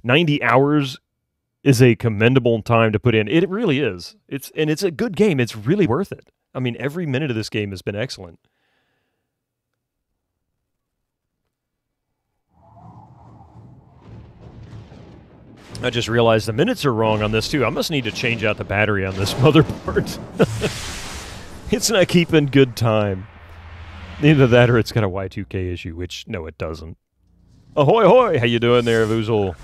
90 hours is a commendable time to put in. It really is. It's a good game. It's really worth it. I mean, every minute of this game has been excellent. I just realized the minutes are wrong on this too. I must need to change out the battery on this motherboard. It's not keeping good time. Either that or it's got a Y2K issue, which no, it doesn't. Ahoy, hoy! How you doing there, Voozle?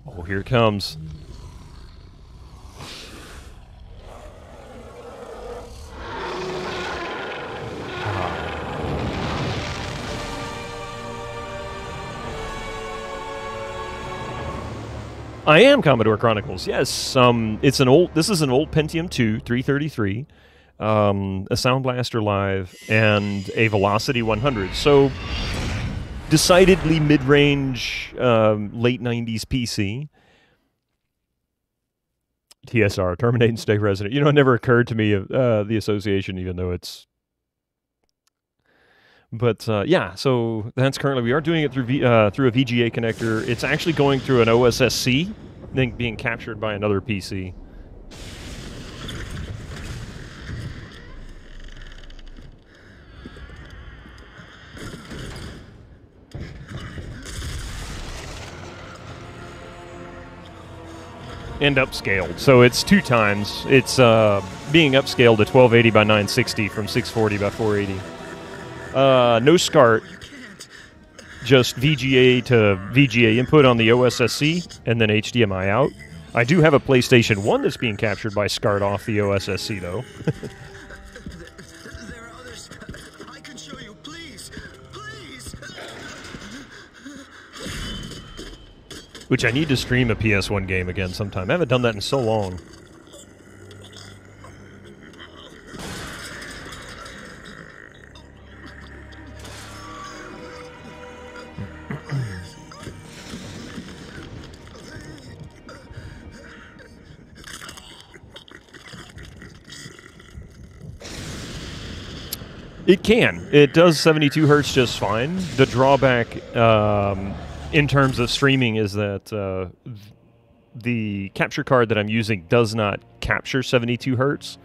Oh, here it comes. I am Commodore Chronicles. Yes, it's an old. This is an old Pentium 2 333, a Sound Blaster Live, and a Velocity 100. So decidedly mid-range, late 90s PC. TSR, terminate and stay resident. You know, it never occurred to me the association, even though it's. But yeah, so that's currently, we are doing it through through a VGA connector. It's actually going through an OSSC, then being captured by another PC. And upscaled. So it's 2 times. It's being upscaled to 1280 by 960 from 640 by 480. No SCART, just VGA to VGA input on the OSSC, and then HDMI out. I do have a PlayStation 1 that's being captured by SCART off the OSSC, though. There are others. I can show you, please. Please. Which I need to stream a PS1 game again sometime. I haven't done that in so long. It can. It does 72 hertz just fine. The drawback in terms of streaming is that the capture card that I'm using does not capture 72 hertz,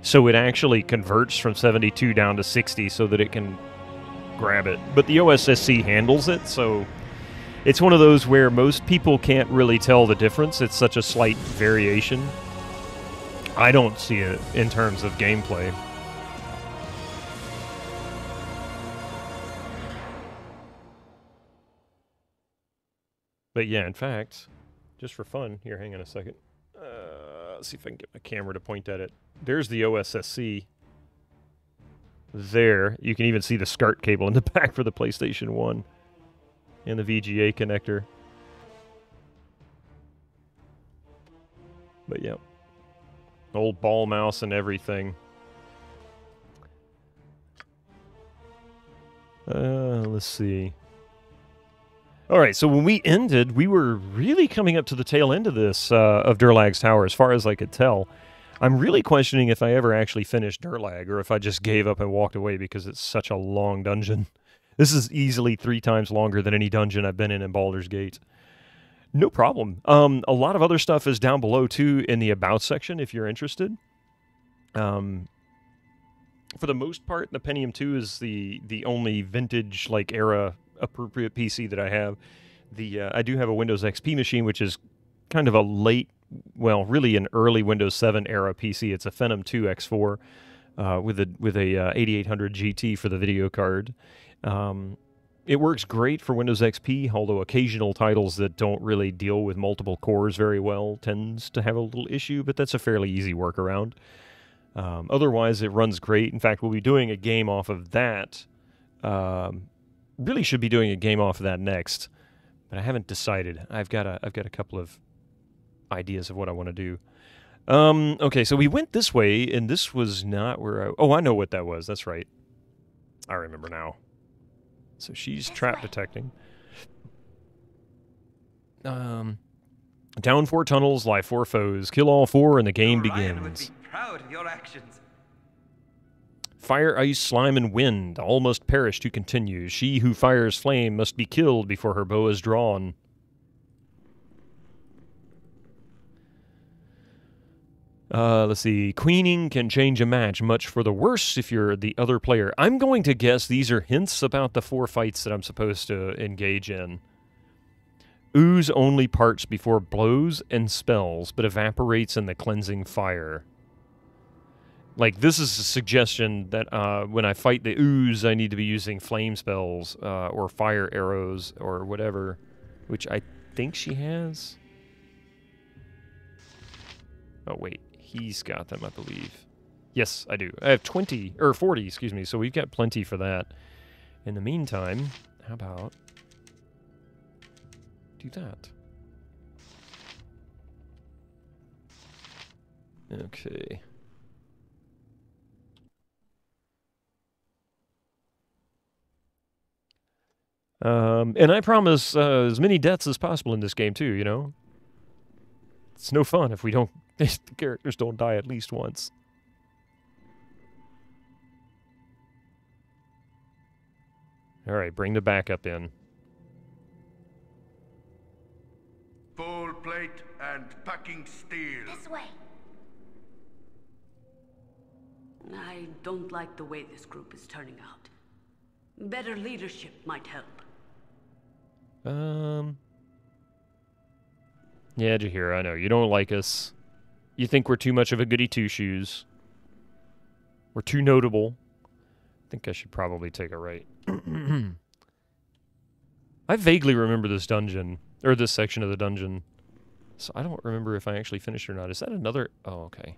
so it actually converts from 72 down to 60 so that it can grab it. But the OSSC handles it, so it's one of those where most people can't really tell the difference. It's such a slight variation. I don't see it in terms of gameplay. But yeah, in fact, just for fun, here, hang on a second. Let's see if I can get my camera to point at it. There's the OSSC. There. You can even see the SCART cable in the back for the PlayStation 1. And the VGA connector. But yeah. Old ball mouse and everything. Let's see. All right, so when we ended, we were really coming up to the tail end of this, of Durlag's Tower, as far as I could tell. I'm really questioning if I ever actually finished Durlag, or if I just gave up and walked away because it's such a long dungeon. This is easily 3 times longer than any dungeon I've been in Baldur's Gate. No problem. A lot of other stuff is down below, too, in the About section, if you're interested. For the most part, the Pentium 2 is the only vintage, like, era appropriate PC that I have. I do have a Windows XP machine, which is kind of a late, well, really an early Windows 7 era PC. It's a Phenom 2 X4 with a 8800 GT for the video card. It works great for Windows XP, although occasional titles that don't really deal with multiple cores very well tends to have a little issue, but that's a fairly easy workaround. Otherwise, it runs great. In fact, we'll be doing a game off of that. Really should be doing a game off of that next, but I haven't decided. I've got a couple of ideas of what I want to do. Okay, so we went this way, and this was not where oh, I know what that was. That's right. I remember now. So she's trap detecting. Down 4 tunnels, lie 4 foes. Kill all 4, and the game begins. Would be proud of your actions. Fire, ice, slime, and wind all must perish to continue. She who fires flame must be killed before her bow is drawn. Let's see. Queening can change a match, much for the worse if you're the other player. I'm going to guess these are hints about the 4 fights that I'm supposed to engage in. Ooze only parts before blows and spells, but evaporates in the cleansing fire. Like, this is a suggestion that when I fight the ooze, I need to be using flame spells or fire arrows or whatever, which I think she has. Oh, wait. He's got them, I believe. Yes, I do. I have 20, or 40, excuse me, so we've got plenty for that. In the meantime, how about do that? Okay. And I promise as many deaths as possible in this game, too, you know? It's no fun if we don't, if the characters don't die at least once. Alright, bring the backup in. Full plate and packing steel. This way. I don't like the way this group is turning out. Better leadership might help. Yeah, Jahira, I know. You don't like us. You think we're too much of a goody two-shoes. We're too notable. I think I should probably take a right. I vaguely remember this dungeon, or this section of the dungeon. So I don't remember if I actually finished or not. Is that another? Oh, okay.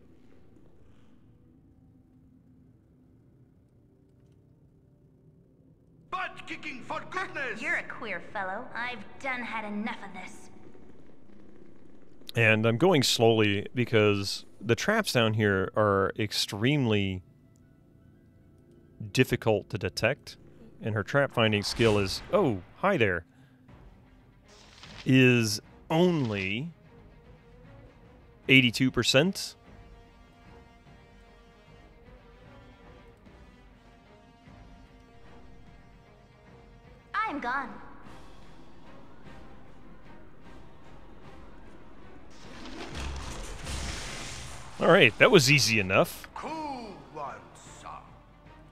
Butt kicking for goodness! You're a queer fellow. I've done had enough of this. And I'm going slowly because the traps down here are extremely difficult to detect. And her trap finding skill is, oh, hi there, is only 82%. I'm gone. All right, that was easy enough. Cool one, son.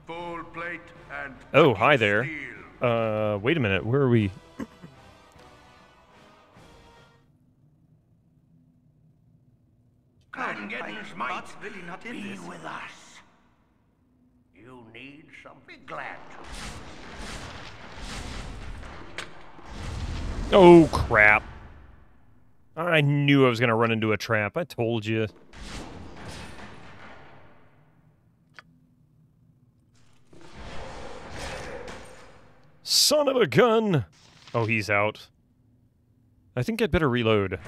Full plate and Oh, packing hi there. steel. Wait a minute, where are we? Glangeddon's might really not in be this. with us. You need something glad to. Oh, crap. I knew I was going to run into a trap. I told you. Son of a gun! Oh, he's out. I think I'd better reload.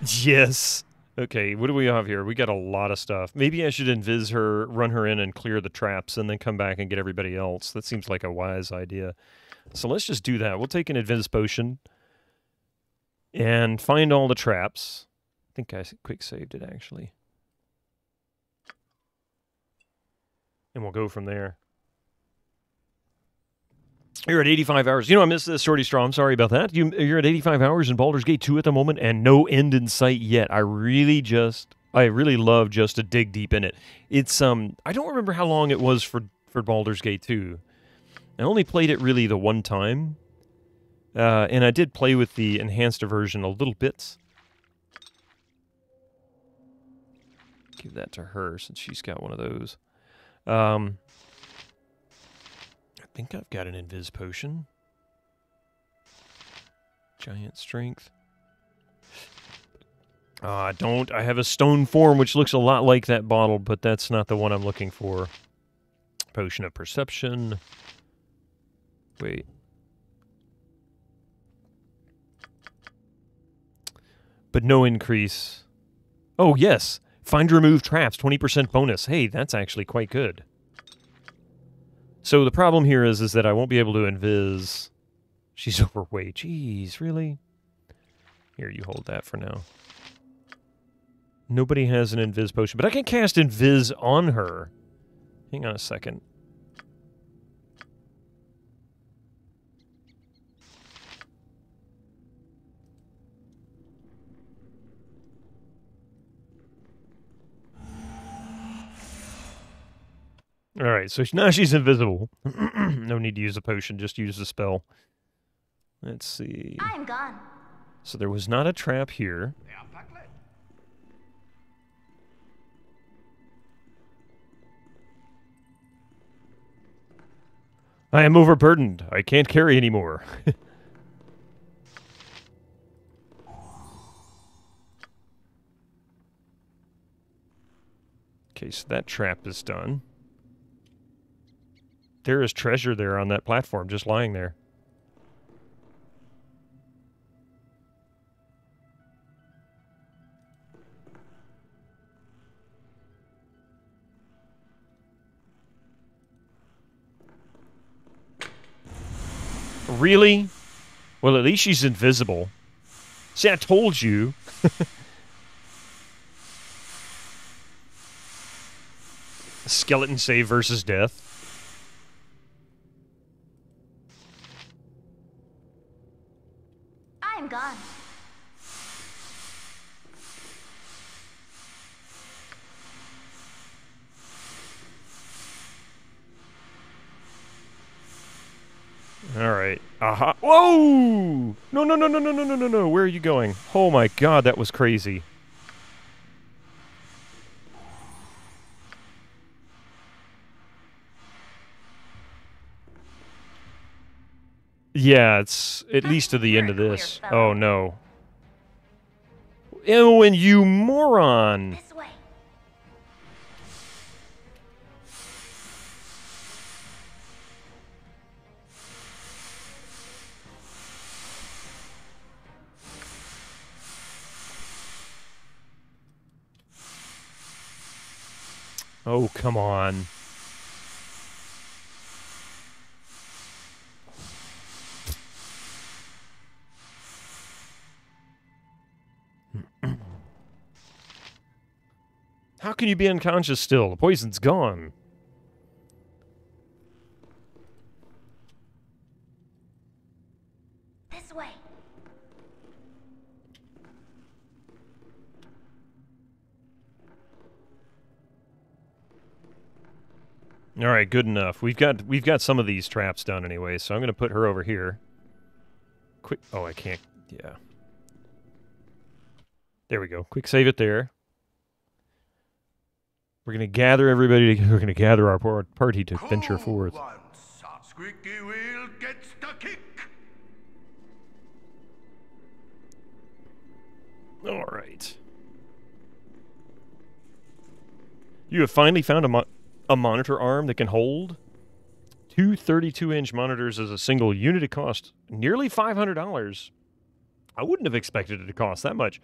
Yes! Okay, what do we have here? We got a lot of stuff. Maybe I should invis her, run her in and clear the traps, and then come back and get everybody else. That seems like a wise idea. So let's just do that. We'll take an invis potion and find all the traps. I think I quick saved it, actually. And we'll go from there. You're at 85 hours. You know, I missed this, Shorty Straw. I'm sorry about that. You're at 85 hours in Baldur's Gate 2 at the moment, and no end in sight yet. I really love just to dig deep in it. It's, I don't remember how long it was for Baldur's Gate 2. I only played it really the one time. And I did play with the enhanced version a little bit. Give that to her since she's got one of those. I think I've got an invis potion. Giant strength. I don't. I have a stone form which looks a lot like that bottle, but that's not the one I'm looking for. Potion of perception. Wait. But no increase. Oh, yes. Find remove traps, 20% bonus. Hey, that's actually quite good. So the problem here is that I won't be able to invis. She's overweight. Jeez, really? Here, you hold that for now. Nobody has an invis potion, but I can cast invis on her. Hang on a second. Alright, so now she's invisible. No need to use a potion, just use the spell. Let's see. I'm gone. So there was not a trap here. I am overburdened. I can't carry anymore. Okay, so that trap is done. There is treasure there on that platform, just lying there. Really? Well, at least she's invisible. See, I told you. Skeleton save versus death. I'm gone. All right. Aha. Whoa! No, no, no, no, no, no, no, no, no. Where are you going? Oh my god, that was crazy. Yeah, it's at least to the end of this. Oh no. Oh, and you moron! This way. Oh, come on. How can you be unconscious still? The poison's gone. This way. All right, good enough. We've got some of these traps done anyway, so I'm going to put her over here. Quick. Oh, I can't. Yeah. There we go. Quick save it there. We're going to gather everybody. We're going to gather our party to venture forth. Squeaky wheel gets the kick. All right. You have finally found a monitor arm that can hold two 32-inch monitors as a single unit. It cost nearly $500. I wouldn't have expected it to cost that much.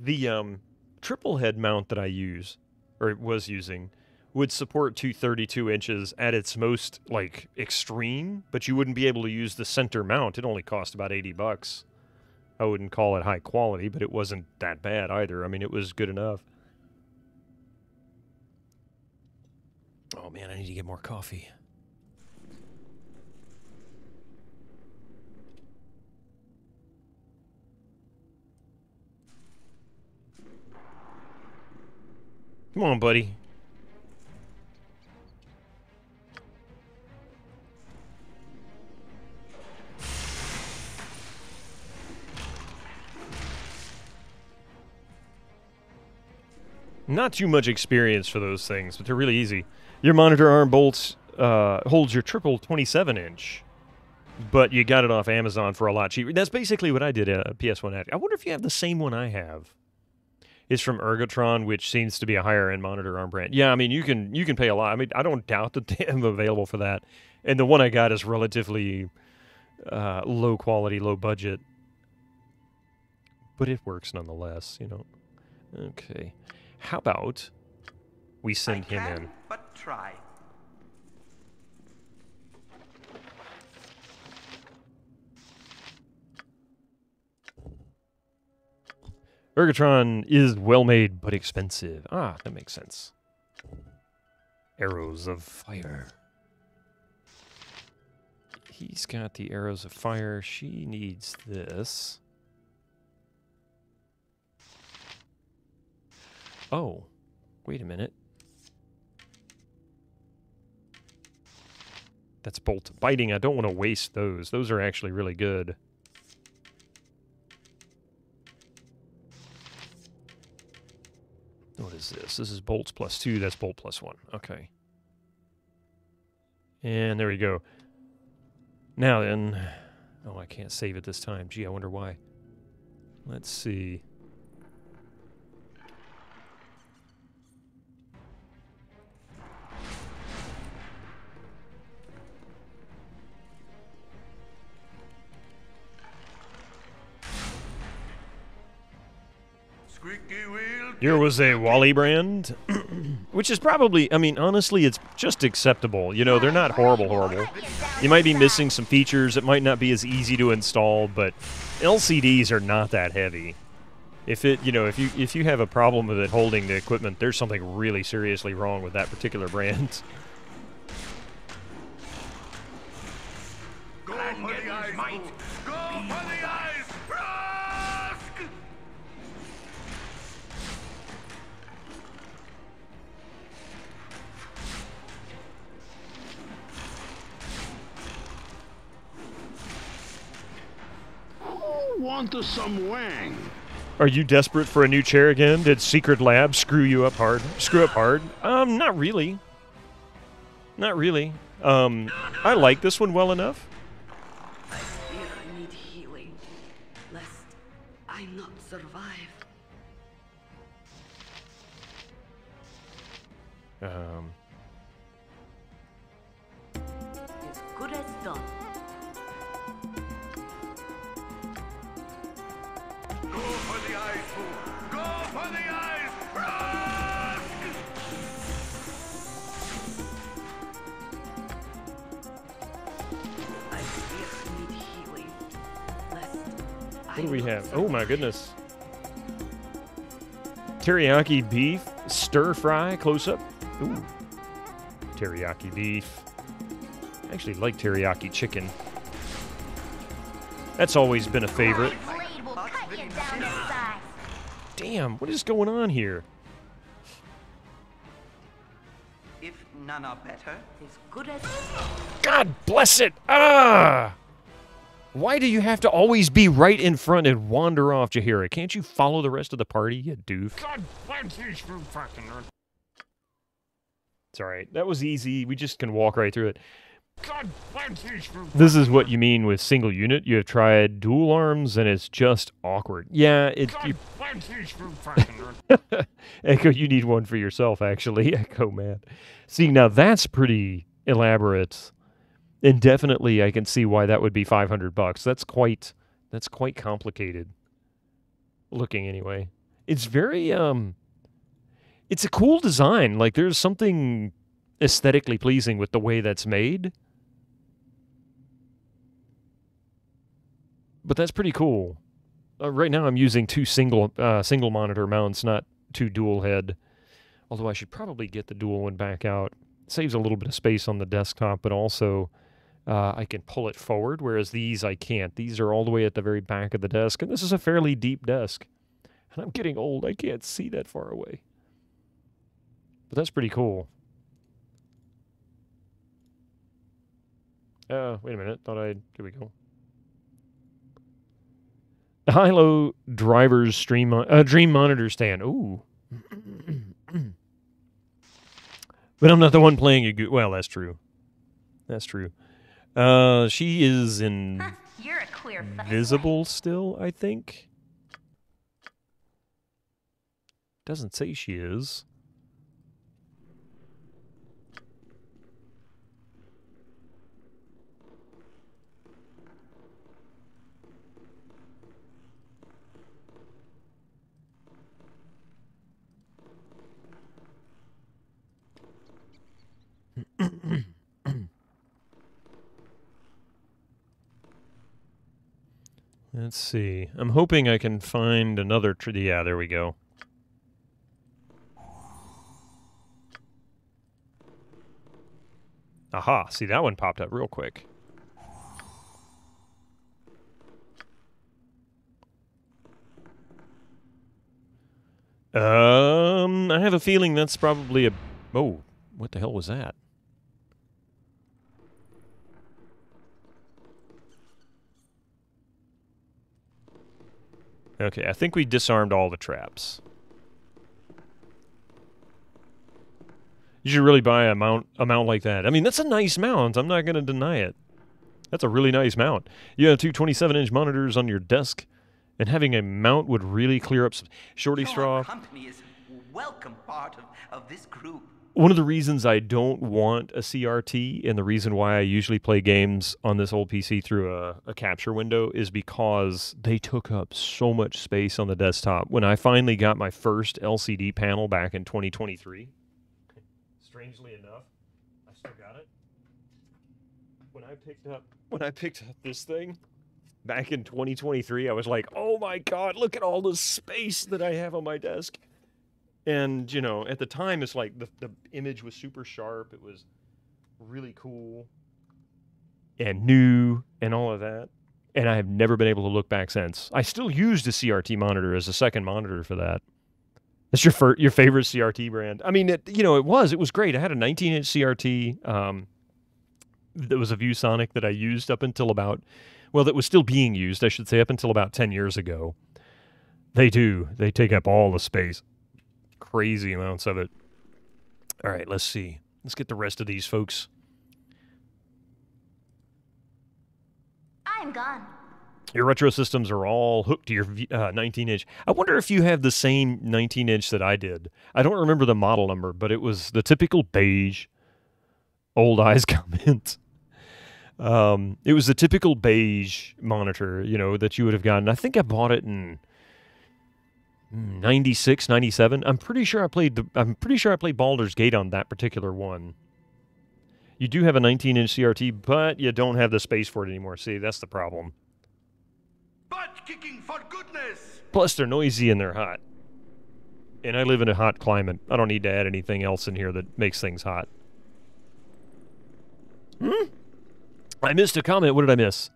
The triple head mount that I use, or was using, would support two 32 inches at its most, like, extreme, but you wouldn't be able to use the center mount. It only cost about $80. I wouldn't call it high quality, but it wasn't that bad either. I mean, it was good enough. Oh, man, I need to get more coffee. Come on, buddy. Not too much experience for those things, but they're really easy. Your monitor arm bolts holds your triple 27-inch, but you got it off Amazon for a lot cheaper. That's basically what I did at PS1 Addict. I wonder if you have the same one I have. It's from Ergotron, which seems to be a higher-end monitor arm brand. Yeah, I mean, you can pay a lot. I mean, I don't doubt that they have available for that. And the one I got is relatively low quality, low budget. But it works nonetheless, you know. Okay. How about we send him in? But try. Ergotron is well-made but expensive. Ah, that makes sense. Arrows of fire. He's got the arrows of fire. She needs this. Oh, wait a minute. That's bolt biting. I don't want to waste those. Those are actually really good. What is this? This is bolts +2. That's bolt +1. Okay. And there we go. Now then. Oh, I can't save it this time. Gee, I wonder why. Let's see. Here was a Wally brand, which is probably, I mean, honestly, it's just acceptable. You know, they're not horrible. You might be missing some features. It might not be as easy to install, but LCDs are not that heavy. If it, you know, if you have a problem with it holding the equipment, there's something really seriously wrong with that particular brand. Go for the eyes, might. Go for the eyes. Want some wang? Are you desperate for a new chair again? Did Secret Lab screw up hard? Not really. Not really. I like this one well enough. I fear I need healing, lest I not survive. As good as done. Go for the eyes, fool. Go for the eyes. I fear I need healing, lest What do we have? Oh my goodness. Teriyaki beef, stir fry, close up. Ooh. Teriyaki beef. I actually like teriyaki chicken. That's always been a favorite. Blade will cut you down to size. Damn, what is going on here? If none are better, as good as God bless it! Ah! Why do you have to always be right in front and wander off, Jaheira? Can't you follow the rest of the party, you doof? God bless you, fucking. It's alright. That was easy. We just can walk right through it. God bless you. This is what you mean with single unit. You have tried dual arms, and it's just awkward. Yeah, God bless you, fucking. Echo, you need one for yourself, actually. Echo, man. See, now that's pretty elaborate. And definitely I can see why that would be $500. That's quite complicated. Looking anyway. It's very it's a cool design. Like there's something aesthetically pleasing with the way that's made. But that's pretty cool. Right now I'm using two single monitor mounts, not two dual head. Although I should probably get the dual one back out. It saves a little bit of space on the desktop, but also I can pull it forward, whereas these I can't. These are all the way at the very back of the desk, and this is a fairly deep desk. And I'm getting old. I can't see that far away. But that's pretty cool. Wait a minute. Here we go. The high-low driver's dream monitor stand. Ooh. But I'm not the one playing it. Well, that's true. That's true. She is You're a queer invisible still, I think. Doesn't say she is. Let's see. I'm hoping I can find another yeah, there we go. Aha, see, that one popped up real quick. I have a feeling that's probably a... Oh, what the hell was that? Okay, I think we disarmed all the traps. You should really buy a mount like that. I mean, that's a nice mount. I'm not going to deny it. That's a really nice mount. You have two 27-inch monitors on your desk, and having a mount would really clear up some... Shorty Straw. Your company is a welcome part of this group. One of the reasons I don't want a CRT, and the reason why I usually play games on this old PC through a capture window, is because they took up so much space on the desktop. When I finally got my first LCD panel back in 2023, strangely enough, I still got it. When I picked up this thing back in 2023, I was like, oh my God, look at all the space that I have on my desk. And, you know, at the time, it's like the image was super sharp. It was really cool and new and all of that. And I have never been able to look back since. I still used a CRT monitor as a second monitor for that. That's your favorite CRT brand. I mean, it was great. I had a 19-inch CRT that was a ViewSonic that I used up until about, well, that was still being used, I should say, up until about 10 years ago. They take up all the space. Crazy amounts of it. All right, let's see. Let's get the rest of these folks. I'm gone. Your retro systems are all hooked to your 19-inch. I wonder if you have the same 19-inch that I did. I don't remember the model number, but it was the typical beige. Old eyes comment. It was the typical beige monitor, you know, that you would have gotten. I think I bought it in 96, 97. I'm pretty sure I played Baldur's Gate on that particular one. You do have a 19-inch CRT, but you don't have the space for it anymore. See, that's the problem. Butt kicking for goodness! Plus, they're noisy and they're hot. And I live in a hot climate. I don't need to add anything else in here that makes things hot. I missed a comment. What did I miss?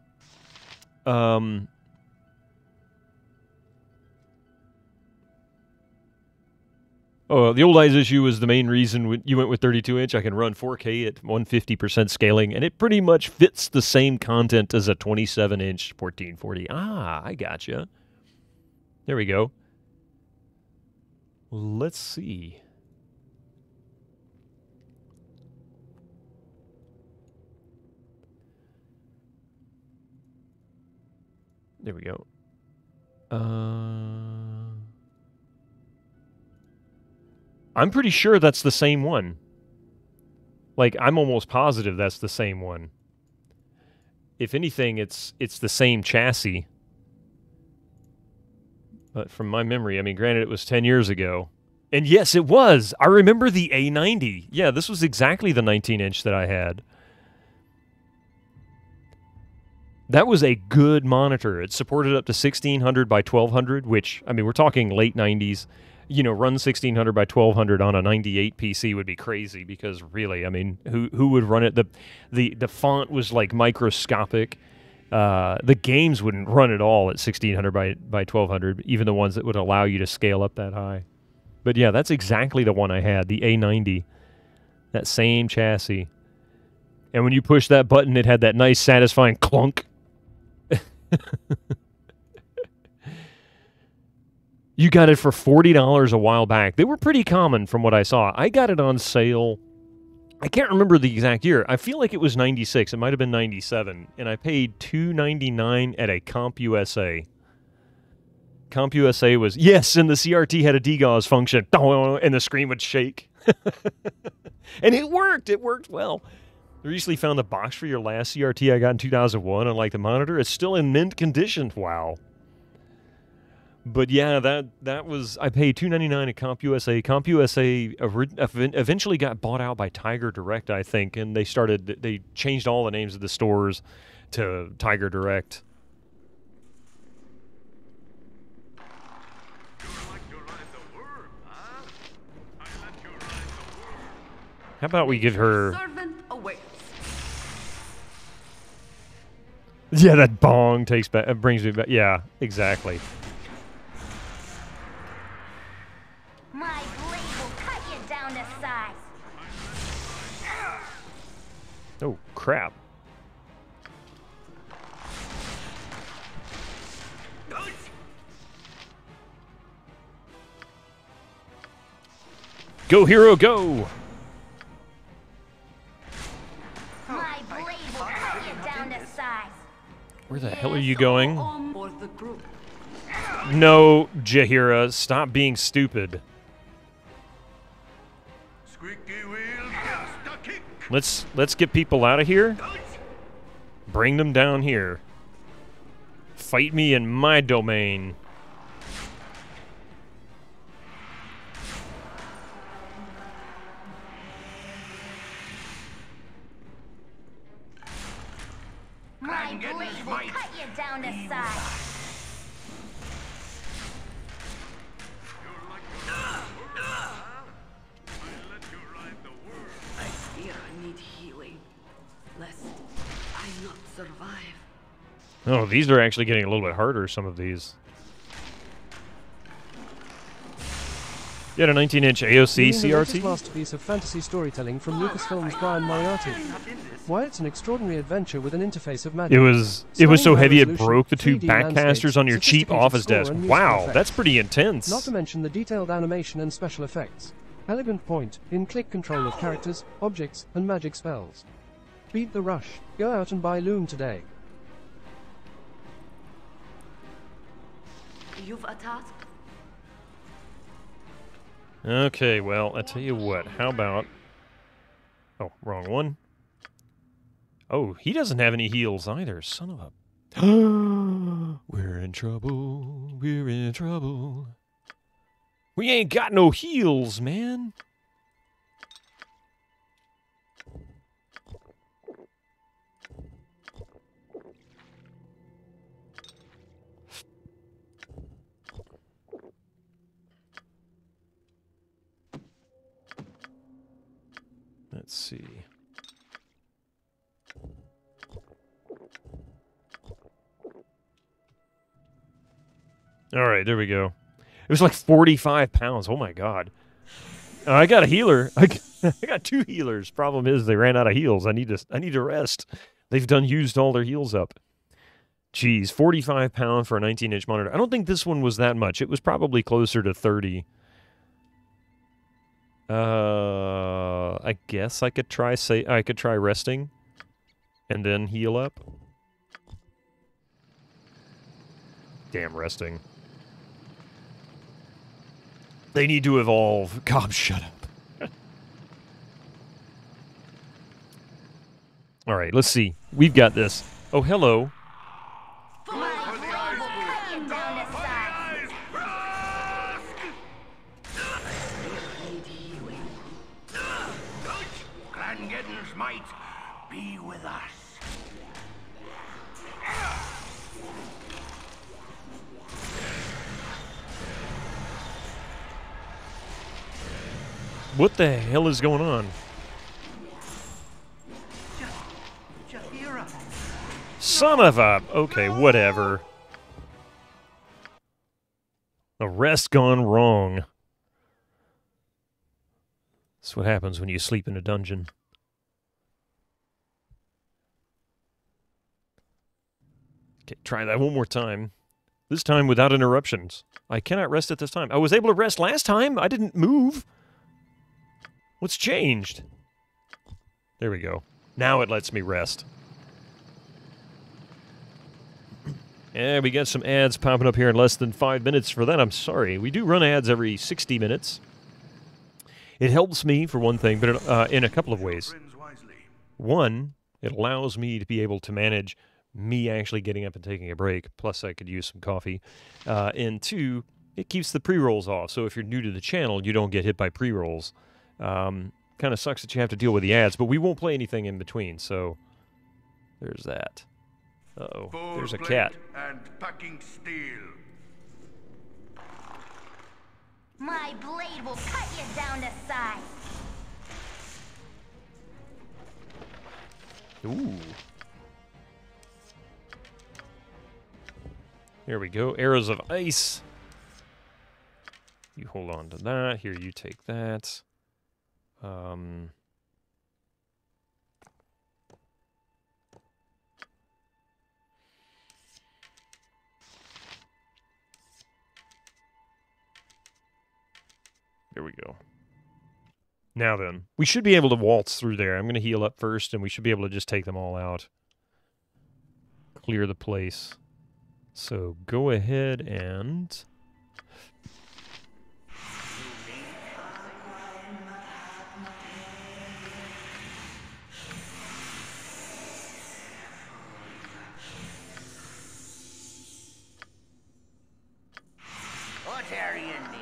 Oh, the old eyes issue was the main reason you went with 32-inch. I can run 4K at 150% scaling, and it pretty much fits the same content as a 27-inch 1440. Ah, I gotcha. There we go. Let's see. There we go. I'm pretty sure that's the same one. Like, I'm almost positive that's the same one. If anything, it's the same chassis. But from my memory, I mean, granted, it was 10 years ago. And yes, it was. I remember the A90. Yeah, this was exactly the 19-inch that I had. That was a good monitor. It supported up to 1600 by 1200, which, I mean, we're talking late 90s. You know, run 1600 by 1200 on a 98 PC would be crazy because really, I mean, who would run it? The font was like microscopic. The games wouldn't run at all at 1600 by 1200, even the ones that would allow you to scale up that high. But yeah, that's exactly the one I had, the A90. That same chassis. And when you push that button, it had that nice satisfying clunk. You got it for $40 a while back. They were pretty common from what I saw. I got it on sale. I can't remember the exact year. I feel like it was 96. It might have been 97. And I paid $2.99 at a CompUSA. CompUSA was, yes, and the CRT had a DGAUS function. And the screen would shake. And it worked. It worked well. I recently found the box for your last CRT I got in 2001. Unlike the monitor, it's still in mint condition. Wow. But yeah, that was, I paid $2.99 at CompUSA. CompUSA eventually got bought out by Tiger Direct, I think, and they changed all the names of the stores to Tiger Direct. Huh? How about we give her... Servant awaits. Yeah, that bong brings me back. Yeah, exactly. My blade will cut you down to size. Oh, crap. Go, hero, go! My blade will cut you down to size. Where the hell are you going? On board the group. No, Jaheira, stop being stupid. Squeaky wheel gets the kick. Let's get people out of here. Bring them down here. Fight me in my domain. My blade will cut you down to size. I fear I need healing, lest I not survive. Oh, these are actually getting a little bit harder, some of these. Yet a 19-inch AOC The latest CRT? masterpiece of fantasy storytelling from Lucasfilm's Brian Moriarty. Why, it's an extraordinary adventure with an interface of magic. It was so heavy it broke the two 3D backcasters on your cheap landscapes, office desk. sophisticated score and Wow, musical that's effects. pretty intense. Not to mention the detailed animation and special effects. Elegant point, in-click control of characters, objects, and magic spells. Beat the rush. Go out and buy Loom today. You've a task? Okay, well, I tell you what. How about... Oh, wrong one. Oh, he doesn't have any heals either. Son of a... We're in trouble. We're in trouble. We ain't got no heals, man. Let's see. All right, there we go. It was like 45 pounds. Oh my god. I got a healer. I got two healers. Problem is they ran out of heals. I need to rest. They've used all their heals up. Jeez, 45 pound for a 19-inch monitor. I don't think this one was that much. It was probably closer to 30. I guess I could try resting and then heal up. Damn resting. They need to evolve. Cobb, shut up. All right, let's see. We've got this. Oh, hello. My blade will cut you down to size. Need healing. Grangeddon's might be with us. What the hell is going on? Jaheira. Son of a... Okay, whatever. A rest gone wrong. That's what happens when you sleep in a dungeon. Okay, try that one more time. This time without interruptions. I cannot rest at this time. I was able to rest last time. I didn't move. What's changed? There we go. Now it lets me rest. And we got some ads popping up here in less than 5 minutes. For that, I'm sorry. We do run ads every 60 minutes. It helps me, for one thing, but in a couple of ways. One, it allows me to be able to manage me actually getting up and taking a break. Plus, I could use some coffee. And two, it keeps the pre-rolls off. So if you're new to the channel, you don't get hit by pre-rolls. Kind of sucks that you have to deal with the ads, but we won't play anything in between, so there's that. Uh-oh, there's a cat. And packing steel. My blade will cut you down to size. Ooh. Here we go. Arrows of ice. You hold on to that. Here, you take that. There we go. Now then, we should be able to waltz through there. I'm going to heal up first, and we should be able to just take them all out. Clear the place. So go ahead and... What are you need?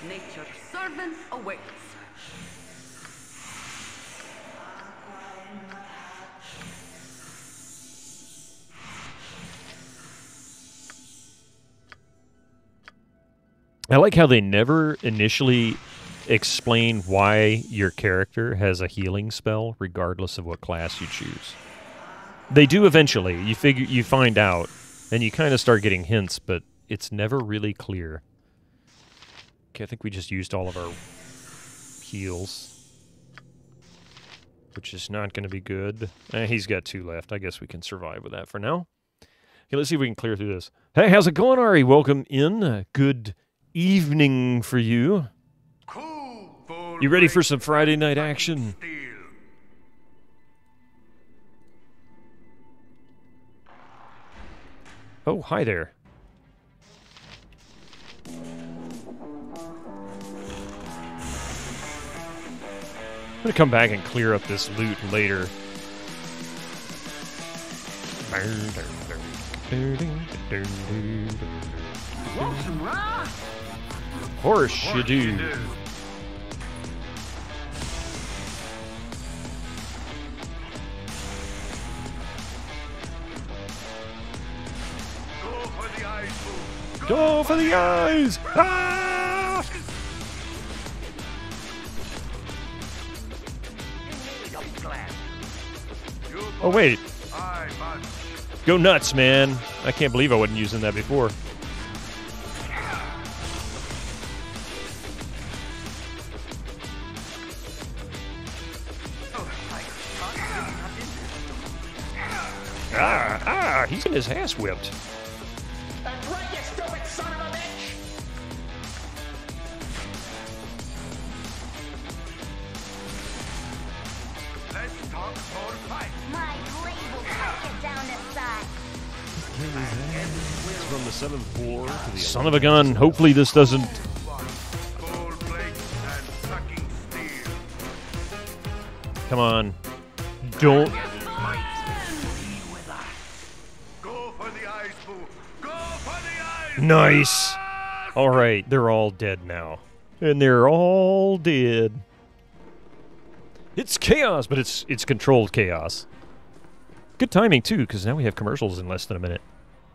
Nature's servant awaits. I like how they never initially explain why your character has a healing spell, regardless of what class you choose. They do eventually. You find out, and you kind of start getting hints, but it's never really clear. Okay, I think we just used all of our heals, which is not going to be good. He's got 2 left. I guess we can survive with that for now. Okay, let's see if we can clear through this. Hey, how's it going, Ari? Welcome in. Good evening for you. Cool. You ready for some Friday night action? Oh, hi there. I'm gonna come back and clear up this loot later. Of course you do. Go for the eyes! Ah! Oh, wait. Go nuts, man. I can't believe I wasn't using that before. He's getting his ass whipped. That's right, you stupid son of a bitch! Let's talk more fight. My blade will cut you down to size. From the 7th floor to the son of a gun. Hopefully this doesn't... Cold blade and sucking steel. Come on. Don't... Go for the eyes, boo. Go for the eyes. Nice. All right, they're all dead now. And they're all dead. It's chaos, but it's controlled chaos. Good timing, too, because now we have commercials in less than a minute.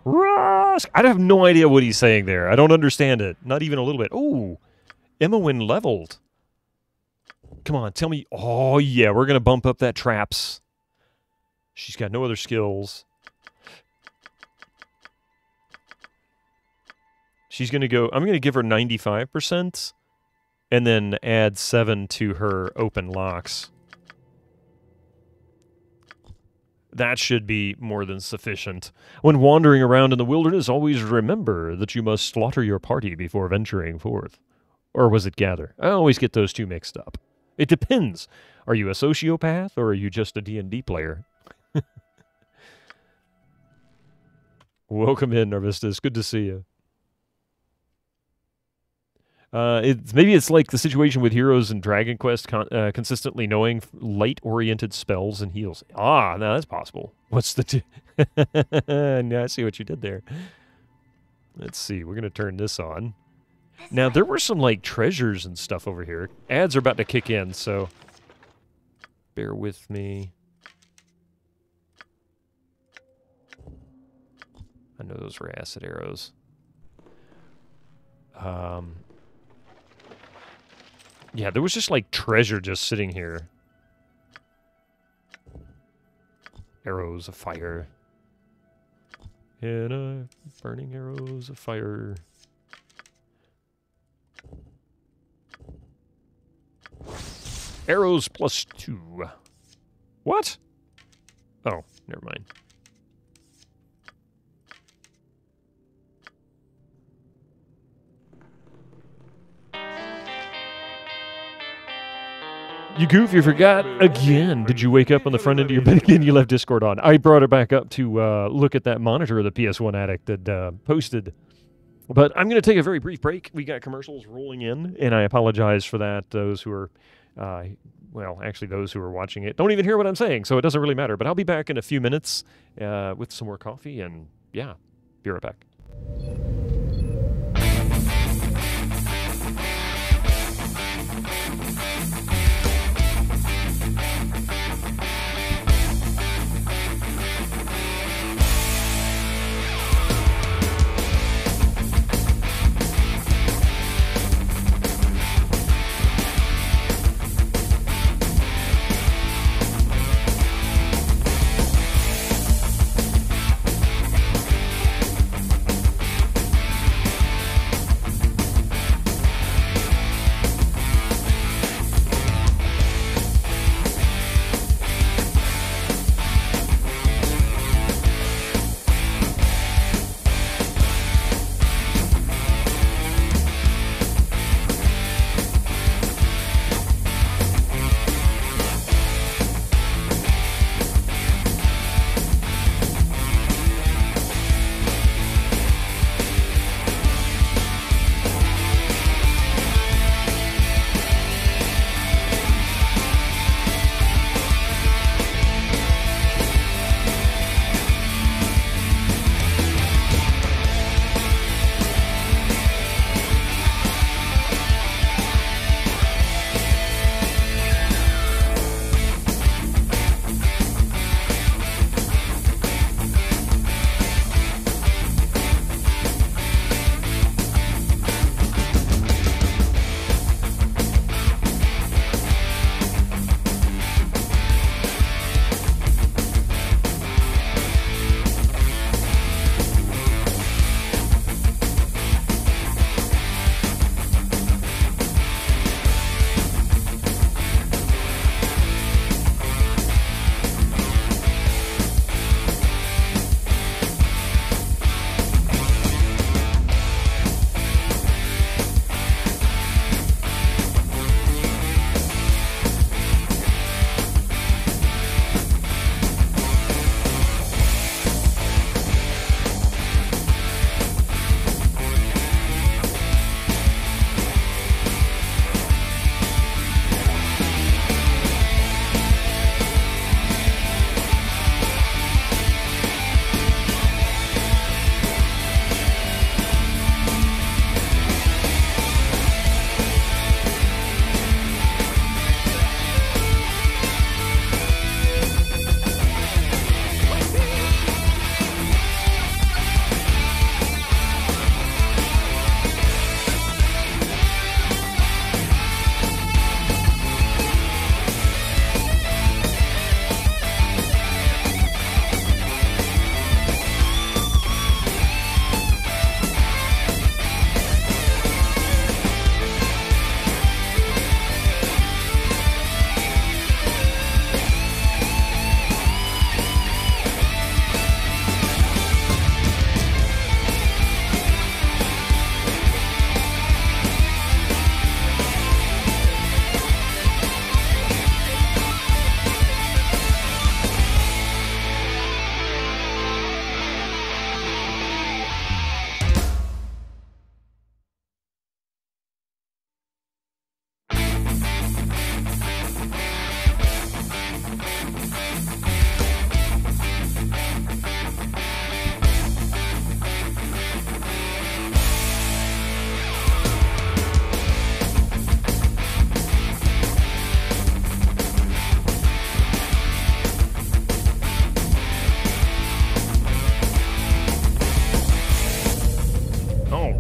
Rusk! I have no idea what he's saying there. I don't understand it. Not even a little bit. Ooh, Emowyn leveled. Come on, tell me. Oh, yeah, we're going to bump up that traps. She's got no other skills. She's going to go... I'm going to give her 95% and then add 7 to her open locks. That should be more than sufficient. When wandering around in the wilderness, always remember that you must slaughter your party before venturing forth. Or was it gather? I always get those two mixed up. It depends. Are you a sociopath or are you just a D&D player? Welcome in, Narvistus. Good to see you. Maybe it's like the situation with heroes in Dragon Quest consistently knowing light-oriented spells and heals. Ah, now that's possible. What's the... Now I see what you did there. Let's see. We're going to turn this on. Now, there were some, like, treasures and stuff over here. Ads are about to kick in, so bear with me. I know those were acid arrows. Yeah, there was just, like, treasure just sitting here. Arrows of fire. And burning arrows of fire. Arrows +2. What? Oh, never mind. You goof, you forgot again. Did you wake up on the front end of your bed again? You left Discord on. I brought it back up to look at that monitor the PS1 Addict had posted. But I'm going to take a very brief break. We got commercials rolling in, and I apologize for that. Those who are, well, actually those who are watching it don't even hear what I'm saying, so it doesn't really matter. But I'll be back in a few minutes with some more coffee, and yeah, be right back.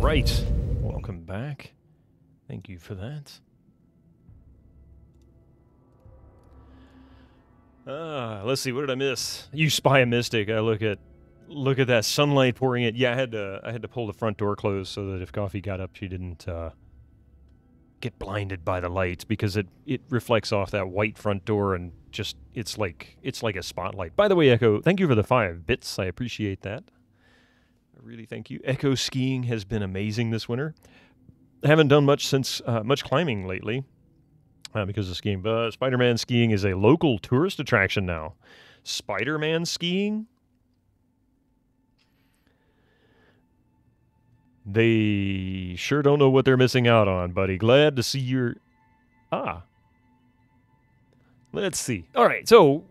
right. Welcome back. Thank you for that. Let's see. What did I miss? You spy a mystic. I look at Look at that sunlight pouring in. Yeah, I had to pull the front door closed so that if Coffee got up, she didn't get blinded by the light, because it reflects off that white front door and just it's like a spotlight. By the way, Echo, thank you for the 5 bits. I appreciate that. I really thank you. Echo skiing has been amazing this winter. I haven't done much since much climbing lately because of skiing. But Spider-Man skiing is a local tourist attraction now. Spider-Man skiing. They sure don't know what they're missing out on, buddy. Glad to see your... Let's see. All right, so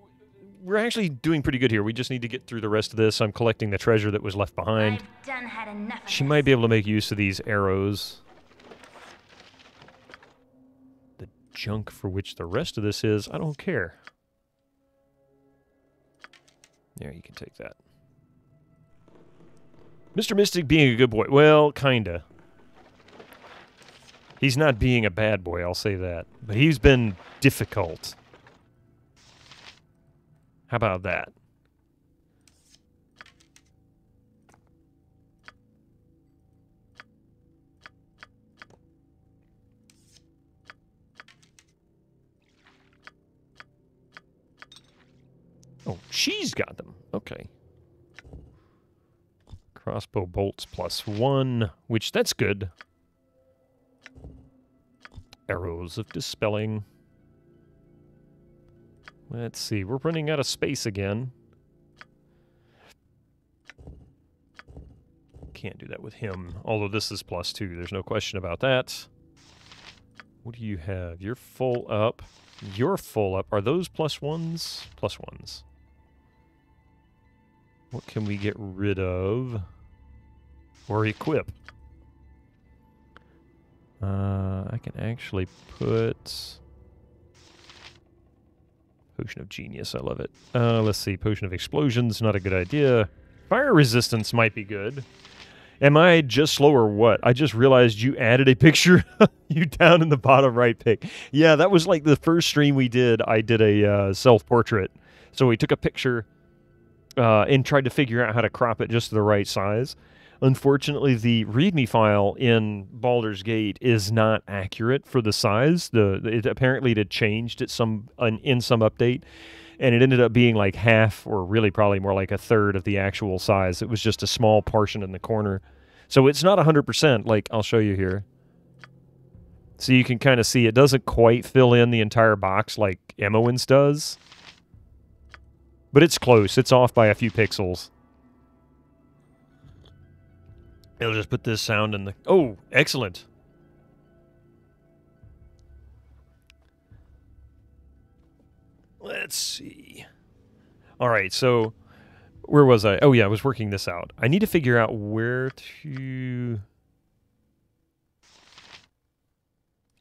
we're actually doing pretty good here. We just need to get through the rest of this. I'm collecting the treasure that was left behind. I've done had enough of She this. might be able to make use of these arrows. The junk for which the rest of this is, I don't care. There, you can take that. Mr. Mystic being a good boy. Well, kinda. He's not being a bad boy, I'll say that. But he's been difficult. How about that? Oh, she's got them. Okay. Crossbow bolts +1, which that's good. Arrows of dispelling. Let's see, we're running out of space again. Can't do that with him, although this is +2, there's no question about that. What do you have? You're full up. You're full up. Are those +1s? +1s. What can we get rid of? Or equip? I can actually put... Potion of Genius, I love it. Let's see, Potion of Explosions, not a good idea. Fire Resistance might be good. Am I just slow or what? I just realized you added a picture you down in the bottom right pick. Yeah, that was like the first stream we did. I did a self-portrait. So we took a picture and tried to figure out how to crop it just to the right size. Unfortunately, the README file in Baldur's Gate is not accurate for the size. Apparently it had changed in some update, and it ended up being like half, or really probably more like a third of the actual size. It was just a small portion in the corner. So it's not 100%, like I'll show you here. So you can kind of see it doesn't quite fill in the entire box like Emoin's does. But it's close. It's off by a few pixels. I'll just put this sound in the... Oh, excellent. Let's see. All right, so where was I? Oh, yeah, I was working this out. I need to figure out where to...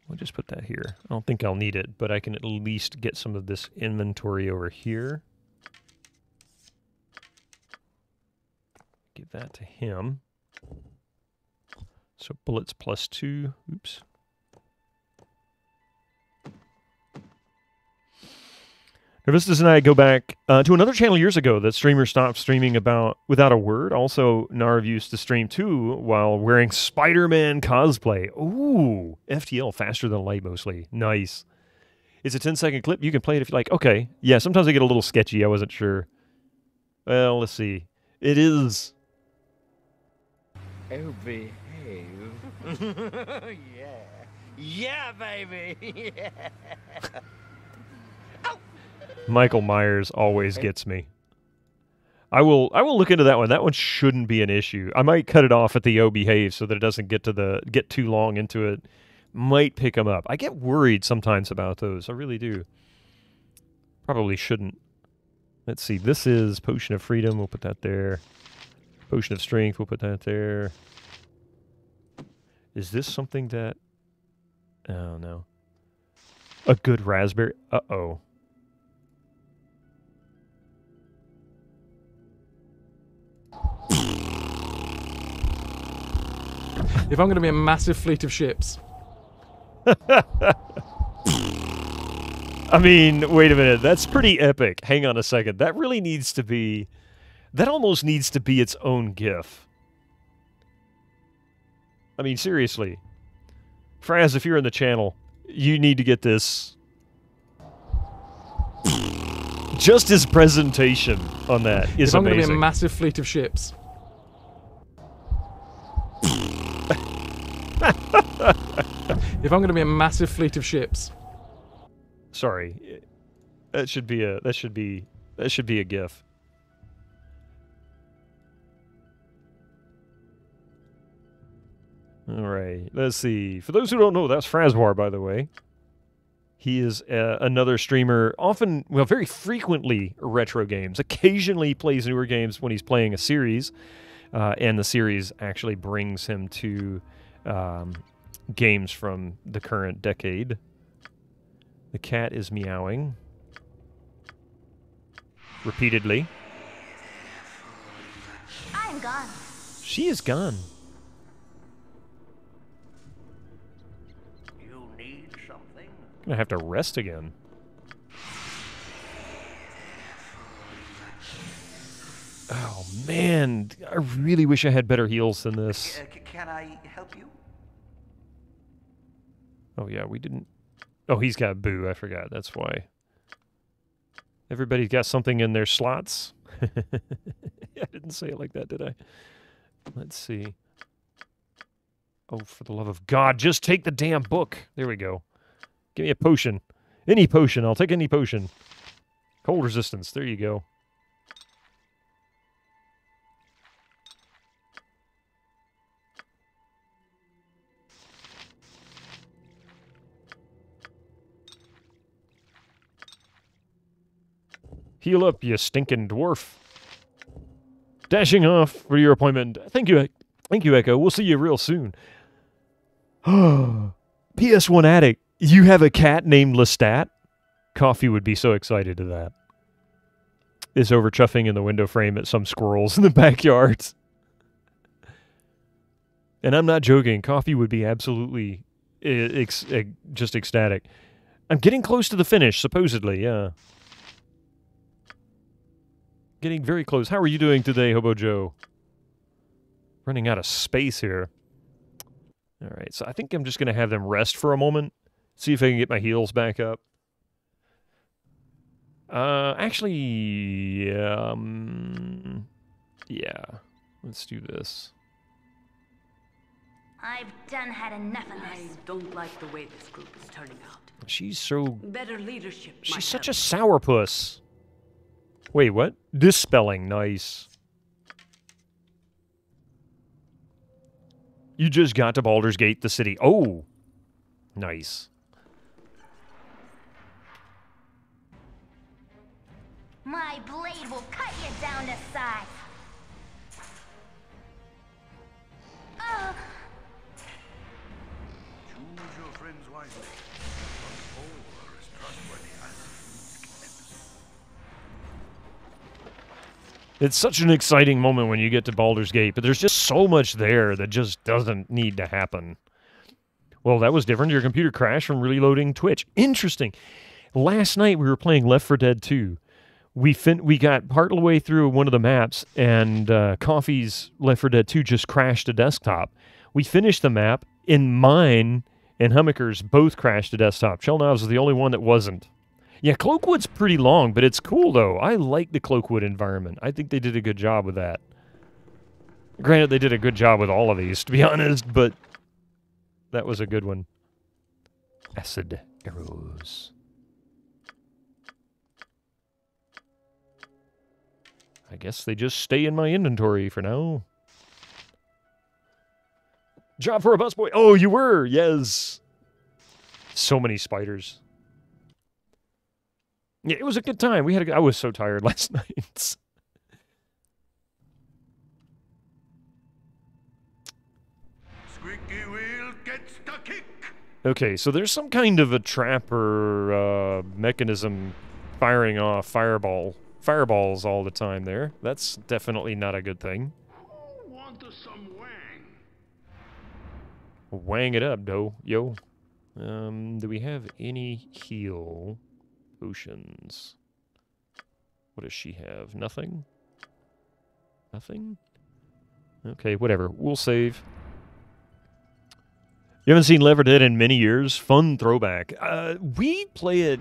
We'll just put that here. I don't think I'll need it, but I can at least get some of this inventory over here. Give that to him. So bullets +2. Oops. Nervistus and I go back to another channel years ago that streamers stopped streaming about without a word. Also, Narv used to stream too while wearing Spider-Man cosplay. Ooh, FTL, faster than light mostly. Nice. It's a 10-second clip. You can play it if you like. Okay. Yeah, sometimes I get a little sketchy. I wasn't sure. Well, let's see. It is... Oh, behave. Yeah. Yeah, baby. Yeah. Michael Myers always gets me. I will look into that one. That one shouldn't be an issue. I might cut it off at the "oh behave" so that it doesn't get too long into it. Might pick them up. I get worried sometimes about those. I really do. Probably shouldn't. Let's see. This is Potion of Freedom. We'll put that there. Potion of Strength. We'll put that there. Is this something that... Oh, no. A good raspberry... Uh-oh. If I'm going to be a massive fleet of ships. I mean, wait a minute. That's pretty epic. Hang on a second. That really needs to be... That almost needs to be its own GIF. I mean, seriously. Fraz, if you're in the channel, you need to get this. Just his presentation on that is if I'm amazing. going to be a massive fleet of ships. If I'm going to be a massive fleet of ships. Sorry. That should be a GIF. All right, let's see. For those who don't know, that's Frazwar, by the way. He is another streamer, often, well, very frequently retro games. Occasionally plays newer games when he's playing a series, and the series actually brings him to games from the current decade. The cat is meowing repeatedly. I'm gone. She is gone. You need something? Gonna have to rest again. Oh man, I really wish I had better heals than this. Can I help you? Oh yeah, we didn't. Oh, he's got Boo. I forgot. That's why. Everybody's got something in their slots. I didn't say it like that, did I? Let's see. Oh, for the love of God, just take the damn book. There we go. Give me a potion. Any potion. I'll take any potion. Cold resistance. There you go. Heal up, you stinking dwarf. Dashing off for your appointment. Thank you, Echo. We'll see you real soon. PS1 Addict, you have a cat named Lestat? Coffee would be so excited to that. Is over chuffing in the window frame at some squirrels in the backyard. And I'm not joking. Coffee would be absolutely just ecstatic. I'm getting close to the finish, supposedly, yeah. Getting very close. How are you doing today, Hobo Joe? Running out of space here. All right, so I think I'm just going to have them rest for a moment. See if I can get my heals back up. Actually, yeah, let's do this. I've done had enough of I this. don't like the way this group is turning out. She's so... Better leadership might She's such help. a sourpuss. Wait, what? Dispelling, nice. You just got to Baldur's Gate, the city. Oh, nice. My blade will cut you down to size. Choose your friends wisely. Not all are as trustworthy as It's such an exciting moment when you get to Baldur's Gate, but there's just so much there that just doesn't need to happen. Well, that was different. Your computer crashed from reloading Twitch. Interesting. Last night we were playing Left 4 Dead 2. We got part of the way through one of the maps, and Coffee's Left 4 Dead 2 just crashed to desktop. We finished the map, and mine and Hummiker's both crashed to desktop. Chelnav's was the only one that wasn't. Yeah, Cloakwood's pretty long, but it's cool, though. I like the Cloakwood environment. I think they did a good job with that. Granted, they did a good job with all of these, to be honest, but that was a good one. Acid arrows. I guess they just stay in my inventory for now. Job for a busboy. Oh, you were. Yes. So many spiders. Yeah, it was a good time. I was so tired last night. Squeaky wheel gets the kick. Okay, so there's some kind of a trap or mechanism firing off fireballs all the time there. That's definitely not a good thing. Who wants some wang? Wang it up, yo. Do we have any heal potions? What does she have? Nothing? Nothing? Okay, whatever. We'll save. You haven't seen Left 4 Dead in many years? Fun throwback. We play it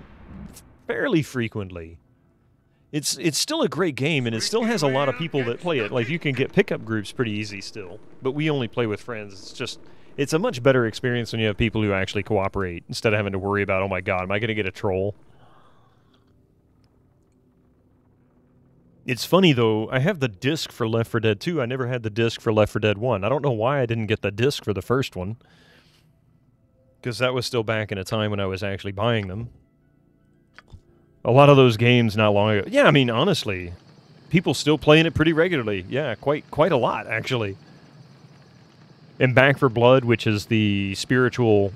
fairly frequently. It's still a great game, and it still has a lot of people that play it. Like, you can get pickup groups pretty easy still, but we only play with friends. It's a much better experience when you have people who actually cooperate instead of having to worry about, oh my god, am I going to get a troll? It's funny, though, I have the disc for Left 4 Dead 2. I never had the disc for Left 4 Dead 1. I don't know why I didn't get the disc for the first one, because that was still back in a time when I was actually buying them. A lot of those games not long ago. Yeah, I mean, honestly, people still playing it pretty regularly. Yeah, quite a lot, actually. And Back 4 Blood, which is the spiritual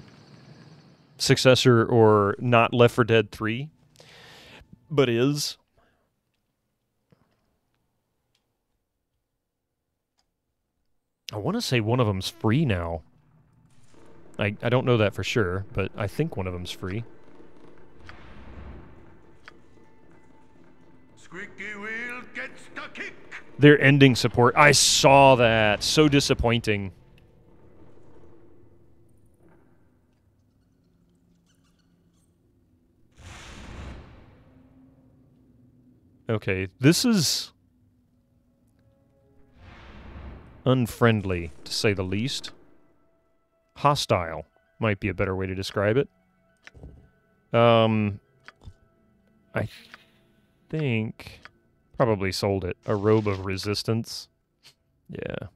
successor or not Left 4 Dead 3, but is. I want to say one of them's free now. I don't know that for sure, but I think one of them's free. Squeaky wheel gets the kick. They're ending support. I saw that. So disappointing. Okay, this is unfriendly, to say the least. Hostile might be a better way to describe it. I think probably sold it. A robe of resistance. Yeah.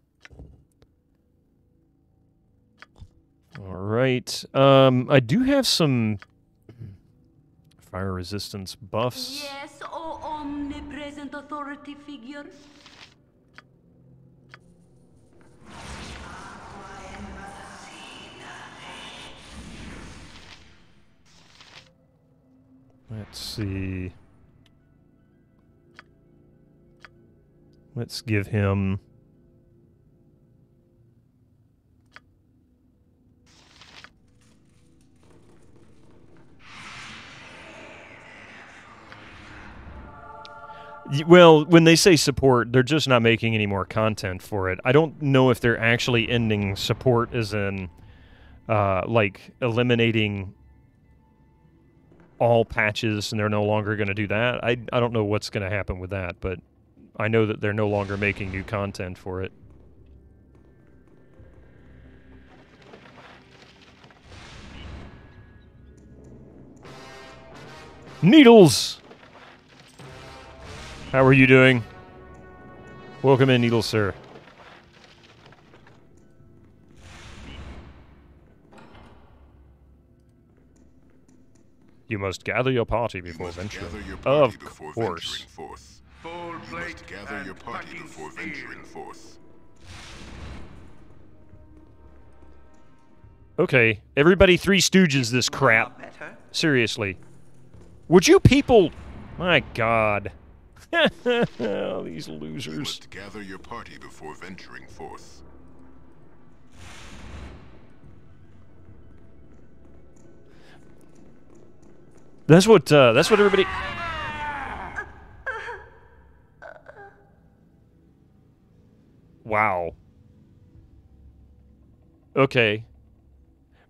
All right. I do have some fire resistance buffs. Yes, oh omnipresent authority figure. Let's see. Let's give him... Well, when they say support, they're just not making any more content for it. I don't know if they're actually ending support as in, like, eliminating all patches and they're no longer going to do that. I don't know what's going to happen with that, but I know that they're no longer making new content for it. Needles! How are you doing? Welcome in, Needles, sir. You must gather your party before venturing. Of course. Full plate Gather and your party packing before steel. venturing forth. Okay, everybody Three Stooges this crap. Seriously. Would you people... My God. These You losers. must gather your party before venturing forth. That's what everybody... Wow. Okay.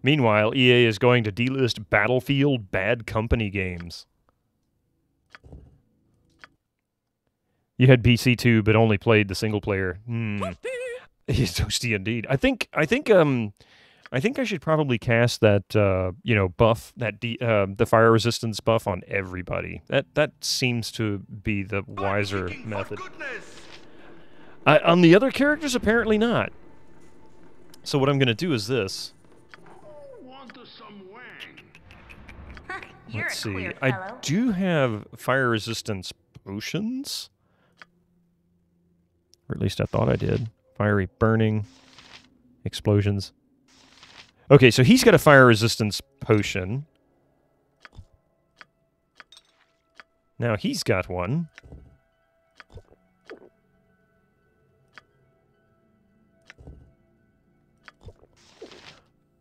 Meanwhile, EA is going to delist Battlefield Bad Company games. You had BC too, but only played the single player. He's toasty indeed. I think I should probably cast that buff, that the fire resistance buff on everybody. That seems to be the wiser method. On the other characters, apparently not. So what I'm going to do is this. You're Let's a see. queer I fellow. do have fire resistance potions. Or at least I thought I did. Fiery burning. Explosions. Okay, so he's got a fire resistance potion. Now he's got one.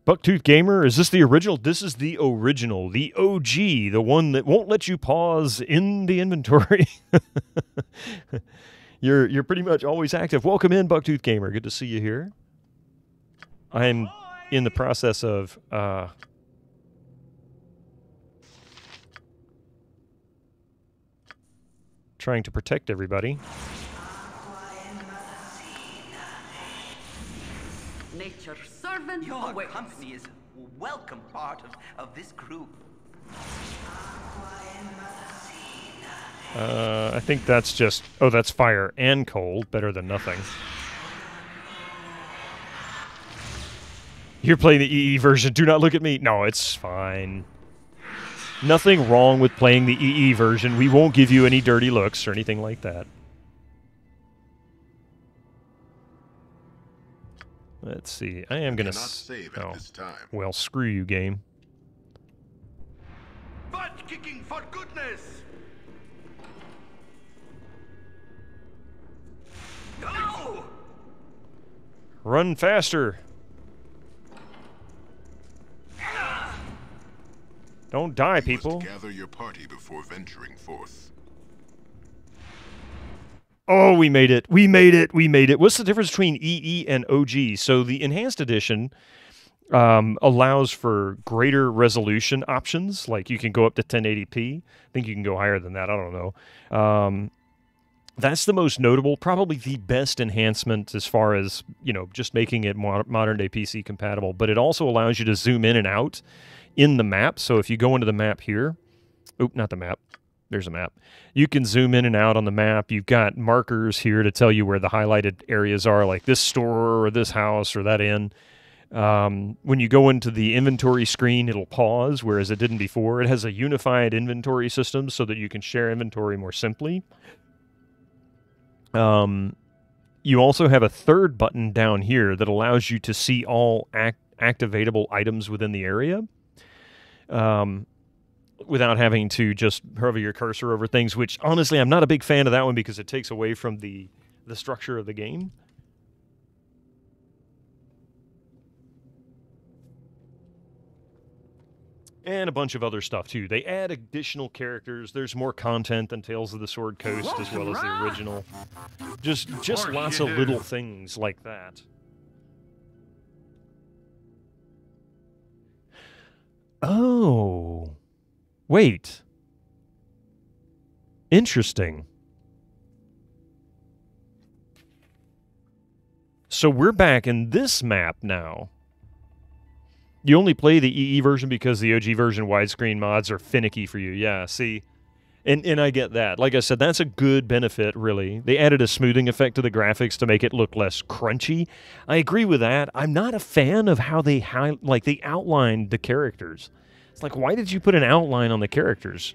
Bucktooth Gamer, is this the original? This is the original, the OG, the one that won't let you pause in the inventory. You're pretty much always active. Welcome in, Bucktooth Gamer. Good to see you here. I'm in the process of trying to protect everybody. Nature's servant Your awaits. company is a welcome part of this group. I think that's just... Oh, that's fire and cold. Better than nothing. You're playing the EE version. Do not look at me. No, it's fine. Nothing wrong with playing the EE version. We won't give you any dirty looks or anything like that. Let's see. I am going to... Save at this time. Well, screw you, game. Butt kicking for goodness! No! Run faster. Don't die, people. Gather your party before venturing forth. Oh, we made it. We made it. We made it. What's the difference between EE and OG? So the Enhanced Edition allows for greater resolution options. Like you can go up to 1080p. I think you can go higher than that. I don't know. That's the most notable, probably the best enhancement as far as, you know, just making it modern-day PC compatible. But it also allows you to zoom in and out in the map. So if you go into the map here... Oop, not the map. There's a map. You can zoom in and out on the map. You've got markers here to tell you where the highlighted areas are, like this store or this house or that inn. When you go into the inventory screen, it'll pause, whereas it didn't before. It has a unified inventory system so that you can share inventory more simply. You also have a third button down here that allows you to see all activatable items within the area without having to just hover your cursor over things, which, honestly, I'm not a big fan of that one because it takes away from the structure of the game. And a bunch of other stuff, too. They add additional characters. There's more content than Tales of the Sword Coast, as well as the original. Just lots of little things like that. Oh. Wait. Interesting. So we're back in this map now. You only play the EE version because the OG version widescreen mods are finicky for you. Yeah, see? And I get that. Like I said, that's a good benefit, really. They added a smoothing effect to the graphics to make it look less crunchy. I agree with that. I'm not a fan of how they outlined the characters. It's like, why did you put an outline on the characters?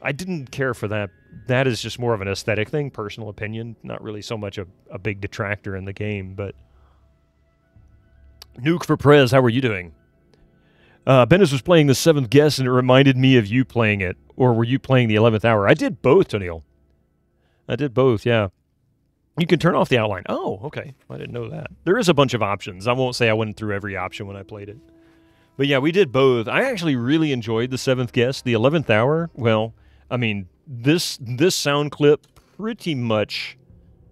I didn't care for that. That is just more of an aesthetic thing, personal opinion. Not really so much a big detractor in the game, but... Nuke for Prez, how are you doing? Bennis was playing the 7th Guest, and it reminded me of you playing it. Or were you playing the 11th Hour? I did both, Toniel. I did both, yeah. You can turn off the outline. Oh, okay. I didn't know that. There is a bunch of options. I won't say I went through every option when I played it. But yeah, we did both. I actually really enjoyed the 7th Guest. The 11th Hour, well, I mean, this sound clip pretty much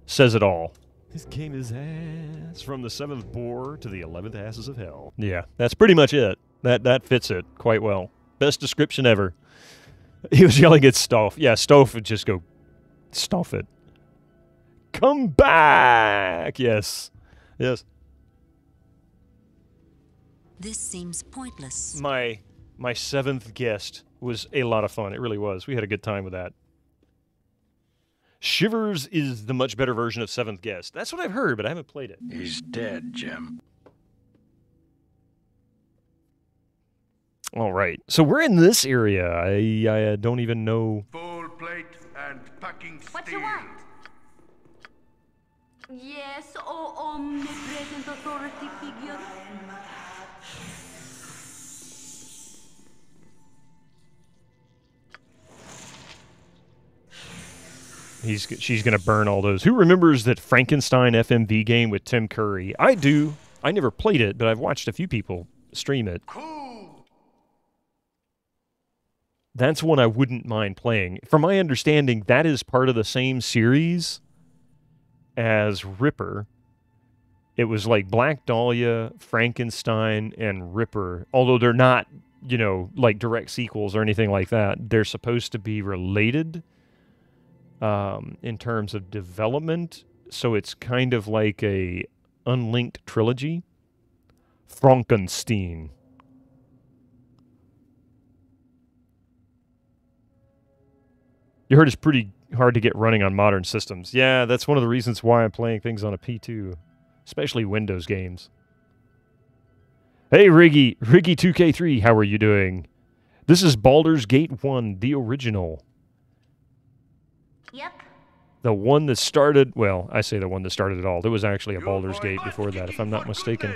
says it all. This game is ass. From the 7th Bore to the 11th Asses of Hell. Yeah, that's pretty much it. That fits it quite well. Best description ever. He was yelling at Stolf. Yeah, Stolf would just go, Stolf it. Come back! Yes. Yes. This seems pointless. My 7th Guest was a lot of fun. It really was. We had a good time with that. Shivers is the much better version of 7th Guest. That's what I've heard, but I haven't played it. He's dead, Jim. All right. So we're in this area. I don't even know. Full plate and packing steel. What you want? Yes, oh omnipresent authority figure. She's going to burn all those. Who remembers that Frankenstein FMV game with Tim Curry? I do. I never played it, but I've watched a few people stream it. Cool. That's one I wouldn't mind playing. From my understanding, that is part of the same series as Ripper. It was like Black Dahlia, Frankenstein, and Ripper. Although they're not, you know, like direct sequels or anything like that. They're supposed to be related in terms of development. So it's kind of like a unlinked trilogy. Frankenstein. You heard it's pretty hard to get running on modern systems. Yeah, that's one of the reasons why I'm playing things on a P2, especially Windows games. Hey, Riggy2K3, how are you doing? This is Baldur's Gate 1, the original. Yep. The one that started, well, I say the one that started it all. There was actually a Baldur's Gate before that, if I'm not mistaken.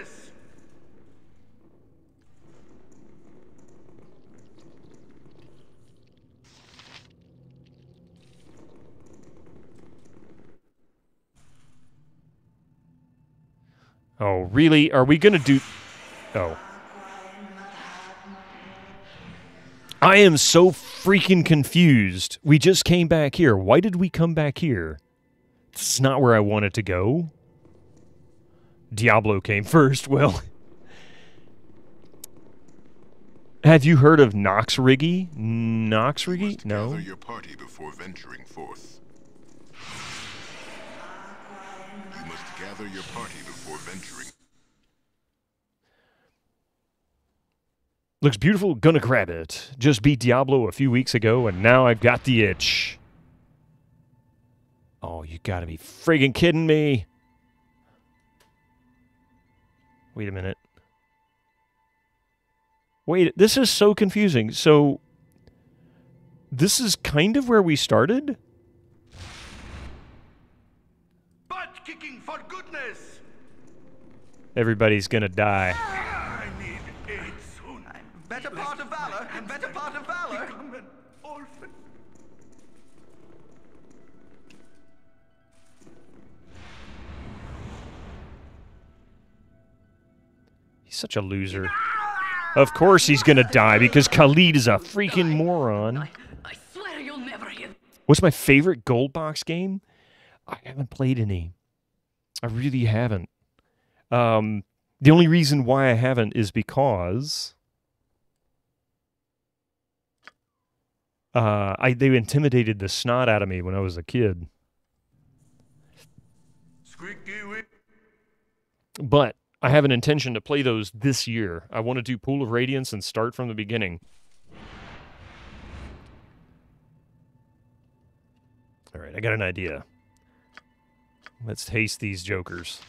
Oh, really? Are we going to do... Oh. I am so freaking confused. We just came back here. Why did we come back here? This is not where I wanted to go. Diablo came first. Well... Have you heard of Nox Riggy? Nox Riggy? No. Gather your party before venturing forth. You must gather your party before venturing. Looks beautiful, gonna grab it. Just beat Diablo a few weeks ago, and now I've got the itch. Oh, you gotta be friggin' kidding me. Wait a minute. Wait, this is so confusing. So, this is kind of where we started? Butt kicking for goodness! Everybody's gonna die. I need aid soon. Better part of valor, better part of valor. Become an orphan. He's such a loser. Of course he's gonna die because Khalid is a freaking moron. I swear you'll never hit. What's my favorite gold box game? I haven't played any. I really haven't. The only reason why I haven't is because they intimidated the snot out of me when I was a kid. Squeaky wheel. But I have an intention to play those this year. I want to do Pool of Radiance and start from the beginning. All right, I got an idea. Let's taste these jokers.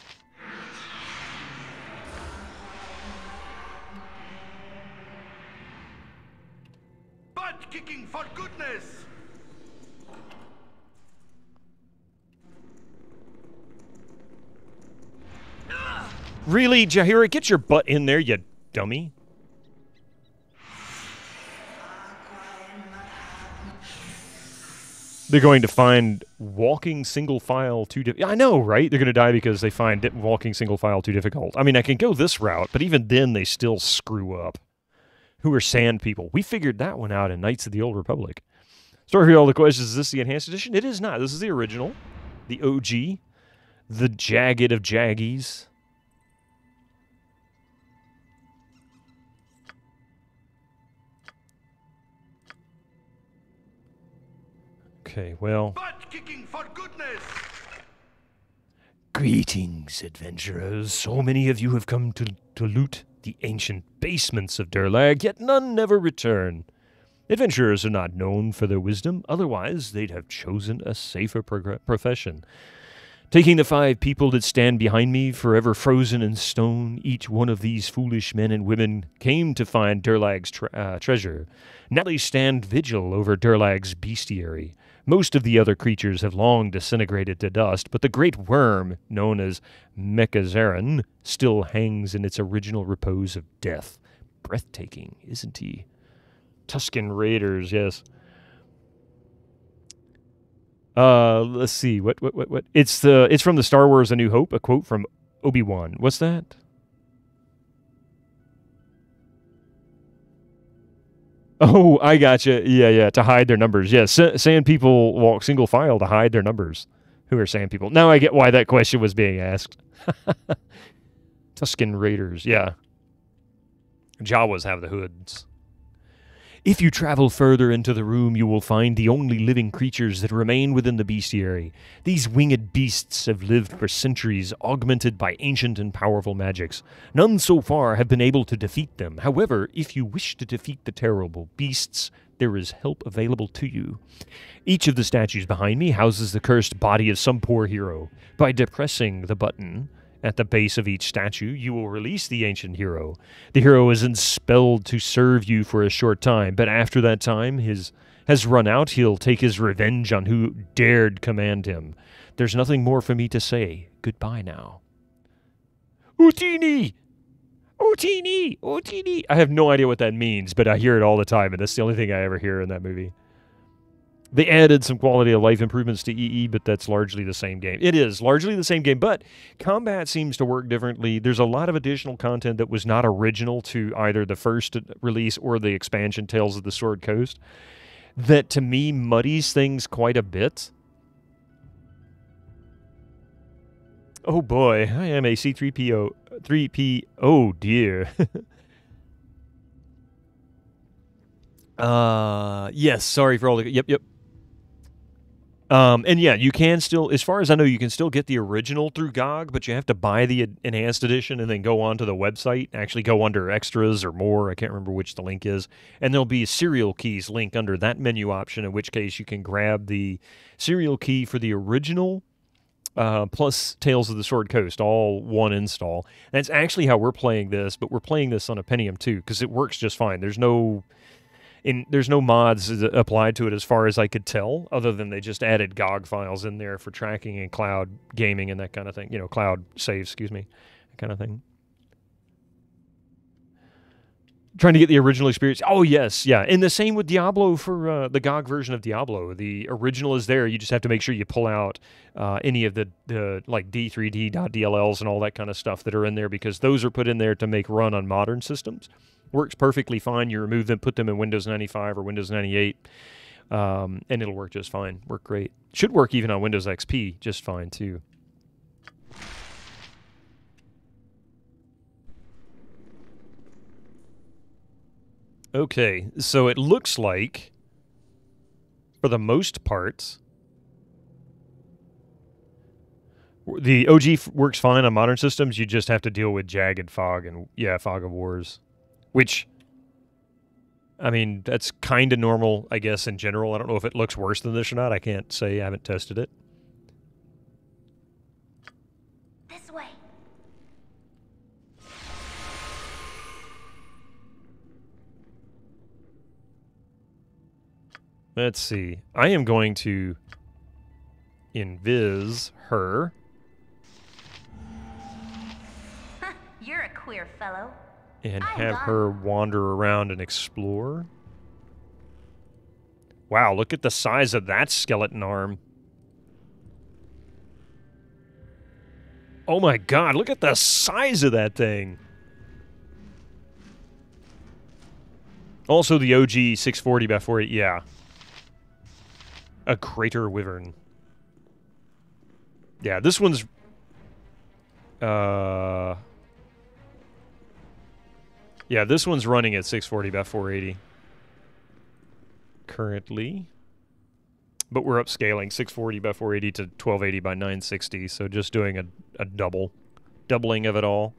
Butt kicking for goodness! Really, Jaheira, get your butt in there, you dummy. They're going to find walking single file too difficult. I know, right? They're going to die because they find walking single file too difficult. I mean, I can go this route, but even then they still screw up. Who are sand people? We figured that one out in Knights of the Old Republic. Sorry for all the questions. Is this the enhanced edition? It is not. This is the original. The OG. The Jagged of Jaggies. Okay, well... Butt kicking for goodness! Greetings, adventurers. So many of you have come to loot the ancient basements of Durlag, yet none never return. Adventurers are not known for their wisdom, otherwise they'd have chosen a safer profession. Taking the 5 people that stand behind me, forever frozen in stone, each one of these foolish men and women came to find Durlag's treasure. Now they stand vigil over Durlag's bestiary. Most of the other creatures have long disintegrated to dust, but the great worm, known as Mechazarin, still hangs in its original repose of death. Breathtaking, isn't he? Tuscan Raiders, yes. Let's see. What? It's from the Star Wars A New Hope, a quote from Obi-Wan. What's that? Oh, I gotcha. Yeah, to hide their numbers. Yes, sand people walk single file to hide their numbers. Who are sand people? Now I get why that question was being asked. Tuscan Raiders, yeah. Jawas have the hoods. If you travel further into the room, you will find the only living creatures that remain within the bestiary. These winged beasts have lived for centuries, augmented by ancient and powerful magics. None so far have been able to defeat them. However, if you wish to defeat the terrible beasts, there is help available to you. Each of the statues behind me houses the cursed body of some poor hero. By depressing the button at the base of each statue, you will release the ancient hero. The hero is enspelled to serve you for a short time, but after that time has run out, he'll take his revenge on who dared command him. There's nothing more for me to say. Goodbye now. Utini! Utini! Utini! I have no idea what that means, but I hear it all the time, and that's the only thing I ever hear in that movie. They added some quality of life improvements to EE, but that's largely the same game. It is largely the same game, but combat seems to work differently. There's a lot of additional content that was not original to either the first release or the expansion Tales of the Sword Coast that, to me, muddies things quite a bit. Oh boy, I am a C3PO. 3P. Oh dear. Yes, sorry for all the... Yep. And yeah, you can still, as far as I know, you can still get the original through GOG, but you have to buy the enhanced edition and then go onto the website, actually go under extras or more. I can't remember which the link is. And there'll be a serial keys link under that menu option, in which case you can grab the serial key for the original plus Tales of the Sword Coast, all one install. And that's actually how we're playing this, but we're playing this on a Pentium 2 because it works just fine. There's no mods applied to it as far as I could tell, other than they just added GOG files in there for tracking and cloud gaming and that kind of thing. You know, cloud saves, that kind of thing. Trying to get the original experience. Oh, yes, yeah. And the same with Diablo for the GOG version of Diablo. The original is there. You just have to make sure you pull out any of the like D3D.dlls and all that kind of stuff that are in there, because those are put in there to make run on modern systems. Works perfectly fine. You remove them, put them in Windows 95 or Windows 98, and it'll work just fine. Work great. Should work even on Windows XP just fine, too. Okay, so it looks like, for the most part, the OG works fine on modern systems. You just have to deal with Jagged Fog and, yeah, Fog of Wars. Which, I mean, that's kind of normal, I guess, in general. I don't know if it looks worse than this or not. I can't say. I haven't tested it. This way. Let's see. I am going to invis her. You're a queer fellow. And have her wander around and explore. Wow, look at the size of that skeleton arm. Oh my god, look at the size of that thing. Also the OG 640 by 480, yeah. A crater wyvern. Yeah, this one's... Yeah, this one's running at 640 by 480 currently. But we're upscaling 640 by 480 to 1280 by 960, so just doing a doubling of it all.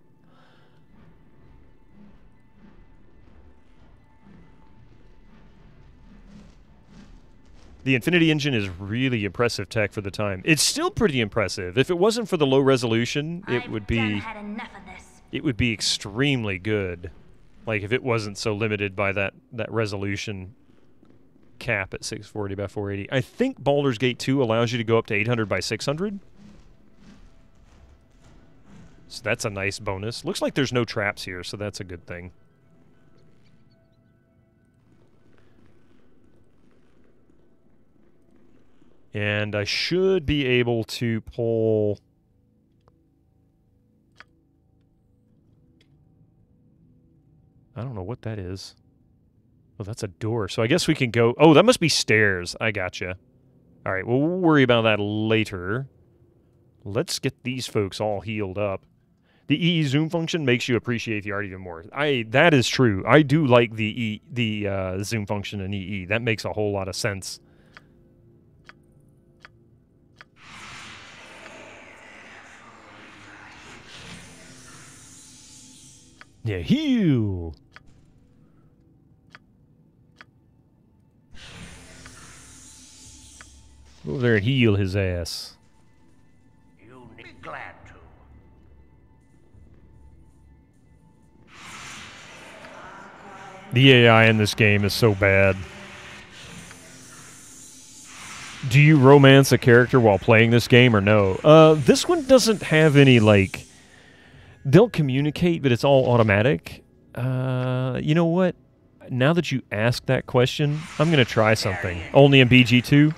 The Infinity Engine is really impressive tech for the time. It's still pretty impressive. If it wasn't for the low resolution, it would be extremely good. Like, if it wasn't so limited by that resolution cap at 640 by 480. I think Baldur's Gate 2 allows you to go up to 800 by 600. So that's a nice bonus. Looks like there's no traps here, so that's a good thing. And I should be able to pull... I don't know what that is. Oh, that's a door. So I guess we can go... Oh, that must be stairs. I gotcha. All right, well, we'll worry about that later. let's get these folks all healed up. The EE zoom function makes you appreciate the art even more. That is true. I do like the zoom function in EE. That makes a whole lot of sense. Yeah, heal. Go over there and heal his ass. You'll be glad to. The AI in this game is so bad. Do you romance a character while playing this game or no? This one doesn't have any, like... They'll communicate, but it's all automatic. You know what? Now that you ask that question, I'm going to try something. Only in BG2.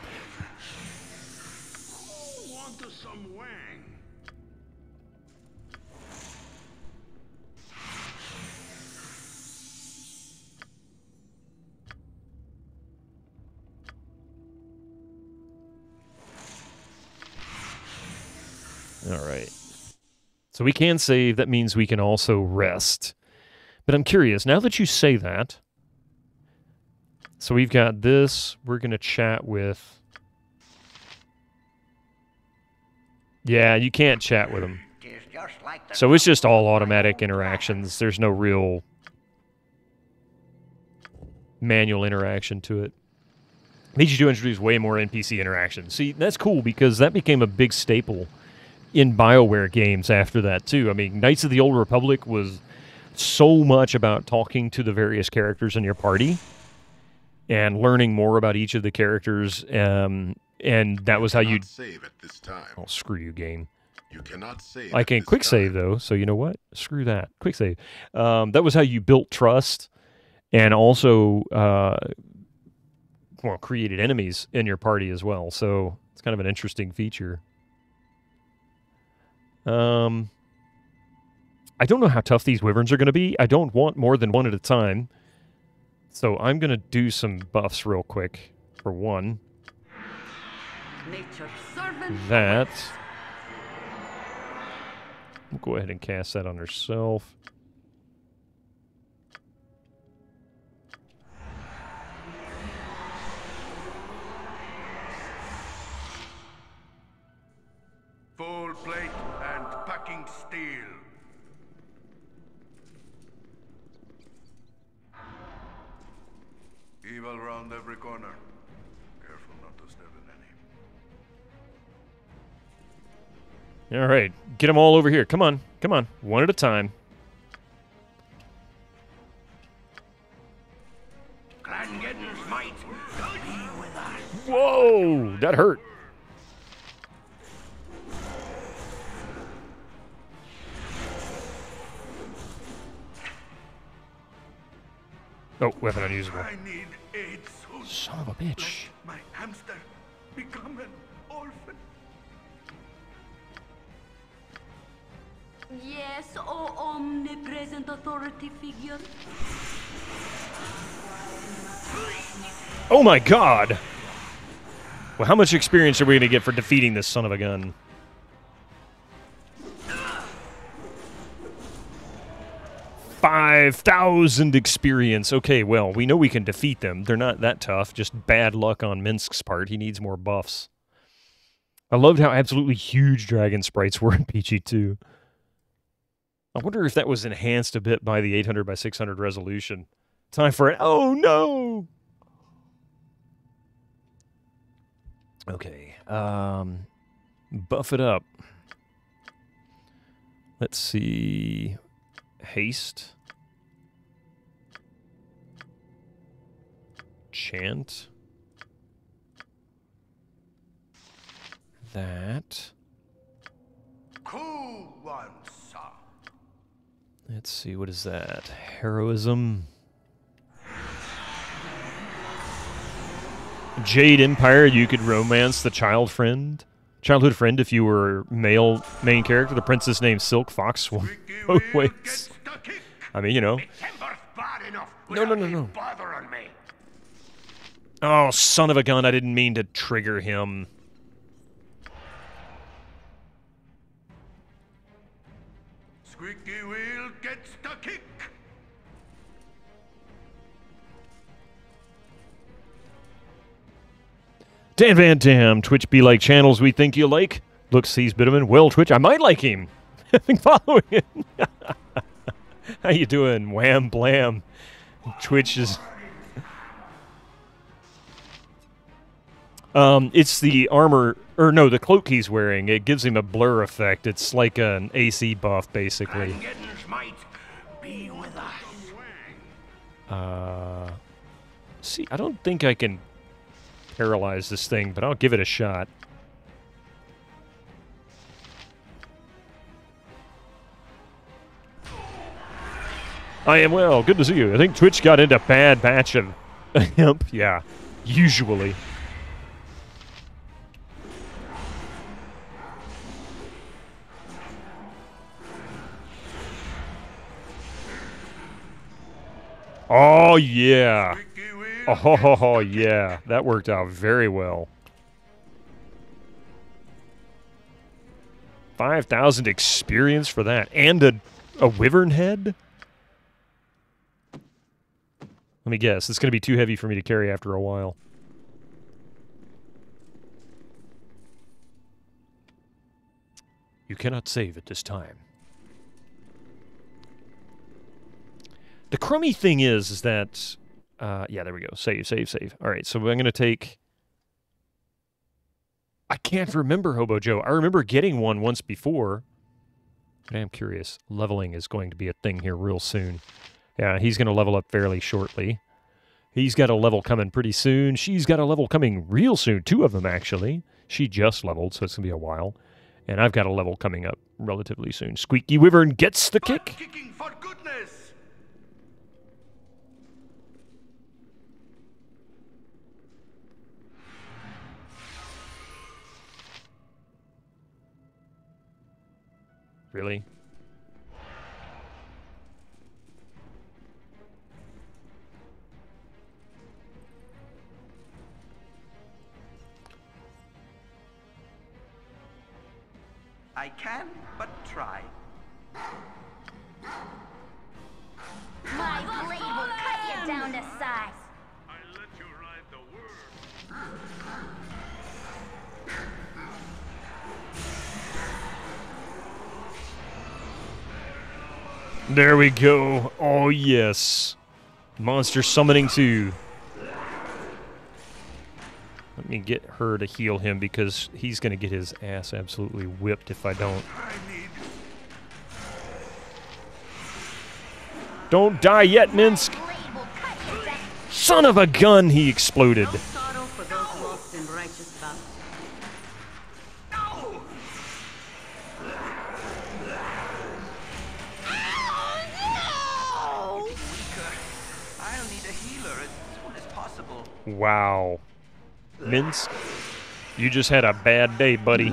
All right. So we can save. That means we can also rest. But I'm curious, now that you say that, so we've got this. We're going to chat with... Yeah, you can't chat with them. So it's just all automatic interactions. There's no real manual interaction to it. BG2 introduced way more NPC interaction. See, that's cool because that became a big staple in BioWare games after that, too. I mean, Knights of the Old Republic was so much about talking to the various characters in your party and learning more about each of the characters, and that was how you'd... save at this time. Oh, screw you, game. You cannot save I can quick save, though, so you know what? Screw that. Quick save. That was how you built trust and also, well, created enemies in your party as well, so it's kind of an interesting feature. I don't know how tough these wyverns are going to be. I don't want more than one at a time. So I'm going to do some buffs real quick. For one. That. We'll go ahead and cast that on herself. Full plate and packing steel. Evil round every corner. Careful not to step in any. All right. Get them all over here. Come on. Come on. One at a time. Glengetten's might be with us. Whoa! That hurt. Oh, weapon unusable. I need aid soon. Son of a bitch. Let my hamster become an orphan. Yes, oh omnipresent authority figure. Oh my god! Well, how much experience are we going to get for defeating this son of a gun? $5,000 experience. Okay, well, we know we can defeat them. They're not that tough. Just bad luck on Minsk's part. He needs more buffs. I loved how absolutely huge dragon sprites were in PG2. I wonder if that was enhanced a bit by the 800 by 600 resolution. Time for it. Oh, no! Okay. Buff it up. Let's see... Haste. Chant. That. Cool one, sir. Let's see, what is that? Heroism. Jade Empire, you could romance the childhood friend if you were male main character. The princess named Silk Fox. Oh, wait. I mean, you know. No. Oh, son of a gun, I didn't mean to trigger him. Squeaky wheel gets the kick. Dan Van Dam, Twitch be like channels we think you like. Look, sees Bitterman. Well, Twitch, I might like him. I've been following him. How you doing? Wham blam. Twitch is... it's the armor, or no, the cloak he's wearing. It gives him a blur effect. It's like an AC buff, basically. Might be with us. See, I don't think I can paralyze this thing, but I'll give it a shot. I am well. Good to see you. I think Twitch got into a bad batch of hemp. Yeah, usually. Oh, yeah. Oh, yeah. That worked out very well. 5,000 experience for that. And a wyvern head? Let me guess. It's going to be too heavy for me to carry after a while. You cannot save at this time. The crummy thing is that... yeah, there we go. Save, save, save. All right, so I'm going to take... I can't remember Hobo Joe. I remember getting one once before. But I am curious. Leveling is going to be a thing here real soon. Yeah, he's going to level up fairly shortly. He's got a level coming pretty soon. She's got a level coming real soon. 2 of them, actually. She just leveled, so it's going to be a while. And I've got a level coming up relatively soon. Squeaky Wyvern gets the kick. Kicking for goodness. Really? I can but try. My blade will cut you down to size. I let you ride the worm. There we go. Oh, yes. Monster summoning 2. Let me get her to heal him because he's going to get his ass absolutely whipped if I don't. Don't die yet, Minsk! Son of a gun, he exploded. No sorrow for those lost in righteous battle. No! Weaker. I'll need a healer as soon as possible. Wow. Minsk, you just had a bad day, buddy.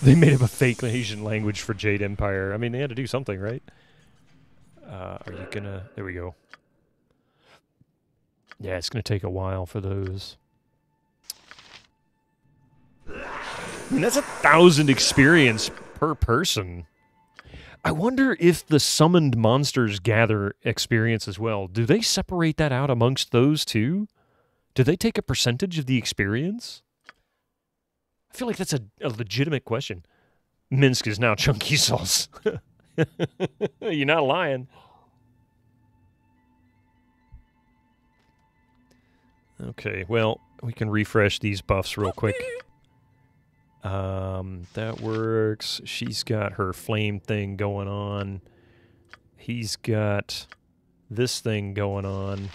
They made up a fake Asian language for Jade Empire. I mean, they had to do something, right? Are you gonna... There we go. Yeah, it's gonna take a while for those. I mean, that's 1,000 experience per person. I wonder if the summoned monsters gather experience as well. Do they separate that out amongst those two? Do they take a percentage of the experience? I feel like that's a legitimate question. Minsk is now chunky sauce. You're not lying. Okay, well, we can refresh these buffs real quick. That works. She's got her flame thing going on. He's got this thing going on.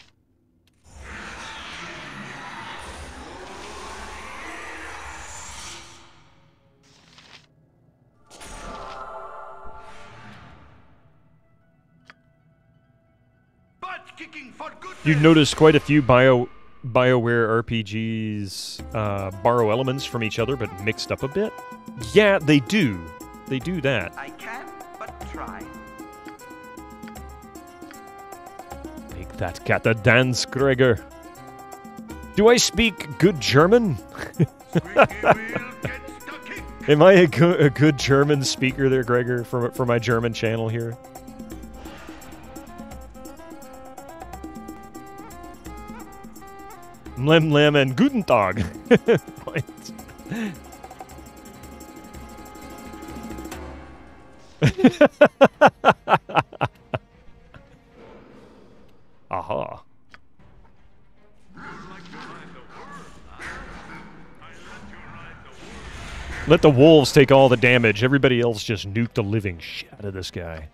Butt kicking for goodness. You've noticed quite a few BioWare RPGs borrow elements from each other, but mixed up a bit. Yeah, they do. They do that. I can but try. Make that cat a dance, Gregor. Do I speak good German? Squeaky wheel gets the kick. Am I a good German speaker there, Gregor, for my German channel here? Mlem Lem and Guten Tag. Aha. Let the wolves take all the damage. Everybody else just nuke the living shit out of this guy.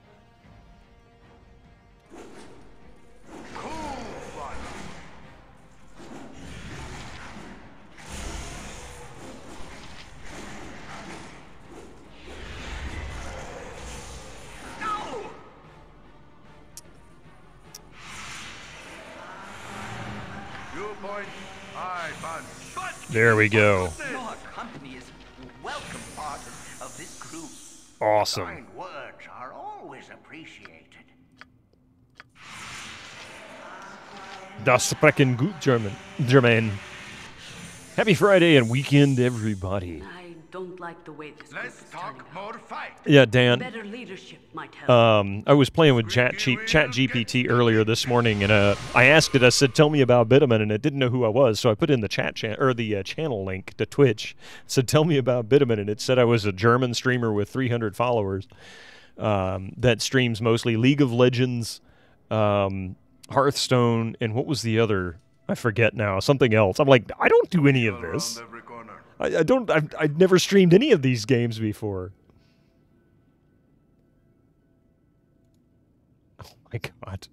There we go. Your company is a welcome part of this group. Awesome. Kind words are always appreciated. Das sprechen gut German. Happy Friday and weekend, everybody. I don't like the way this group Let's is talk turning more out. fight. Yeah, Dan. Better leadership might help. I was playing with ChatGPT earlier this morning, and I asked it. I said, "Tell me about Bitterman," and it didn't know who I was, so I put in the channel link to Twitch. It said, "Tell me about Bitterman," and it said I was a German streamer with 300 followers that streams mostly League of Legends, Hearthstone, and what was the other? I forget now. Something else. I'm like, I don't do any of this. Around every corner. I don't. I've never streamed any of these games before. Oh my god.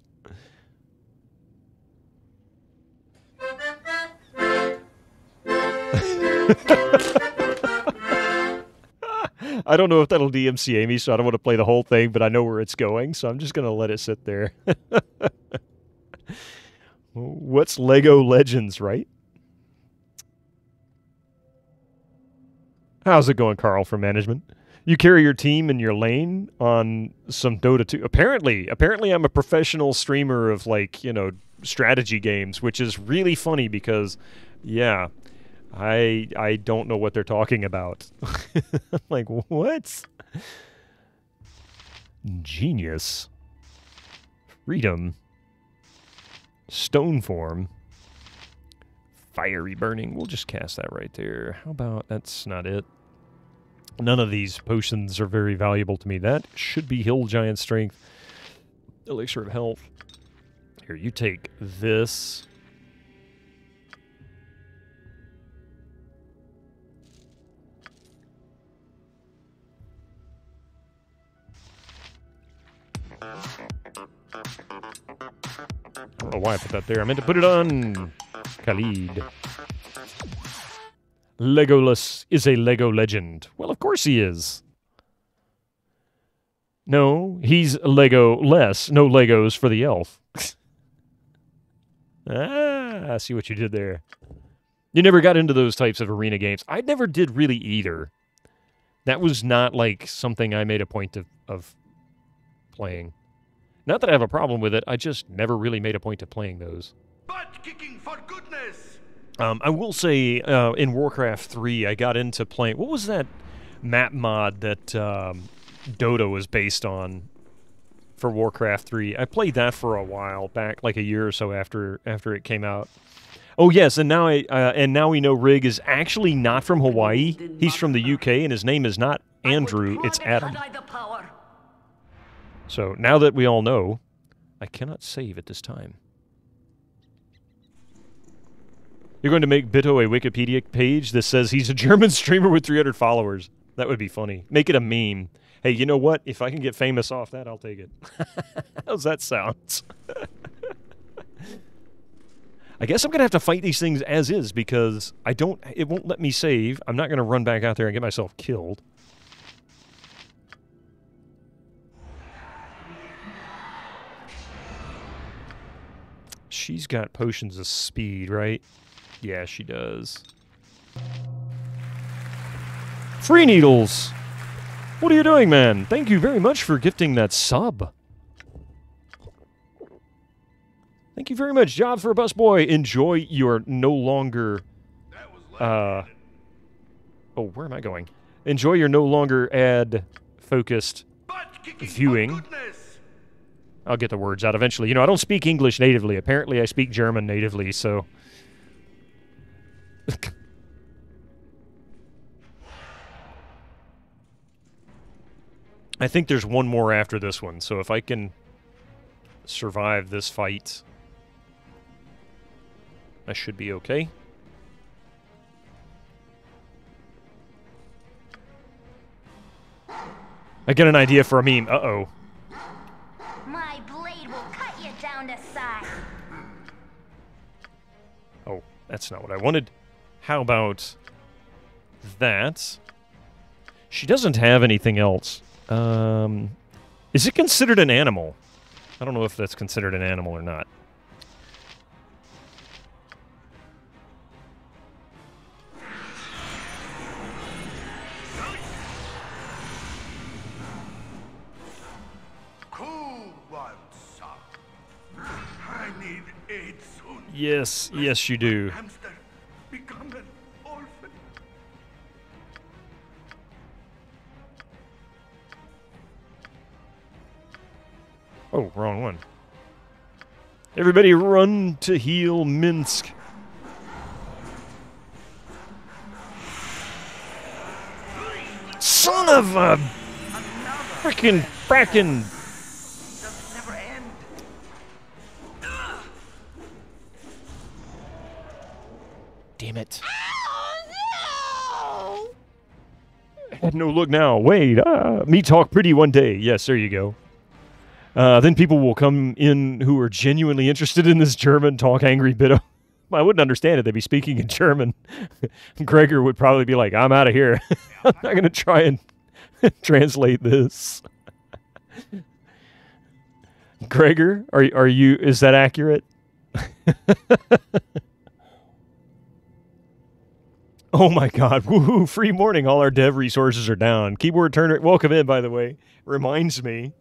I don't know if that'll DMCA me, so I don't want to play the whole thing, but I know where it's going, so I'm just going to let it sit there. What's Lego Legends, right? How's it going, Carl, from management? You carry your team in your lane on some Dota 2. Apparently I'm a professional streamer of, like, you know, strategy games, which is really funny because, yeah, I don't know what they're talking about. I'm like, what? Genius. Freedom. Stone form. Fiery burning. We'll just cast that right there. How about, that's not it. None of these potions are very valuable to me. That should be Hill Giant Strength. Elixir of Health. Here, you take this. I don't know why I put that there. I meant to put it on Khalid. Legolas is a Lego legend. Well, of course he is. No, he's Lego-less. No Legos for the elf. I see what you did there. You never got into those types of arena games. I never did really either. That was not like something I made a point of playing. Not that I have a problem with it. I just never really made a point of playing those. Butt kicking for goodness. I will say, in Warcraft 3, I got into playing... What was that map mod that Dota was based on for Warcraft 3? I played that for a while back, like a year or so after it came out. Oh, yes, and now we know Rig is actually not from Hawaii. He's from the UK, and his name is not Andrew, it's Adam. So, now that we all know, I cannot save at this time. You're going to make Bitto a Wikipedia page that says he's a German streamer with 300 followers. That would be funny. Make it a meme. Hey, you know what? If I can get famous off that, I'll take it. How's that sound? I guess I'm going to have to fight these things as is because it won't let me save. I'm not going to run back out there and get myself killed. She's got potions of speed, right? Yeah, she does. Free Needles! What are you doing, man? Thank you very much for gifting that sub. Thank you very much. Job for a busboy. Enjoy your no longer... oh, where am I going? Enjoy your no longer ad-focused viewing. I'll get the words out eventually. You know, I don't speak English natively. Apparently, I speak German natively, so... I think there's one more after this one, so if I can survive this fight, I should be okay. I get an idea for a meme. Uh-oh. My blade will cut you down to size. Oh, that's not what I wanted. How about that? She doesn't have anything else. Is it considered an animal? I don't know if that's considered an animal or not. I need aid soon. Yes, yes you do. Hamster, become an orphan. Oh, wrong one. Everybody run to heal Minsk. Son of a... frickin' Doesn't never end. Damn it. Had no look now. Wait, me talk pretty one day. Yes, there you go. Then people will come in who are genuinely interested in this German talk angry bit of... I wouldn't understand it. They'd be speaking in German. Gregor would probably be like, I'm out of here. I'm not going to try and translate this. Gregor, are you... Is that accurate? Oh my god. Woohoo. Free morning. All our dev resources are down. Keyboard Turner, welcome in, by the way. Reminds me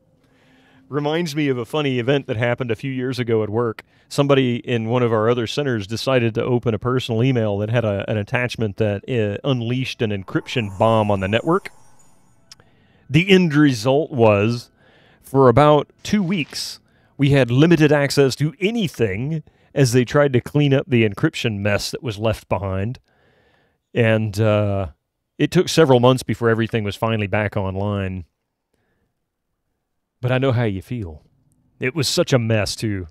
of a funny event that happened a few years ago at work. Somebody in one of our other centers decided to open a personal email that had an attachment that unleashed an encryption bomb on the network. The end result was, for about 2 weeks, we had limited access to anything as they tried to clean up the encryption mess that was left behind. And it took several months before everything was finally back online. But I know how you feel. It was such a mess, too.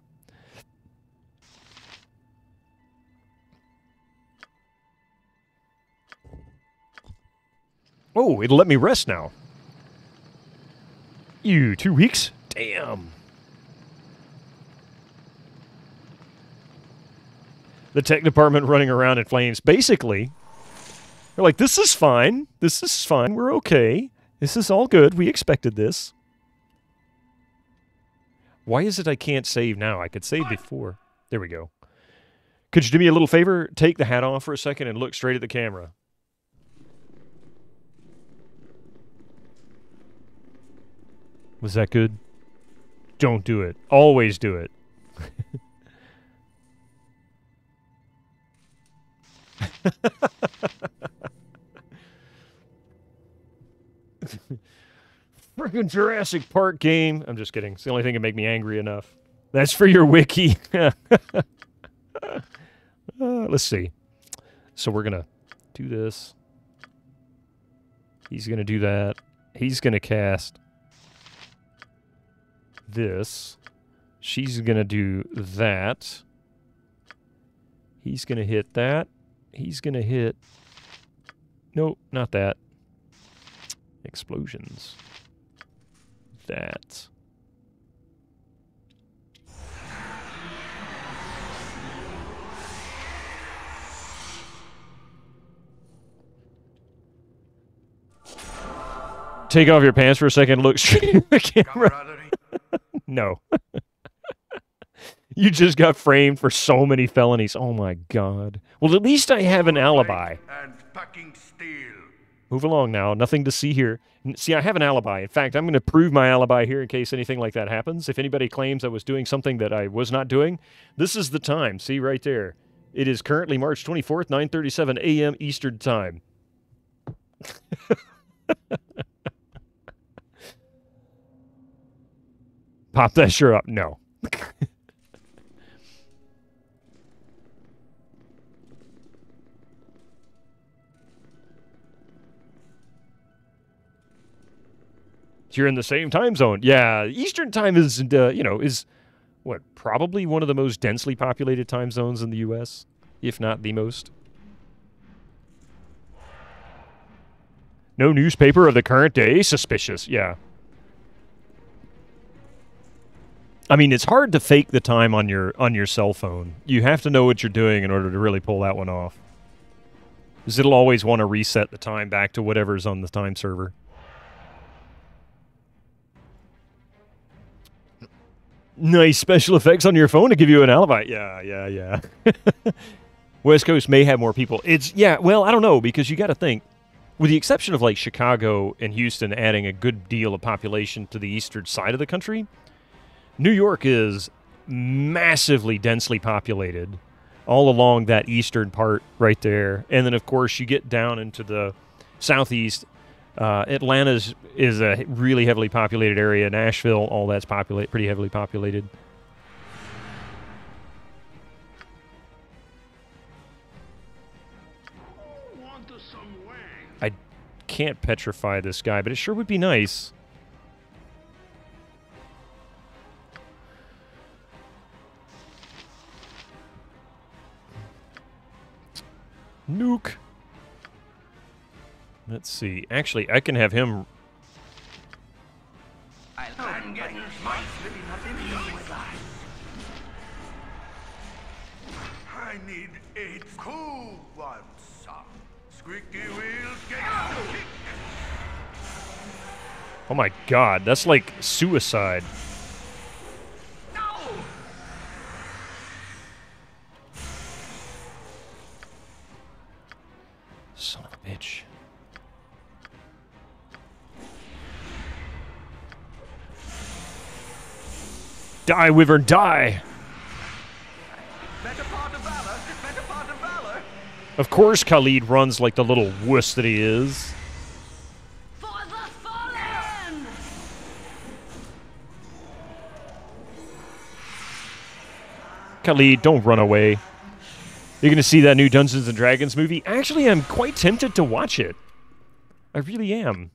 Oh, it'll let me rest now. 2 weeks? Damn. The tech department running around in flames. Basically, they're like, this is fine. This is fine. We're okay. This is all good. We expected this. Why is it I can't save now? I could save before. There we go. Could you do me a little favor? Take the hat off for a second and look straight at the camera. Was that good? Don't do it. Always do it. Freaking Jurassic Park game. I'm just kidding. It's the only thing that make me angry enough. That's for your wiki. Let's see. So we're going to do this. He's going to do that. He's going to cast this. She's going to do that. He's going to hit that. He's going to hit... Nope, not that. Explosions. That. Take off your pants for a second, look straight at the camera. No. You just got framed for so many felonies. Oh my god. Well, at least I have an alibi. And packing steel. Move along now. Nothing to see here. See, I have an alibi. In fact, I'm going to prove my alibi here in case anything like that happens. If anybody claims I was doing something that I was not doing, this is the time. See right there. It is currently March 24th, 9:37 a.m. Eastern Time. Pop that shirt up. No. You're in the same time zone. Yeah, Eastern time is, is what, probably one of the most densely populated time zones in the U.S., if not the most. No newspaper of the current day? Suspicious, yeah. I mean, it's hard to fake the time on your cell phone. You have to know what you're doing in order to really pull that one off. Because it'll always want to reset the time back to whatever's on the time server. Nice special effects on your phone to give you an alibi. Yeah. West Coast may have more people. Well, I don't know, because you got to think, with the exception of like Chicago and Houston adding a good deal of population to the eastern side of the country, New York is massively densely populated all along that eastern part right there. And then, of course, you get down into the southeast. Atlanta is a really heavily populated area. Nashville, all that's pretty heavily populated. I can't petrify this guy, but it sure would be nice. Nuke. Let's see. Actually, I can have him. I'm getting smart. I need 8 cool ones, sir. Squeaky wheels get kicked. Oh my god, that's like suicide. No! Son of a bitch. Die, Wyvern, die! Better part of valor, better part of valor. Of course Khalid runs like the little wuss that he is. For the fallen! Khalid, don't run away. You're going to see that new Dungeons & Dragons movie? Actually, I'm quite tempted to watch it. I really am.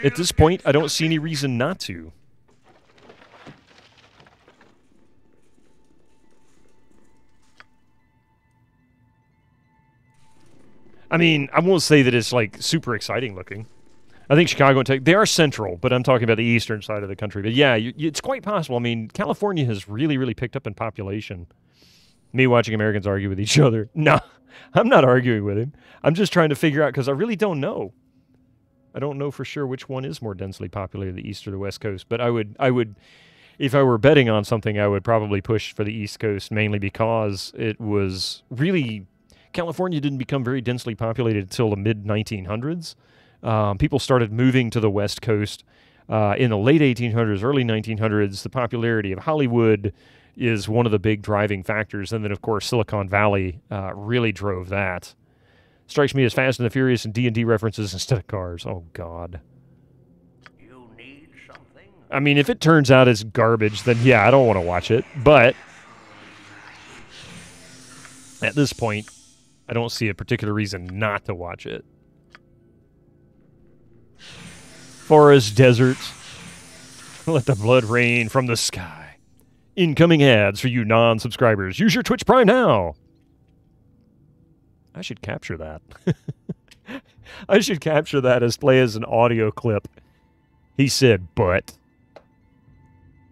At this point, I don't see any reason not to. I mean, I won't say that it's, like, super exciting looking. I think Chicago and Texas, they are central, but I'm talking about the eastern side of the country. But yeah, it's quite possible. I mean, California has really, really picked up in population. Me watching Americans argue with each other. No, I'm not arguing with him. I'm just trying to figure out, because I really don't know. I don't know for sure which one is more densely populated, the East or the West Coast. But I would, if I were betting on something, I would probably push for the East Coast, mainly because it was really... California didn't become very densely populated until the mid-1900s. People started moving to the West Coast in the late 1800s, early 1900s. The popularity of Hollywood is one of the big driving factors. And then, of course, Silicon Valley really drove that. Strikes me as Fast and the Furious and D&D references instead of cars. Oh, God. You need something? I mean, if it turns out it's garbage, then yeah, I don't want to watch it. But at this point, I don't see a particular reason not to watch it. Forest, desert, let the blood rain from the sky. Incoming ads for you non-subscribers. Use your Twitch Prime now. I should capture that. I should capture that as play as an audio clip. He said, but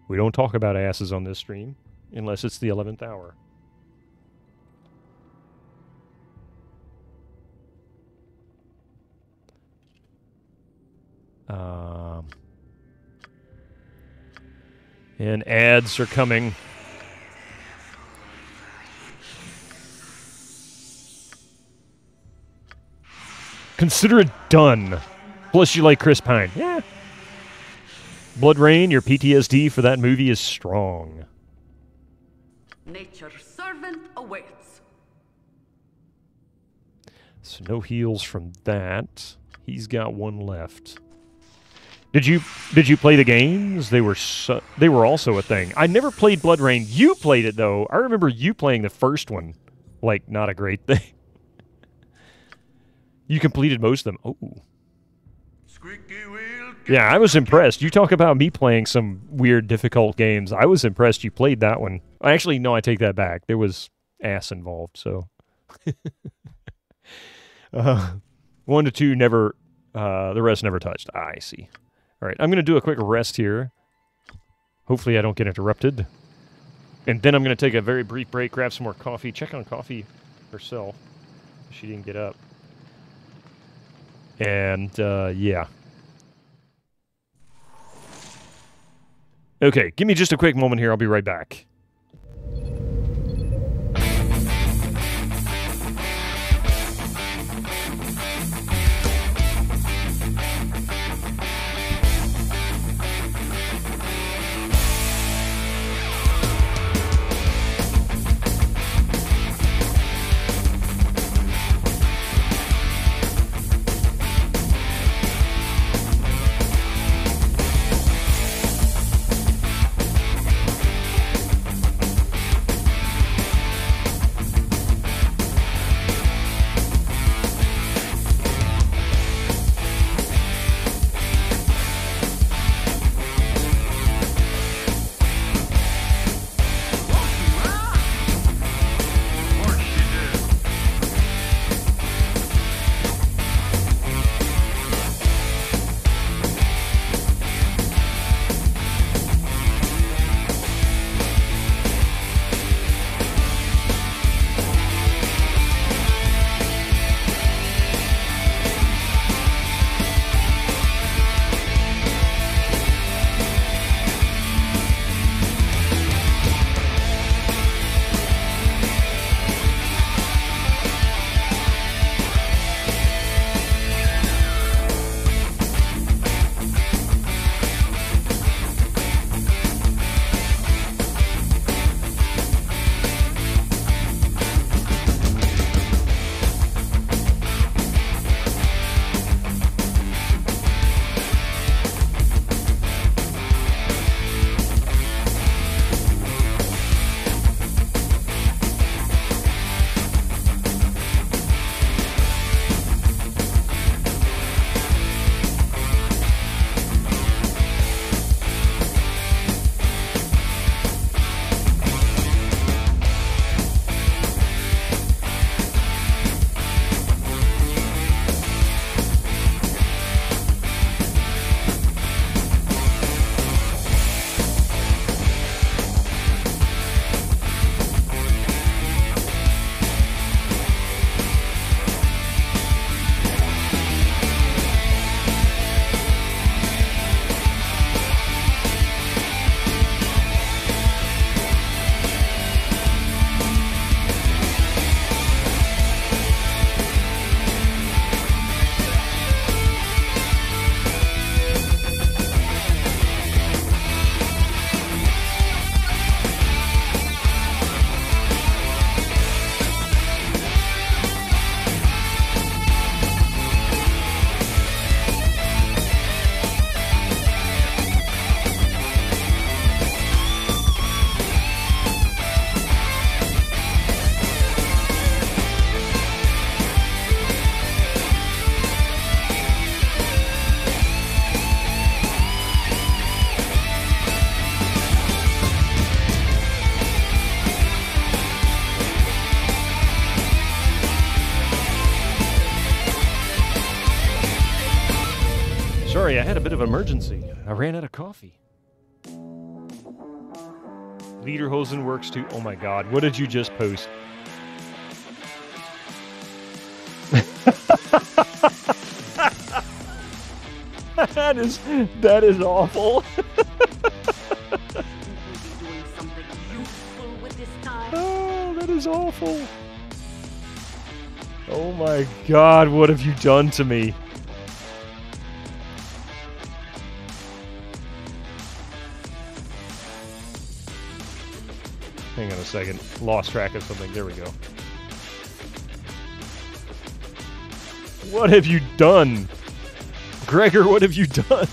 we don't talk about asses on this stream unless it's the 11th hour. And ads are coming. Consider it done. Plus you like Chris Pine. Yeah. Blood Rain, your PTSD for that movie is strong. Nature's servant awaits. So no heals from that. He's got one left. Did you play the games? They were also a thing. I never played Blood Rain. You played it though. I remember you playing the first one. Like, not a great thing. You completed most of them. Oh. Yeah, I was impressed. You talk about me playing some weird, difficult games. I was impressed you played that one. Actually, no, I take that back. There was ass involved, so. 1 to 2 never, the rest never touched. I see. All right, I'm going to do a quick rest here. Hopefully I don't get interrupted. And then I'm going to take a very brief break, grab some more coffee, check on Coffee herself. She didn't get up. And, yeah. Okay, give me just a quick moment here. I'll be right back. Sorry, I had a bit of an emergency. I ran out of coffee. Lederhosen works too. Oh my god, what did you just post? That is awful. Oh, that is awful. Oh my god, what have you done to me? Hang on a second. Lost track of something. There we go. What have you done? Gregor, what have you done?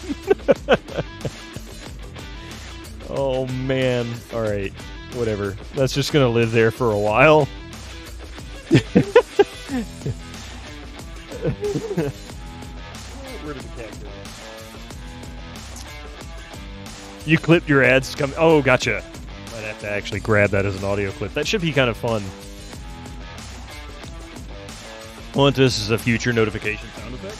Oh, man. All right. Whatever. That's just going to live there for a while. Where did the cat go? You clipped your ads. Oh, gotcha. Might have to actually grab that as an audio clip. That should be kind of fun. I want this as a future notification sound effect.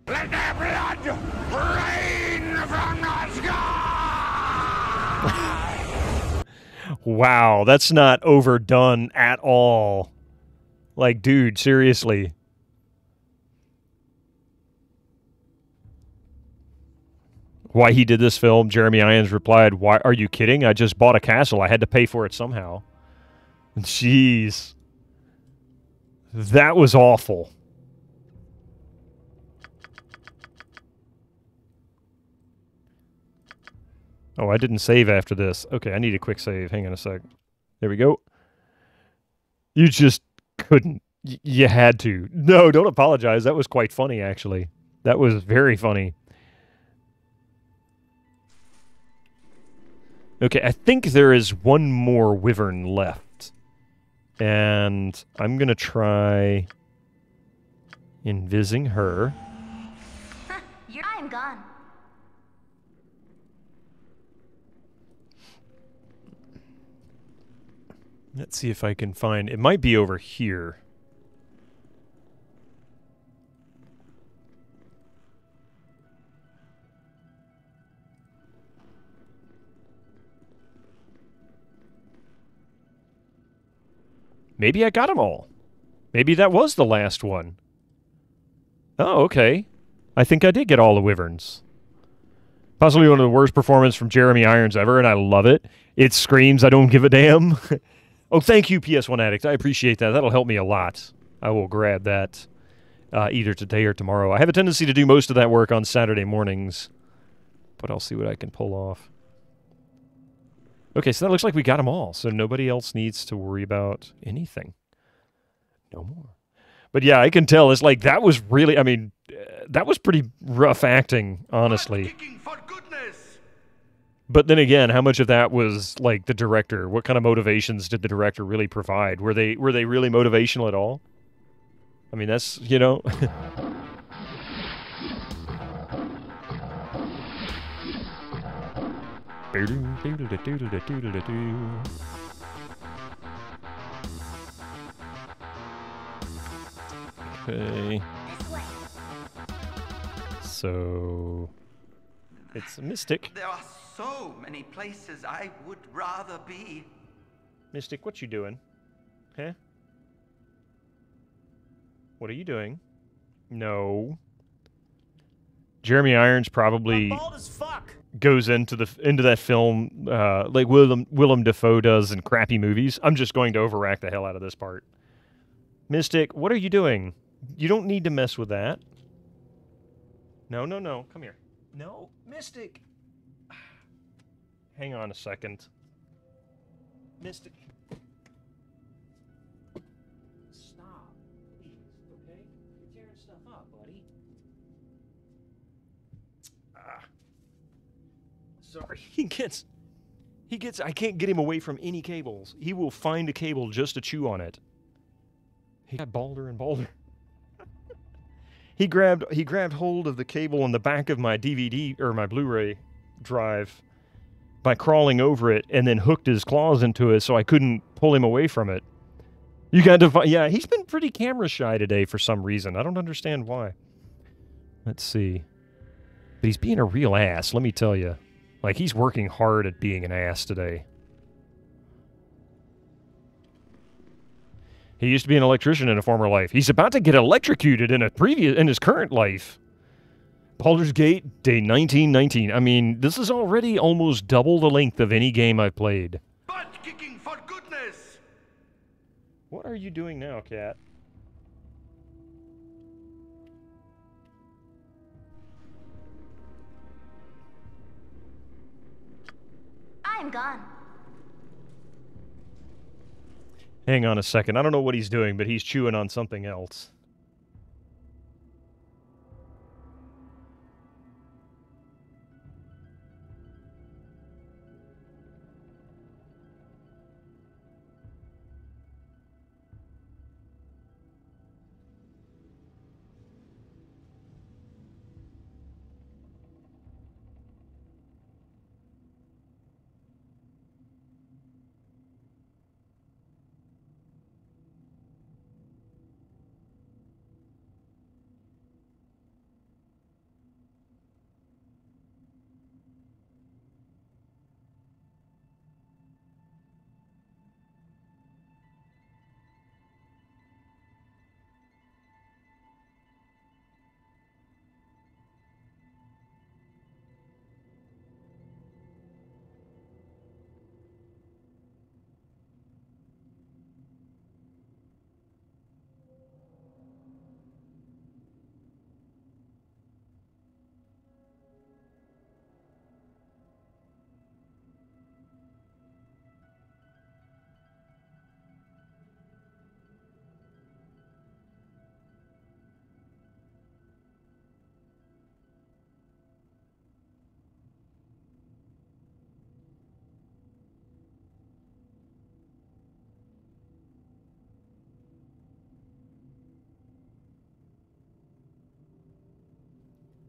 Let their blood rain from the sky! Wow, that's not overdone at all. Like, dude, seriously. Why he did this film, Jeremy Irons replied, "Why are you kidding? I just bought a castle. I had to pay for it somehow." Jeez. That was awful. Oh, I didn't save after this. Okay, I need a quick save. Hang on a sec. There we go. You just couldn't. You had to. No, don't apologize. That was quite funny, actually. That was very funny. Okay, I think there is one more wyvern left. And I'm going to try invising her. I'm gone. Let's see if I can find... It might be over here. Maybe I got them all. Maybe that was the last one. Oh, okay. I think I did get all the wyverns. Possibly one of the worst performances from Jeremy Irons ever, and I love it. It screams, I don't give a damn. Oh, thank you, PS1 Addict. I appreciate that. That'll help me a lot. I will grab that either today or tomorrow. I have a tendency to do most of that work on Saturday mornings, but I'll see what I can pull off. Okay, so that looks like we got them all, so nobody else needs to worry about anything. No more. But yeah, I can tell. It's like, that was really, I mean, that was pretty rough acting, honestly. But then again, how much of that was, like, the director? What kind of motivations did the director really provide? Were they really motivational at all? I mean, that's, you know... Okay. So it's a mystic. There are so many places I would rather be. Mystic, what you doing? Huh? What are you doing? No. Jeremy Irons probably goes into that film like Willem Dafoe does in crappy movies. I'm just going to overact the hell out of this part. Mystic, what are you doing? You don't need to mess with that. No, no, no. Come here. No, Mystic. Hang on a second. Mystic. Stop, please, okay? You're tearing stuff up, buddy. Sorry. He gets, I can't get him away from any cables. He will find a cable just to chew on it. He got Baldur and Baldur. He grabbed hold of the cable on the back of my DVD or my Blu-ray drive by crawling over it and then hooked his claws into it so I couldn't pull him away from it. You got to find, yeah, he's been pretty camera shy today for some reason. I don't understand why. Let's see. But he's being a real ass, let me tell you. Like, he's working hard at being an ass today. He used to be an electrician in a former life. He's about to get electrocuted in his current life. Baldur's Gate, day 1919. I mean, this is already almost double the length of any game I've played. Butt kicking for goodness! What are you doing now, cat? I am gone. Hang on a second. I don't know what he's doing, but he's chewing on something else.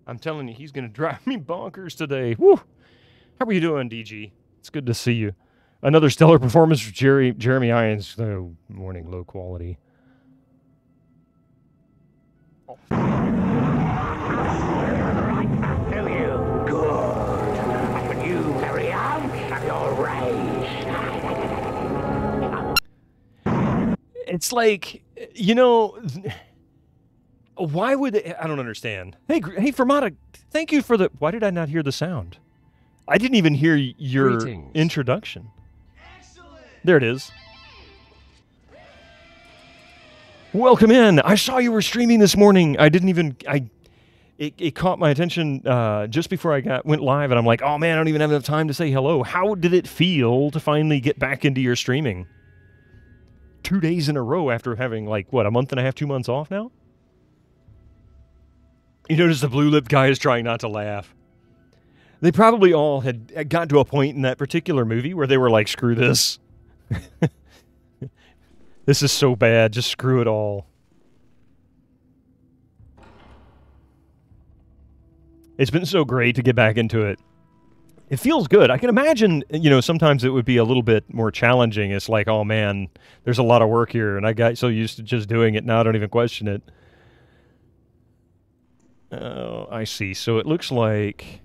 I'm telling you, he's going to drive me bonkers today. Woo! How are you doing, DG? It's good to see you. Another stellar performance from Jeremy Irons. Oh, morning, low quality. It's like, you know, why would they, I don't understand. Hey, Fermata, thank you for the, why did I not hear the sound? I didn't even hear your introduction. Excellent. There it is. Welcome in. I saw you were streaming this morning. I didn't even, it caught my attention just before I went live, and I'm like, oh man, I don't even have enough time to say hello. How did it feel to finally get back into your streaming? 2 days in a row after having, like, what, a month and a half, 2 months off now? You notice the blue-lipped guy is trying not to laugh. They probably all had gotten to a point in that particular movie where they were like, screw this. This is so bad, just screw it all. It's been so great to get back into it. It feels good. I can imagine, you know, sometimes it would be a little bit more challenging. It's like, oh man, there's a lot of work here, and I got so used to just doing it, now I don't even question it. Oh, I see. So it looks like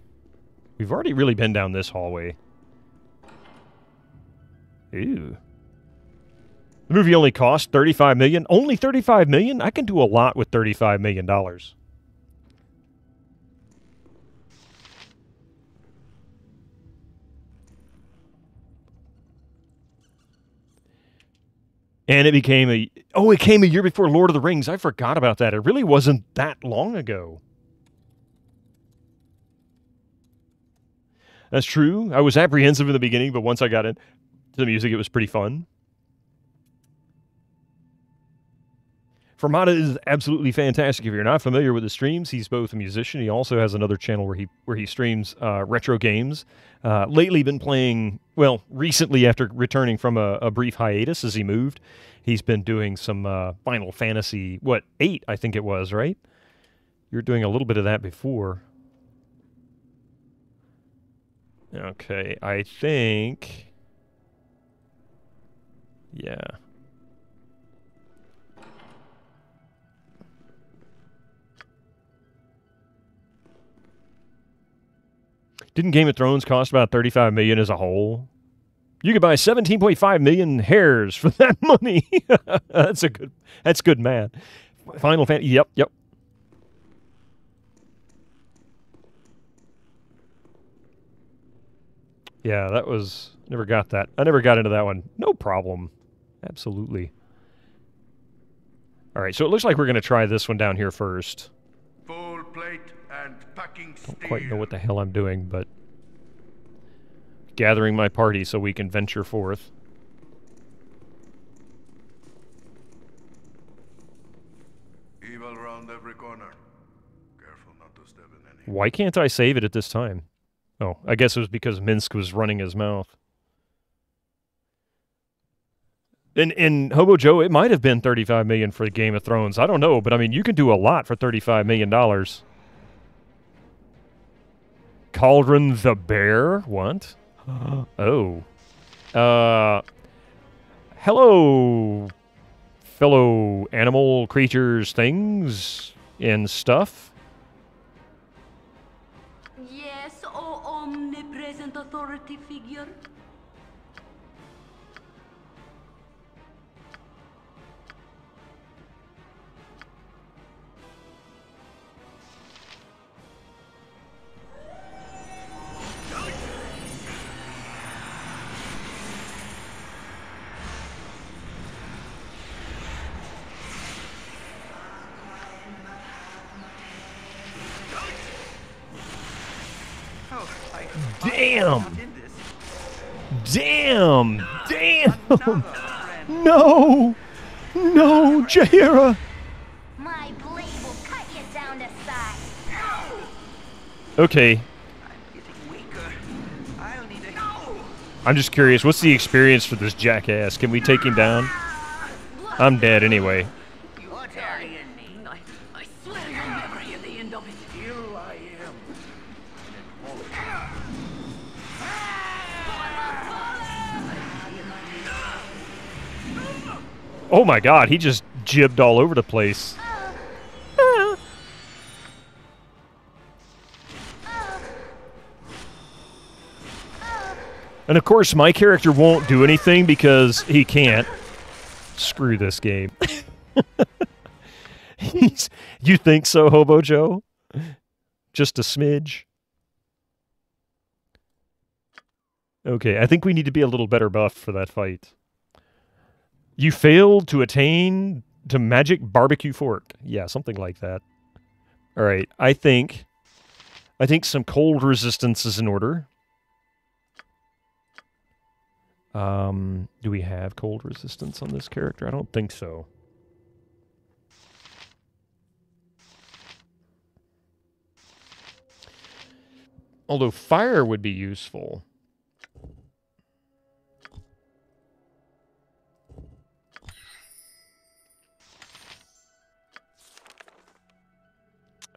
we've already really been down this hallway. Ew. The movie only cost $35 million. Only $35 million? I can do a lot with $35 million. And it became it came a year before Lord of the Rings. I forgot about that. It really wasn't that long ago. That's true. I was apprehensive in the beginning, but once I got into the music, it was pretty fun. Fermata is absolutely fantastic. If you're not familiar with his streams, he's both a musician. He also has another channel where he streams retro games. Lately been playing, well, recently after returning from a brief hiatus as he moved, he's been doing some Final Fantasy, 8 I think it was, right? You were doing a little bit of that before. Okay, I think... yeah. Didn't Game of Thrones cost about $35 million as a whole? You could buy 17.5 million hairs for that money. That's good math. Final Fantasy, yep. Yeah, that was, never got that. I never got into that one. No problem. Absolutely. All right, so it looks like we're going to try this one down here first. Full plate and packing steel. Don't quite know what the hell I'm doing, but gathering my party so we can venture forth. Evil round every corner. Careful not to step in any. Why can't I save it at this time? Oh, I guess it was because Minsk was running his mouth. In Hobo Joe, it might have been $35 million for Game of Thrones. I don't know, but I mean, you can do a lot for $35 million. Cauldron the Bear? What? Oh. Hello, fellow animal creatures, things, and stuff. Yes, oh omnipresent authority figure. Damn! Damn! Damn! No! No, Jaira! My blade will cut you down to size. Okay. I'm just curious, what's the experience for this jackass? Can we take him down? I'm dead anyway. What are you need? I swear you'll never hear the end of it. Here I am. Oh my god, he just jibbed all over the place. And of course, my character won't do anything because he can't. Screw this game. You think so, Hobo Joe? Just a smidge? Okay, I think we need to be a little better buffed for that fight. You failed to attain to magic barbecue fork. Yeah, something like that. All right, I think some cold resistance is in order. Do we have cold resistance on this character? I don't think so. Although fire would be useful.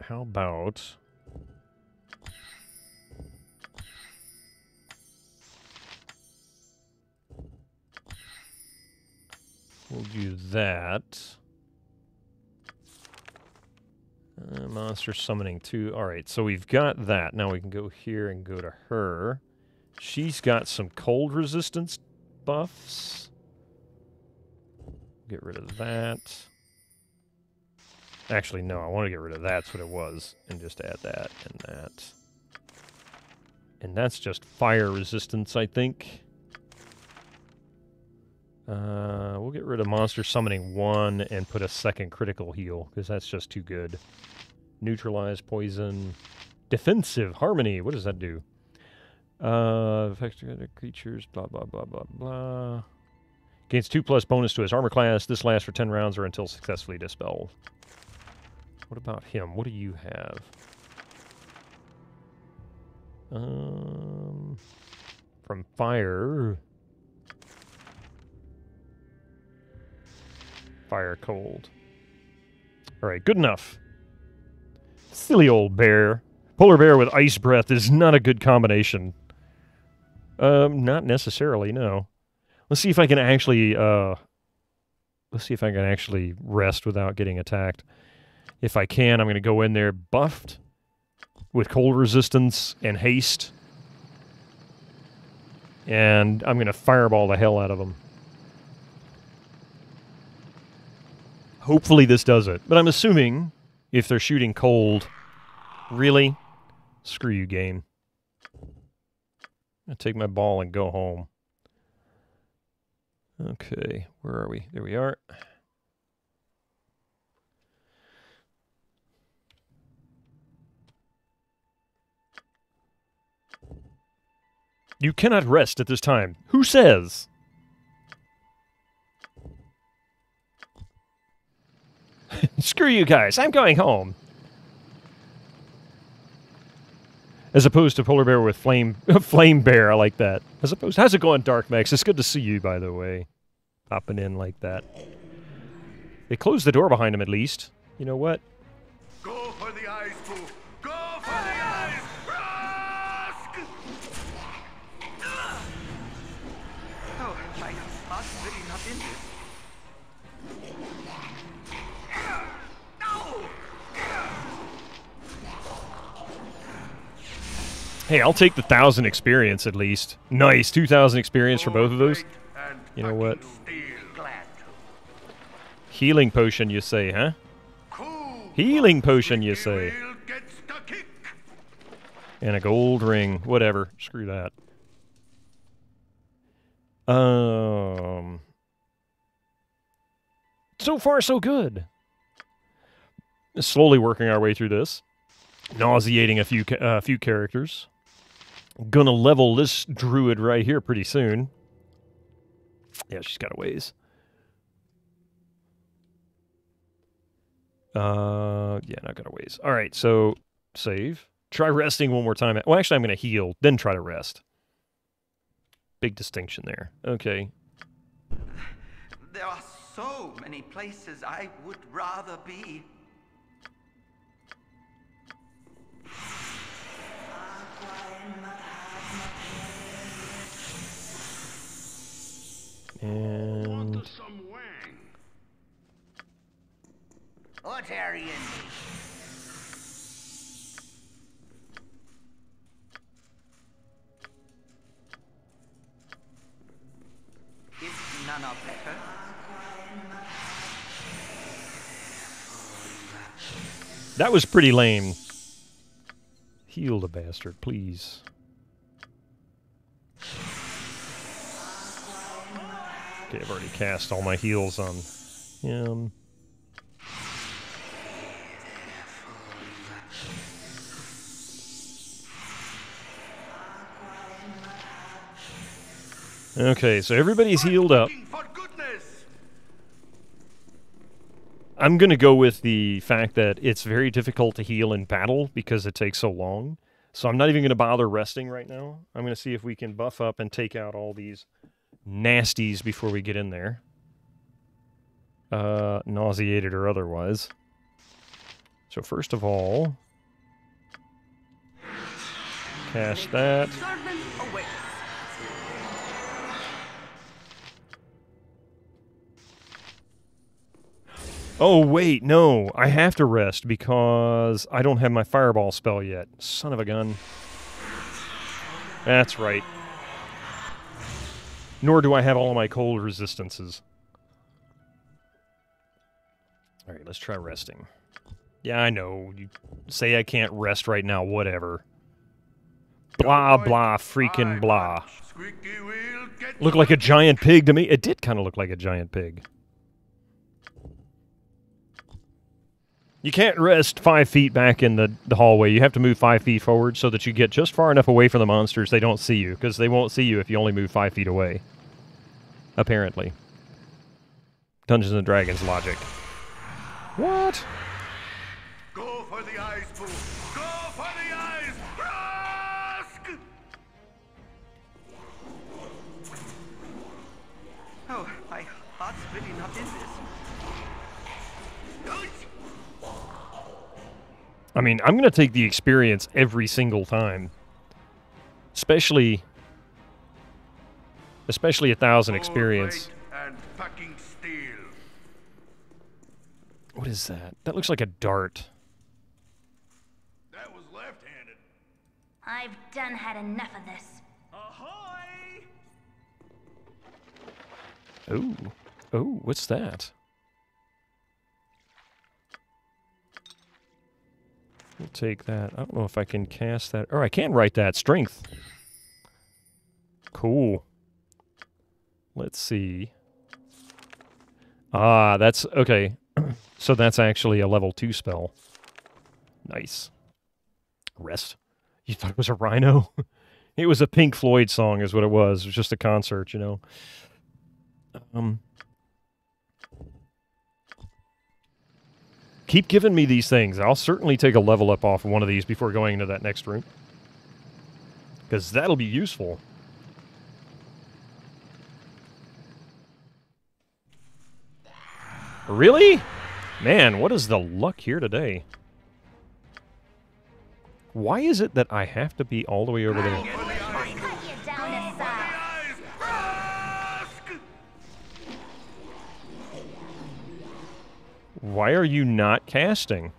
How about... we'll do that. Monster summoning 2. Alright, so we've got that. Now we can go here and go to her. She's got some cold resistance buffs. Get rid of that. Actually, no, I want to get rid of that. That's what it was. And just add that and that. And that's just fire resistance, I think. We'll get rid of Monster Summoning 1 and put a second critical heal, because that's just too good. Neutralize Poison. Defensive Harmony. What does that do? Affects other creatures, blah, blah, blah, blah, blah. Gains 2+ bonus to his armor class. This lasts for 10 rounds or until successfully dispelled. What about him? What do you have? From fire... Fire cold. Alright, good enough. Silly old bear. Polar bear with ice breath is not a good combination. Not necessarily, no. Let's see if I can actually, rest without getting attacked. If I can, I'm going to go in there buffed with cold resistance and haste. And I'm going to fireball the hell out of them. Hopefully this does it. But I'm assuming if they're shooting cold, really? Screw you, game. I'll take my ball and go home. Okay, where are we? There we are. You cannot rest at this time. Who says? Screw you guys. I'm going home. As opposed to polar bear with flame bear. I like that. As opposed, how's it going, Dark Max? It's good to see you, by the way. Popping in like that. They closed the door behind him, at least. You know what? Go for the eyes, Boo! Go for the eyes! Rusk! Oh, my heart's really not in this. Hey, I'll take the 1,000 experience at least. Nice, 2,000 experience for both of those. You know what? Healing potion, you say, huh? Healing potion, you say. And a gold ring. Whatever. Screw that. So far, so good. Slowly working our way through this. Nauseating a few characters. Gonna level this druid right here pretty soon. Yeah, she's got a ways. Yeah, not got a ways. All right, so save. Try resting one more time. Well, actually, I'm going to heal, then try to rest. Big distinction there. Okay. There are so many places I would rather be. And What are you? Is Nana better? that was pretty lame. Heal the bastard, please. Okay, I've already cast all my heals on him. Okay, so everybody's healed up. I'm going to go with the fact that it's very difficult to heal in battle because it takes so long. So I'm not even going to bother resting right now. I'm going to see if we can buff up and take out all these nasties before we get in there. Nauseated or otherwise. So first of all, cast that. Oh, wait, no. I have to rest because I don't have my fireball spell yet. Son of a gun. That's right. Nor do I have all of my cold resistances. Alright, let's try resting. Yeah, I know. You say I can't rest right now, whatever. Blah, blah, freaking blah. Look like a giant pig to me. It did kind of look like a giant pig. You can't rest 5 feet back in the hallway. You have to move 5 feet forward so that you get just far enough away from the monsters they don't see you, because they won't see you if you only move 5 feet away. Apparently. Dungeons and Dragons logic. What? Go for the eyes, Boo! Go for the eyes! Rusk! Oh, my heart's really not in this. I mean, I'm going to take the experience every single time. Especially 1,000 experience. And packing steel. What is that? That looks like a dart. That was left-handed. I've done had enough of this. Ahoy! Oh. Oh, what's that? We'll take that. I don't know if I can cast that. Or I can write that. Strength. Cool. Let's see. Ah, that's... Okay. So that's actually a level 2 spell. Nice. Rest. You thought it was a rhino? It was a Pink Floyd song is what it was. It was just a concert, you know. Keep giving me these things. I'll certainly take a level up off of one of these before going into that next room. Because that'll be useful. Really? Man, what is the luck here today? Why is it that I have to be all the way over there? Why are you not casting?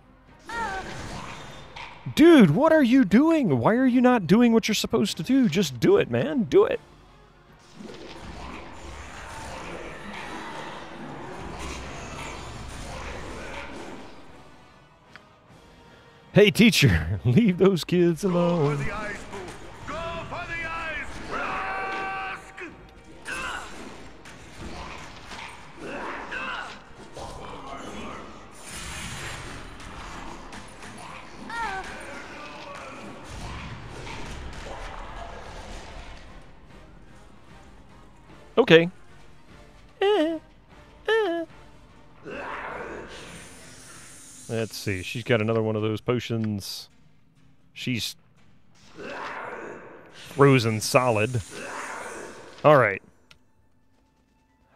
Dude, what are you doing? Why are you not doing what you're supposed to do? Just do it, man. Do it. Hey, teacher, leave those kids alone. Go for the eyes, Boo. Go for the eyes. Rusk! Okay. Let's see. She's got another one of those potions. She's frozen solid. All right.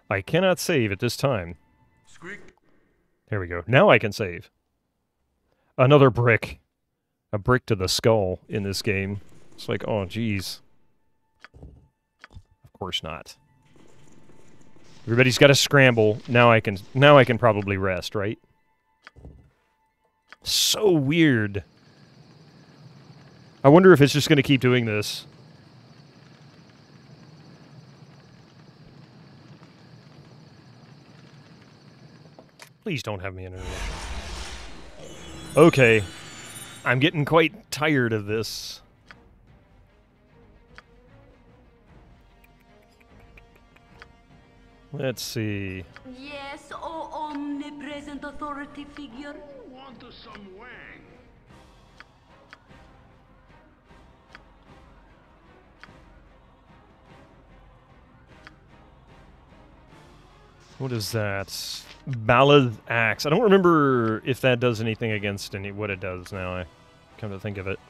I cannot save at this time. Squeak. There we go. Now I can save. Another brick. A brick to the skull in this game. It's like, oh, geez. Of course not. Everybody's got to scramble. Now I can probably rest, right? So weird. I wonder if it's just going to keep doing this. Please don't have me in internet. Okay. I'm getting quite tired of this. Let's see. Yes, oh omnipresent authority figure. Want some wang? What is that? Ballad Axe. I don't remember if that does anything against what it does now. I come to think of it.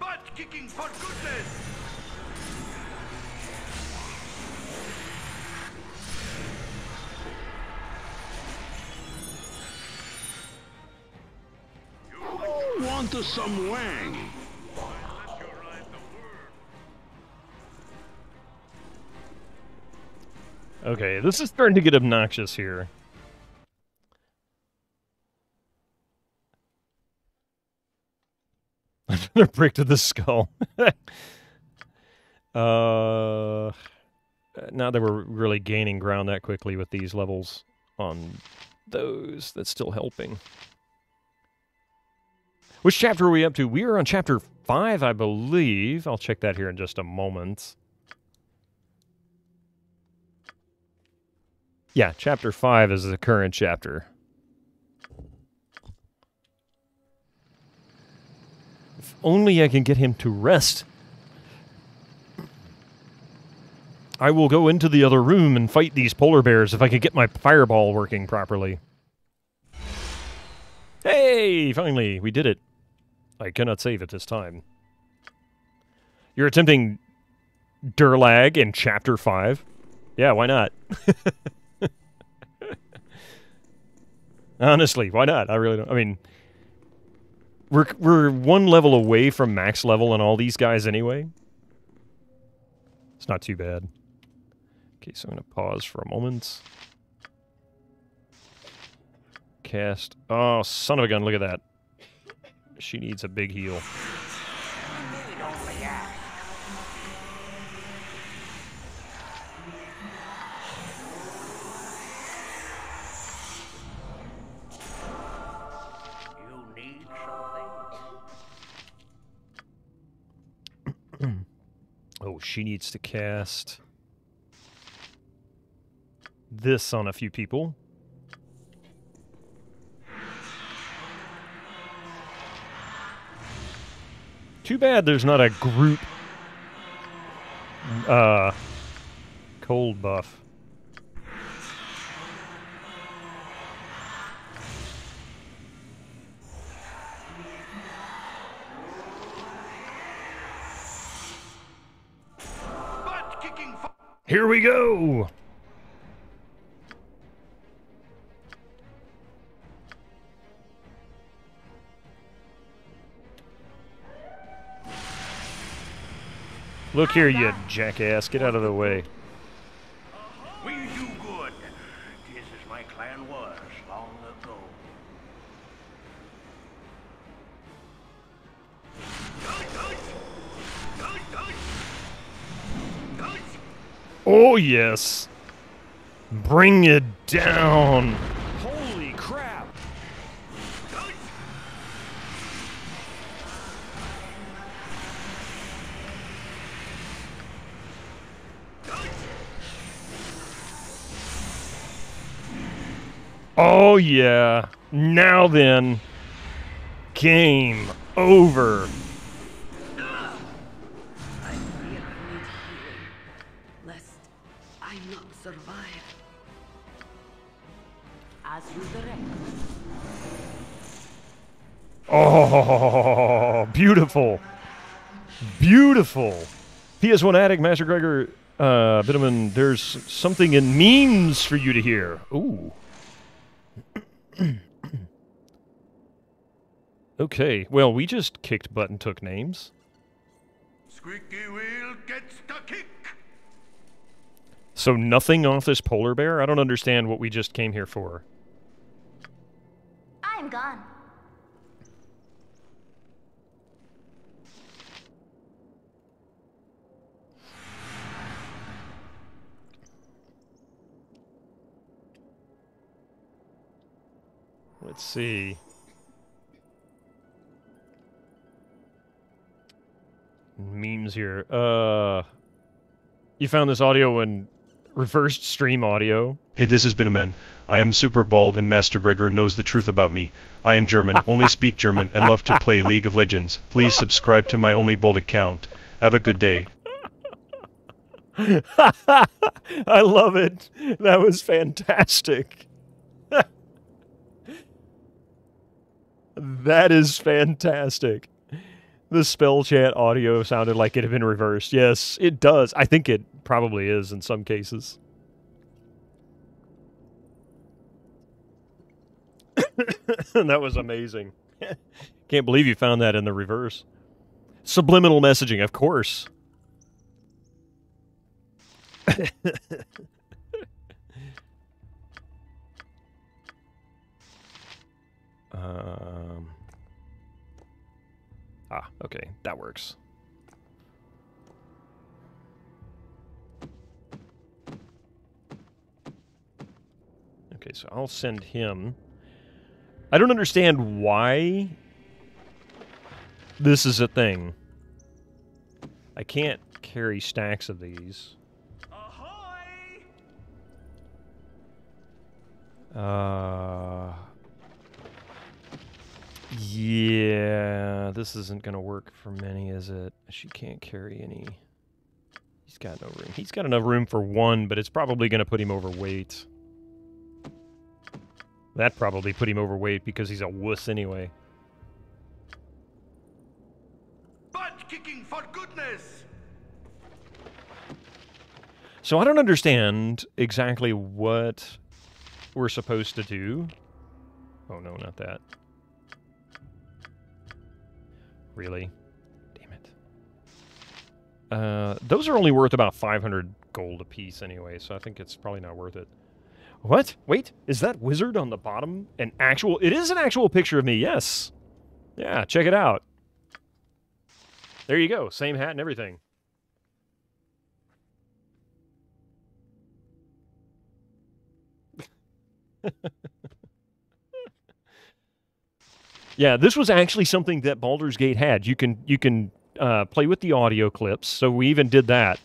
Butt kicking for goodness. Want some wang? Okay, this is starting to get obnoxious here. Another brick to the skull. Now that we're really gaining ground that quickly with these levels on those, that's still helping. Which chapter are we up to? We are on chapter 5, I believe. I'll check that here in just a moment. Yeah, chapter 5 is the current chapter. If only I can get him to rest. I will go into the other room and fight these polar bears if I can get my fireball working properly. Hey, finally, we did it. I cannot save it this time. You're attempting Durlag in chapter 5? Yeah, why not? Honestly, why not? I really don't. I mean, we're one level away from max level on all these guys anyway. It's not too bad. Okay, so I'm going to pause for a moment. Cast. Oh, son of a gun, look at that. She needs a big heal. You need something? Oh, she needs to cast this on a few people. Too bad there's not a group cold buff. Here we go! Look here, you jackass. Get out of the way. We do good. Just as my clan was long ago. Oh, yes. Bring it down. Holy crap. Oh, yeah. Now then. Game over. Survive. As you direct. Oh, beautiful. Beautiful. PS1 Addict, Master Gregor, Bitterman, there's something in memes for you to hear. Ooh. Okay, well, we just kicked butt and took names. Squeaky wheel gets the kick. So nothing off this polar bear? I don't understand what we just came here for. I'm gone. Let's see. Memes here. You found this audio in reversed stream audio. Hey, this has been a man. I am super bald and Master Gregor knows the truth about me. I am German, only speak German, and love to play League of Legends. Please subscribe to my only bold account. Have a good day. I love it. That was fantastic. That is fantastic. The spell chat audio sounded like it had been reversed. Yes, it does. I think it probably is in some cases. That was amazing. Can't believe you found that in the reverse. Subliminal messaging, of course. Okay, that works. Okay, so I'll send him. I don't understand why this is a thing. I can't carry stacks of these. Yeah, this isn't gonna work for many, is it? She can't carry any. He's got no room. He's got enough room for one, but it's probably gonna put him overweight. That probably put him overweight because he's a wuss anyway. Butt kicking for goodness! So I don't understand exactly what we're supposed to do. Oh no, not that. Really? Damn it. Those are only worth about 500 gold apiece anyway, so I think it's probably not worth it. What? Wait, is that wizard on the bottom an actual... It is an actual picture of me, yes. Yeah, check it out. There you go, same hat and everything. Yeah, this was actually something that Baldur's Gate had. You can play with the audio clips, so we even did that.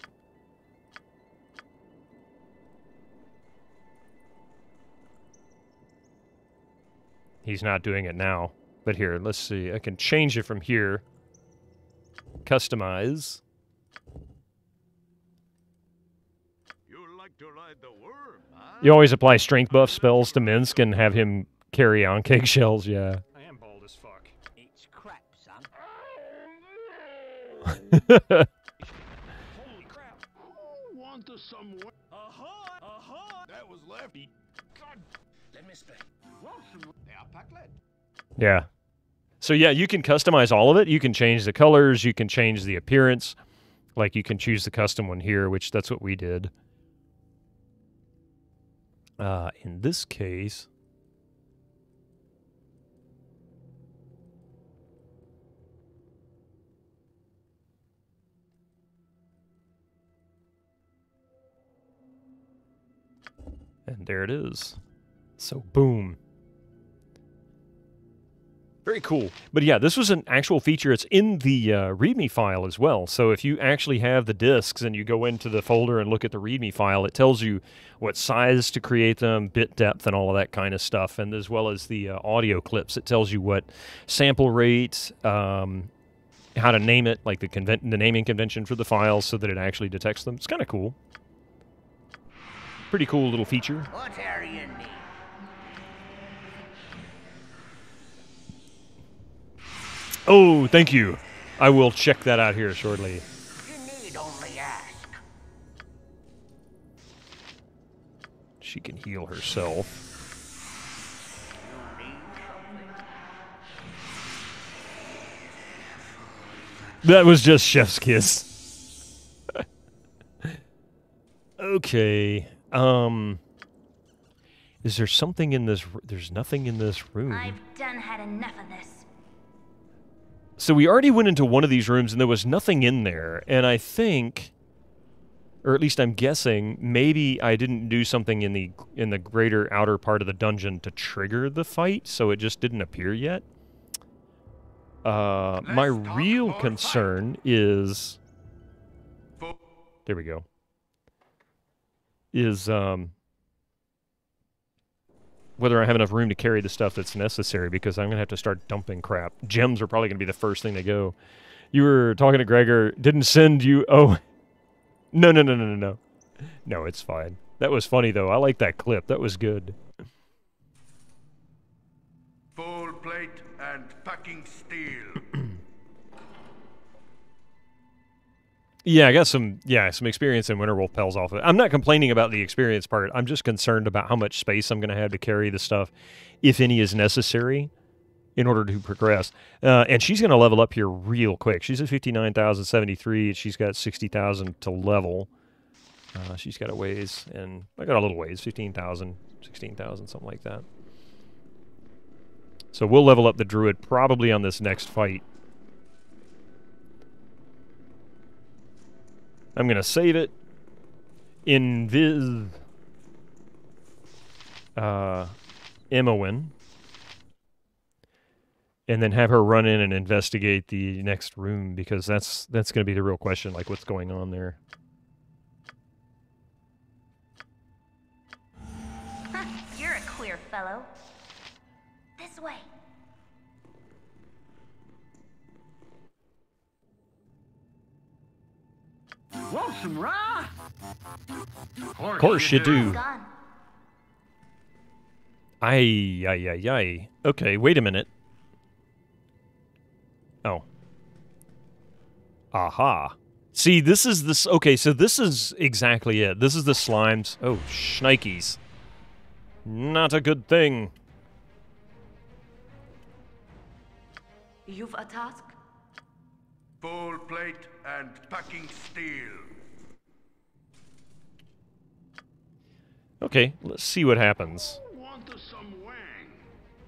He's not doing it now. But here, let's see. I can change it from here. customize. You always apply strength buff spells to Minsk and have him carry on eggshells, yeah. I am bald as fuck. It's crap, son. Holy crap. Who wanted some... That was Lefty. God. Let me speak. They are pack-led. Yeah. So yeah, you can customize all of it. You can change the colors. You can change the appearance. Like you can choose the custom one here, which that's what we did. In this case... And there it is. So, boom. Very cool. But yeah, this was an actual feature. It's in the README file as well. So if you actually have the discs and you go into the folder and look at the README file, it tells you what size to create them, bit depth, and all of that kind of stuff. And as well as the audio clips, it tells you what sample rate, how to name it, like the naming convention for the files so that it actually detects them. It's kind of cool. Pretty cool little feature. What area need? Oh, thank you. I will check that out here shortly. You need only ask. She can heal herself. You need something? That was just chef's kiss. Okay. Is there something in this? There's nothing in this room. I've done had enough of this. So we already went into one of these rooms and there was nothing in there. And I think, or at least I'm guessing, maybe I didn't do something in the greater outer part of the dungeon to trigger the fight, so it just didn't appear yet. My real concern is... There we go. Is, whether I have enough room to carry the stuff that's necessary, because I'm going to have to start dumping crap. Gems are probably going to be the first thing to go. You were talking to Gregor, didn't send you... Oh, no. No, it's fine. That was funny, though. I like that clip. That was good. Full plate and packing steel. Yeah, I got some experience in Winterwolf Pels off of it. I'm not complaining about the experience part. I'm just concerned about how much space I'm going to have to carry the stuff, if any is necessary, in order to progress. And she's going to level up here real quick. She's at 59,073. She's got 60,000 to level. She's got a ways, and I got a little ways, 15,000, 16,000, something like that. So we'll level up the Druid probably on this next fight. I'm going to save it in Imowen, and then have her run in and investigate the next room, because that's going to be the real question, like what's going on there. You're a queer fellow. This way. Want some raw? Of course you do. Gone. Aye. Okay, wait a minute. Oh. Aha. See, this is this... Okay, so this is exactly it. This is the slimes. Oh, shnikes. Not a good thing. You've a task? Full plate and packing steel. Okay, let's see what happens.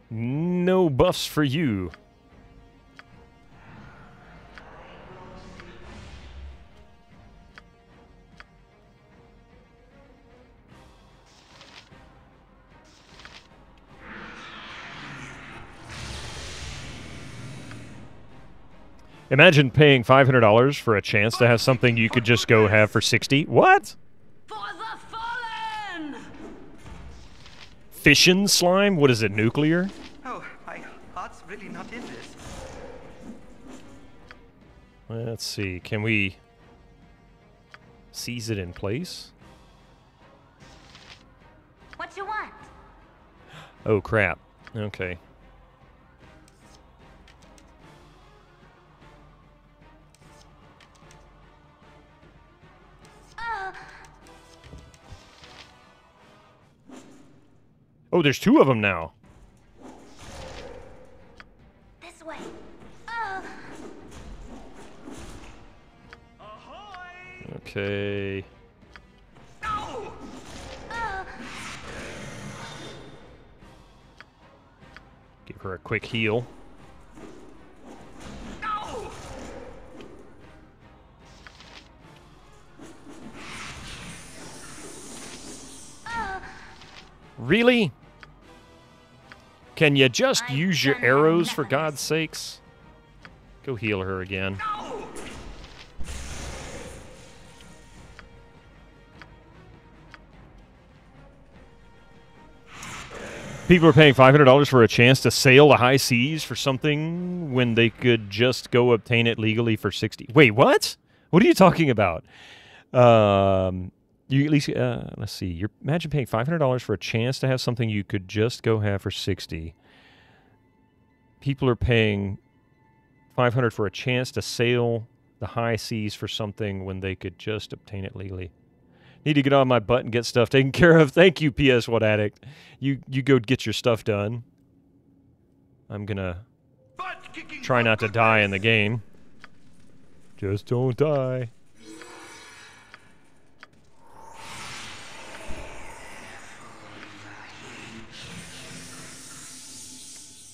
No buffs for you. Imagine paying $500 for a chance to have something you could just go have for 60. What? For the fallen! Fission slime? What is it, nuclear? Oh, my heart's really not in this. Let's see. Can we seize it in place? What you want? Oh, crap. Okay. Oh, there's two of them now. This way. Okay. No! Give her a quick heal. No! Really? Can you just use your arrows, for God's sakes? Go heal her again. No! People are paying $500 for a chance to sail the high seas for something when they could just go obtain it legally for 60. Wait, what? What are you talking about? You at least let's see. You imagine paying $500 for a chance to have something you could just go have for 60. People are paying $500 for a chance to sail the high seas for something when they could just obtain it legally. Need to get on my butt and get stuff taken care of. Thank you, PS1 Addict. You go get your stuff done. I'm gonna try not to die in the game. Just don't die.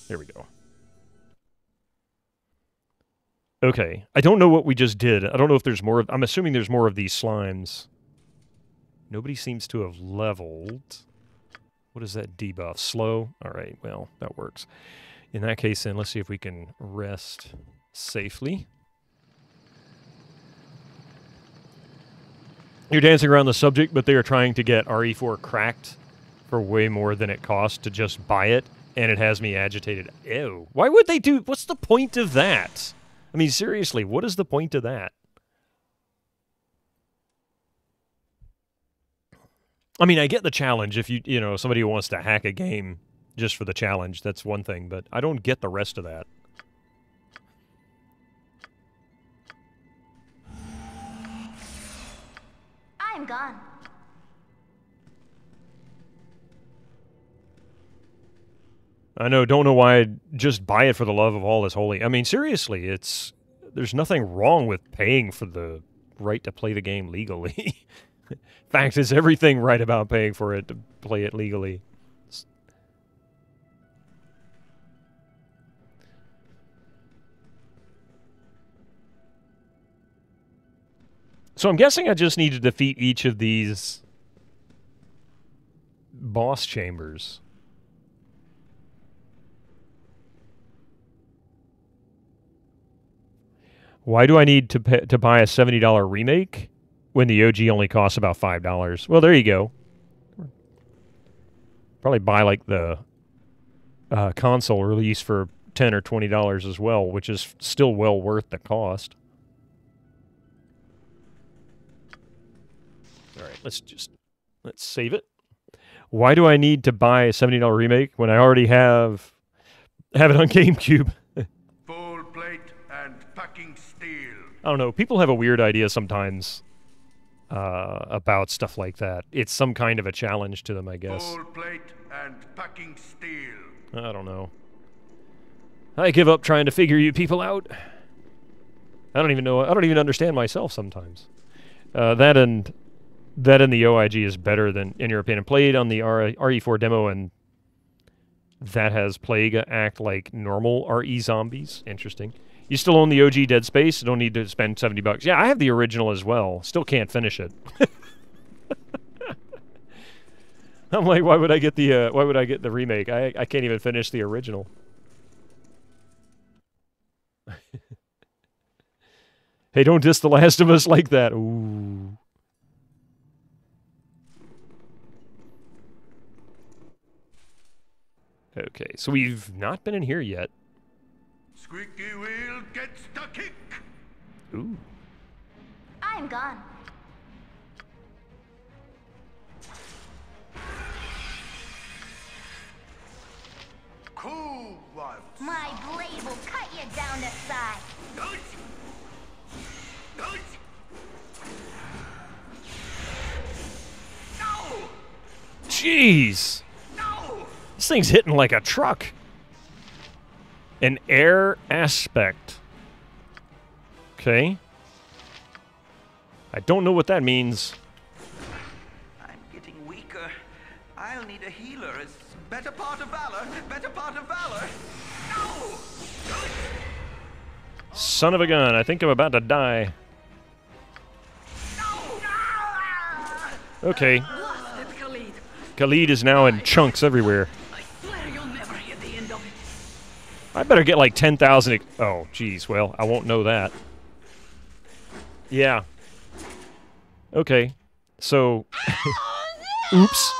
There we go. Okay. I don't know what we just did. I don't know if there's more. I'm assuming there's more of these slimes. Nobody seems to have leveled. What is that debuff? Slow? All right, well, that works. In that case, then, let's see if we can rest safely. You're dancing around the subject, but they are trying to get RE4 cracked for way more than it costs to just buy it, and it has me agitated. Ew. Why would they do... What's the point of that? I mean, seriously, what is the point of that? I mean, I get the challenge. If you know, somebody who wants to hack a game just for the challenge, that's one thing, but I don't get the rest of that. I'm gone. I know, don't know why I'd just buy it for the love of all that's holy. I mean, seriously, there's nothing wrong with paying for the right to play the game legally. In fact, it's everything right about paying for it to play it legally. So I'm guessing I just need to defeat each of these boss chambers. Why do I need to buy a $70 remake when the OG only costs about $5? Well, there you go. Probably buy like the console release for $10 or $20 as well, which is still well worth the cost. All right, let's save it. Why do I need to buy a $70 remake when I already have it on GameCube? Full plate and packing steel. I don't know. People have a weird idea sometimes about stuff like that. It's some kind of a challenge to them, I guess. Full plate and packing steel. I don't know. I give up trying to figure you people out. I don't even know. I don't even understand myself sometimes. That and the OIG is better than, in your opinion. Played on the RE4 demo, and that has Plague act like normal RE zombies. Interesting. You still own the OG Dead Space? You don't need to spend $70. Yeah, I have the original as well. Still can't finish it. I'm like, why would I get the remake? I can't even finish the original. Hey, don't diss The Last of Us like that. Ooh. Okay, so we've not been in here yet. Squeaky wheel gets the kick. Ooh. I'm gone. Cool ones. My blade will cut you down to size. No! Jeez. No! This thing's hitting like a truck. An air aspect. Okay. I don't know what that means. I'm getting weaker. I'll need a healer. It's better part of valor. Better part of valor. No! Son of a gun, I think I'm about to die. Okay. Blasted Khalid. Khalid is now in chunks everywhere. I swear you'll never hear the end of it. I better get like 10,000. Oh, geez. Well, I won't know that. Yeah. Okay. So. Oops.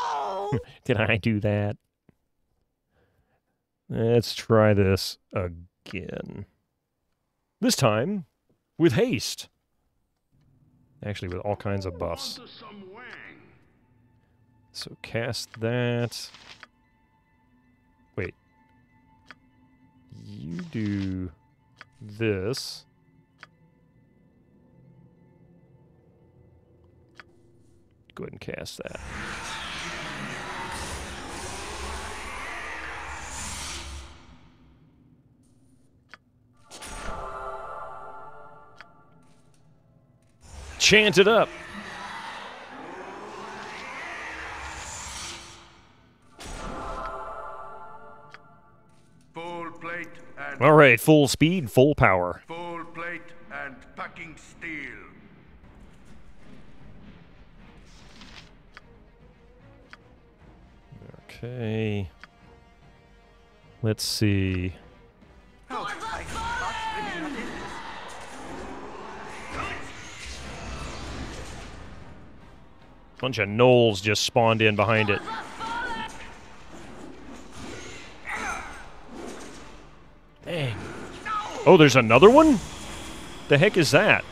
Did I do that? Let's try this again. This time with haste. Actually, with all kinds of buffs. So cast that. Wait. You do this. Go ahead and cast that. Chant it up. Full plate and All right, full speed, full power. full plate and packing steel. Okay. Let's see. Oh, I must really not do this. Bunch of gnolls just spawned in behind it. Dang. Oh, there's another one? The heck is that?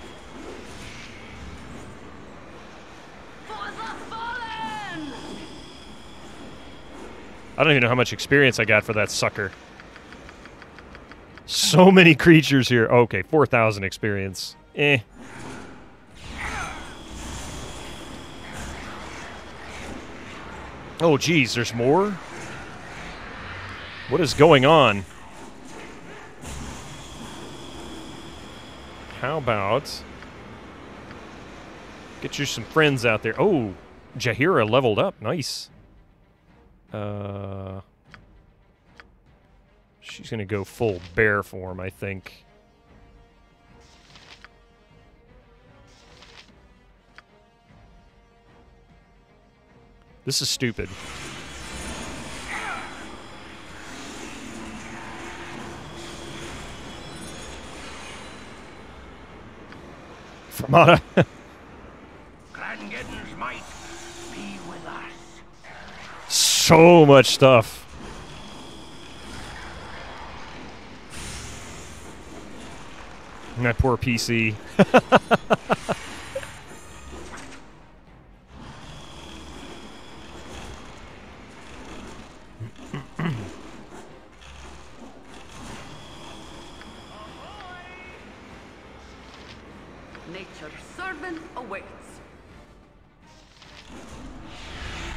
I don't even know how much experience I got for that sucker. So many creatures here. Okay, 4,000 experience. Eh. Oh, geez, there's more? What is going on? How about... get you some friends out there. Oh, Jaheira leveled up. Nice. She's going to go full bear form, I think. This is stupid. Fermata. Clangeddon's might be with us. So much stuff. And that poor PC. Nature's servant awaits.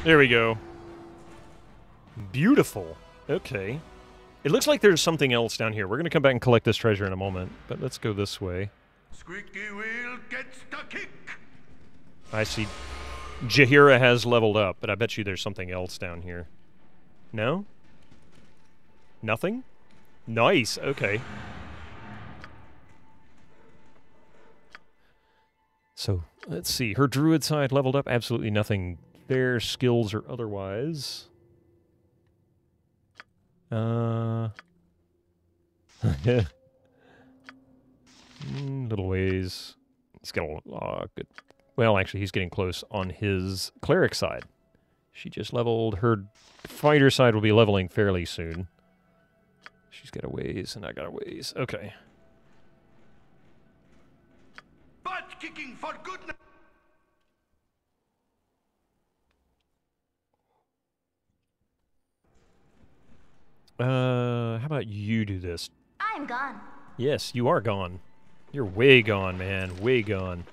There we go. Beautiful. Okay. It looks like there's something else down here. We're going to come back and collect this treasure in a moment, but let's go this way. Squeaky wheel gets the kick. I see Jaheira has leveled up, but I bet you there's something else down here. No? Nothing? Nice. Okay. So, let's see. Her druid side leveled up. Absolutely nothing there, skills or otherwise. Little ways. He's got a good... Well, actually, he's getting close on his cleric side. She just leveled. Her fighter side will be leveling fairly soon. She's got a ways, and I got a ways. Okay. kicking for goodness. How about you do this? I'm gone. Yes, you are gone. You're way gone, man. Way gone.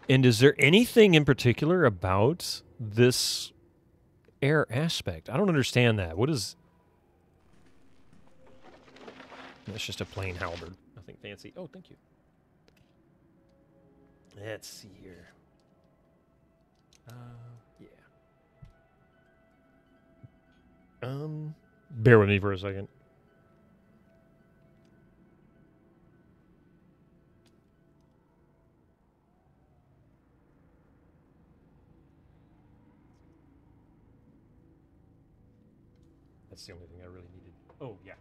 And is there anything in particular about this air aspect? I don't understand that. What is... That's just a plain halberd. Nothing fancy. Oh, thank you. Let's see here. Yeah. Bear with me for a second. That's the only thing I really needed. Oh, yeah.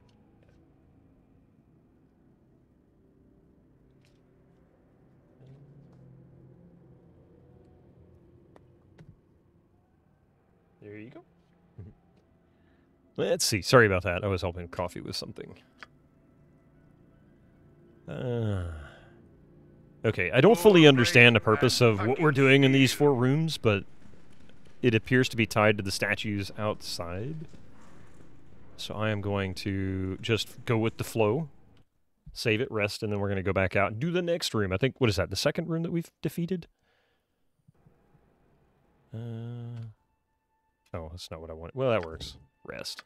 There you go. Let's see. Sorry about that. I was helping coffee with something. Okay, I don't fully understand the purpose of what we're doing in these 4 rooms, but it appears to be tied to the statues outside. So I am going to just go with the flow, save it, rest, and then we're going to go back out and do the next room. I think, what is that, the second room that we've defeated? Oh, that's not what I want. Well, that works. Rest.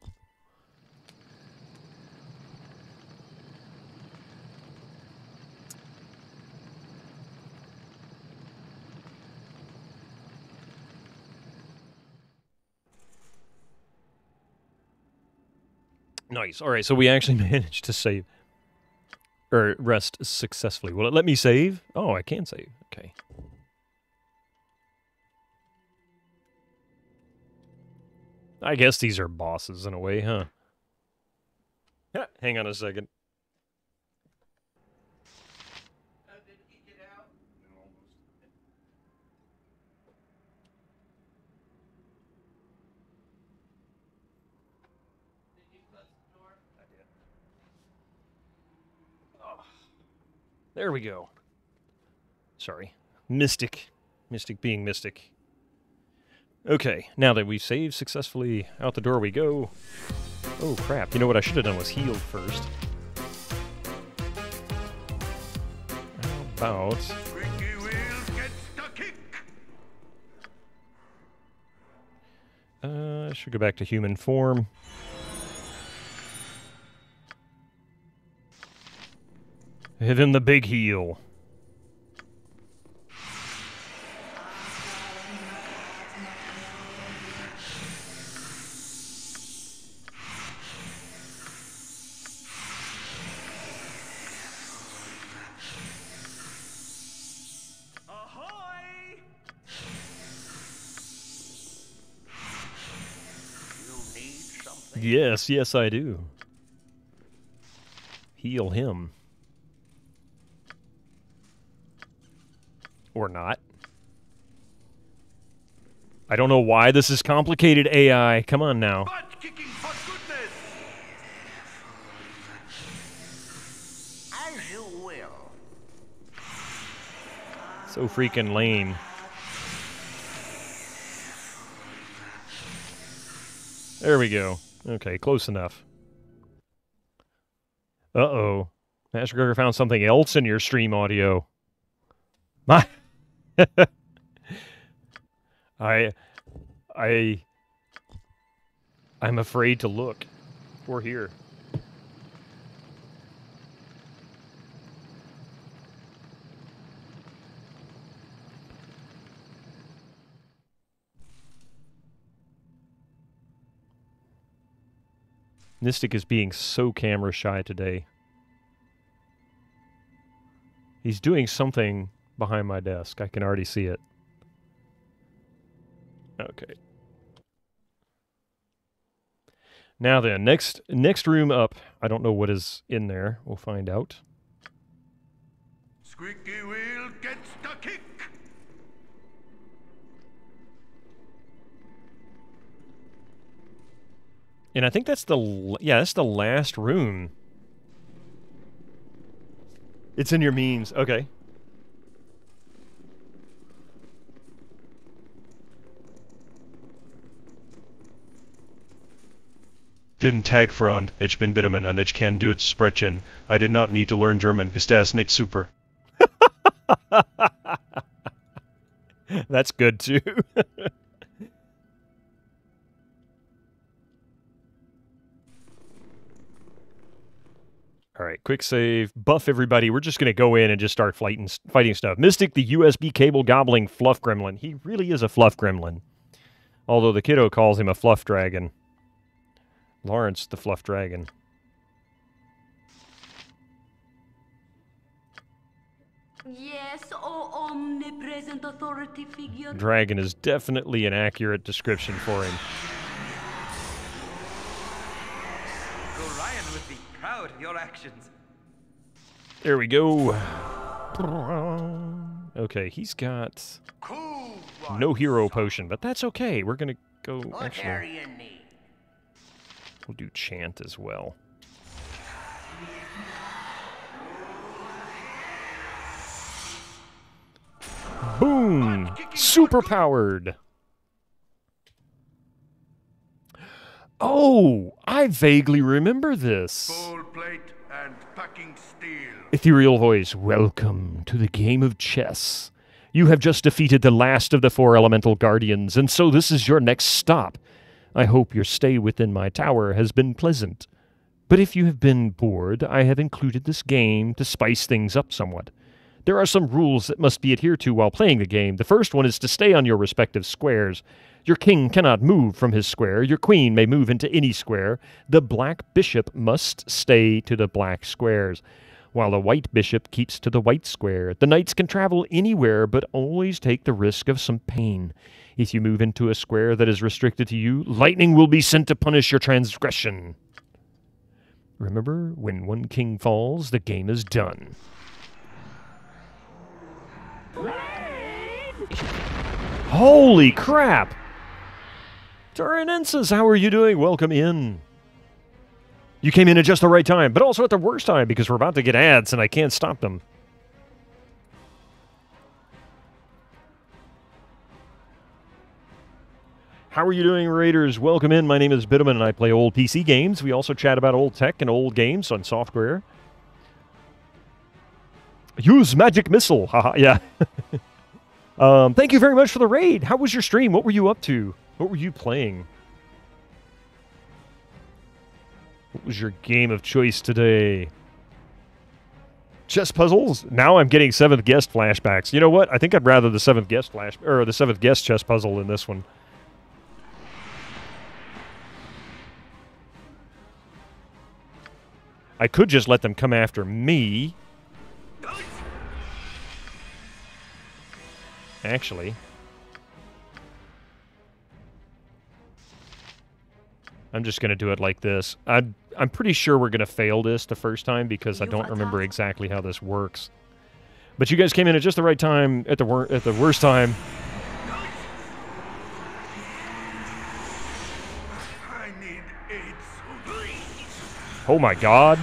Nice. All right, so we actually managed to save or rest successfully. Will it let me save? Oh, I can save. Okay. I guess these are bosses in a way, huh? Yeah, hang on a second. There we go. Sorry. Mystic. Mystic being mystic. Okay, now that we've saved successfully, out the door we go. Oh, crap. You know what I should have done was healed first. How about... Squeaky wheel gets the kick. I should go back to human form. Hit him the big heal. Yes, yes, I do. Heal him. Or not. I don't know why this is complicated, AI. Come on now. Butt kicking for goodness. As you will. So freaking lame. There we go. Okay, close enough. Uh-oh. Master Gregor found something else in your stream audio. My... I'm afraid to look or hear. Mystic is being so camera shy today. He's doing something behind my desk. I can already see it. Okay. Now then, next room up. I don't know what is in there. We'll find out. Squeaky wheel gets the kick. And I think that's the that's the last room It's in your memes. Okay. Vielen Tag Freund, ich bin Bitterman und ich kann Deutsch sprechen. I did not need to learn German. Ist das nicht super? That's good too. All right, quick save. Buff everybody. We're just going to go in and just start fighting stuff. Mystic, the USB cable gobbling fluff gremlin. He really is a fluff gremlin. Although the kiddo calls him a fluff dragon. Lawrence, the fluff dragon. Yes, oh omnipresent authority figure. Dragon is definitely an accurate description for him. Orion would be proud of your actions. There we go. Okay, he's got no hero potion, but that's okay. We're going to go... Actually, we'll do chant as well. Boom! Super powered! Oh, I vaguely remember this. Full plate and packing steel. Ethereal voice, welcome to the game of chess. You have just defeated the last of the 4 elemental guardians, and so this is your next stop. I hope your stay within my tower has been pleasant. But if you have been bored, I have included this game to spice things up somewhat. There are some rules that must be adhered to while playing the game. The first one is to stay on your respective squares. Your king cannot move from his square. Your queen may move into any square. The black bishop must stay to the black squares, while the white bishop keeps to the white square. The knights can travel anywhere, but always take the risk of some pain. If you move into a square that is restricted to you, lightning will be sent to punish your transgression. Remember, when one king falls, the game is done. Holy crap! Turinensis, how are you doing? Welcome in. You came in at just the right time, but also at the worst time because we're about to get ads and I can't stop them. How are you doing, Raiders? Welcome in. My name is Bitterman and I play old PC games. We also chat about old tech and old games on software. Use magic missile. Haha, yeah. Thank you very much for the raid. How was your stream? What were you up to? What were you playing? What was your game of choice today? Chess puzzles? Now I'm getting 7th Guest flashbacks. You know what? I think I'd rather the 7th Guest the 7th Guest chess puzzle than this one. I could just let them come after me. Actually, I'm just going to do it like this. I'm pretty sure we're going to fail this the first time because I don't remember exactly how this works. But you guys came in at just the right time, at the worst time. I need aid. Oh my god.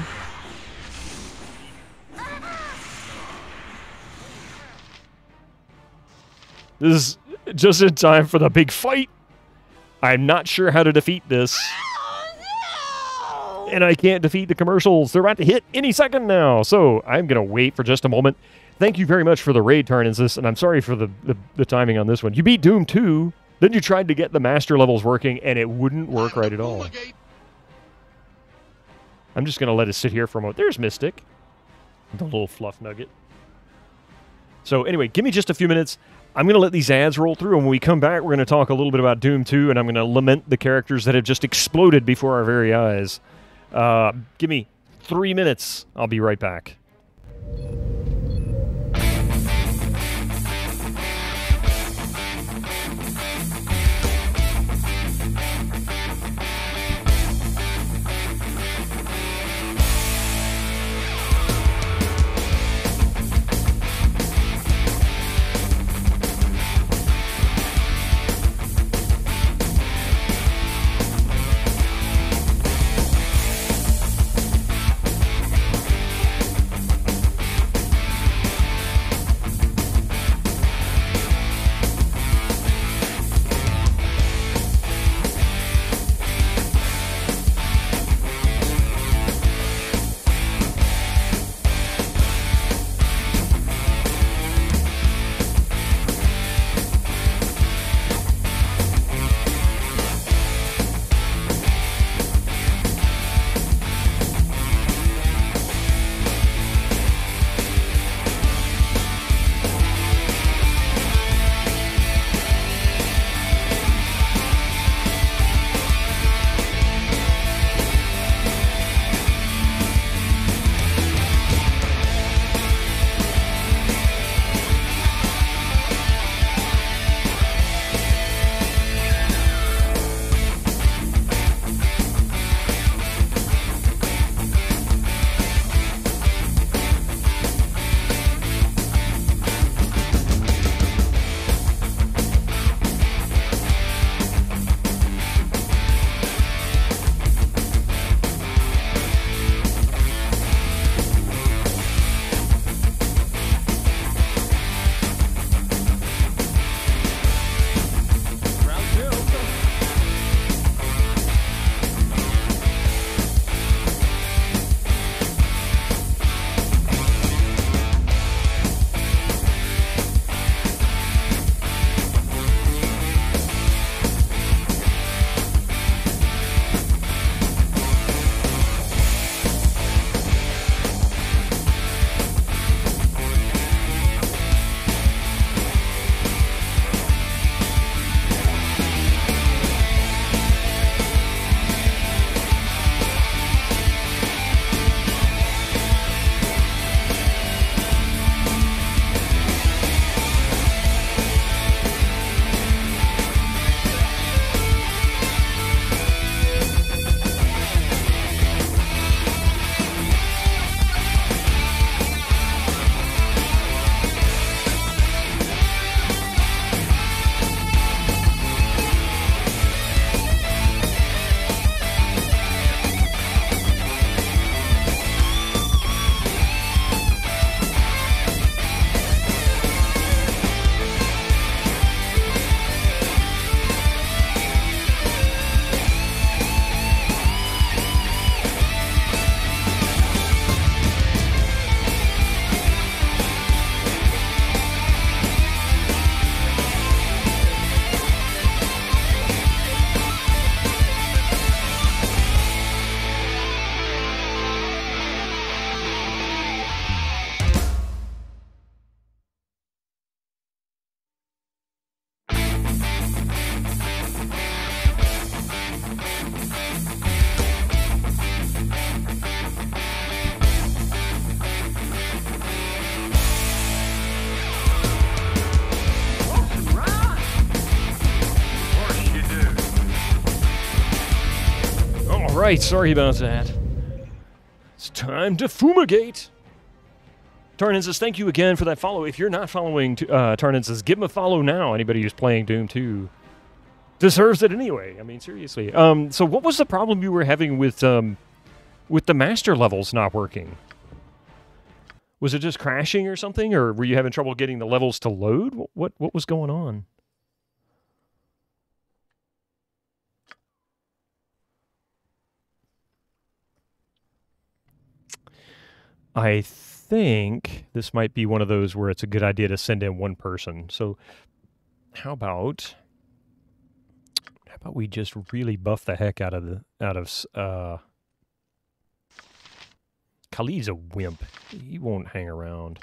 This is just in time for the big fight. I'm not sure how to defeat this. Oh, no! And I can't defeat the commercials. They're about to hit any second now. So I'm going to wait for just a moment. Thank you very much for the raid, Tarnensis, and I'm sorry for the timing on this one. You beat Doom 2. Then you tried to get the master levels working, and it wouldn't work right at all. I'm just going to let it sit here for a moment. There's Mystic. The little fluff nugget. So anyway, give me just a few minutes. I'm going to let these ads roll through, and when we come back, we're going to talk a little bit about Doom 2, and I'm going to lament the characters that have just exploded before our very eyes. Give me 3 minutes. I'll be right back. Alright, sorry about that. It's time to fumigate. Tarnin says, thank you again for that follow. If you're not following Tarnin says, give him a follow now. Anybody who's playing Doom 2 deserves it anyway. I mean, seriously. So what was the problem you were having with the master levels not working? Was it just crashing or something? Or were you having trouble getting the levels to load? What was going on? I think this might be one of those where it's a good idea to send in one person. So how about we just really buff the heck out of Khalid's a wimp. He won't hang around.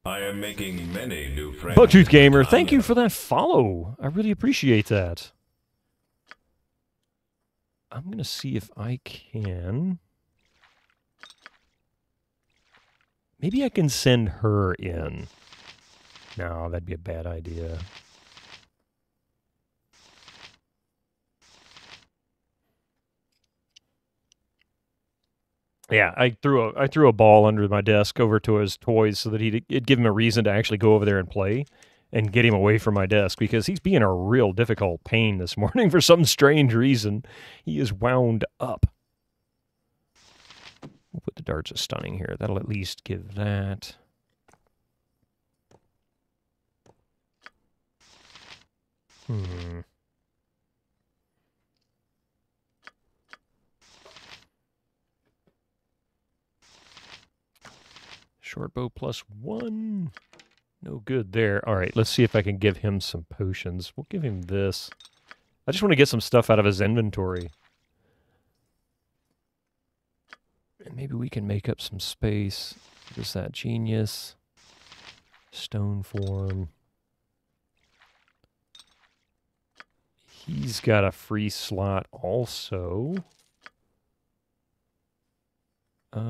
I am making many new friends. Bucktooth Gamer, thank you for that follow. I really appreciate that. I'm going to see if I can... Maybe I can send her in. No, that'd be a bad idea. Yeah, I threw a ball under my desk over to his toys so that it'd give him a reason to actually go over there and play and get him away from my desk because he's being a real difficult pain this morning for some strange reason. He is wound up. We'll put the darts of stunning here. That'll at least give that. Short bow +1. No good there. All right, let's see if I can give him some potions. We'll give him this. I just want to get some stuff out of his inventory. And maybe we can make up some space. What is that? Genius. Stone form. He's got a free slot also. That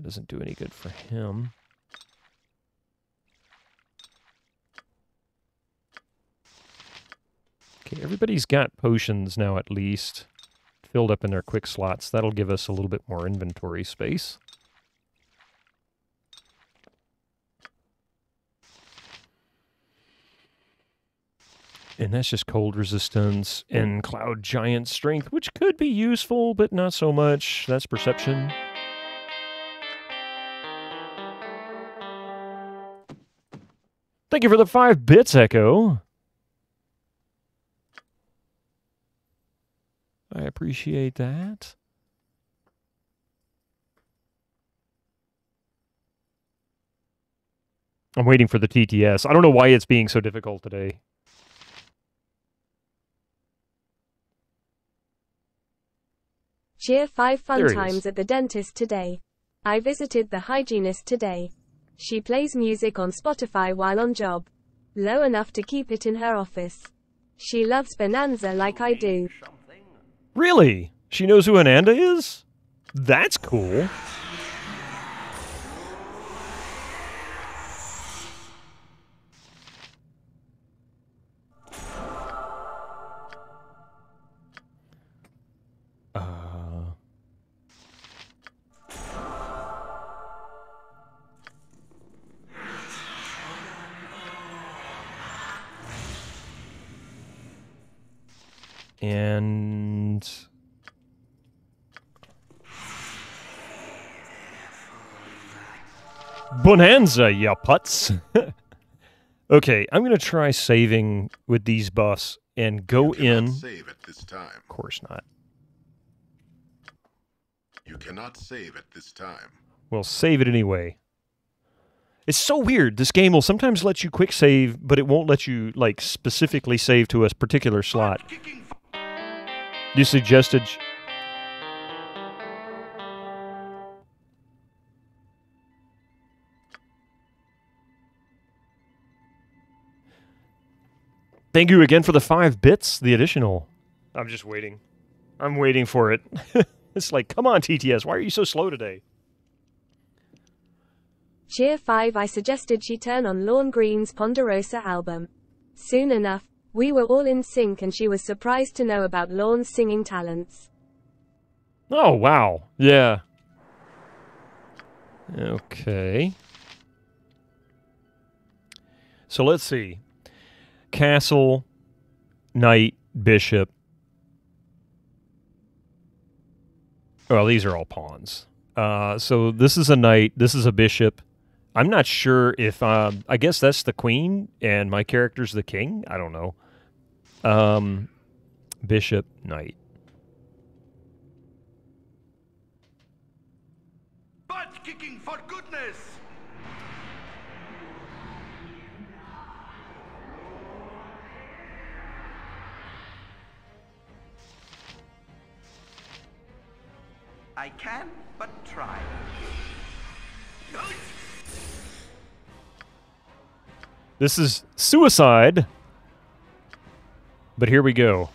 doesn't do any good for him. Okay, everybody's got potions now at least. Filled up in their quick slots. That'll give us a little bit more inventory space. And that's just cold resistance and cloud giant strength, which could be useful, but not so much. That's perception. Thank you for the 5 bits, Echo. I appreciate that. I'm waiting for the TTS. I don't know why it's being so difficult today. Cheer 5 fun times at the dentist today. I visited the hygienist today. She plays music on Spotify while on job. Low enough to keep it in her office. She loves Bonanza like I do. Really? She knows who Ananda is? That's cool. And Bonanza, ya putz. Okay, I'm going to try saving with these buffs and go in. Save at this time. Of course not. You cannot save at this time. Well, save it anyway. It's so weird. This game will sometimes let you quick save, but it won't let you like specifically save to a particular slot. You suggested... Thank you again for the 5 bits, the additional. I'm just waiting. I'm waiting for it. It's like, come on, TTS, why are you so slow today? Cheer 5 I suggested she turn on Lorne Green's Ponderosa album. Soon enough, We were all in sync and she was surprised to know about Lorne's singing talents. Oh, wow. Yeah. Okay. So let's see. Castle, knight, bishop. Well, these are all pawns. So this is a knight. This is a bishop. I'm not sure if... I guess that's the queen and my character's the king. I don't know. Bishop, knight. Butt kicking for goodness! I can but try. This is suicide. But here we go.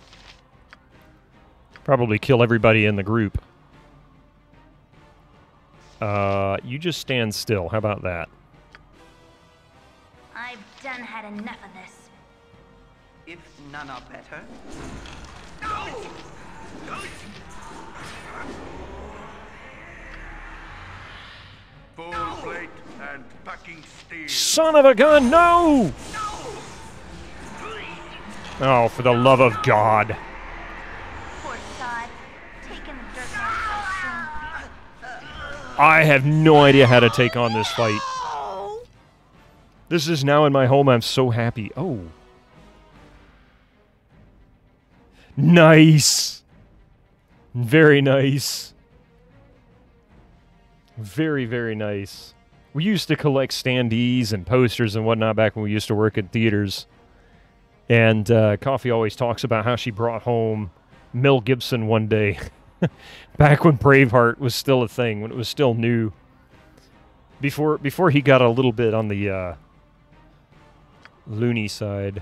Probably kill everybody in the group. You just stand still. How about that? I've done had enough of this. If none are better. Full plate and packing steel. Son of a gun, no! Oh, for the love of God. Poor sod. Taking the dirt now so soon. I have no idea how to take on this fight. This is now in my home. I'm so happy. Oh. Nice. Very nice. Very, very nice. We used to collect standees and posters and whatnot back when we used to work at theaters. And Coffee always talks about how she brought home Mel Gibson one day. Back when Braveheart was still a thing, when it was still new. Before he got a little bit on the loony side.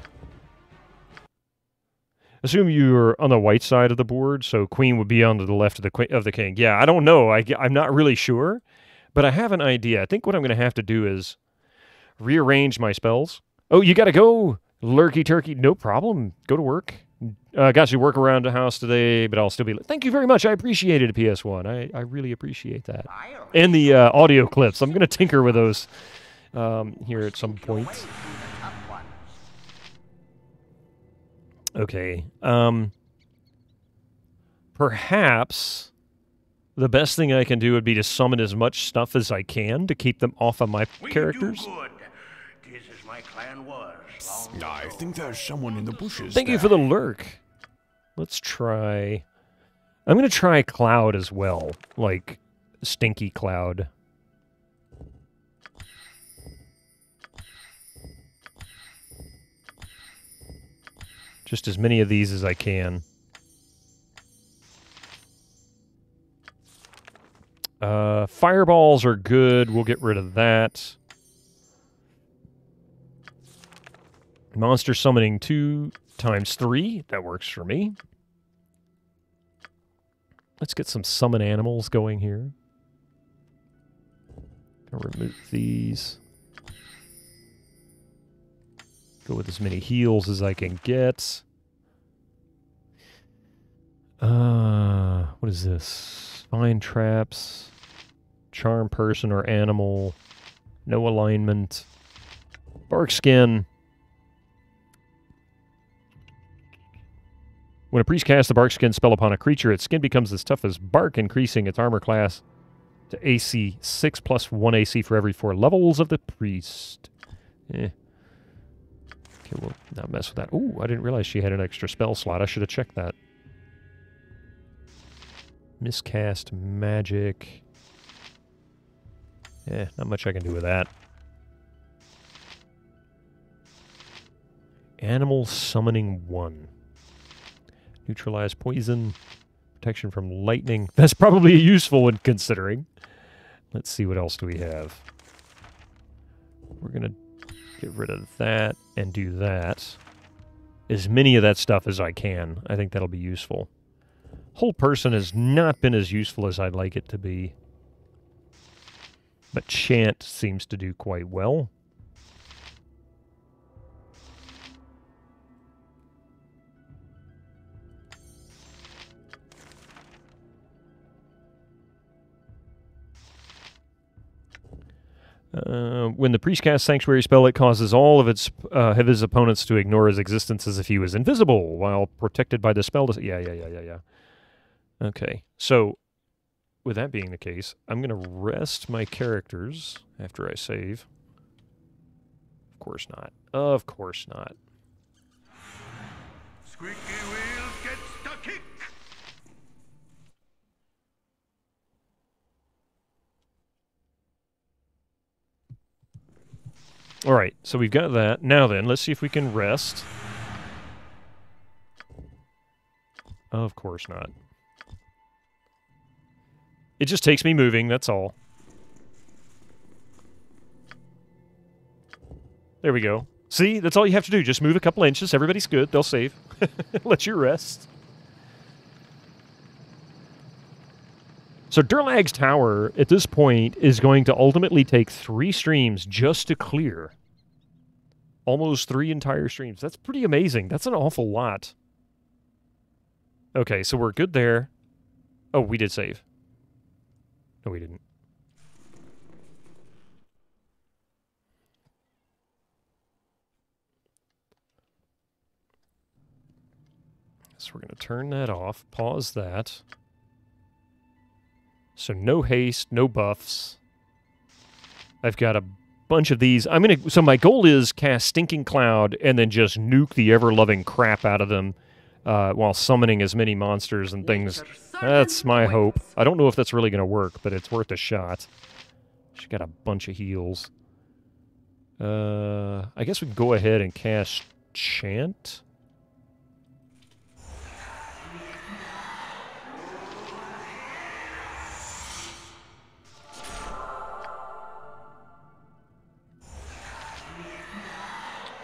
Assume you're on the white side of the board, so queen would be on the left of the king. Yeah, I don't know. I'm not really sure, but I have an idea. I think what I'm going to have to do is rearrange my spells. Oh, you got to go, lurky turkey. No problem. Go to work. Got you work around the house today, but I'll still be... Thank you very much. I appreciate it, PS1. I really appreciate that. And the audio clips. I'm going to tinker with those here at some point. Okay. Perhaps the best thing I can do would be to summon as much stuff as I can to keep them off of my characters. This is my clan was. I think there's someone in the bushes. Thank you for the lurk. Let's try... I'm going to try Cloud as well. Like, Stinky Cloud. Just as many of these as I can. Fireballs are good. We'll get rid of that. Monster summoning 2 times 3. That works for me. Let's get some summon animals going here. I'll remove these. Go with as many heals as I can get. What is this? Find traps. Charm person or animal. No alignment. Bark skin. When a priest casts the bark skin spell upon a creature, its skin becomes as tough as bark, increasing its armor class to AC 6 plus 1 AC for every 4 levels of the priest. Okay, we'll not mess with that. Ooh, I didn't realize she had an extra spell slot. I should have checked that. Miscast magic. Not much I can do with that. Animal summoning 1. Neutralize poison. Protection from lightning. That's probably a useful one considering. Let's see what else do we have. We're going to get rid of that and do that. As many of that stuff as I can. I think that'll be useful. Whole person has not been as useful as I'd like it to be. But chant seems to do quite well. When the priest casts Sanctuary spell, it causes all of his opponents to ignore his existence as if he was invisible, while protected by the spell. Yeah. Okay, so with that being the case, I'm going to rest my characters after I save. Of course not. Of course not. Squeaky wheel gets the kick. All right, so we've got that. Now then, let's see if we can rest. Of course not. It just takes me moving, that's all. There we go. See, that's all you have to do. Just move a couple inches. Everybody's good. They'll save. Let you rest. So Durlag's tower, at this point, is going to ultimately take 3 streams just to clear. Almost 3 entire streams. That's pretty amazing. That's an awful lot. Okay, so we're good there. Oh, we did save. No, we didn't. So we're going to turn that off. Pause that. So no haste, no buffs. I've got a bunch of these. So my goal is cast Stinking Cloud and then just nuke the ever-loving crap out of them while summoning as many monsters and things. That's my hope. I don't know if that's really going to work, but it's worth a shot. She's got a bunch of heals. I guess we can go ahead and cast Chant.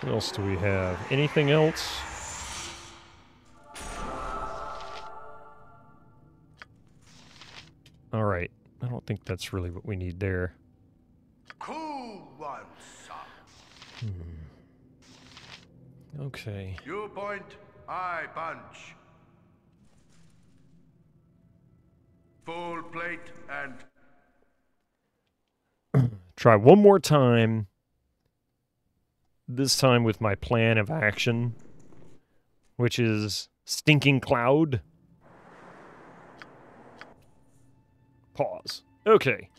What else do we have? Anything else? All right. I don't think that's really what we need there. Cool one, son. Okay. You point, I punch. Full plate and... Try one more time. This time with my plan of action, which is Stinking Cloud. Pause. Okay.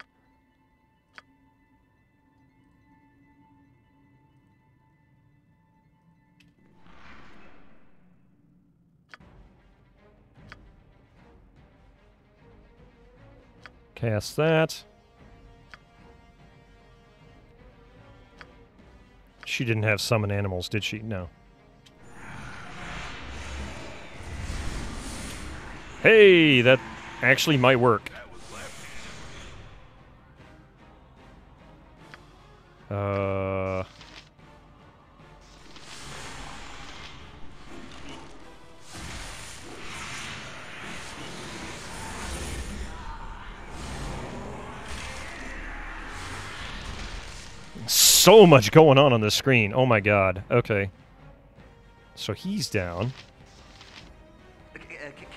Cast that. She didn't have summon animals, did she? No. Hey, that actually might work. So much going on the screen. Oh my god. Okay. So he's down.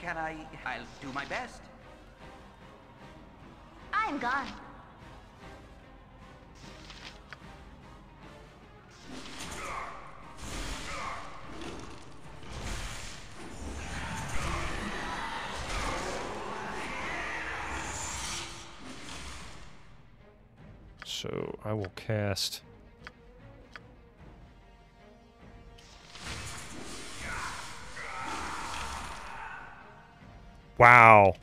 Can I? I'll do my best. I'm gone. So I will cast... Wow.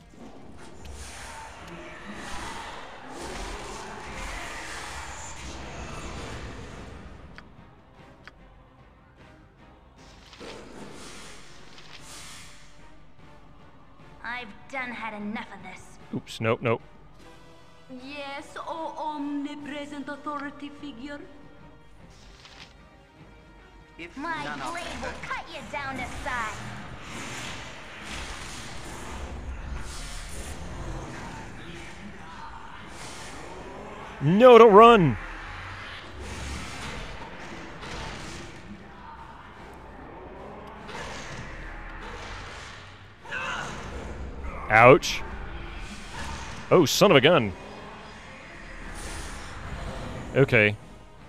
I've done had enough of this. Oops, nope, nope. Yes, oh omnipresent authority figure. If My blade will cut you down to size. No, don't run! Ouch. Oh, son of a gun. Okay.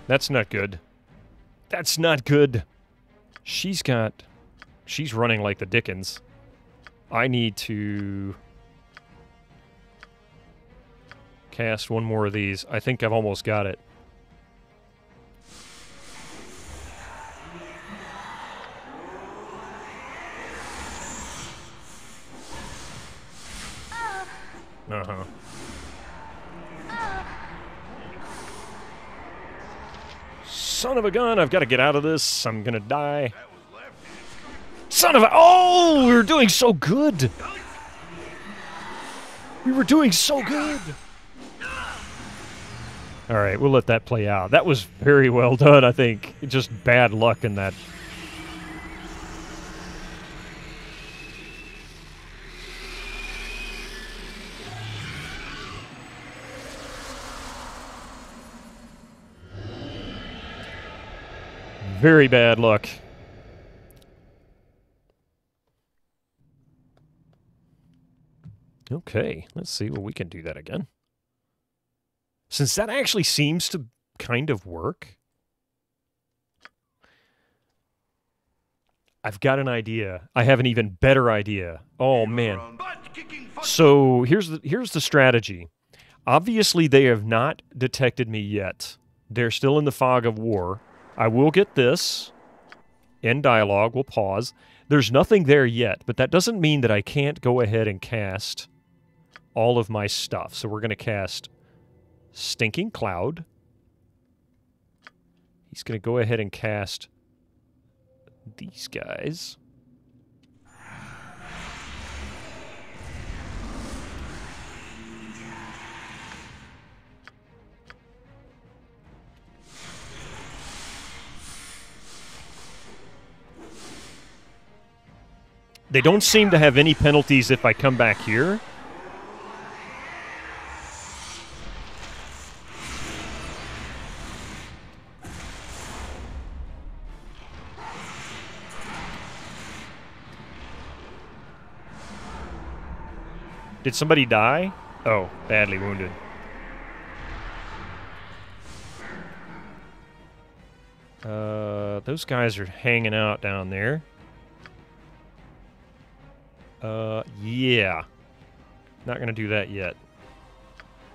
That's not good. That's not good. She's running like the Dickens. I need to cast one more of these. I think I've almost got it. Uh-huh. Son of a gun, I've got to get out of this. I'm gonna die. Son of a... Oh, we were doing so good. We were doing so good. All right, we'll let that play out. That was very well done, I think. Just bad luck in that. Very bad luck. Okay, let's see what we can do that again. Since that actually seems to kind of work, I've got an idea. I have an even better idea. Oh man. So here's the strategy. Obviously they have not detected me yet. They're still in the fog of war. I will get this. End dialogue. We'll pause. There's nothing there yet, but that doesn't mean that I can't go ahead and cast all of my stuff. So we're going to cast Stinking Cloud. He's going to go ahead and cast these guys. They don't seem to have any penalties if I come back here. Did somebody die? Oh, badly wounded. Those guys are hanging out down there. Yeah. Not going to do that yet.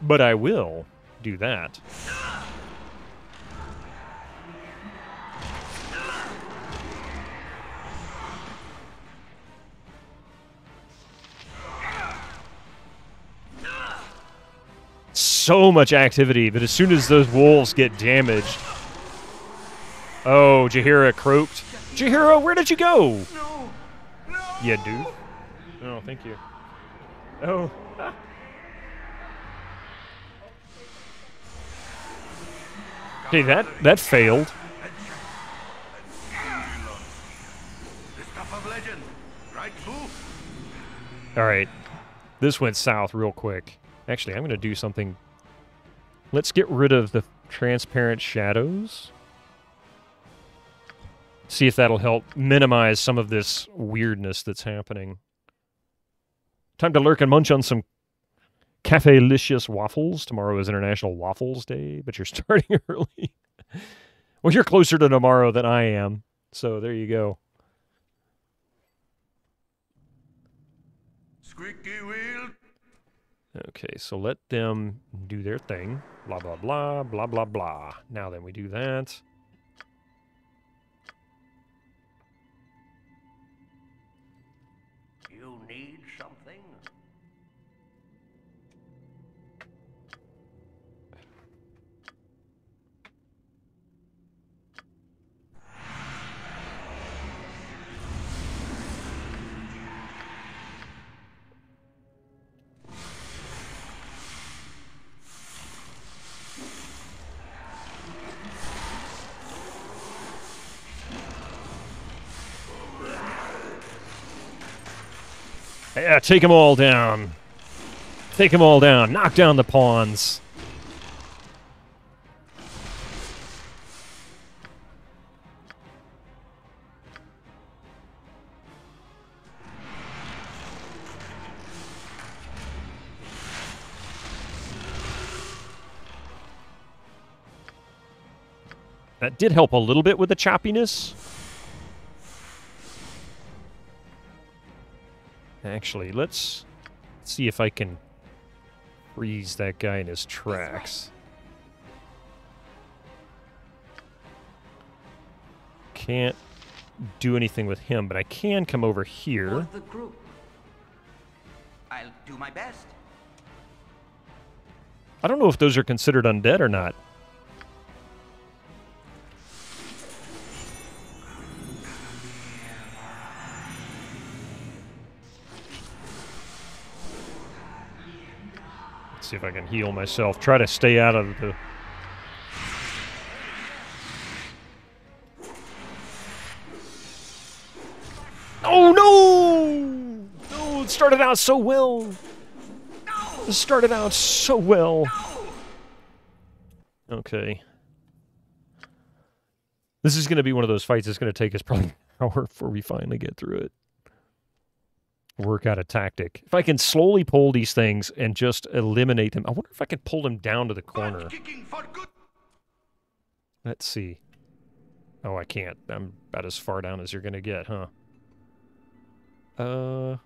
But I will do that. So much activity, but as soon as those wolves get damaged... Oh, Jaheira croaked. Jaheira, where did you go? No. You do? Oh, thank you. Oh. Okay, that failed. All right. This went south real quick. Actually, I'm going to do something. Let's get rid of the transparent shadows. See if that'll help minimize some of this weirdness that's happening. Time to lurk and munch on some Cafe-licious waffles. Tomorrow is International Waffles Day, but you're starting early. Well, you're closer to tomorrow than I am, so there you go. Squeaky wheel. Okay, so let them do their thing. Blah, blah, blah, blah, blah, blah. Now then, we do that. You need something? Yeah, take them all down. Take them all down. Knock down the pawns. That did help a little bit with the choppiness. Actually, let's see if I can freeze that guy in his tracks. Can't do anything with him, but I can come over here. For the group. I'll do my best. I don't know if those are considered undead or not. Let's see if I can heal myself. Try to stay out of the... Oh, no! No, it started out so well. It started out so well. Okay. This is going to be one of those fights that's going to take us probably an hour before we finally get through it. Work out a tactic. If I can slowly pull these things and just eliminate them. I wonder if I can pull them down to the corner. Let's see. Oh, I can't. I'm about as far down as you're going to get, huh? Who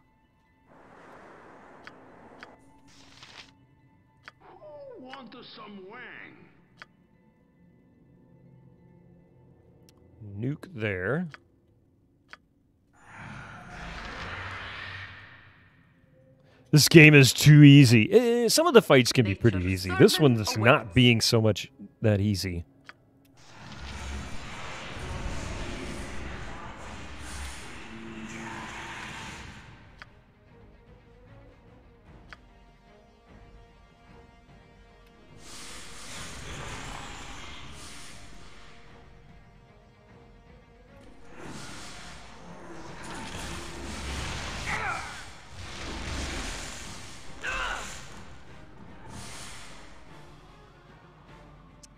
wanted some wang? Nuke there. This game is too easy. Some of the fights can be pretty easy. This one's not being so much that easy.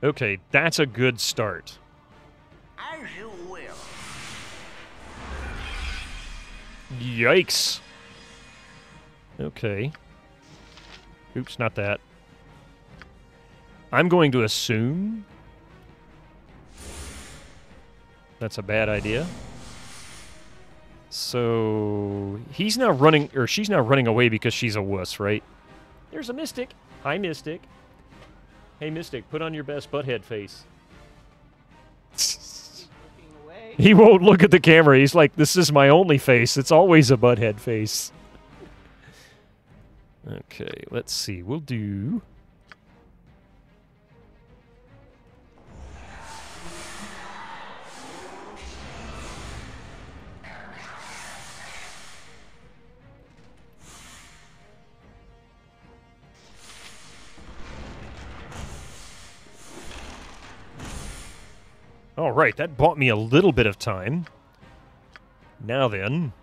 Okay, that's a good start. As you will. Yikes. Okay. Oops, not that. I'm going to assume that's a bad idea. So he's now running, or she's now running away because she's a wuss, right? There's a Mystic. Hi, Mystic. Hey, Mystic, put on your best butthead face. He won't look at the camera. He's like, this is my only face. It's always a butthead face. Okay, let's see. We'll do... All right, that bought me a little bit of time. Now then.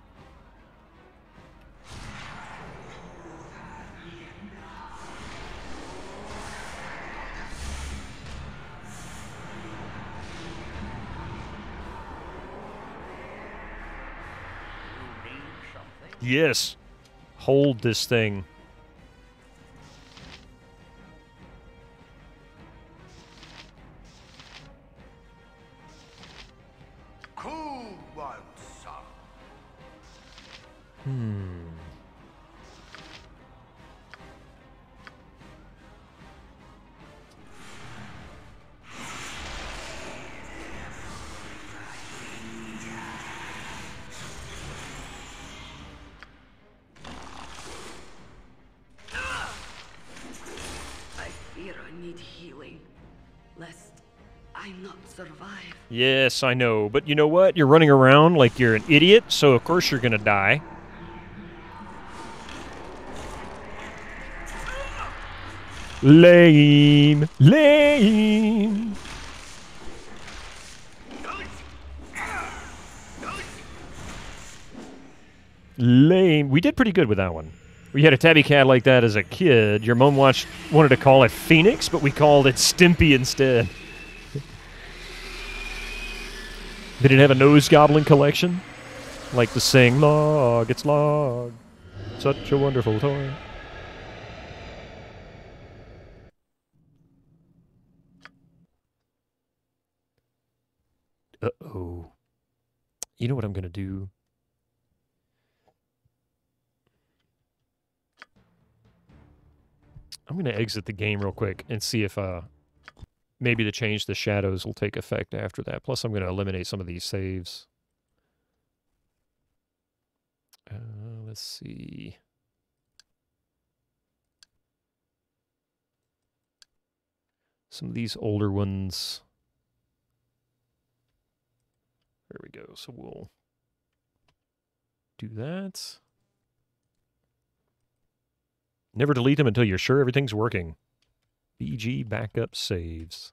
Yes. Hold this thing. Yes, I know, but you know what? You're running around like you're an idiot, so of course you're gonna die. Lame. Lame. Lame. We did pretty good with that one. We had a tabby cat like that as a kid. Your mom wanted to call it Phoenix, but we called it Stimpy instead. Did it have a nose goblin collection? Like to sing, Log, it's Log. Such a wonderful toy. Uh-oh. You know what I'm going to do? I'm going to exit the game real quick and see if maybe the change the shadows will take effect after that. Plus, I'm going to eliminate some of these saves. Let's see. Some of these older ones. There we go. So we'll do that. Never delete them until you're sure everything's working. BG backup saves.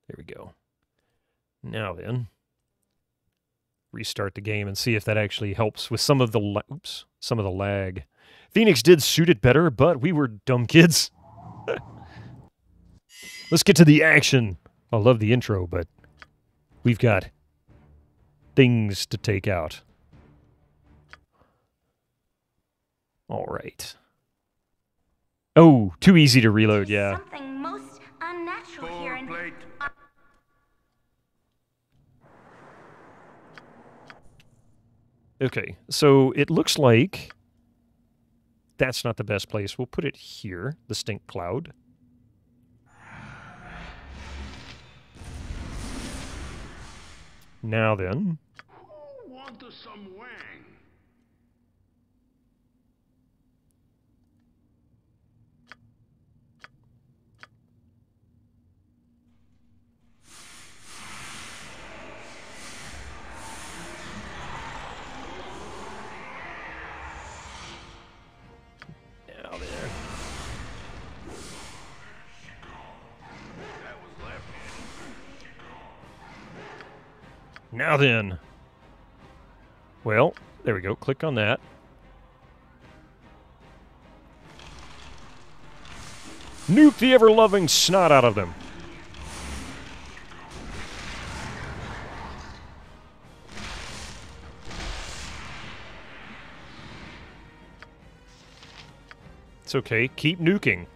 There we go. Now then, restart the game and see if that actually helps with some of the some of the lag. Phoenix did suit it better, but we were dumb kids. Let's get to the action. I love the intro, but we've got things to take out. All right. Oh, too easy to reload, yeah. Something most unnatural here in... Okay, so it looks like that's not the best place. We'll put it here, the stink cloud. Now then. Who wanted some wang? Now there. Now then. Well, there we go. Click on that. Nuke the ever-loving snot out of them. It's okay. Keep nuking.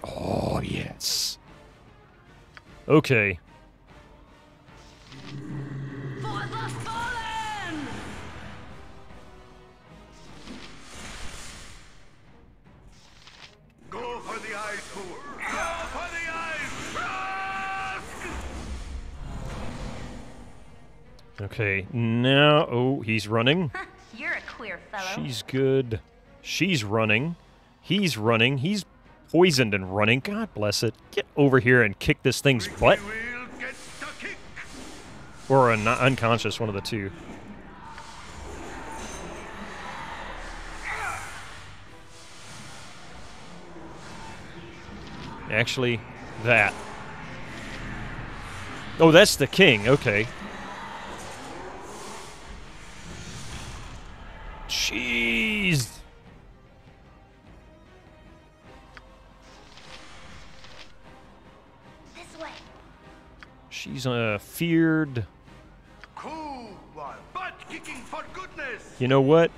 Oh, yes. Okay. For the fallen! Go for the ice pool. Go for the ice. Okay, now... Oh, he's running. You're a queer fellow. She's good. She's running. He's running. He's poisoned and running. God bless it. Get over here and kick this thing's butt. Or an unconscious, one of the two. Actually, that. Oh, that's the king. Okay. Jeez. This way. She's feared. Cool one. Butt kicking for goodness. You know what?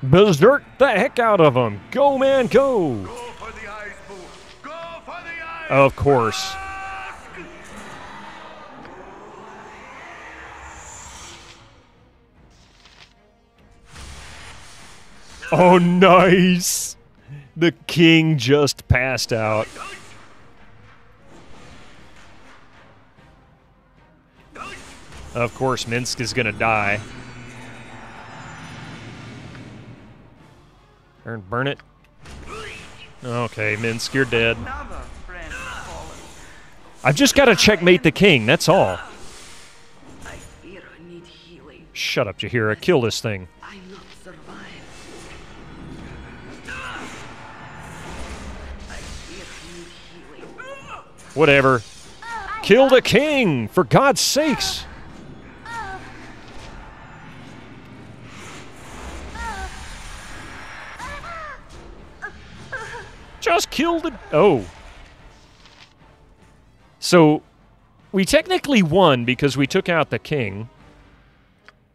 Berserk the heck out of him. Go, man, go. Go for the ice pool. Go for the ice. Of course. Oh, nice. The king just passed out. Of course, Minsk is going to die. Burn it. Okay, Minsk, you're dead. I've just got to checkmate the king, that's all. Shut up, Jaheira. Kill this thing. Whatever. Kill the king, for God's sakes. Just kill the... Oh. So, We technically won because we took out the king,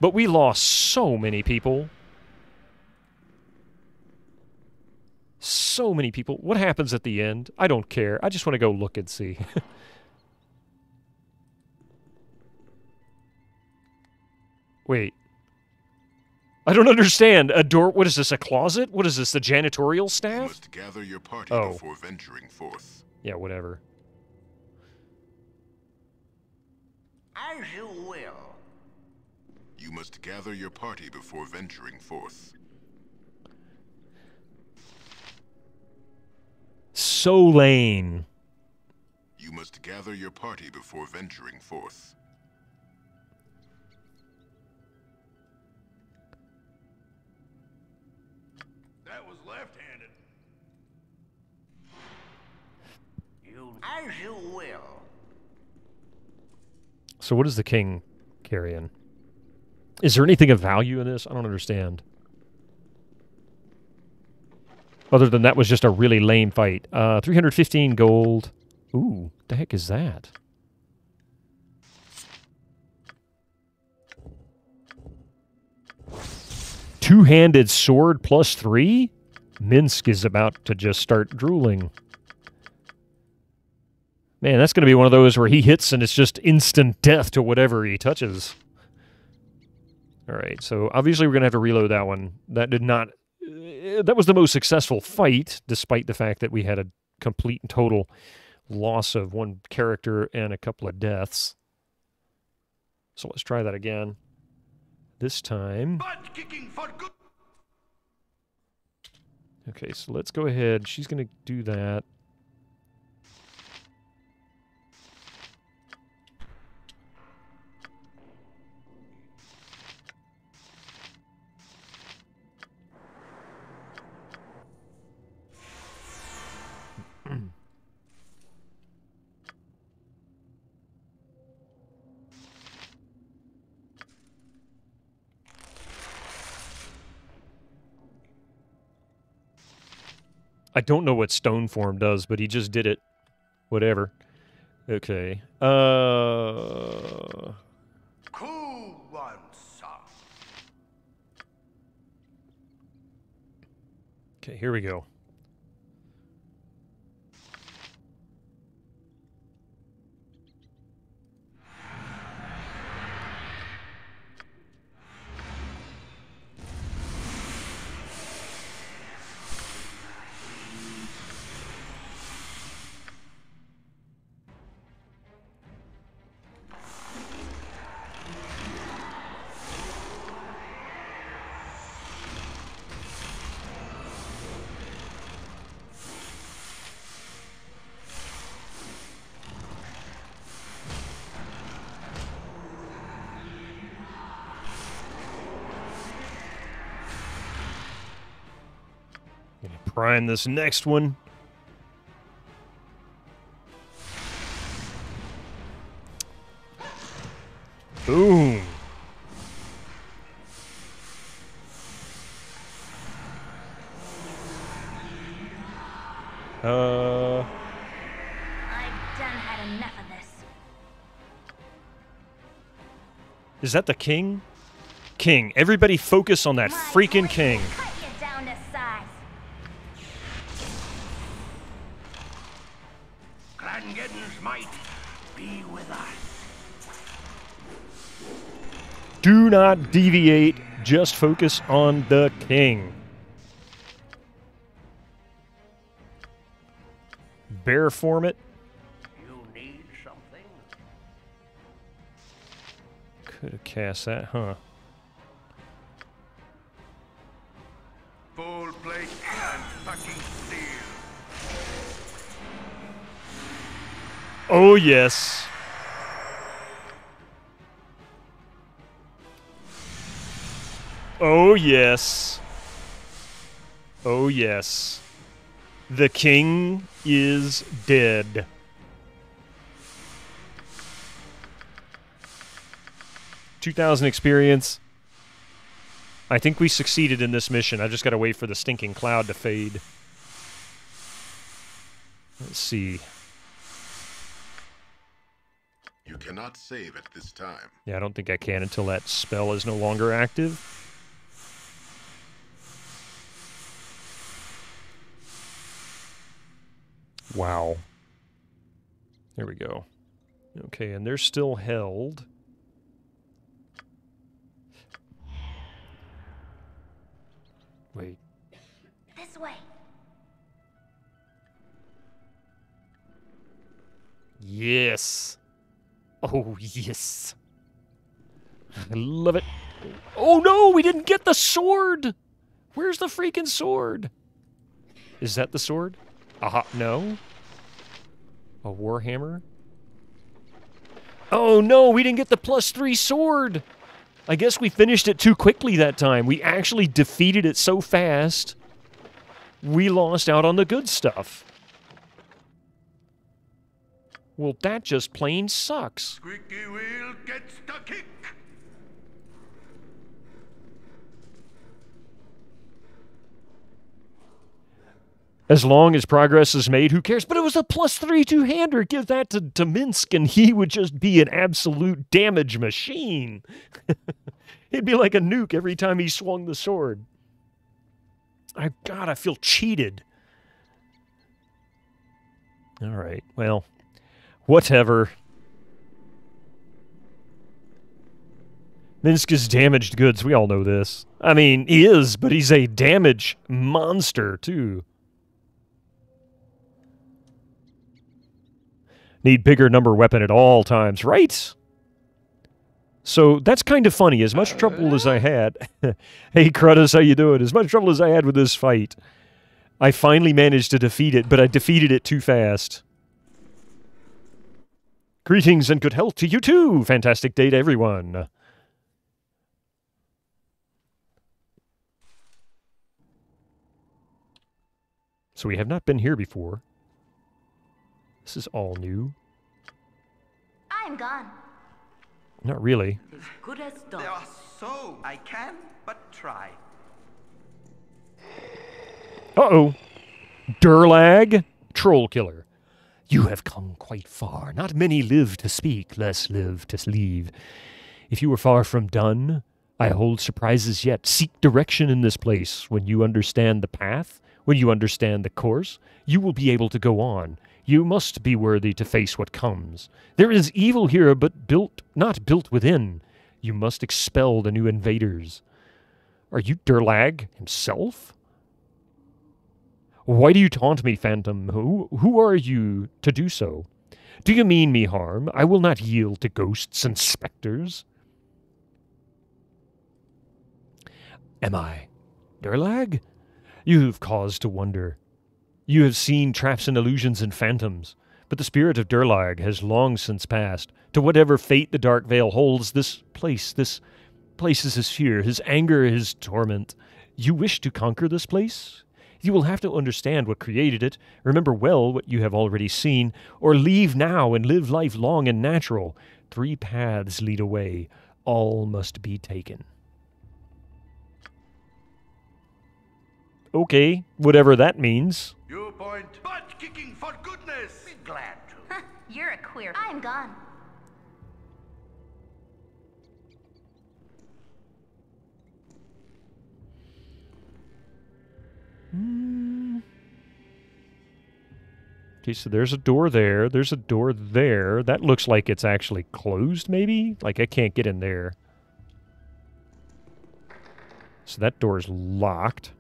but we lost so many people. So many people. What happens at the end? I don't care. I just want to go look and see. Wait. I don't understand. A door... What is this, a closet? What is this, the janitorial staff? You must gather your party before venturing forth. Yeah, whatever. As you will. You must gather your party before venturing forth. So lame. You must gather your party before venturing forth. That was left-handed. As you will. So what is the king carrying? Is there anything of value in this? I don't understand. Other than that was just a really lame fight. 315 gold. Ooh, the heck is that? Two-handed sword +3? Minsk is about to just start drooling. Man, that's going to be one of those where he hits and it's just instant death to whatever he touches. All right, so obviously we're going to have to reload that one. That did not... that was the most successful fight, despite the fact that we had a complete and total loss of one character and a couple of deaths. So let's try that again. This time... Okay, so let's go ahead. She's going to do that. I don't know what stone form does, but he just did it. Whatever. Okay. Cool one, son. Okay, here we go. Prime this next one. Boom. I've done had enough of this. Is that the king? King. Everybody focus on that freaking king. Cut you down to size. Grangeddin's might be with us. Do not deviate. Just focus on the king. Bear form it. You need something? Could have cast that, huh? Full plate and fucking steel. Oh, yes. Oh, yes. Oh, yes. The king is dead. $2,000 experience. I think we succeeded in this mission. I just got to wait for the stinking cloud to fade. Let's see. You cannot save at this time. Yeah, I don't think I can until that spell is no longer active. Wow. There we go. Okay, and they're still held. Wait. This way. Yes. Oh, yes. I love it. Oh, no, we didn't get the sword. Where's the freaking sword? Is that the sword? Aha, no. A warhammer? Oh, no, we didn't get the +3 sword. I guess we finished it too quickly that time. We actually defeated it so fast, we lost out on the good stuff. Well, that just plain sucks. Squeaky wheel gets the kick. As long as progress is made, who cares? But it was a +3 two-hander. Give that to Minsk, and he would just be an absolute damage machine. It'd be like a nuke every time he swung the sword. God, I feel cheated. All right, well, whatever. Minsk is damaged goods. We all know this. I mean, he is, but he's a damage monster, too. Need bigger number weapon at all times, right? So that's kind of funny. As much trouble as I had... Hey, Cruddas, how you doing? As much trouble as I had with this fight, I finally managed to defeat it, but I defeated it too fast. Greetings and good health to you too! Fantastic day to everyone. So we have not been here before. This is all new. I'm gone. Not really. As good as done. They are so... I can but try. Uh-oh. Durlag, troll killer. You have come quite far. Not many live to speak, less live to leave. If you are far from done, I hold surprises yet. Seek direction in this place. When you understand the path, when you understand the course, you will be able to go on. You must be worthy to face what comes. There is evil here, but not built within. You must expel the new invaders. Are you Durlag himself? Why do you taunt me, Phantom? Who are you to do so? Do you mean me harm? I will not yield to ghosts and specters. Am I Durlag? You have cause to wonder. You have seen traps and illusions and phantoms, but the spirit of Durlag has long since passed. To whatever fate the dark veil holds, this place is his fear, his anger, his torment. You wish to conquer this place? You will have to understand what created it, remember well what you have already seen, or leave now and live life long and natural. 3 paths lead away. All must be taken. Okay, whatever that means. You point butt kicking for goodness. Be glad to. You're a queer. I'm gone. Okay, so there's a door there. There's a door there. That looks like it's actually closed, maybe? Like I can't get in there. So that door is locked.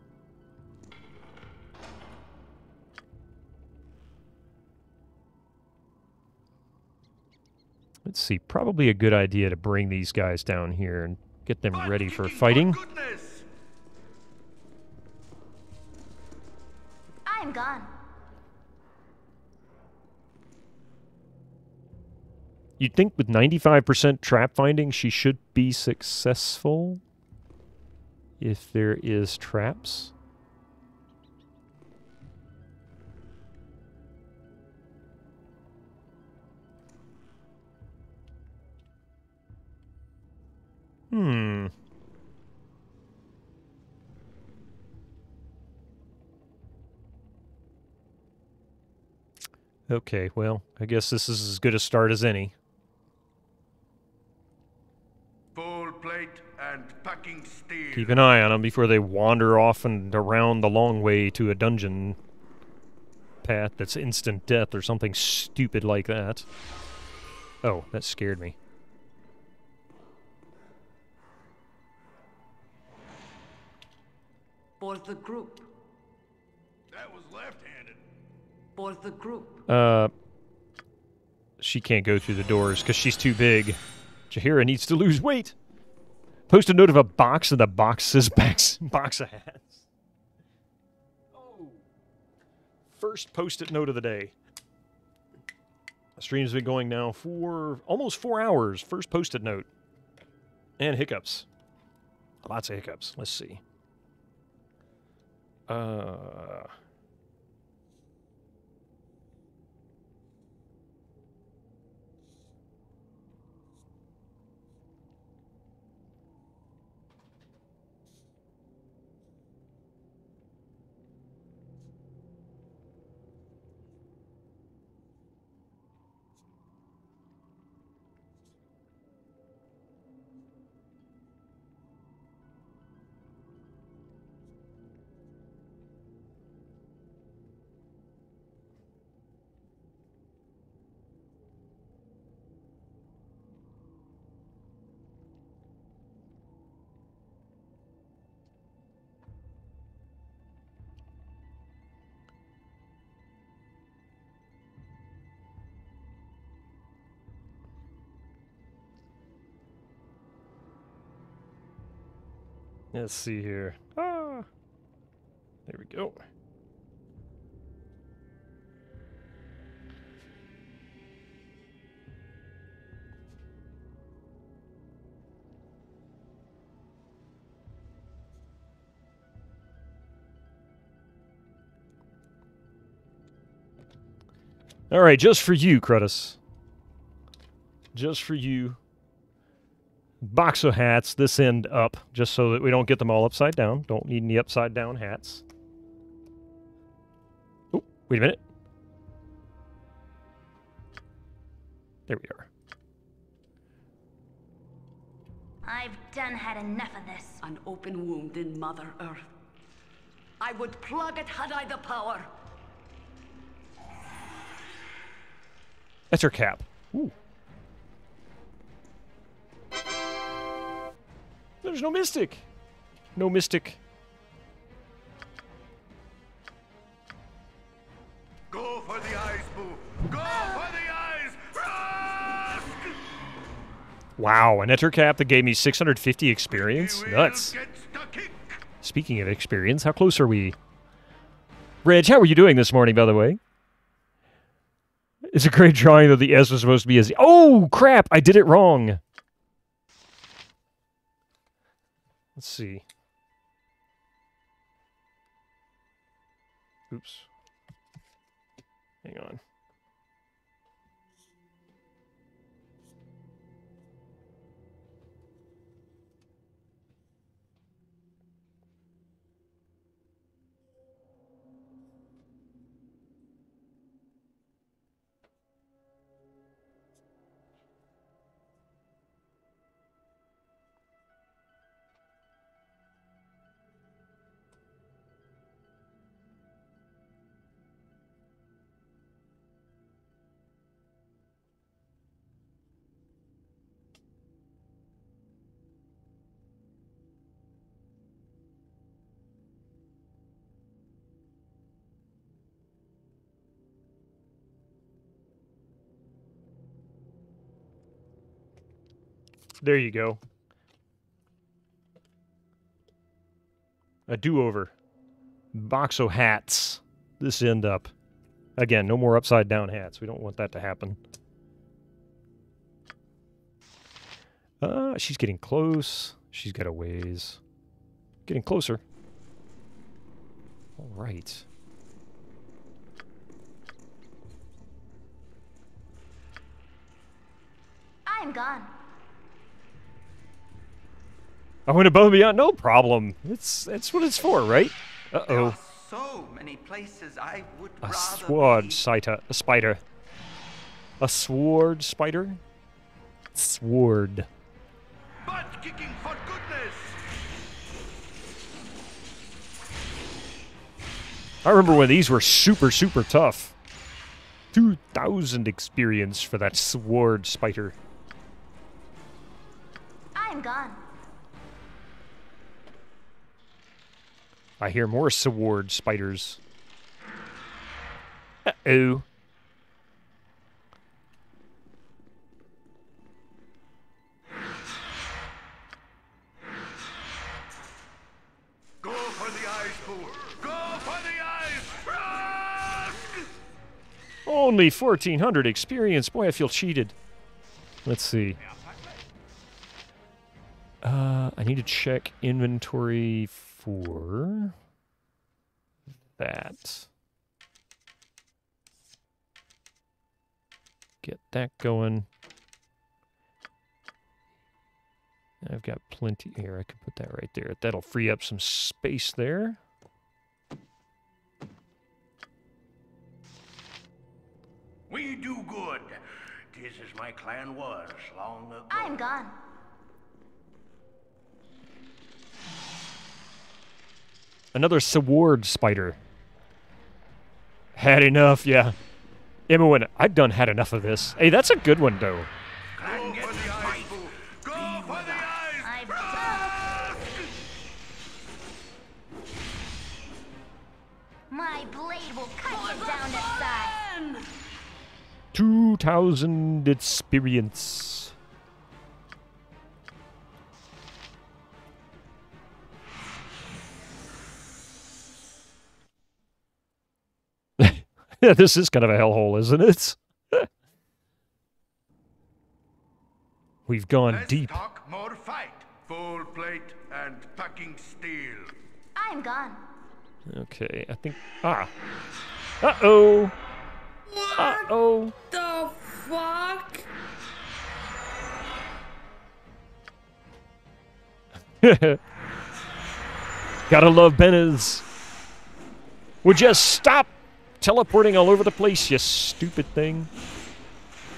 Let's see, probably a good idea to bring these guys down here and get them ready for fighting. I'm gone. You'd think with 95% trap finding, she should be successful if there is traps. Okay, well, I guess this is as good a start as any. Keep an eye on them before they wander off and around the long way to a dungeon path that's instant death or something stupid like that. Oh, that scared me. For the group. That was left-handed. For the group. She can't go through the doors because she's too big. Jaheira needs to lose weight. Post a note of a box, and the box says box of hats. Oh. First post-it note of the day. The stream's been going now for almost 4 hours. First post-it note. And hiccups. Lots of hiccups. Let's see. Let's see here. Ah, there we go. All right, just for you, Crutus. Just for you. Box of hats, this end up, just so that we don't get them all upside down. Don't need any upside down hats. Oh, wait a minute. There we are. I've done had enough of this. An open wound in Mother Earth. I would plug it had I the power. That's her cap. Ooh. There's no mystic. No mystic. Go for the eyes, Boo. Go for the eyes. Rusk! Wow, an enter cap that gave me 650 experience? Nuts. Speaking of experience, how close are we? Reg, how are you doing this morning, by the way? It's a great drawing, though the S was supposed to be a Z. Oh, crap! I did it wrong. Let's see. Oops. Hang on. There you go. A do-over. Box of hats. This end up. Again, no more upside-down hats. We don't want that to happen. She's getting close. She's got a ways. Getting closer. All right. I'm gone. I went above and beyond. No problem. That's what it's for, right? Uh-oh. There are so many places I would A rather sword be. spider. A spider. A sword spider? Sword. Butt kicking for goodness. I remember when these were super, super tough. 2,000 experience for that sword spider. I'm gone. I hear more sword spiders. Uh-oh. Go for the eyes, fool! Go for the eyes! Only 1,400 experience. Boy, I feel cheated. Let's see. I need to check inventory for that. Get that going. I've got plenty here. I can put that right there. That'll free up some space there. We do good. This is my clan was long ago. I'm gone. Another sword spider. Had enough, yeah. Emma, I've done had enough of this. Hey, that's a good one, though. Clan gets might. Be with us. My blade will cut you down to size. 2,000 experience. Yeah, this is kind of a hellhole, isn't it? We've gone Less deep. talk, more fight. Full plate and packing steel. I'm gone. Okay, I think... Ah. Uh-oh. Uh-oh. The fuck? Gotta love Benez. Would you stop teleporting all over the place, you stupid thing?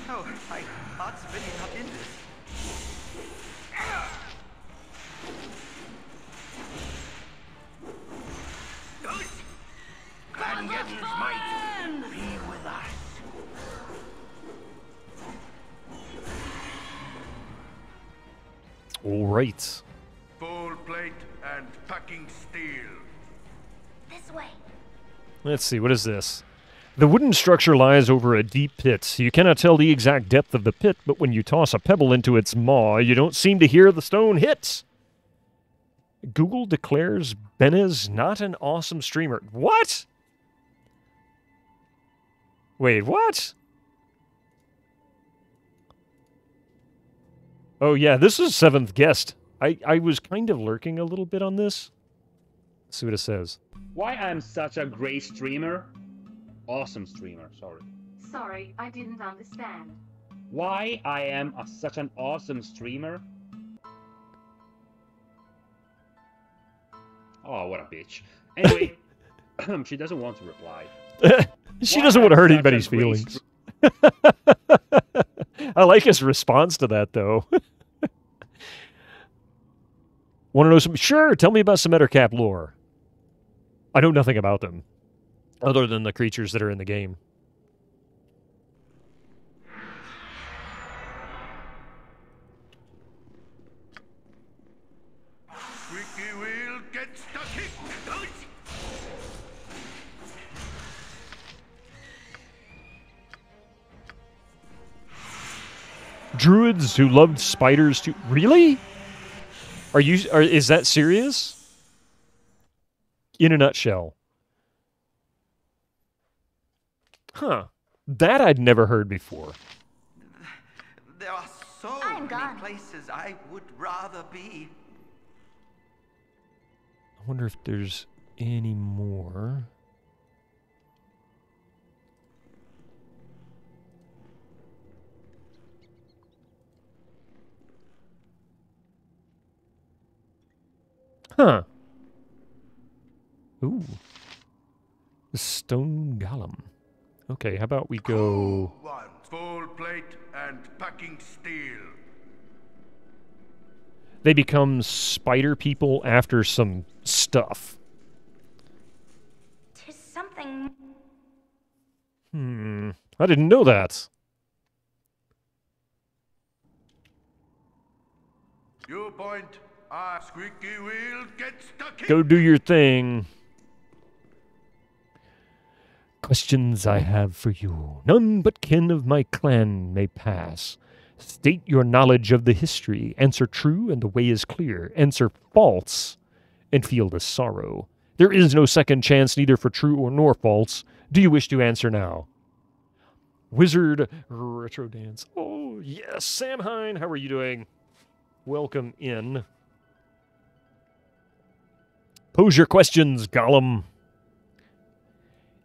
Oh, my heart's really not in this. Clan gets might. Be with us. All right. Full plate and packing steel. This way. Let's see, what is this? The wooden structure lies over a deep pit. You cannot tell the exact depth of the pit, but when you toss a pebble into its maw, you don't seem to hear the stone hit. Google declares Benez not an awesome streamer. What? Wait, what? Oh, yeah, this is 7th guest. I was kind of lurking a little bit on this. Let's see what it says. Why I'm such a great streamer? Awesome streamer, sorry. Sorry, I didn't understand. Why I am such an awesome streamer? Oh, what a bitch. Anyway, she doesn't want to reply. She doesn't want to hurt anybody's feelings. I like his response to that, though. Want to know some? Sure, tell me about some Ettercap lore. I know nothing about them, other than the creatures that are in the game. Squeaky wheel gets the kick. Druids who loved spiders too. Really? Is that serious? In a nutshell. Huh. That I'd never heard before. There are so many places I would rather be. I wonder if there's any more. Huh. Ooh. The stone golem. Okay, how about we go... One full plate and packing steel. They become spider people after some stuff. Tis Nothing. I didn't know that. You point. Squeaky wheel gets stuck in. Go do your thing. Questions I have for you. None but kin of my clan may pass. State your knowledge of the history. Answer true, and the way is clear. Answer false, and feel the sorrow. There is no second chance, neither for true nor false. Do you wish to answer now? Wizard Retro Dance. Oh, yes, Sam Hine, how are you doing? Welcome in. Pose your questions, Gollum.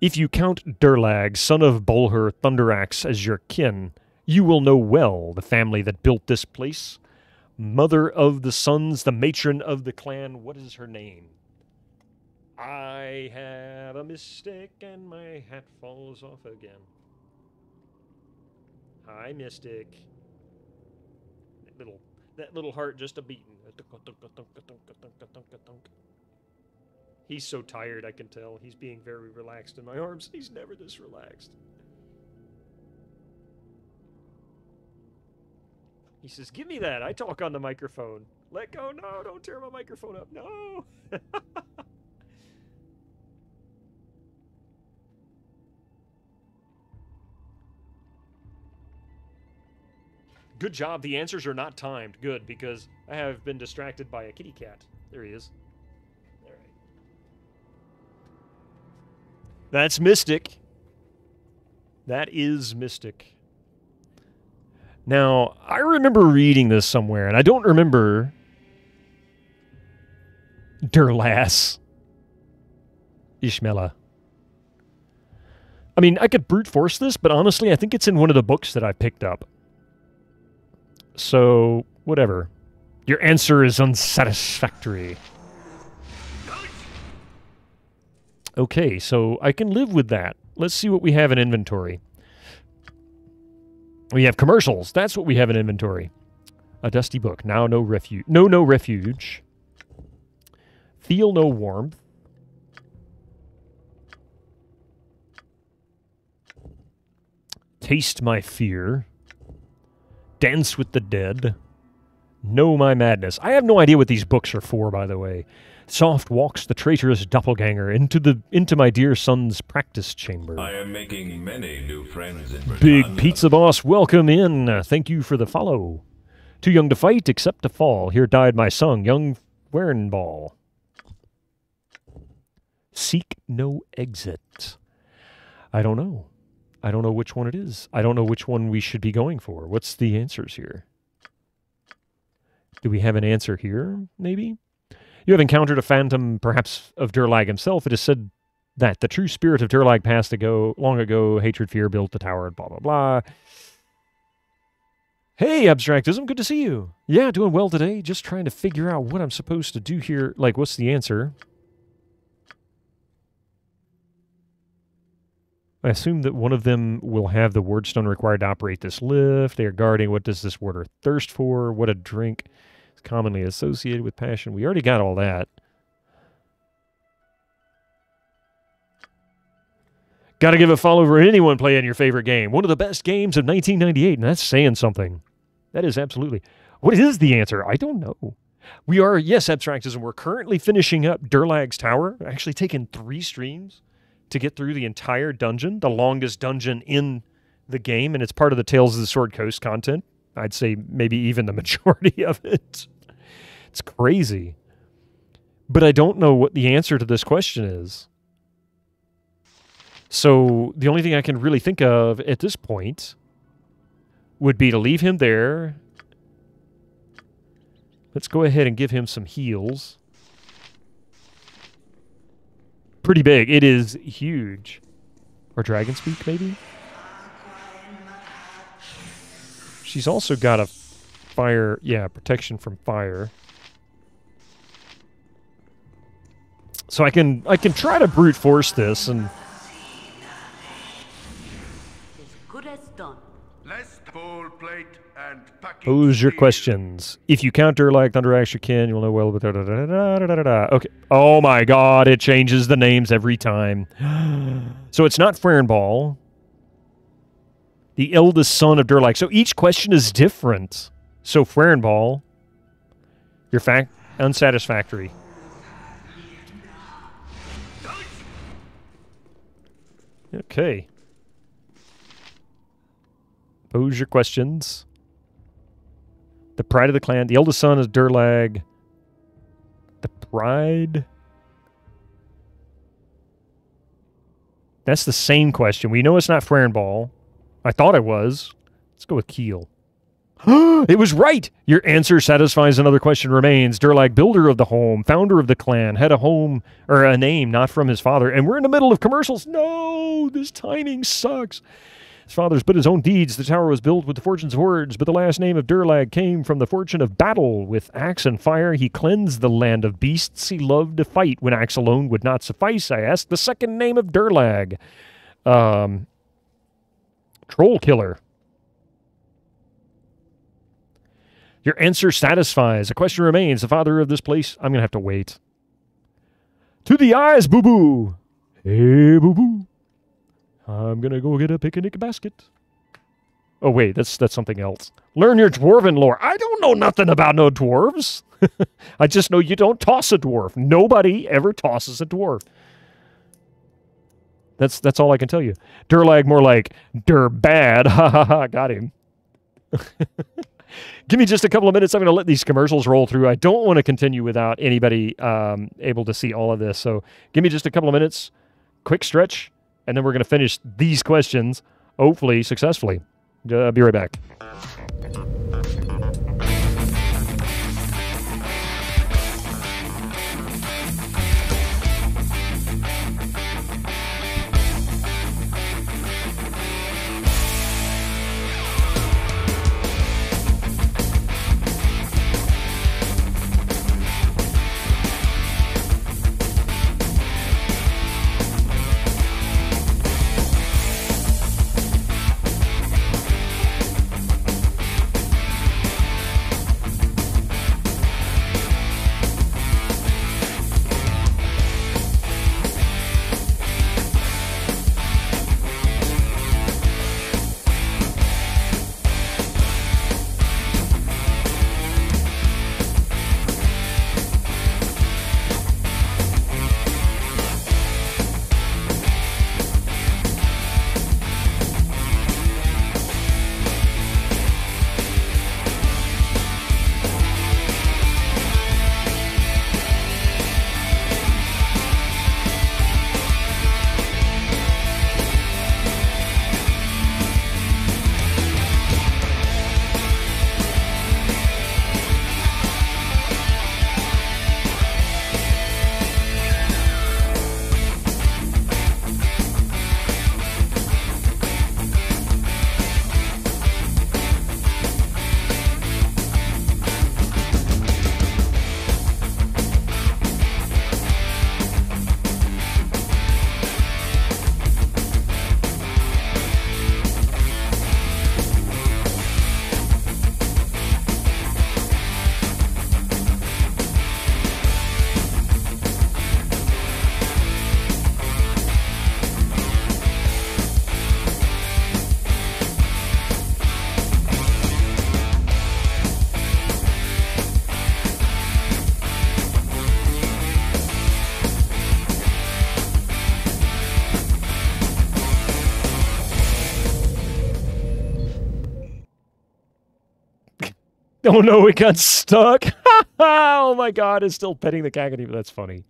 If you count Durlag, son of Baldur Thunderaxe, as your kin, you will know well the family that built this place. Mother of the sons, the matron of the clan. What is her name? I have a mistake and my hat falls off again. Hi, Mystic. That little heart just a beating. He's so tired, I can tell. He's being very relaxed in my arms. He's never this relaxed. He says, give me that. I talk on the microphone. Let go. No, don't tear my microphone up. No. Good job. The answers are not timed. Good, because I have been distracted by a kitty cat. There he is. All right. That's Mystic. That is Mystic. Now, I remember reading this somewhere, and I don't remember Durlas Ishmela. I mean, I could brute force this, but honestly, I think it's in one of the books that I picked up. So, whatever. Your answer is unsatisfactory. Okay, so I can live with that. Let's see what we have in inventory. We have commercials. That's what we have in inventory. A dusty book. Now no refuge. No refuge. Feel no warmth. Taste my fear. Dance with the dead. Know my madness. I have no idea what these books are for, by the way. Soft walks the traitorous doppelganger into my dear son's practice chamber. I am making many new friends in Big Pizza Boss, welcome in. Thank you for the follow. Too young to fight, except to fall. Here died my son, young Wernball. Seek no exit. I don't know. I don't know which one it is. I don't know which one we should be going for. What's the answers here? Do we have an answer here, maybe? You have encountered a phantom, perhaps of Durlag himself. It is said that the true spirit of Durlag passed long ago. Hatred, fear built the tower, blah, blah, blah. Hey, Abstractism, good to see you. Yeah, doing well today. Just trying to figure out what I'm supposed to do here. Like, what's the answer? I assume that one of them will have the wordstone required to operate this lift. They are guarding. What does this water thirst for? What a drink is commonly associated with passion. We already got all that. Got to give a follow for anyone playing your favorite game. One of the best games of 1998, and that's saying something. That is absolutely. What is the answer? I don't know. We are, yes, Abstractism, we're currently finishing up Durlag's Tower. Actually taken 3 streams to get through the entire dungeon, the longest dungeon in the game, and it's part of the Tales of the Sword Coast content. I'd say maybe even the majority of it. It's crazy. But I don't know what the answer to this question is. So the only thing I can really think of at this point would be to leave him there. Let's go ahead and give him some heals. Pretty big. It is huge. Or Dragon Speak, maybe? She's also got a fire... Yeah, protection from fire. So I can try to brute force this and... As good as done. Less full plate and packing. Pose your questions. If you count Durlag, Thunderax, your kin, you'll know well. Okay. Oh my god, it changes the names every time. So it's not Fernball. The eldest son of Durlag. So each question is different. So Fernball, you're unsatisfactory. Okay. Pose your questions. The pride of the clan. The eldest son is Durlag. The pride. That's the same question. We know it's not Fernball. I thought it was. Let's go with Keel. It was right! Your answer satisfies another question remains. Durlag, builder of the home, founder of the clan, had a home, or a name not from his father. And we're in the middle of commercials. No! This timing sucks. His father's but his own deeds. The tower was built with the fortunes of words, but the last name of Durlag came from the fortune of battle. With axe and fire, he cleansed the land of beasts. He loved to fight when axe alone would not suffice. I asked the second name of Durlag. Troll killer. Your answer satisfies. A question remains. The father of this place. I'm going to have to wait. To the eyes, boo-boo. Hey, boo-boo. I'm going to go get a picnic basket. Oh, wait. That's something else. Learn your dwarven lore. I don't know nothing about no dwarves. I just know you don't toss a dwarf. Nobody ever tosses a dwarf. That's all I can tell you. Durlag, more like Durbad. Ha ha ha. Got him. Give me just a couple of minutes. I'm going to let these commercials roll through. I don't want to continue without anybody able to see all of this. So give me just a couple of minutes. Quick stretch. And then we're going to finish these questions, hopefully successfully. Be right back. Oh no, it got stuck. Oh my god, it's still petting the Kakadi. That's funny.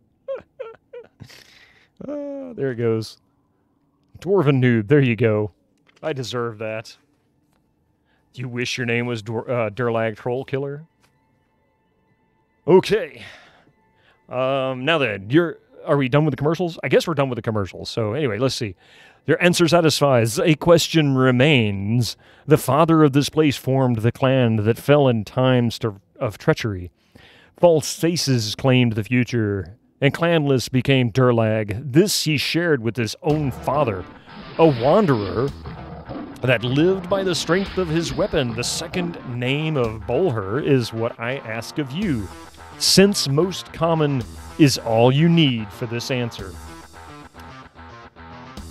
There it goes. Dwarven noob. There you go. I deserve that. Do you wish your name was Durlag Troll Killer? Okay. Now then, are we done with the commercials? I guess we're done with the commercials. So anyway, let's see. Your answer satisfies. A question remains. The father of this place formed the clan that fell in times of treachery. False faces claimed the future, and clanless became Durlag. This he shared with his own father, a wanderer that lived by the strength of his weapon. The second name of Baldur is what I ask of you. Since most common is all you need for this answer.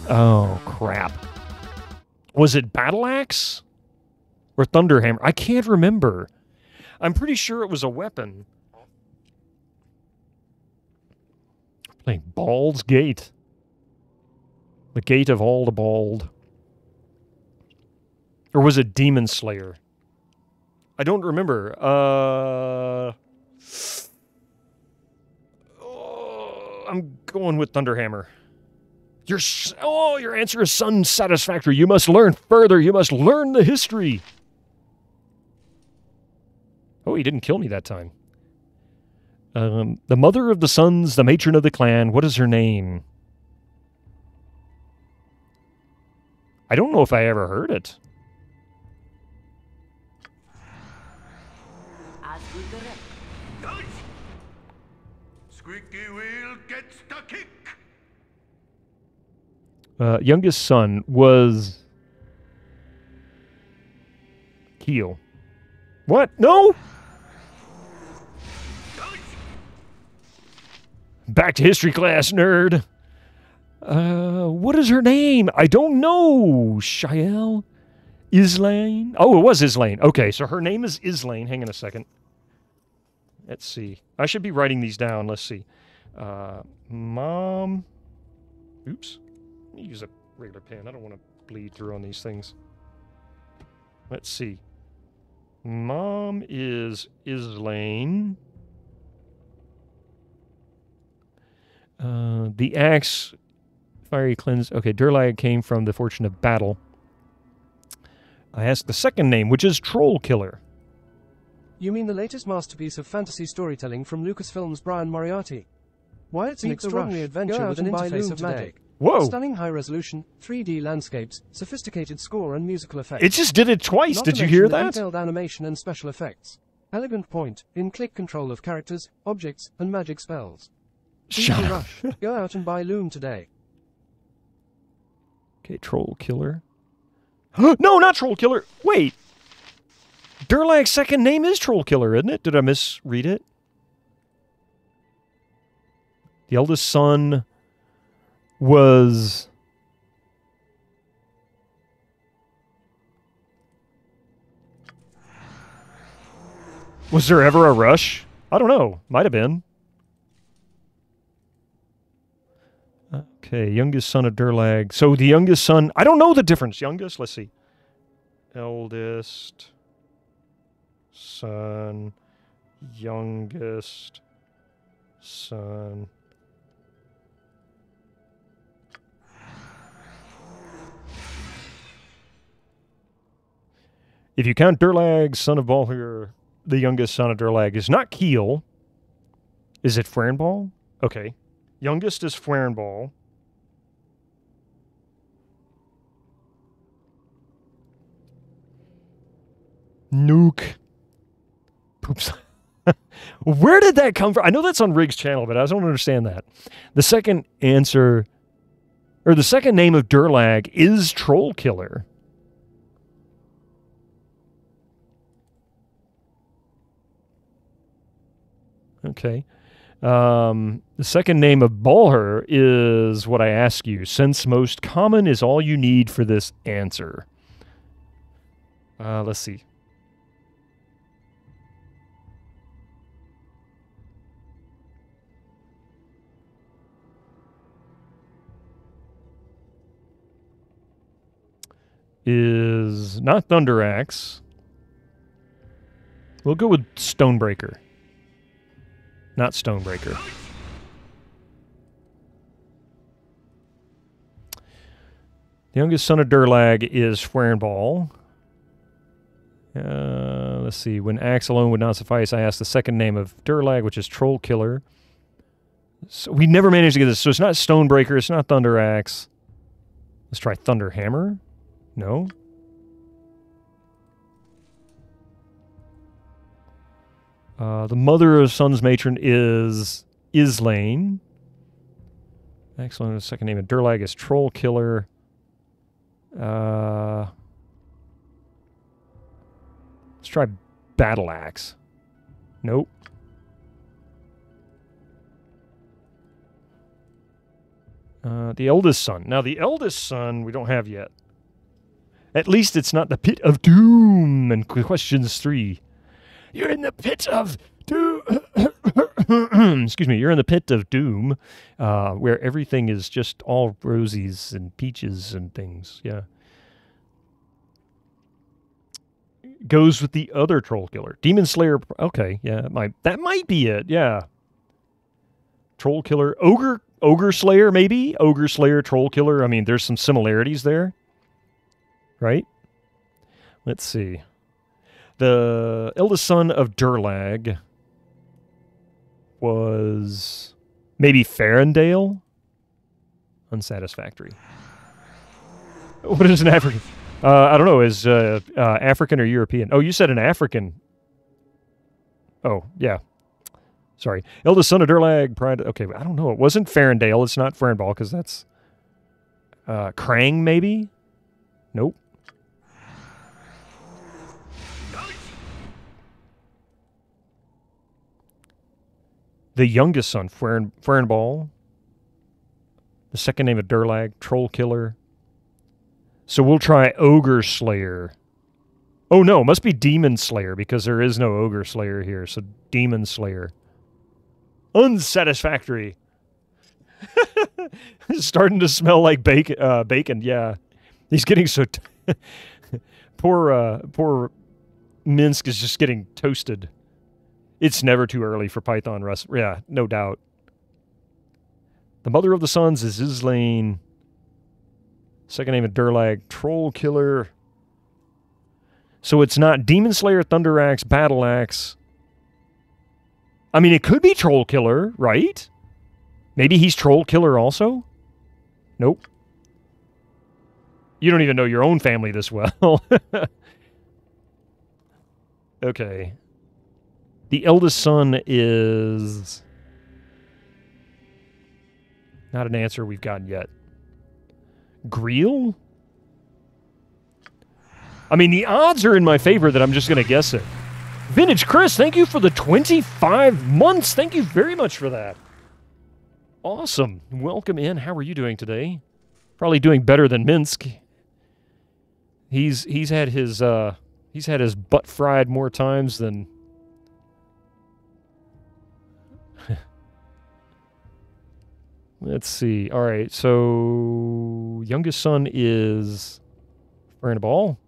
Oh, crap. Was it Battle Axe? Or Thunderhammer? I can't remember. I'm pretty sure it was a weapon. Playing Bald's Gate. The Gate of all the Bald. Or was it Demon Slayer? I don't remember. I'm going with Thunderhammer. Your answer is unsatisfactory. You must learn further. You must learn the history. Oh, he didn't kill me that time. The mother of the sons, the matron of the clan. What is her name? I don't know if I ever heard it. Squeaky wheel gets the kick. Youngest son was Keel. What? No! Back to history class, nerd. What is her name? I don't know. Shael? Islaine? Oh, it was Islaine. Okay, so her name is Islaine. Hang on a second. Let's see. I should be writing these down. Let's see. Mom. Oops. Let me use a regular pen. I don't want to bleed through on these things. Let's see. Mom is Islaine. The axe, fiery cleanse. Okay, Durlag came from the fortune of battle. I asked the second name, which is Troll Killer. You mean the latest masterpiece of fantasy storytelling from Lucasfilm's Brian Moriarty? Why, it's an extraordinary adventure with an interface of magic. Whoa! Stunning high-resolution, 3D landscapes, sophisticated score and musical effects. It just did it twice. Did you hear that? Detailed animation and special effects. Elegant point, in-click control of characters, objects, and magic spells. Shut up. Rush. Go out and buy Loom today. Okay, Troll Killer. No, not Troll Killer. Wait. Durlag's second name is Troll Killer, isn't it? Did I misread it? The eldest son was... Was there ever a rush? I don't know. Might have been. Okay, youngest son of Durlag. So the youngest son... I don't know the difference. Youngest, let's see. Eldest son, youngest son. If you count Durlag, son of Baldur, the youngest son of Durlag is not Keel. Is it Fwernball? Okay. Youngest is Fwernball. Nuke. Oops. Where did that come from? I know that's on Rig's channel, but I don't understand that. The second answer, or the second name of Durlag is Troll Killer. Okay. The second name of Baldur is what I ask you. Since most common is all you need for this answer. Let's see. Is not Thunder Axe. We'll go with Stonebreaker. Not Stonebreaker. The youngest son of Durlag is Fwernball. Let's see. When axe alone would not suffice, I asked the second name of Durlag, which is Troll Killer. So we never managed to get this. So it's not Stonebreaker. It's not Thunder Axe. Let's try Thunder Hammer. No. The mother of son's matron is Islaine. Excellent. The second name of Durlag is Troll Killer. try Battle Axe. Nope. The eldest son. Now, the eldest son we don't have yet. At least it's not the pit of doom. And questions 3. You're in the pit of doom. Excuse me. You're in the pit of doom, where everything is just all roses and peaches and things. Yeah. Goes with the other troll killer. Demon Slayer. Okay. Yeah. That might be it. Yeah. Troll killer. Ogre Slayer, maybe? Ogre Slayer, Troll Killer. I mean, there's some similarities there. Right? Let's see. The eldest son of Durlag was maybe Farendale? Unsatisfactory. What is an African? I don't know. Is African or European? Oh, you said an African. Oh, yeah. Sorry. Eldest son of Durlag, Pride. Okay, I don't know. It wasn't Farendale. It's not Farendball because that's Krang, maybe? Nope. The youngest son, Farendball. The second name of Durlag, Troll Killer. So we'll try Ogre Slayer. Oh, no. It must be Demon Slayer because there is no Ogre Slayer here. So Demon Slayer. Unsatisfactory. It's starting to smell like bacon. Yeah, he's getting so. Poor Minsk is just getting toasted. It's never too early for Python Rust. Yeah, no doubt. The mother of the sons is Islaine. Second name of Durlag, Troll Killer. So it's not Demon Slayer, Thunder Axe, Battle Axe. I mean, it could be Troll Killer, right? Maybe he's Troll Killer also? Nope. You don't even know your own family this well. Okay. The eldest son is... not an answer we've gotten yet. Greel? I mean, the odds are in my favor that I'm just going to guess it. Vintage Chris, thank you for the 25 months. Thank you very much for that. Awesome. Welcome in. How are you doing today? Probably doing better than Minsk. He's had his butt fried more times than Let's see. All right. So youngest son is Ball.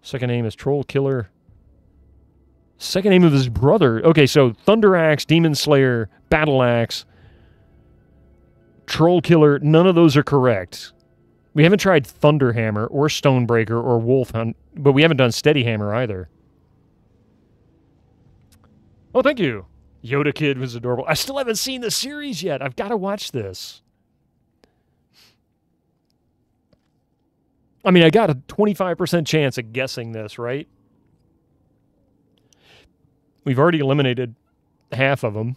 Second name is Troll Killer. Second name of his brother. Okay, so Thunder Axe, Demon Slayer, Battle Axe, Troll Killer. None of those are correct. We haven't tried Thunderhammer or Stonebreaker or Wolf Hunt, but we haven't done Steady Hammer either. Oh, thank you. Yoda Kid was adorable. I still haven't seen the series yet. I've got to watch this. I mean, I got a 25% chance of guessing this, right? We've already eliminated half of them.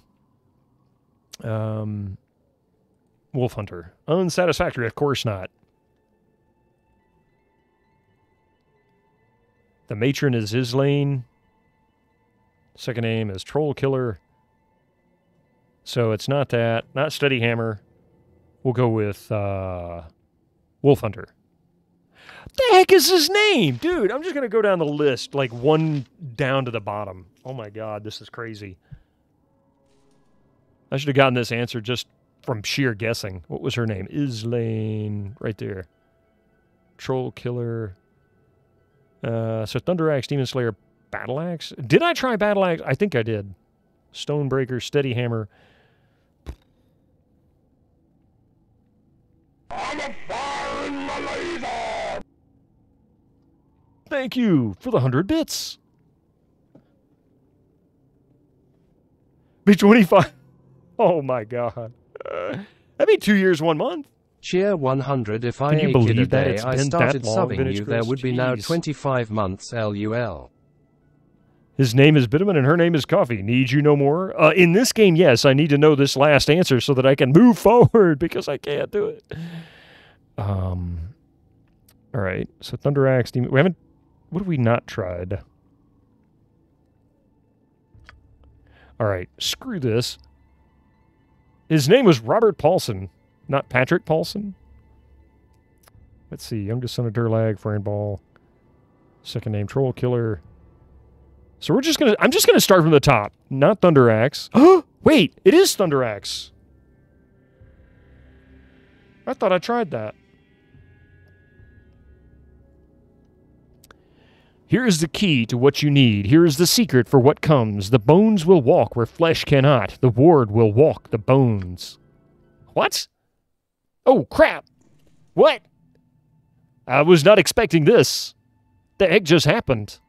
Wolf Hunter. Unsatisfactory, of course not. The matron is Islaine. Second name is Troll Killer. So it's not that. Not Steady Hammer. We'll go with Wolf Hunter. The heck is his name? Dude, I'm just going to go down the list, like one down to the bottom. Oh my God, this is crazy. I should have gotten this answer just from sheer guessing. What was her name? Islaine, right there. Troll Killer. So Thunder Axe, Demon Slayer, Battle Axe. Did I try Battle Axe? I think I did. Stonebreaker, Steady Hammer. I'm a fire in my laser! Thank you for the 100 bits. Be 25. Oh my God. That'd be 2 years, 1 month. Cheer 100. If I Can you ate believe a that day it's I been started that long, subbing Vintage you, there Chris? would be now Jeez. 25 months LUL. His name is Bitterman and her name is Coffee. Need you know more? In this game, yes, I need to know this last answer so that I can move forward because I can't do it. All right. So Thunder Axe, Demon. We haven't what have we not tried? All right, screw this. His name was Robert Paulson, not Patrick Paulson. Let's see, youngest son of Durlag, Fernball, second name Troll Killer. So I'm just gonna start from the top, not Thunder Axe. Oh, wait, it is Thunder Axe. I thought I tried that. Here is the key to what you need. Here is the secret for what comes. The bones will walk where flesh cannot. The ward will walk the bones. What? Oh, crap. What? I was not expecting this. The heck just happened?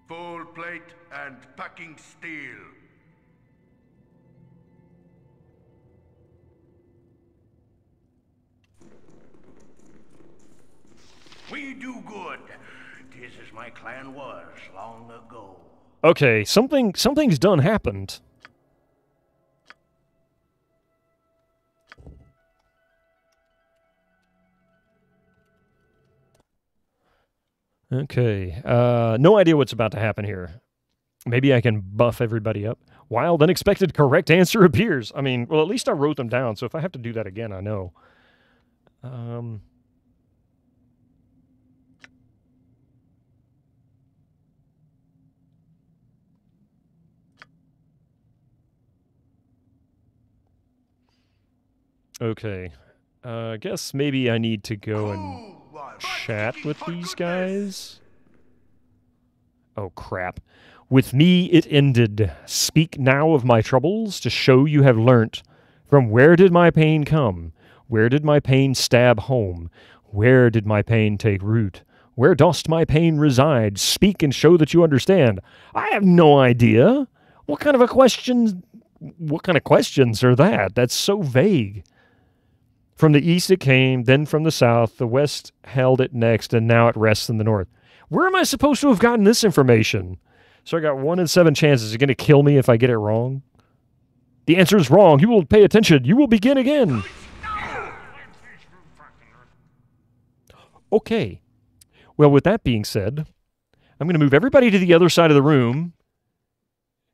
Full plate and packing steel. We do good. This is my clan was long ago. Okay, something's done happened. Okay, no idea what's about to happen here. Maybe I can buff everybody up. Wild, unexpected, correct answer appears. I mean, well, at least I wrote them down, so if I have to do that again, I know. Okay, I guess maybe I need to go and chat with these guys. Oh, crap. With me it ended. Speak now of my troubles to show you have learnt. From where did my pain come? Where did my pain stab home? Where did my pain take root? Where dost my pain reside? Speak and show that you understand. I have no idea. What kind of questions are that? That's so vague. From the east it came, then from the south. The west held it next, and now it rests in the north. Where am I supposed to have gotten this information? So I got 1 in 7 chances. Is it going to kill me if I get it wrong? The answer is wrong. You will pay attention. You will begin again. Okay. Well, with that being said, I'm going to move everybody to the other side of the room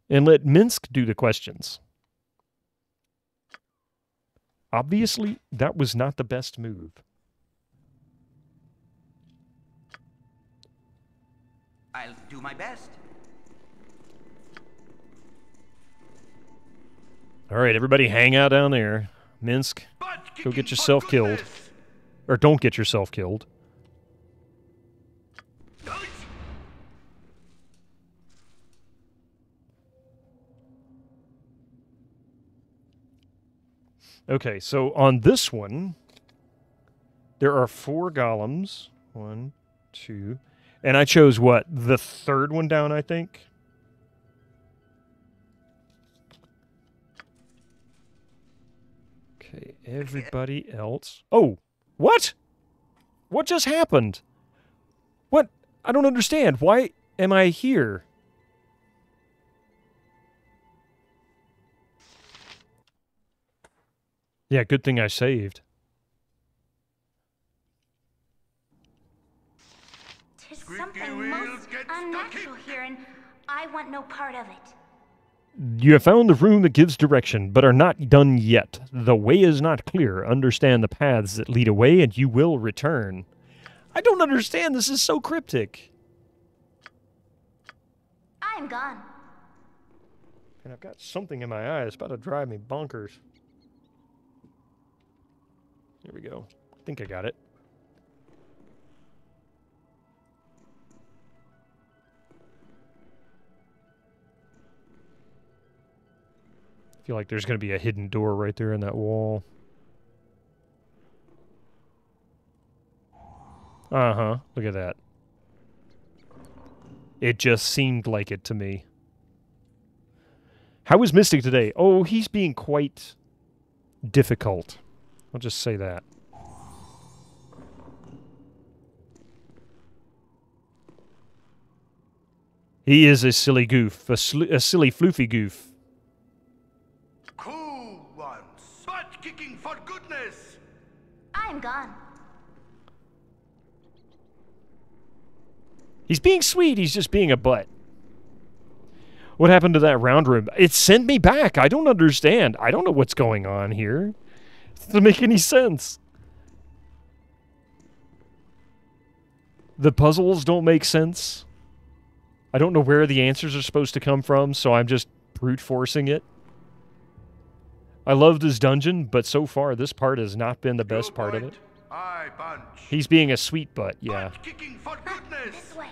and let Minsk do the questions. Obviously, that was not the best move. I'll do my best. All right, everybody hang out down there. Minsk, go get yourself killed. Or don't get yourself killed. Okay, so on this one, there are 4 golems. 1, 2... And I chose what? The third one down, I think? Okay, everybody else. Oh, what? What just happened? What? I don't understand. Why am I here? Yeah, good thing I saved. Something most unnatural here, and I want no part of it. You have found the room that gives direction, but are not done yet. The way is not clear. Understand the paths that lead away, and you will return. I don't understand. This is so cryptic. I'm gone. And I've got something in my eye. It's about to drive me bonkers. Here we go. I think I got it. I feel like there's going to be a hidden door right there in that wall. Uh-huh. Look at that. It just seemed like it to me. How is Mystic today? Oh, he's being quite difficult. I'll just say that. He is a silly goof. A silly floofy goof. Cool ones. Butt kicking for goodness. I'm gone. He's being sweet. He's just being a butt. What happened to that round room? It sent me back. I don't understand. I don't know what's going on here. It doesn't make any sense. The puzzles don't make sense. I don't know where the answers are supposed to come from, so I'm just brute forcing it. I love this dungeon, but so far this part has not been the best part of it. He's being a sweet butt, yeah. Kicking for goodness. This way.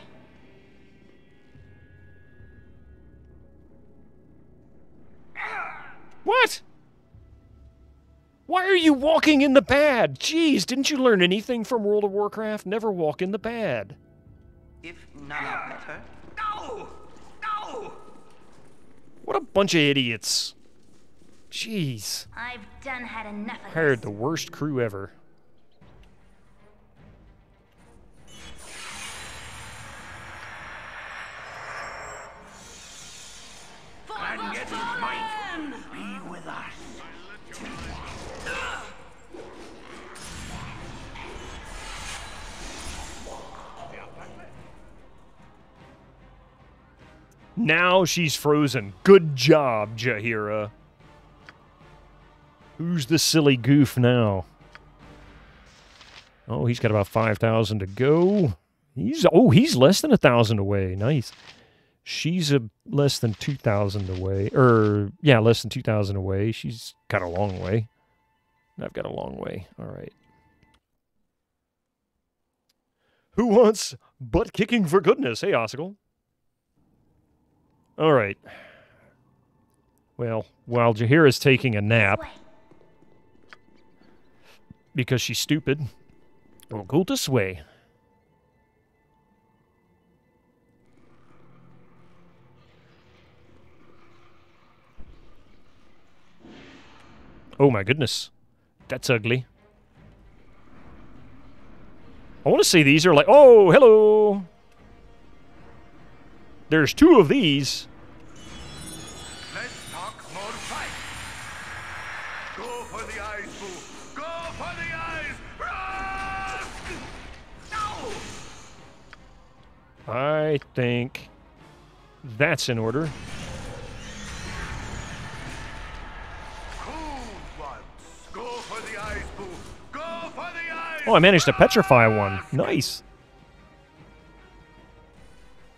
What? Why are you walking in the bad? Jeez, didn't you learn anything from World of Warcraft? Never walk in the bad. If none are better. No! No! What a bunch of idiots. Jeez. I've done had enough of Hired this. the worst crew ever. And get his might. Be with us. Now she's frozen. Good job, Jaheira. Who's the silly goof now? Oh, he's got about 5,000 to go. He's less than 1,000 away. Nice. She's less than 2,000 away. Yeah, less than 2,000 away. She's got a long way. I've got a long way. All right. Who wants butt kicking for goodness? Hey, Ossicle. All right. Well, while Jaheira's taking a nap, because she's stupid, we'll go this way. Oh my goodness. That's ugly. I want to say these are like... Oh, hello! There's 2 of these. Let's talk more fight. Go for the eyes, Boo. Go for the eyes. Run! No! I think that's in order. Go for the eyes, Boo. Go for the eyes. Oh, I managed to petrify one. Nice.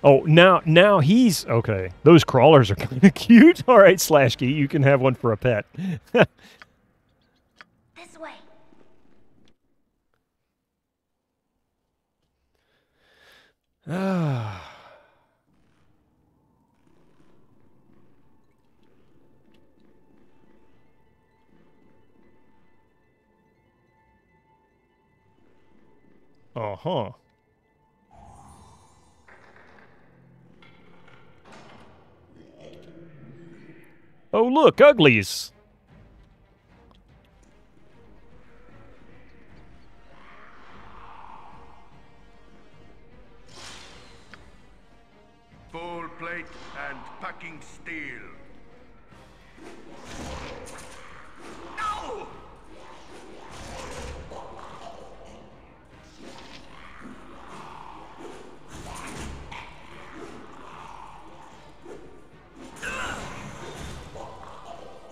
Oh, now he's... Okay, those crawlers are kind of cute. All right, Slashkey, you can have one for a pet. This way. Ah. Uh-huh. Oh, look, uglies. Full plate and packing steel. No!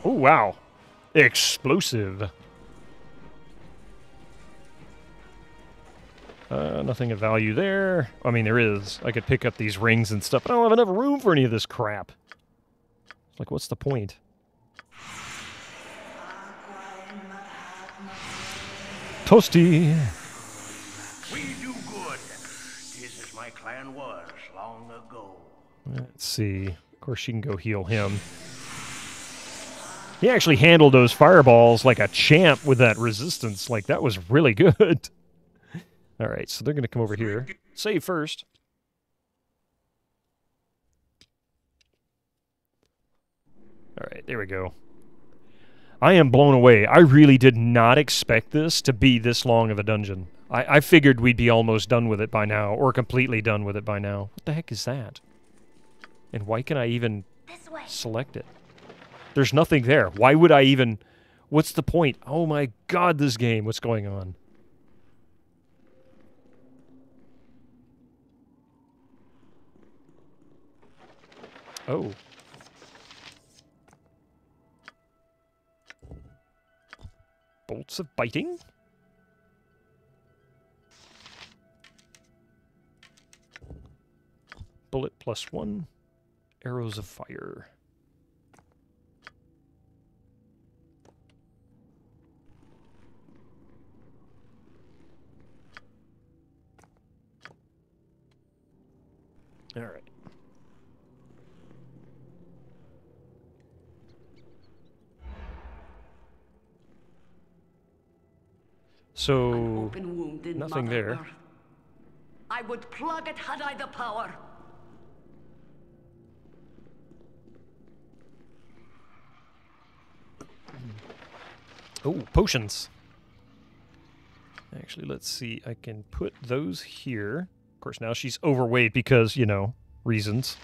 Oh, wow. Explosive. Nothing of value there. I mean, there is. I could pick up these rings and stuff, but I don't have enough room for any of this crap. Like, what's the point? Toasty. We do good. This is my clan was long ago. Let's see. Of course, she can go heal him. He actually handled those fireballs like a champ with that resistance. Like, that was really good. All right, so they're going to come over here. Save first. All right, there we go. I am blown away. I really did not expect this to be this long of a dungeon. I figured we'd be almost done with it by now, or completely done with it by now. What the heck is that? And why can I even select it? There's nothing there. Why would I even... What's the point? Oh my god, this game. What's going on? Oh. Bolts of biting? Bullet +1. Arrows of fire. All right. So, nothing there. I would plug it had I the power. Oh, potions. Actually, let's see. I can put those here. Of course, now she's overweight because, you know, reasons.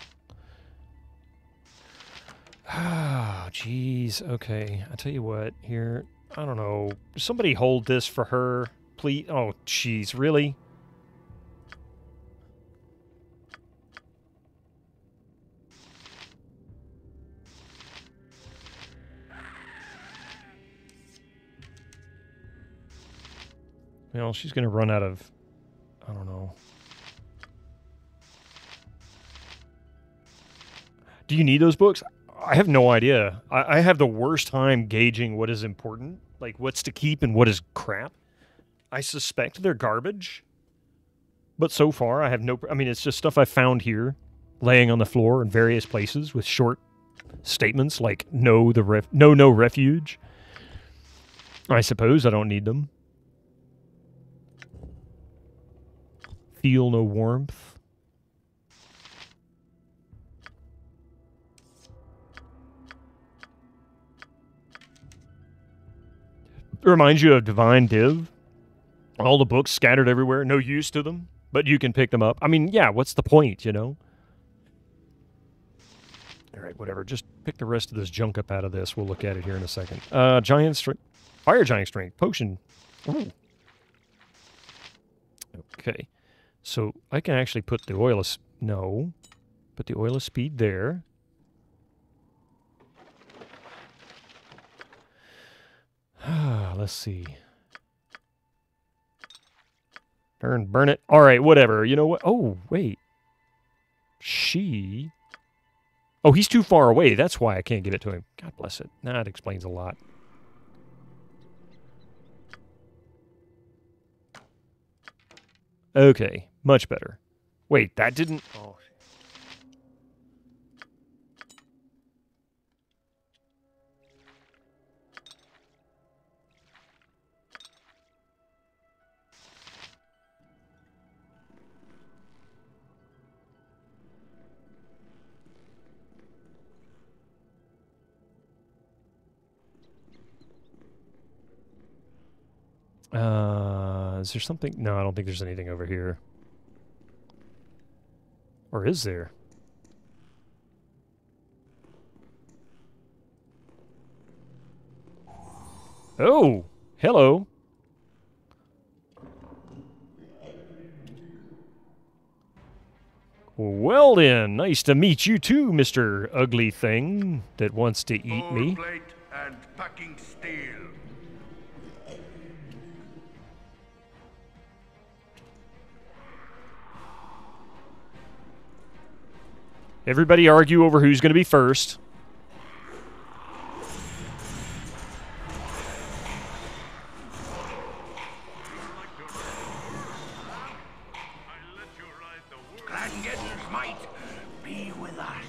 Ah, jeez. Okay, I tell you what. Here, I don't know. Somebody hold this for her, please. Oh, jeez. Really? Well, she's going to run out of... I don't know. Do you need those books? I have no idea. I have the worst time gauging what is important, like what's to keep and what is crap. I suspect they're garbage, but so far I have no... I mean, it's just stuff I found here, laying on the floor in various places with short statements like no refuge. I suppose I don't need them. Feel no warmth. It reminds you of Divine Div. All the books scattered everywhere, no use to them, but you can pick them up. I mean, yeah, what's the point, you know? All right, whatever. Just pick the rest of this junk up out of this. We'll look at it here in a second. Giant strength. Fire giant strength. Potion. Ooh. Okay. So I can actually put the oil... No. Put the oil of speed there. Let's see. Burn it. All right, whatever. You know what? Oh, wait. She... Oh, he's too far away. That's why I can't give it to him. God bless it. That explains a lot. Okay, much better. Wait, that didn't... Oh. Is there something? No, I don't think there's anything over here. Or is there? Oh, hello. Well then, nice to meet you too, Mr. Ugly Thing that wants to eat me. Plate and packing steel. Everybody argue over who's going to be first. Grangetten's might be with us.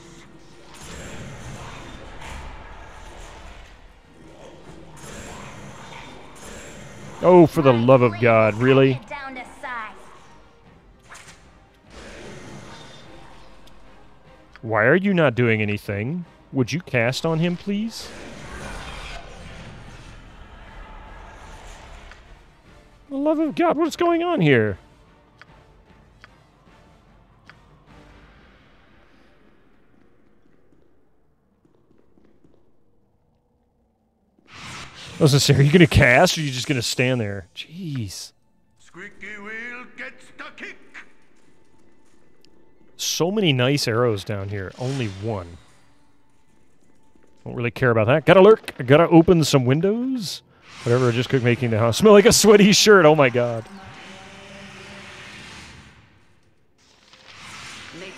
Oh, for the love of God, really? Down to size. Why are you not doing anything? Would you cast on him, please? For the love of God, what's going on here? I was gonna say, are you gonna cast or are you just gonna stand there? Jeez. Squeaky wheel gets the kick. So many nice arrows down here. Only one. Don't really care about that. Gotta lurk. Gotta open some windows. Whatever, just cook making the house smell like a sweaty shirt. Oh my god. Nature's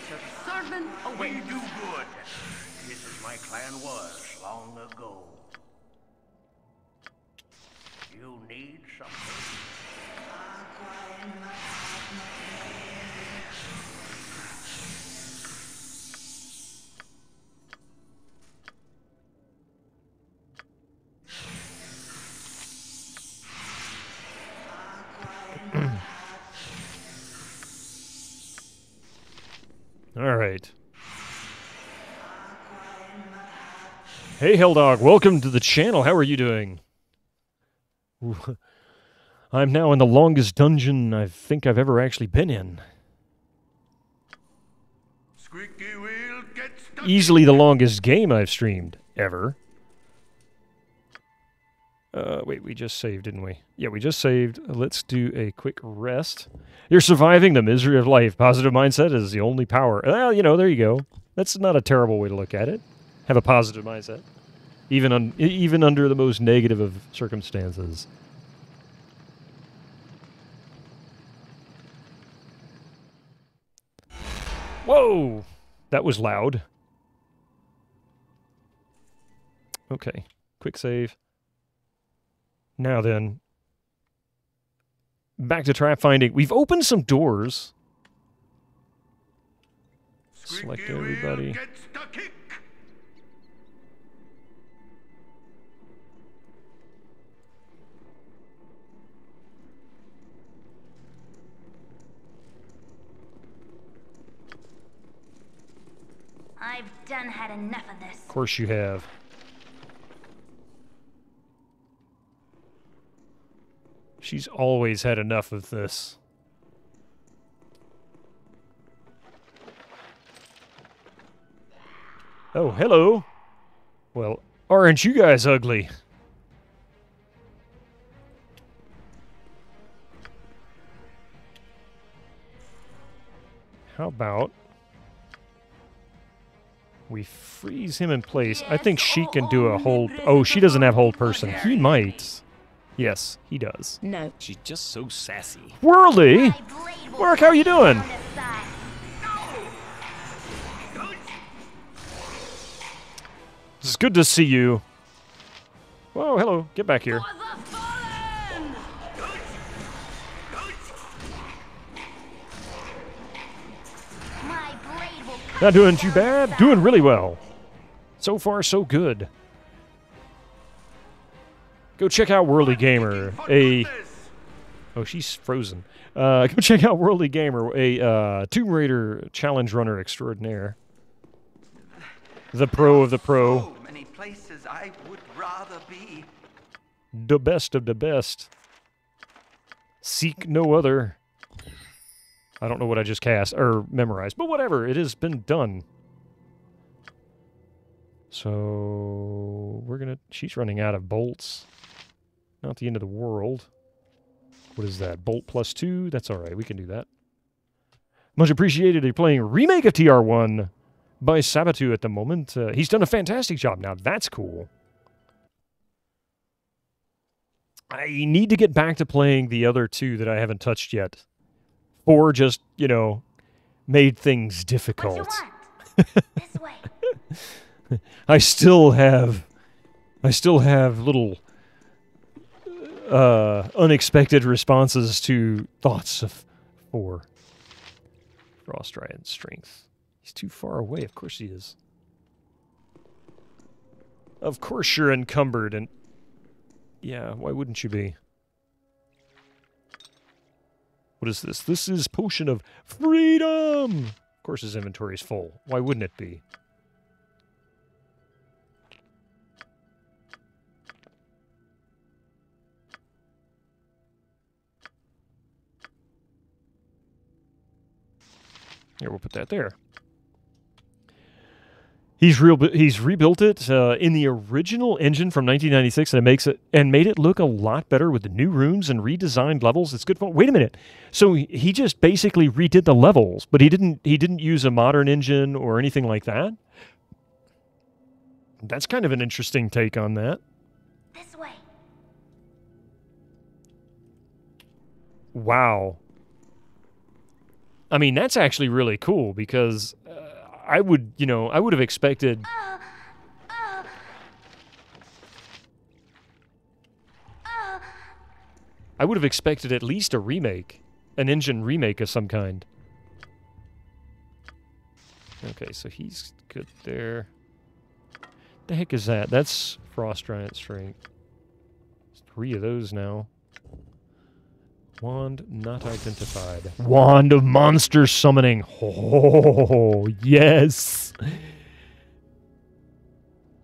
servant We awaits. do good. This is my clan was long ago. You need something? All right. Hey, Helldog, welcome to the channel. How are you doing? Ooh. I'm now in the longest dungeon I think I've ever actually been in. Squeaky wheel gets stuck. Easily the longest game I've streamed ever. Wait, we just saved, didn't we? Yeah, we just saved. Let's do a quick rest. You're surviving the misery of life. Positive mindset is the only power. Well, you know, there you go. That's not a terrible way to look at it. Have a positive mindset. Even under the most negative of circumstances. Whoa! That was loud. Okay. Quick save. Now then, back to trap finding. We've opened some doors. Select everybody. I've done had enough of this. Of course you have. She's always had enough of this. Oh, hello. Well, aren't you guys ugly? How about we freeze him in place? I think she can do a hold. Oh, she doesn't have hold person. He might. Yes, he does. No. She's just so sassy. Worldy! Mark, how you doing? It's good to see you. Whoa, hello. Get back here. Not doing too bad. Doing really well. So far, so good. Go check out Worldy Gamer. Oh, she's frozen. Go check out Worldy Gamer, a Tomb Raider challenge runner extraordinaire. The pro of the pro. So many places I would rather be. The best of the best. Seek no other. I don't know what I just cast or memorized, but whatever. It has been done. So we're gonna. She's running out of bolts. Not the end of the world. What is that? Bolt +2? That's all right. We can do that. Much appreciated. You're playing a remake of TR1 by Sabatu at the moment. He's done a fantastic job. Now that's cool. I need to get back to playing the other two that I haven't touched yet. Or just, you know, made things difficult. What you want? This way. I still have little unexpected responses to thoughts of 4. Frost Giant strength. He's too far away. Of course he is. Of course you're encumbered, and yeah, why wouldn't you be? What is this? This is Potion of Freedom! Of course his inventory is full. Why wouldn't it be? Here, we'll put that there. He's rebuilt it in the original engine from 1996, and made it look a lot better with the new rooms and redesigned levels. It's good fun. Wait a minute. So he just basically redid the levels, but he didn't use a modern engine or anything like that. That's kind of an interesting take on that. This way. Wow. I mean, that's actually really cool because I would have expected. I would have expected at least a remake, an engine remake of some kind. Okay, so he's good there. The heck is that? That's Frost Giant Strength. 3 of those now. Wand not identified. Wand of Monster Summoning. Oh, yes.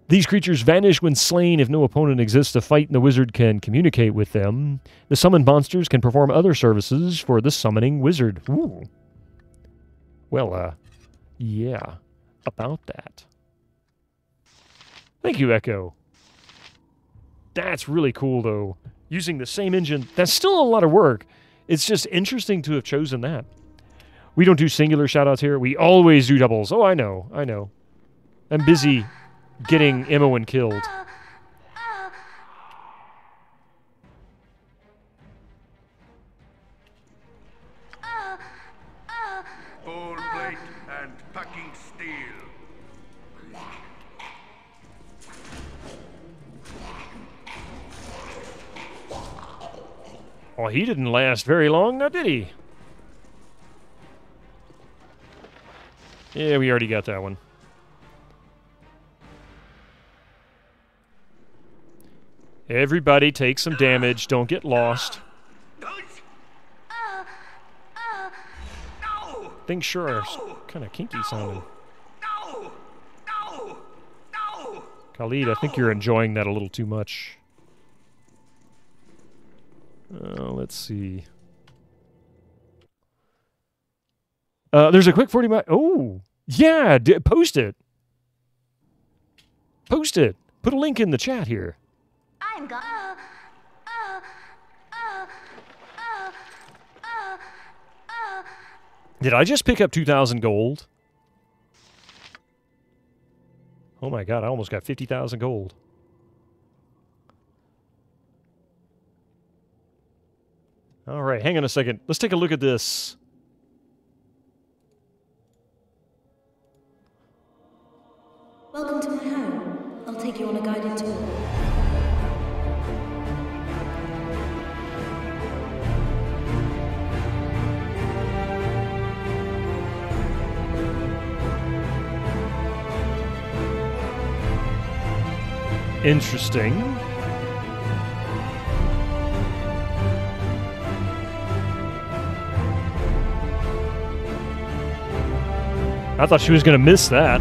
These creatures vanish when slain if no opponent exists to fight and the wizard can communicate with them. The summoned monsters can perform other services for the summoning wizard. Ooh. Well, yeah, about that. Thank you, Echo. That's really cool, though. Using the same engine, that's still a lot of work. It's just interesting to have chosen that. We don't do singular shoutouts here. We always do doubles. Oh, I know. I'm busy getting Imoen killed. Full plate and packing steel. Well, he didn't last very long, now did he? Yeah, we already got that one. Everybody take some damage. Don't get lost. Things sure are kind of kinky sounding. Khalid, I think you're enjoying that a little too much. Let's see. There's a quick 40 mile. Oh, yeah. Post it. Post it. Put a link in the chat here. I'm gone. Did I just pick up 2,000 gold? Oh my god, I almost got 50,000 gold. All right, hang on a second. Let's take a look at this. Welcome to my home. I'll take you on a guided tour. Interesting. I thought she was going to miss that.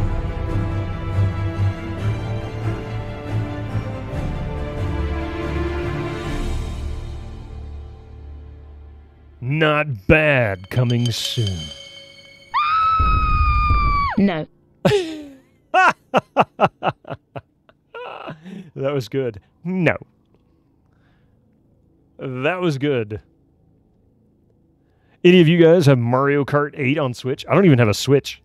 Not bad, coming soon. No. That was good. No. That was good. Any of you guys have Mario Kart 8 on Switch? I don't even have a Switch.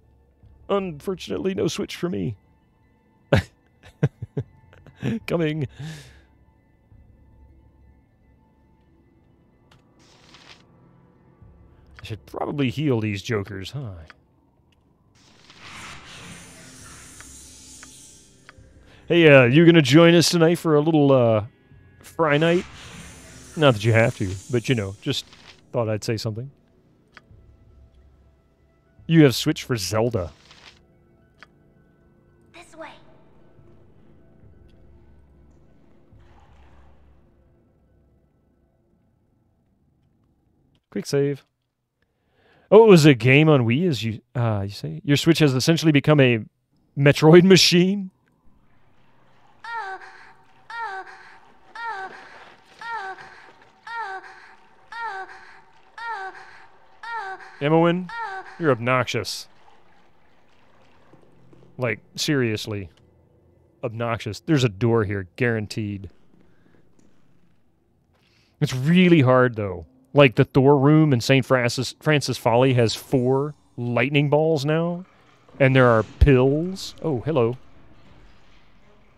Unfortunately, no Switch for me. Coming. I should probably heal these jokers, huh? Hey, you gonna join us tonight for a little, fry night? Not that you have to, but you know, just thought I'd say something. You have Switch for Zelda. This way. Quick save. Oh, it was a game on Wii, as you say? Your Switch has essentially become a Metroid machine? Imoen, you're obnoxious. Like, seriously. Obnoxious. There's a door here, guaranteed. It's really hard, though. Like, the Thor room in St. Francis Folly has 4 lightning balls now. And there are pills. Oh, hello.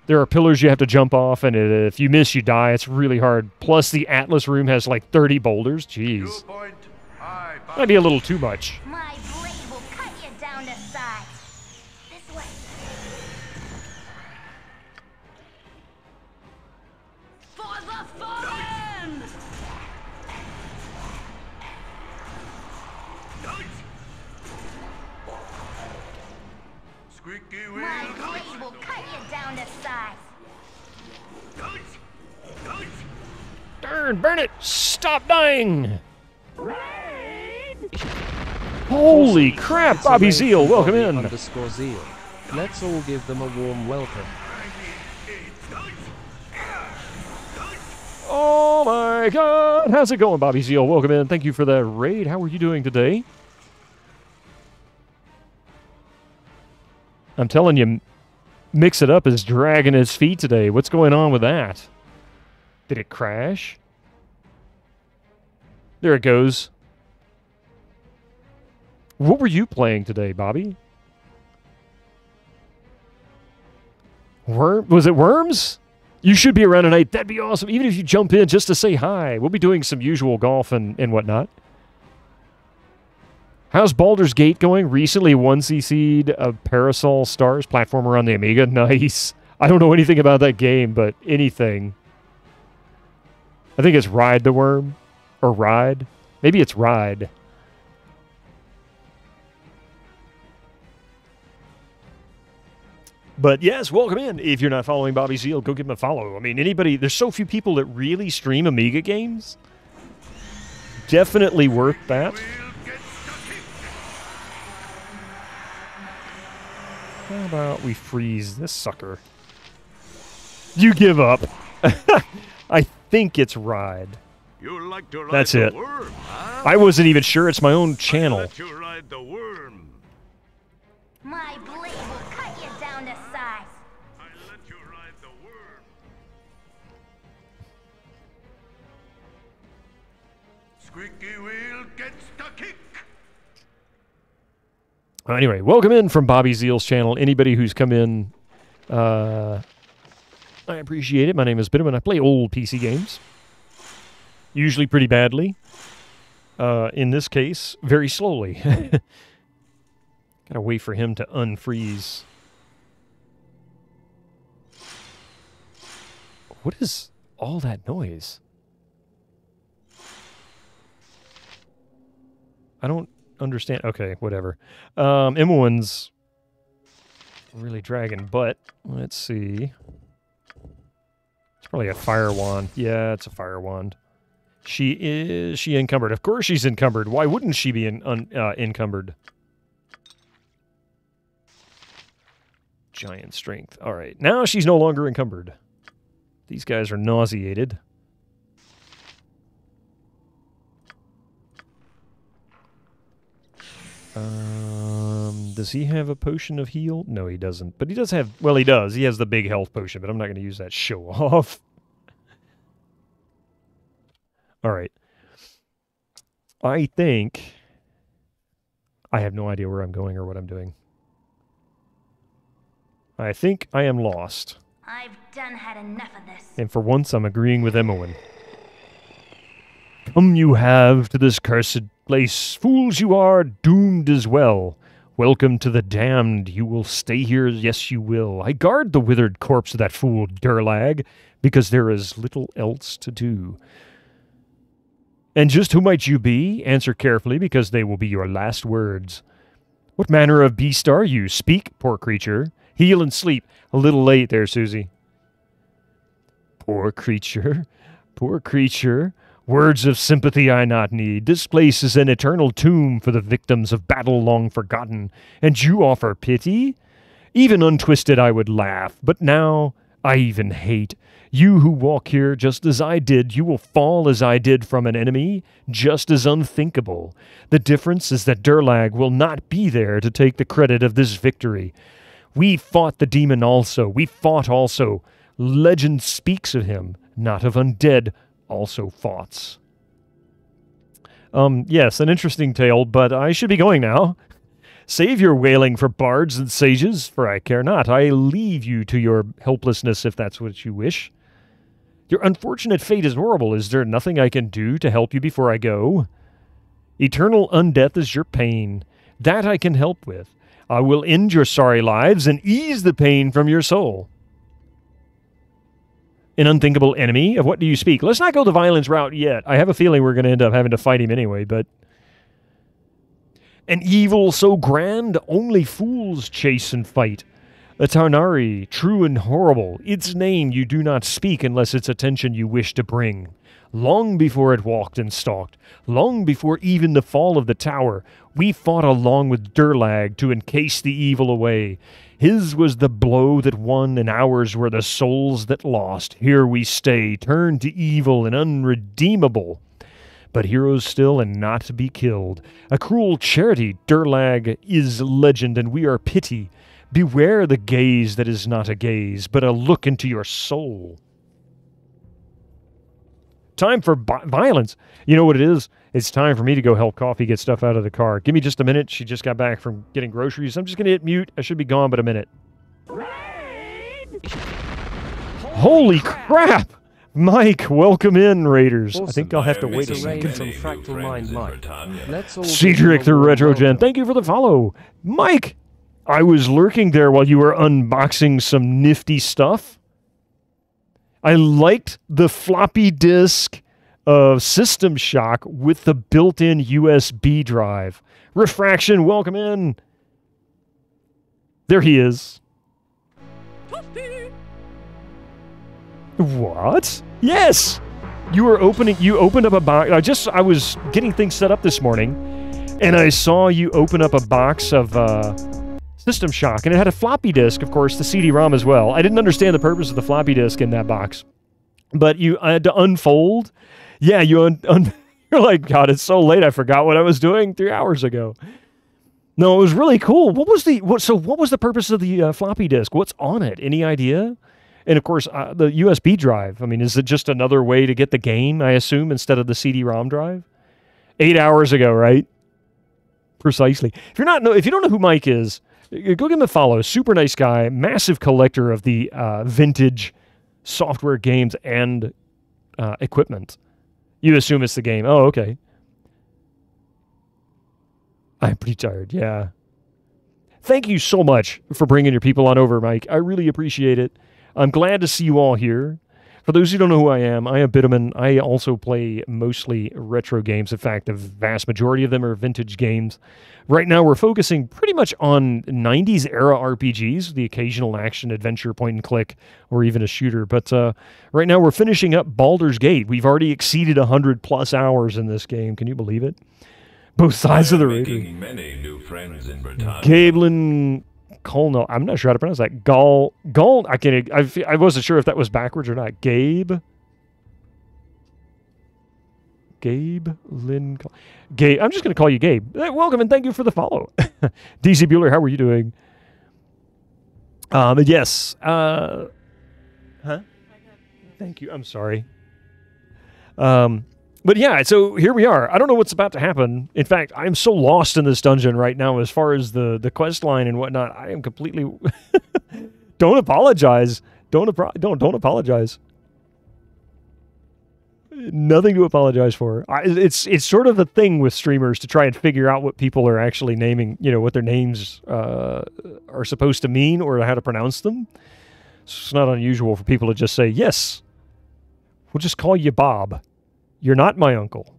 There are pillars you have to jump off, and if you miss, you die. It's really hard. Plus, the Atlas room has like 30 boulders. Jeez. Might be a little too much. My blade will cut you down to size. This way. For the fallen! Squeaky wheel. My blade will cut you down to size. Darn, burn it! Stop dying! Holy crap, Bobby Zeal, welcome in! _Zeal. Let's all give them a warm welcome. Oh my god! How's it going, Bobby Zeal? Welcome in. Thank you for that raid. How are you doing today? I'm telling you, Mix It Up is dragging his feet today. What's going on with that? Did it crash? There it goes. What were you playing today, Bobby? Was it Worms? You should be around tonight. That'd be awesome. Even if you jump in just to say hi. We'll be doing some usual golf and whatnot. How's Baldur's Gate going? Recently 1cc'd a Parasol Stars platformer on the Amiga. Nice. I don't know anything about that game, but anything. I think it's Ride the Worm. Or Ride. Maybe it's Ride. But yes, welcome in. If you're not following Bobby Zeal, go give him a follow. I mean, anybody, there's so few people that really stream Amiga games. Definitely worth that. How about we freeze this sucker? You give up. I think it's Ride. You like to ride That's the it. worm, huh? I wasn't even sure. It's my own channel. Let you ride the worm. My blade will cut you down to size. I let you ride the worm. Squeaky wheel gets the kick. Anyway, welcome in from Bobby Zeal's channel. Anybody who's come in, I appreciate it. My name is Bitterman. I play old PC games. Usually pretty badly. In this case, very slowly. Gotta wait for him to unfreeze. What is all that noise? I don't understand. Okay, whatever. Emma1's really dragging butt. Let's see. It's probably a fire wand. Yeah, it's a fire wand. Is she encumbered? Of course she's encumbered. Why wouldn't she be encumbered? Giant strength. All right. Now she's no longer encumbered. These guys are nauseated. Does he have a potion of heal? No, he doesn't. But he does have... Well, he does. He has the big health potion, but I'm not going to use that show off. All right. I think... I have no idea where I'm going or what I'm doing. I think I am lost. I've done had enough of this. And for once, I'm agreeing with Emma1. Come you have to this cursed place. Fools you are, doomed as well. Welcome to the damned. You will stay here, yes you will. I guard the withered corpse of that fool Durlag, because there is little else to do. And just who might you be? Answer carefully, because they will be your last words. What manner of beast are you? Speak, poor creature. Heal and sleep. A little late there, Susie. Poor creature. Poor creature. Words of sympathy I not need. This place is an eternal tomb for the victims of battle long forgotten. And you offer pity? Even untwisted I would laugh, but now I even hate. You who walk here just as I did, you will fall as I did from an enemy, just as unthinkable. The difference is that Durlag will not be there to take the credit of this victory. We fought the demon also. We fought also. Legend speaks of him, not of undead also foughts. Yes, an interesting tale, but I should be going now. Save your wailing for bards and sages, for I care not. I leave you to your helplessness if that's what you wish. Your unfortunate fate is horrible. Is there nothing I can do to help you before I go? Eternal undeath is your pain. That I can help with. I will end your sorry lives and ease the pain from your soul. An unthinkable enemy? Of what do you speak? Let's not go the violence route yet. I have a feeling we're going to end up having to fight him anyway, but... An evil so grand, only fools chase and fight. A Tarnari, true and horrible. Its name you do not speak unless its attention you wish to bring. Long before it walked and stalked, long before even the fall of the tower, we fought along with Durlag to encase the evil away. His was the blow that won, and ours were the souls that lost. Here we stay, turned to evil and unredeemable. But heroes still and not to be killed. A cruel charity, Durlag is legend, and we are pity. Beware the gaze that is not a gaze, but a look into your soul. Time for violence. You know what it is? It's time for me to go help Coffee get stuff out of the car. Give me just a minute. She just got back from getting groceries. I'm just going to hit mute. I should be gone but a minute. Holy crap! Mike, welcome in, Raiders. Awesome. I think I'll have to wait a second. From Fractal Mind Mike. Let's all Cedric the Retro Gen, thank you for the follow. Mike, I was lurking there while you were unboxing some nifty stuff. I liked the floppy disk of System Shock with the built-in USB drive. Refraction, welcome in. There he is. What? Yes! You opened up a box. I was getting things set up this morning, and I saw you open up a box of System Shock, and it had a floppy disk, of course, the CD-ROM as well. I didn't understand the purpose of the floppy disk in that box, but I had to unfold. Yeah, you're like, God, it's so late. I forgot what I was doing 3 hours ago. No, it was really cool. What was the purpose of the floppy disk? What's on it? Any idea? And of course, the USB drive. I mean, is it just another way to get the game, I assume, instead of the CD-ROM drive? 8 hours ago, right? Precisely. If you don't know who Mike is, go give him a follow. Super nice guy, massive collector of the vintage software games and equipment. You assume it's the game. Oh, okay. I'm pretty tired, yeah. Thank you so much for bringing your people on over, Mike. I really appreciate it. I'm glad to see you all here. For those who don't know who I am Bitterman. I also play mostly retro games. In fact, the vast majority of them are vintage games. Right now, we're focusing pretty much on 90s era RPGs, the occasional action, adventure, point and click, or even a shooter. But right now, we're finishing up Baldur's Gate. We've already exceeded 100+ hours in this game. Can you believe it? Both sides of the radio. Many new friends in Britannia. Gablin Colno. I'm not sure how to pronounce that. Gall. I wasn't sure if that was backwards or not. Gabe Lynn. Gabe. I'm just going to call you Gabe. Welcome and thank you for the follow. DC Bueller, how are you doing? Yes. Huh? Thank you. I'm sorry. But yeah, so here we are. I don't know what's about to happen. In fact, I'm so lost in this dungeon right now as far as the quest line and whatnot. I am completely... Don't apologize. Don't apologize. Nothing to apologize for. It's sort of a thing with streamers to try and figure out what people are actually naming, what their names are supposed to mean or how to pronounce them. So it's not unusual for people to just say, yes, we'll just call you Bob. You're not my uncle.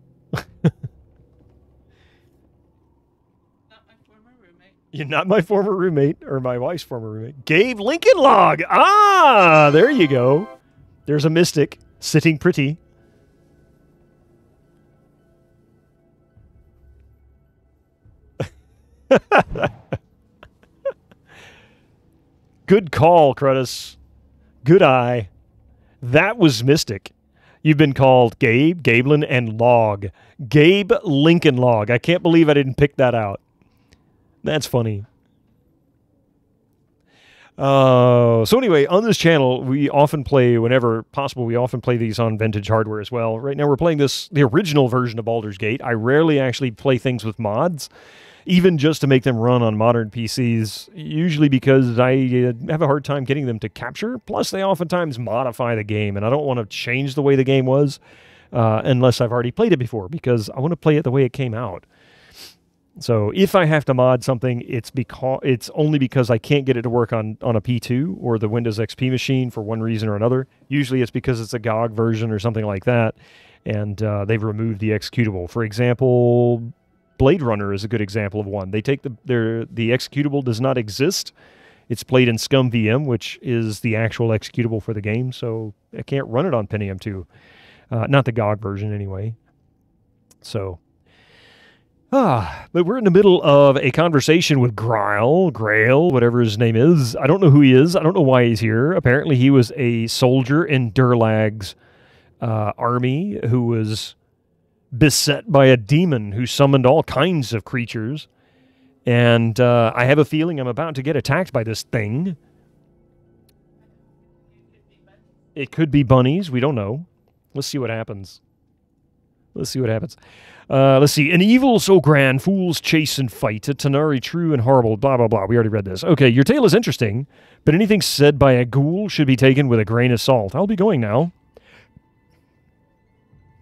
You're not my former roommate, or my wife's former roommate. Gabe Lincoln Log. Ah, there you go. There's a mystic sitting pretty. Good call, Credus. Good eye. That was mystic. You've been called Gabe, Gablin, and Log. Gabe Lincoln Log. I can't believe I didn't pick that out. That's funny. So anyway, on this channel, we often play, whenever possible, we often play these on vintage hardware as well. Right now we're playing the original version of Baldur's Gate. I rarely actually play things with mods, even just to make them run on modern PCs, usually because I have a hard time getting them to capture. Plus, they oftentimes modify the game, and I don't want to change the way the game was unless I've already played it before, because I want to play it the way it came out. So if I have to mod something, it's only because I can't get it to work on a P2 or the Windows XP machine for one reason or another. Usually it's because it's a GOG version or something like that, and they've removed the executable. For example, Blade Runner is a good example of one. They take the executable does not exist. It's played in ScumVM, which is the actual executable for the game, so I can't run it on Pentium 2. Not the GOG version anyway. So... but we're in the middle of a conversation with Grail, whatever his name is. I don't know who he is. I don't know why he's here. Apparently he was a soldier in Durlag's army who was beset by a demon who summoned all kinds of creatures. And I have a feeling I'm about to get attacked by this thing. It could be bunnies. We don't know. Let's see what happens. Let's see. An evil so grand, fools chase and fight, a Tanari true and horrible, blah, blah, blah. We already read this. Okay, your tale is interesting, but anything said by a ghoul should be taken with a grain of salt. I'll be going now.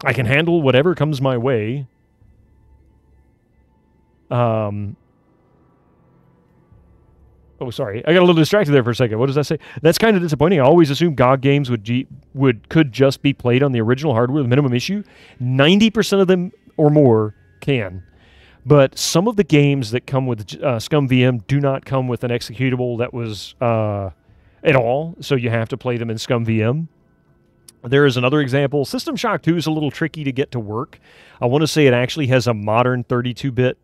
I can handle whatever comes my way. Oh, sorry. I got a little distracted there for a second. What does that say? That's kind of disappointing. I always assumed GOG games could just be played on the original hardware with minimum issue. 90% of them or more can. But some of the games that come with ScumVM do not come with an executable that was at all, so you have to play them in ScumVM. There is another example. System Shock 2 is a little tricky to get to work. I want to say it actually has a modern 32-bit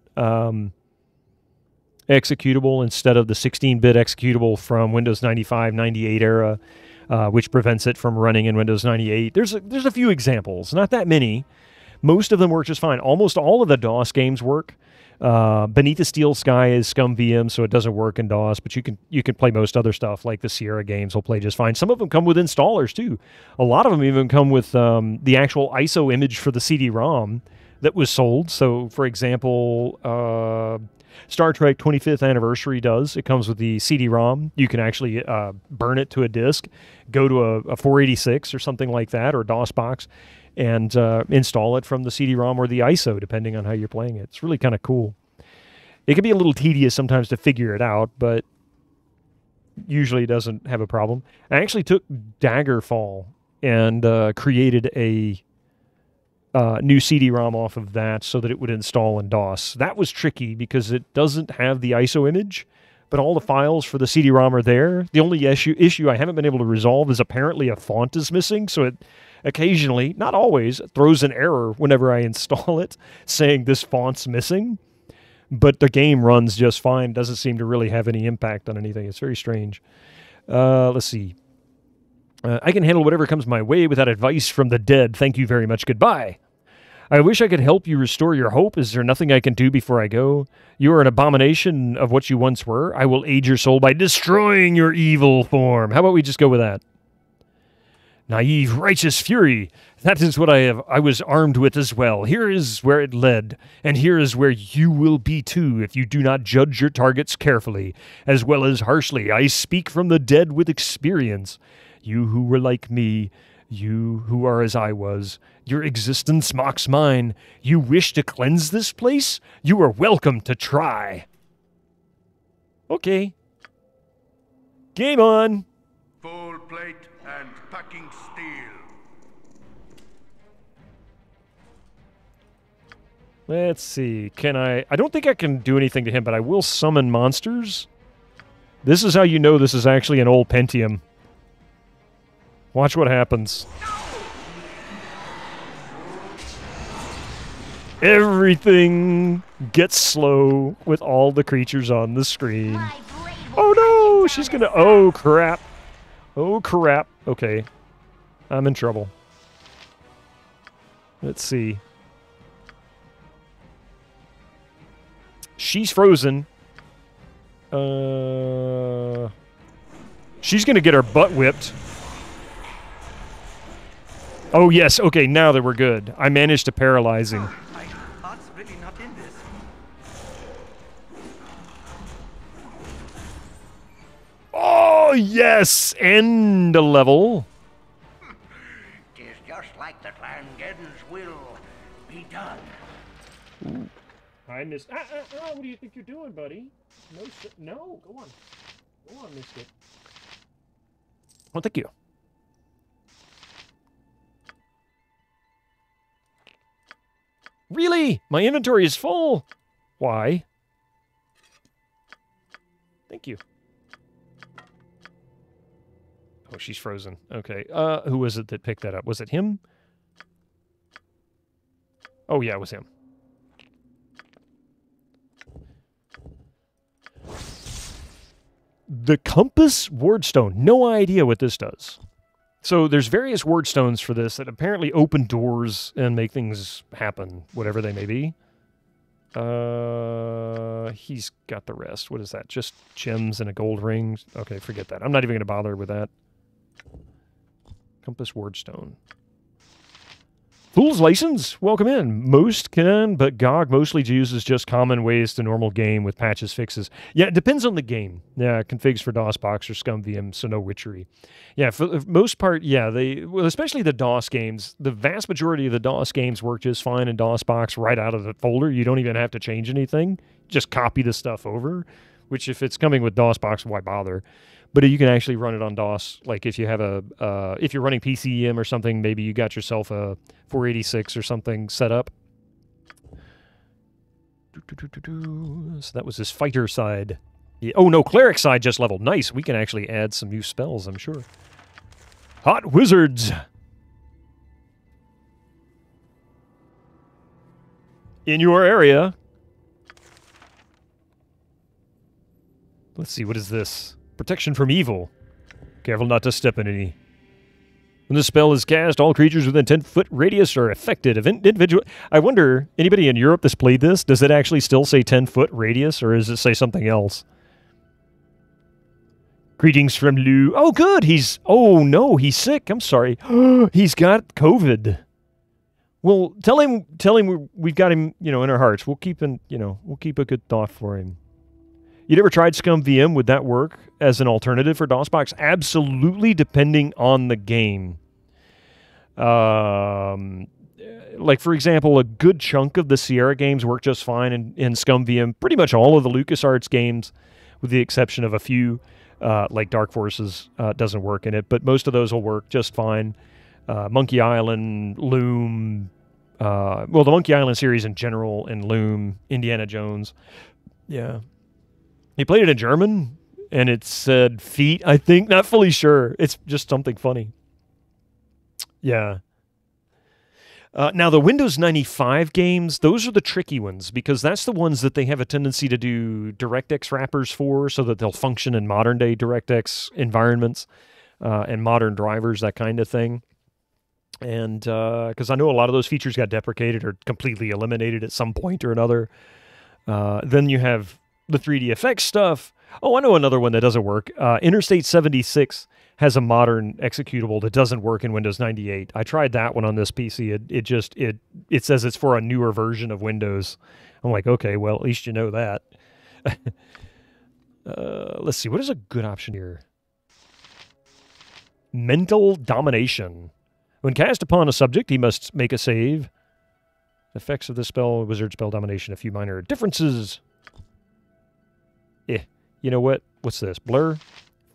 executable instead of the 16-bit executable from Windows 95, 98 era, which prevents it from running in Windows 98. There's a few examples, not that many. Most of them work just fine. Almost all of the DOS games work. Beneath the Steel Sky is ScumVM, so it doesn't work in DOS, but you can play most other stuff, like the Sierra games will play just fine. Some of them come with installers, too. A lot of them even come with the actual ISO image for the CD-ROM that was sold. So, for example... Star Trek 25th Anniversary does. It comes with the CD-ROM. You can actually burn it to a disk, go to a 486 or something like that, or a DOS box, and install it from the CD-ROM or the ISO, depending on how you're playing it. It's really kind of cool. It can be a little tedious sometimes to figure it out, but usually doesn't have a problem. I actually took Daggerfall and created a new CD-ROM off of that so that it would install in DOS. That was tricky because it doesn't have the ISO image, but all the files for the CD-ROM are there. The only issue I haven't been able to resolve is apparently a font is missing, so it occasionally, not always, throws an error whenever I install it saying this font's missing, but the game runs just fine. Doesn't seem to really have any impact on anything. It's very strange. Let's see. I can handle whatever comes my way without advice from the dead. Thank you very much. Goodbye. I wish I could help you restore your hope. Is there nothing I can do before I go? You are an abomination of what you once were. I will aid your soul by destroying your evil form. How about we just go with that? Naive, righteous fury. That is what I was armed with as well. Here is where it led, and here is where you will be too if you do not judge your targets carefully, as well as harshly. I speak from the dead with experience. You who were like me, you who are as I was, your existence mocks mine. You wish to cleanse this place? You are welcome to try. Okay. Game on. Full plate and packing steel. Let's see. Can I don't think I can do anything to him, but I will summon monsters. This is how you know this is actually an old Pentium. Watch what happens. Everything gets slow with all the creatures on the screen. Oh no, she's gonna... Oh crap. Oh crap. Okay. I'm in trouble. Let's see. She's frozen. She's going to get her butt whipped. Oh, yes. Okay, now that we're good. I managed to paralyze him. My heart's really not in this. Oh, yes! End a level. Tis just like the Tlangedden's will be done. Ooh. I missed. What do you think you're doing, buddy? No, go on. Go on, Mystic. Oh, thank you. Really? My inventory is full. Why? Thank you. Oh, she's frozen. Okay. Who was it that picked that up? Was it him? Oh, yeah, it was him. The Compass Wardstone. No idea what this does. So there's various wardstones for this that apparently open doors and make things happen, whatever they may be. He's got the rest. What is that? Just gems and a gold ring? Okay, forget that. I'm not even going to bother with that. Compass Wardstone. Fool's License, welcome in. Most can, but GOG mostly uses just common ways to normal game with patches fixes. Yeah, it depends on the game. Yeah, configs for DOSBox or ScumVM, so no witchery. Yeah, for the most part, yeah, especially the DOS games, the vast majority of the DOS games work just fine in DOSBox right out of the folder. You don't even have to change anything. Just copy the stuff over, which if it's coming with DOSBox, why bother? But you can actually run it on DOS. Like if you have if you're running PCEM or something, maybe you got yourself a 486 or something set up. So that was his fighter side. Yeah. Oh no, cleric side just leveled. Nice. We can actually add some new spells, I'm sure. Hot Wizards. In your area. Let's see, what is this? Protection from evil. Careful not to step in any. When the spell is cast, all creatures within 10-foot radius are affected. Individual. I wonder, anybody in Europe that's played this, does it actually still say 10-foot radius, or does it say something else? Greetings from Lou. Oh, good. Oh, no, he's sick. I'm sorry. He's got COVID. Well, tell him we've got him, in our hearts. We'll keep we'll keep a good thought for him. You never tried ScumVM? Would that work as an alternative for DOSBox? Absolutely, depending on the game. Like, for example, a good chunk of the Sierra games work just fine in ScumVM. Pretty much all of the LucasArts games, with the exception of a few, like Dark Forces, doesn't work in it. But most of those will work just fine. Monkey Island, Loom, well, the Monkey Island series in general, and Loom, Indiana Jones. Yeah. He played it in German, and it said feet, I think. Not fully sure. It's just something funny. Yeah. Now, the Windows 95 games, those are the tricky ones, because that's the ones that they have a tendency to do DirectX wrappers for, so that they'll function in modern-day DirectX environments and modern drivers, that kind of thing. And because I know a lot of those features got deprecated or completely eliminated at some point or another. Then you have the 3D effects stuff. Oh, I know another one that doesn't work. Interstate 76 has a modern executable that doesn't work in Windows 98. I tried that one on this PC. It says it's for a newer version of Windows. I'm like, okay, well, at least you know that. Let's see. What is a good option here? Mental Domination. When cast upon a subject, he must make a save. Effects of this spell, Wizard Spell Domination, a few minor differences. You know what? What's this? Blur?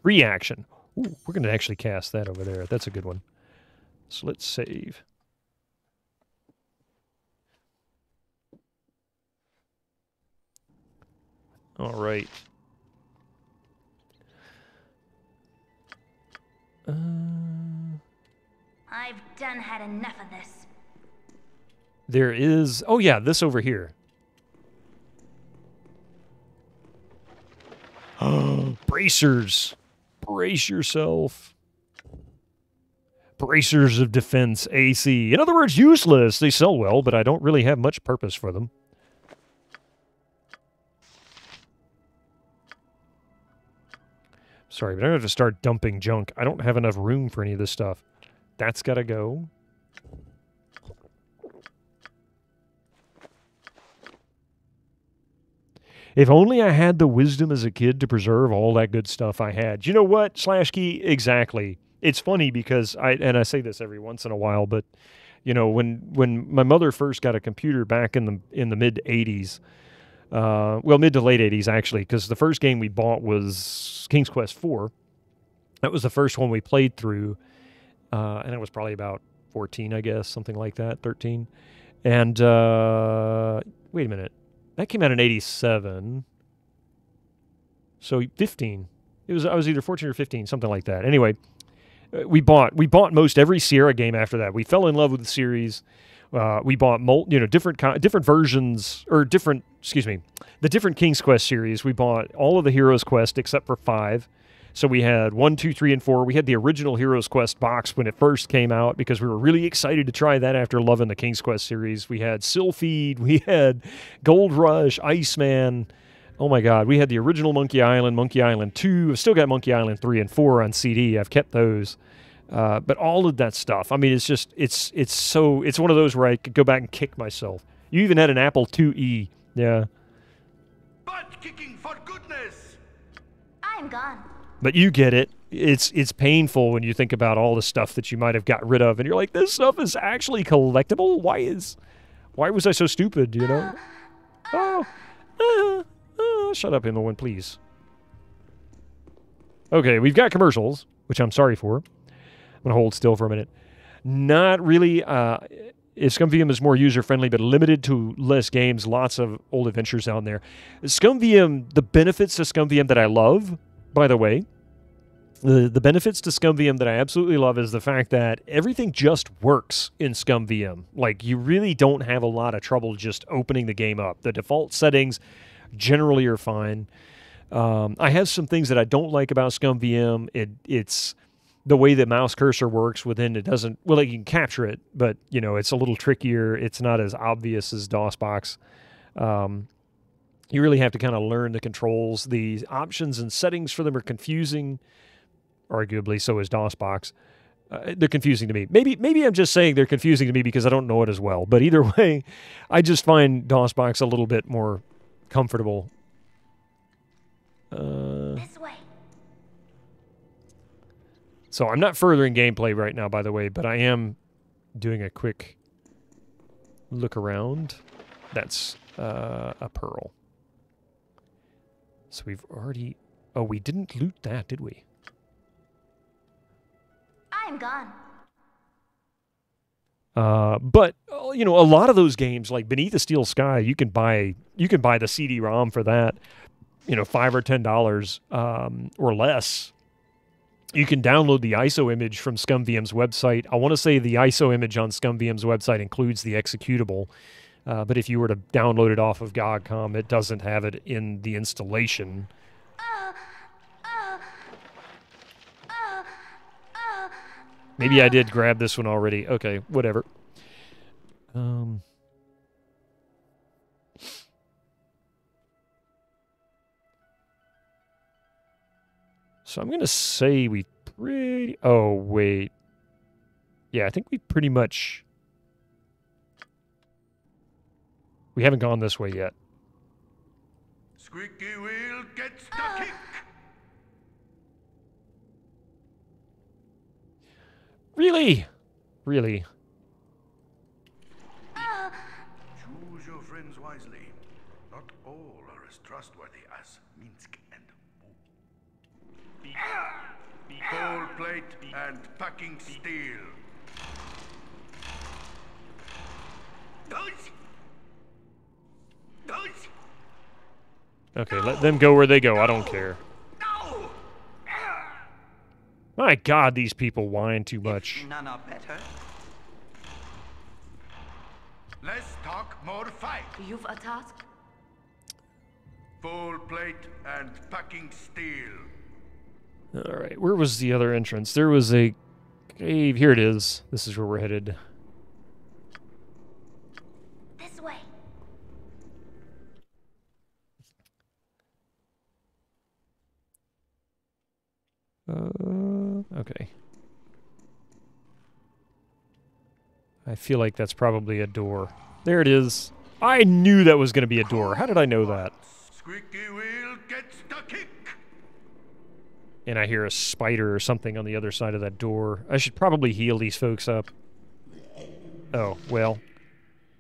Free action. Ooh, we're going to actually cast that over there. That's a good one. So let's save. All right. I've done had enough of this. There is... Oh, yeah, this over here. Bracers. Brace yourself. Bracers of Defense AC. In other words, useless. They sell well, but I don't really have much purpose for them. Sorry, but I'm going to have to start dumping junk. I don't have enough room for any of this stuff. That's got to go. If only I had the wisdom as a kid to preserve all that good stuff I had. You know what, Slashkey? Exactly. It's funny because I say this every once in a while, but you know, when my mother first got a computer back in the mid '80s, well, mid to late '80s actually, because the first game we bought was King's Quest IV. That was the first one we played through, and it was probably about 14, I guess, something like that, 13. And wait a minute. That came out in '87. So 15. I was either 14 or 15, something like that. Anyway, we bought most every Sierra game after that. We fell in love with the series. We bought different versions, or the different King's Quest series. We bought all of the Heroes Quest except for 5. So we had 1, 2, 3, and 4. We had the original Heroes Quest box when it first came out because we were really excited to try that after loving the King's Quest series. We had Sylphid, we had Gold Rush, Iceman. Oh my God, we had the original Monkey Island 2. I've still got Monkey Island 3 and 4 on CD. I've kept those. But all of that stuff, I mean, it's one of those where I could go back and kick myself. You even had an Apple IIe. Yeah. Butt kicking for goodness! I'm gone. But you get it. It's painful when you think about all the stuff that you might have got rid of, and you're like, this stuff is actually collectible? Why was I so stupid, you know? Shut up, Himmelwind, please. Okay, we've got commercials, which I'm sorry for. I'm going to hold still for a minute. Not really. ScumVM is more user-friendly, but limited to less games, lots of old adventures down there. ScumVM, the benefits to ScumVM that I love, by the way, the benefits to ScumVM that I absolutely love is the fact that everything just works in ScumVM. Like, you really don't have a lot of trouble just opening the game up. The default settings generally are fine. I have some things that I don't like about ScumVM. It's the way the mouse cursor works within it doesn't... Well, you can capture it, but, you know, it's a little trickier. It's not as obvious as DOSBox. You really have to kind of learn the controls. The options and settings for them are confusing. Arguably, so is DOSBox. They're confusing to me. Maybe I'm just saying they're confusing to me because I don't know it as well. But either way, I just find DOSBox a little bit more comfortable. This way. So I'm not furthering gameplay right now, by the way, but I am doing a quick look around. That's a pearl. So we've already... Oh, we didn't loot that, did we? I'm gone. But you know, a lot of those games, like Beneath the Steel Sky, you can buy the CD-ROM for that, you know, $5 or $10 or less. You can download the ISO image from ScumVM's website. I want to say the ISO image on ScumVM's website includes the executable, but if you were to download it off of GOG.com, it doesn't have it in the installation. Maybe I did grab this one already. Okay, whatever. So I'm going to say we pretty... Oh, wait. Yeah, I think we pretty much... We haven't gone this way yet. Squeaky wheel gets the kick! Really? Really? Choose your friends wisely. Not all are as trustworthy as Minsk and Bo. Coal plate and packing steel. Okay, let them go where they go. I don't care. My God, these people whine too much. None are better. Less talk, more fight. You've a task? Full plate and packing steel. All right, where was the other entrance? There was a cave. Here it is. This is where we're headed. This way. Okay. I feel like that's probably a door. There it is. I knew that was going to be a door. How did I know that? Squeaky wheel gets the kick. And I hear a spider or something on the other side of that door. I should probably heal these folks up. Oh, well.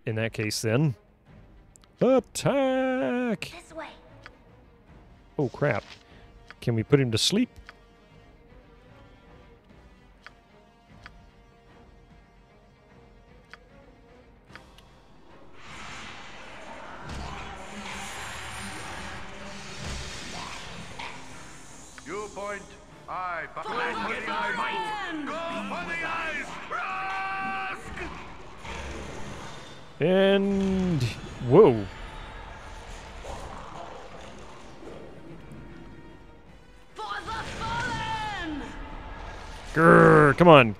In that case, then. Attack! This way. Oh, crap. Can we put him to sleep? You point. I go for the eyes. Go for the eyes. Rusk! And... whoa. Grrr, come on.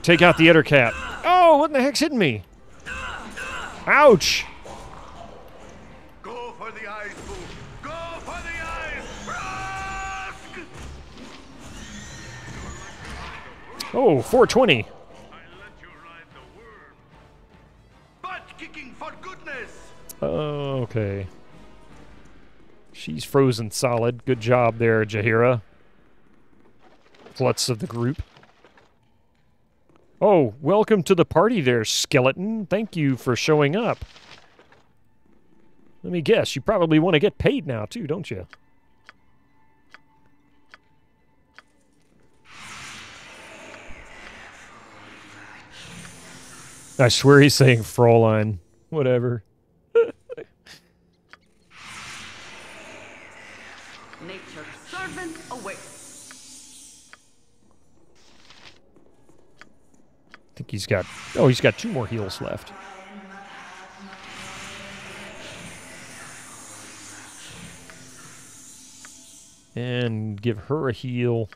Take out the other cat. Oh, what in the heck's hitting me? Ouch! Go for the eyes, Boo. Go for the eyes. Rusk! Oh, 420. Butt kicking for goodness. Okay. She's frozen solid. Good job there, Jaheira. Klutz of the group. Oh, welcome to the party there, skeleton. Thank you for showing up. Let me guess, you probably want to get paid now, too, don't you? I swear he's saying Fräulein. Whatever. Nature's servant awaits. I think he's got... oh, he's got 2 more heals left. And give her a heal.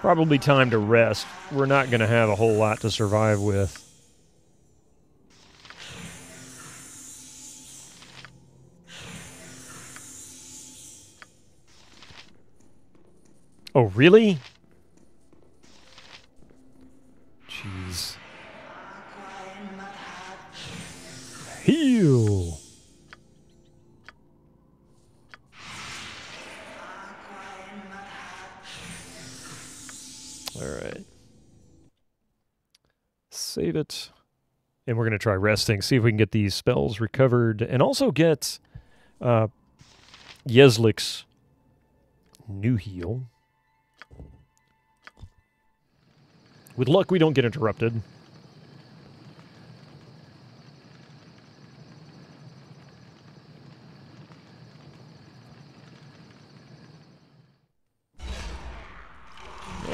Probably time to rest. We're not going to have a whole lot to survive with. Oh, really? Jeez. Heal! Alright. Save it. And we're going to try resting, see if we can get these spells recovered, and also get Yeslik's new heal. With luck, we don't get interrupted.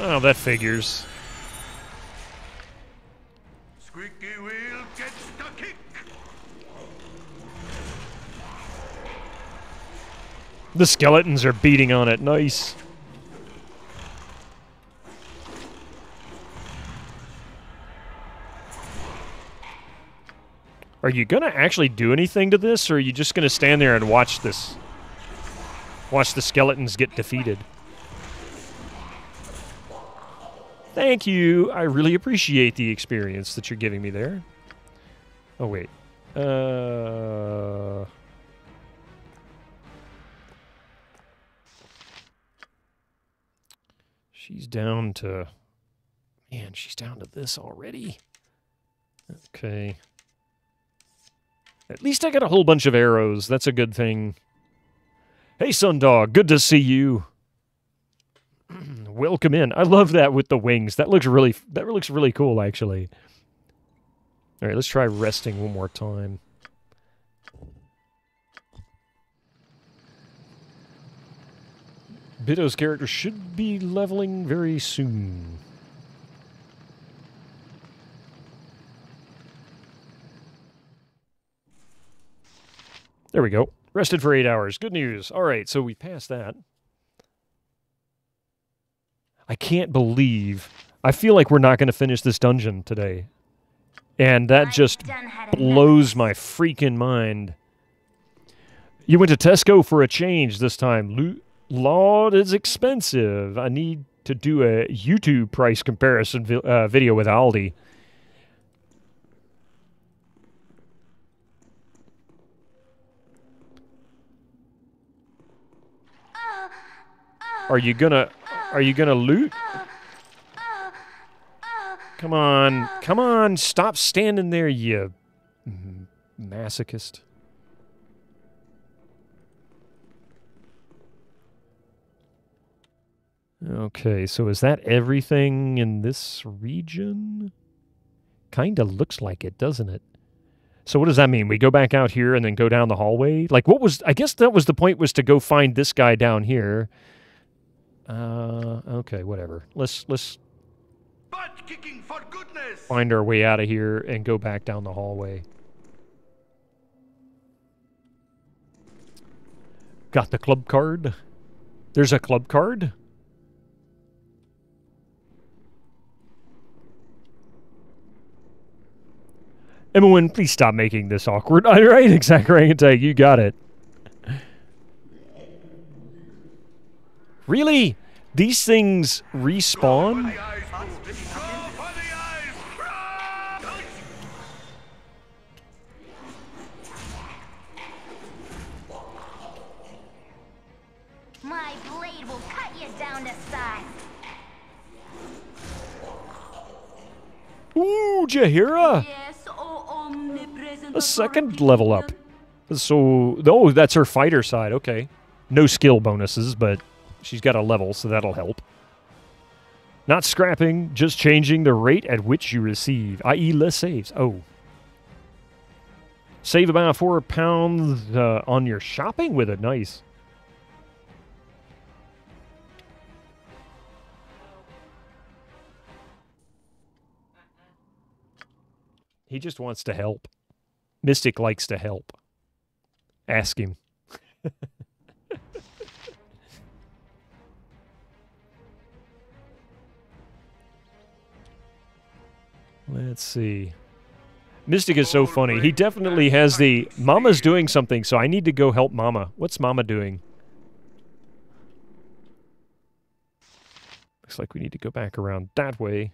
Oh, that figures. Squeaky wheel gets the kick. The skeletons are beating on it. Nice. Are you going to actually do anything to this, or are you just going to stand there and watch this? Watch the skeletons get defeated. Thank you. I really appreciate the experience that you're giving me there. Oh, wait. She's down to... man, she's down to this already. Okay. At least I got a whole bunch of arrows. That's a good thing. Hey, Sundog. Good to see you. Welcome in. I love that with the wings. That looks really cool, actually. All right, let's try resting one more time. Bito's character should be leveling very soon. There we go. Rested for 8 hours. Good news. All right, so we passed that. I can't believe... I feel like we're not going to finish this dungeon today. And that just blows my freaking mind. You went to Tesco for a change this time. Lord, it's expensive. I need to do a YouTube price comparison video with Aldi. Are you gonna loot? Come on, stop standing there, you masochist. Okay, so is that everything in this region? Kinda looks like it, doesn't it? So what does that mean? We go back out here and then go down the hallway? Like, I guess that was the point, was to go find this guy down here. Okay, whatever. Let's Butt kicking for goodness. Find our way out of here and go back down the hallway. Got the club card. There's a club card. Emma, please stop making this awkward. All right, exact orangutan, you got it. Really? These things respawn? My blade will cut you down to size. Ooh, Jaheira! Yes, oh omnipresent A second level up. So, oh, that's her fighter side, okay. No skill bonuses, but she's got a level, so that'll help. Not scrapping, just changing the rate at which you receive, i.e. less saves. Oh. Save about £4 on your shopping with it. Nice. He just wants to help. Mystic likes to help. Ask him. Let's see. Mystic is so funny. He definitely has the... Mama's doing something, so I need to go help Mama. What's Mama doing? Looks like we need to go back around that way.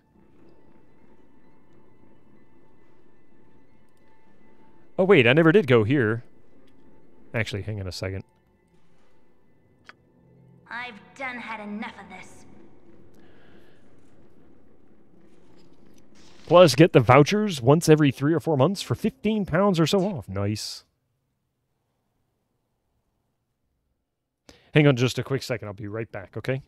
Oh, wait, I never did go here. Actually, hang on a second. I've done had enough of this. Plus, get the vouchers once every 3 or 4 months for £15 or so off. Nice. Hang on just a quick second. I'll be right back, okay?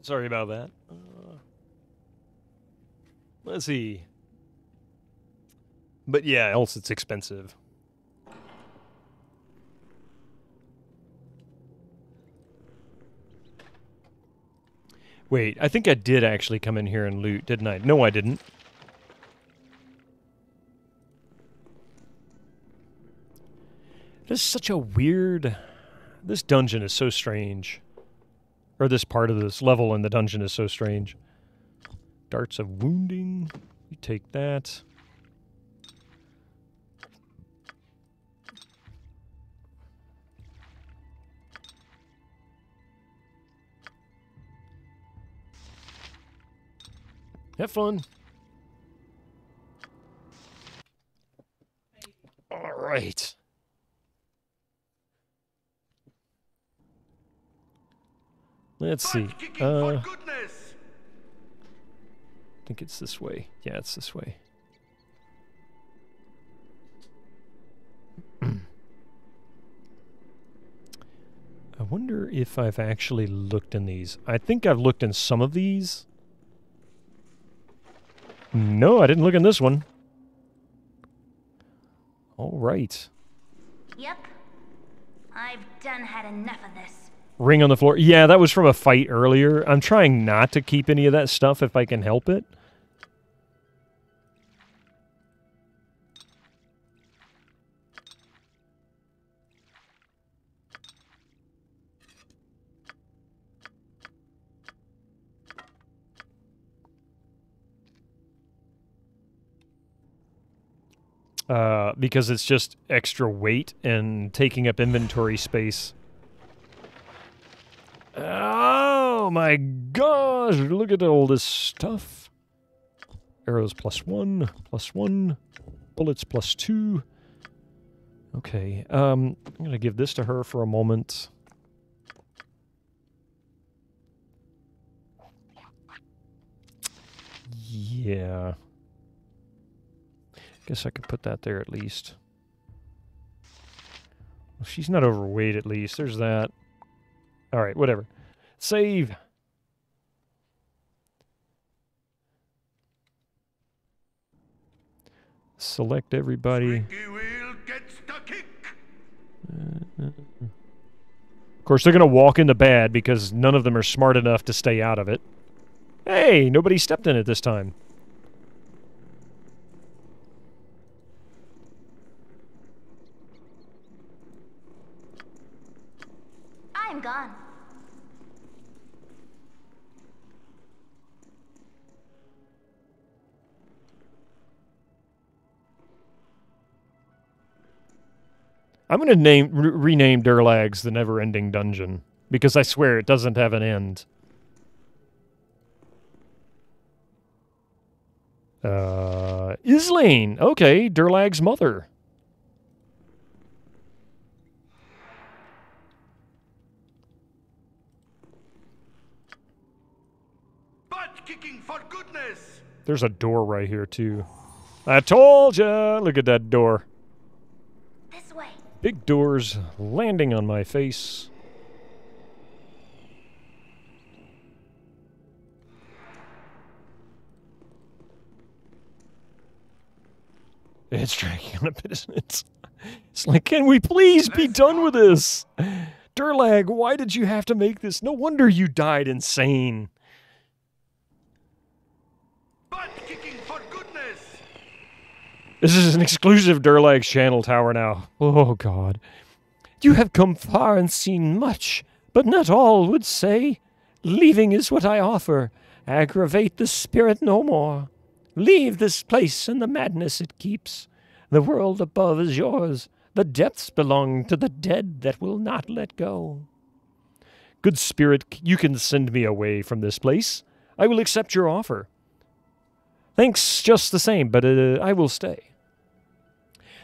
Sorry about that. Let's see. But yeah, else it's expensive. Wait, I think I did actually come in here and loot, didn't I? No, I didn't. This is such a weird... This dungeon is so strange. Or this part of this level in the dungeon is so strange. Darts of wounding. You take that. Have fun. All right. Let's see. I think it's this way. Yeah, it's this way. wonder if I've actually looked in these. I think I've looked in some of these. No, I didn't look in this one. All right. Yep. I've done had enough of this. Ring on the floor. Yeah, that was from a fight earlier. I'm trying not to keep any of that stuff if I can help it. Because it's just extra weight and taking up inventory space. Oh my gosh, look at all this stuff. Arrows +1, +1, bullets +2. Okay, I'm going to give this to her for a moment. Yeah. Guess I could put that there at least. Well, she's not overweight at least. There's that. Alright, whatever. Save! Select everybody. Of course, they're going to walk into bad because none of them are smart enough to stay out of it. Hey, nobody stepped in it this time. I'm gone. I'm going to rename Durlag's the Never-Ending Dungeon, because I swear it doesn't have an end. Islaine! Okay, Durlag's mother. Butt-kicking for goodness! There's a door right here, too. I told ya! Look at that door. This way. Big doors landing on my face. It's dragging on a bit, isn't it? It's like, can we please be done with this? Durlag, why did you have to make this? No wonder you died insane. Butt-kicking for goodness! This is an exclusive Durlag channel tower now. Oh, God. You have come far and seen much, but not all would say. Leaving is what I offer. Aggravate the spirit no more. Leave this place and the madness it keeps. The world above is yours. The depths belong to the dead that will not let go. Good spirit, you can send me away from this place. I will accept your offer. Thanks just the same, but I will stay.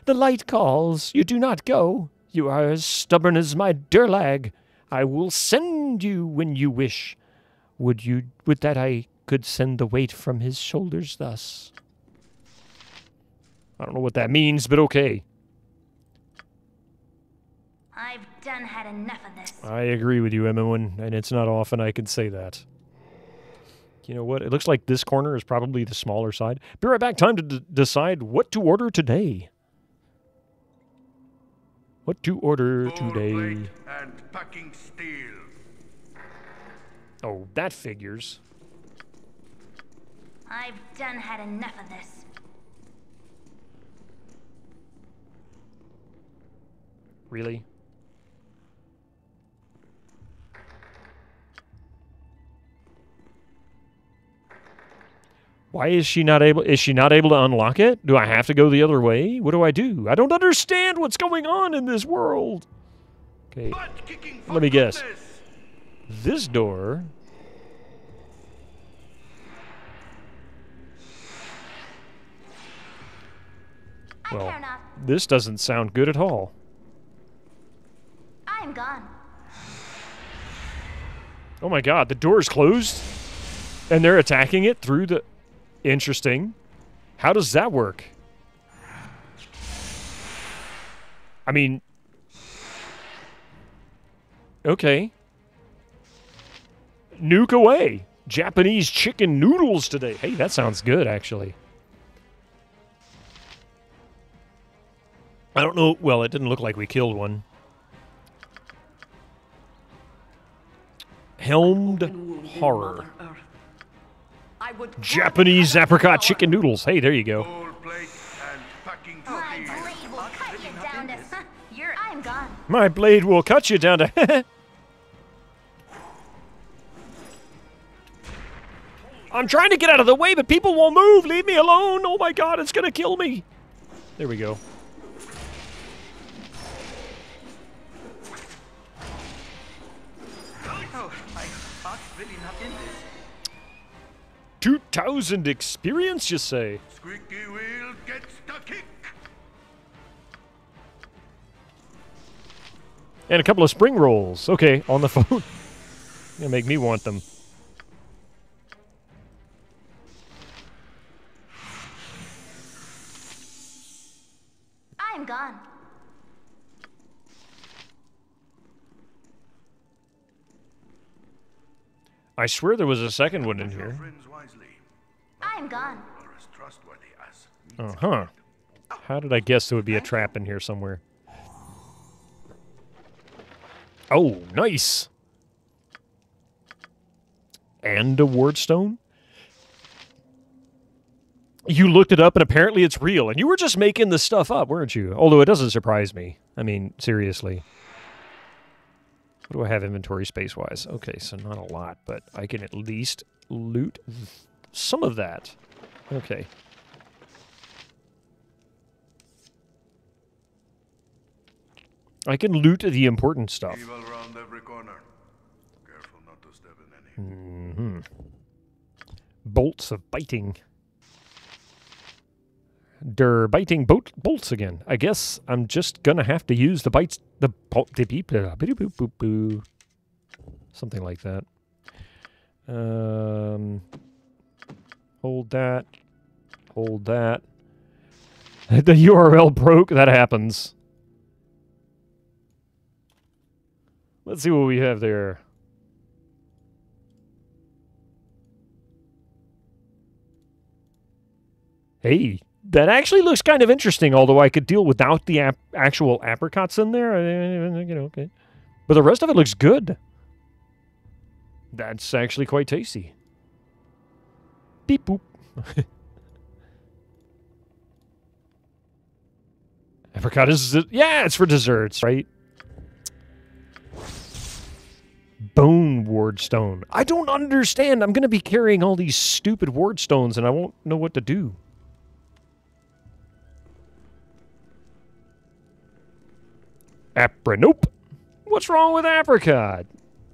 The light calls. You do not go. You are as stubborn as my Durlag. I will send you when you wish. Would that I could send the weight from his shoulders thus? I don't know what that means, but okay. I've done had enough of this. I agree with you, Emma, and it's not often I can say that. You know what? It looks like this corner is probably the smaller side. Be right back. Time to decide what to order today. What to order today? And packing steel. Oh, that figures. I've done had enough of this. Really? Why is she not able? Is she not able to unlock it? Do I have to go the other way? What do I do? I don't understand what's going on in this world. Okay, let me guess. This door. Well, this doesn't sound good at all. I'm gone. Oh my God, the door is closed, and they're attacking it through the. Interesting. How does that work? I mean, Okay. Nuke away. Japanese chicken noodles today. Hey, that sounds good, actually. I don't know. Well, it didn't look like we killed one. Helmed horror. Japanese apricot chicken noodles. Hey, there you go. My blade will cut you down to... I'm gone. My blade will cut you down to... I'm trying to get out of the way, but people won't move. Leave me alone. Oh my god, it's going to kill me. There we go. Oh, my heart's really not in this. 2,000 experience, you say? Squeaky wheel gets the kick. And a couple of spring rolls. Okay, on the phone. Gonna make me want them. I'm gone. I swear there was a second one in here. I'm gone. Uh-huh. How did I guess there would be a trap in here somewhere? Oh, nice. And a ward stone? You looked it up and apparently it's real. And you were just making this stuff up, weren't you? Although it doesn't surprise me. I mean, seriously. What do I have inventory space-wise? Okay, so not a lot, but I can at least loot some of that. Okay. I can loot the important stuff. Evil round every corner. Careful not to step in any. Mm-hmm. Bolts of biting. They're biting bolts again. I guess I'm just gonna have to use the bites. Something like that. Hold that. Hold that. The URL broke. That happens. Let's see what we have there. Hey, that actually looks kind of interesting, although I could deal without the actual apricots in there. You know, okay. But the rest of it looks good. That's actually quite tasty. Beep boop. Apricot is... Yeah, it's for desserts, right? Bone ward stone. I don't understand. I'm going to be carrying all these stupid ward stones and I won't know what to do. Nope. What's wrong with apricot?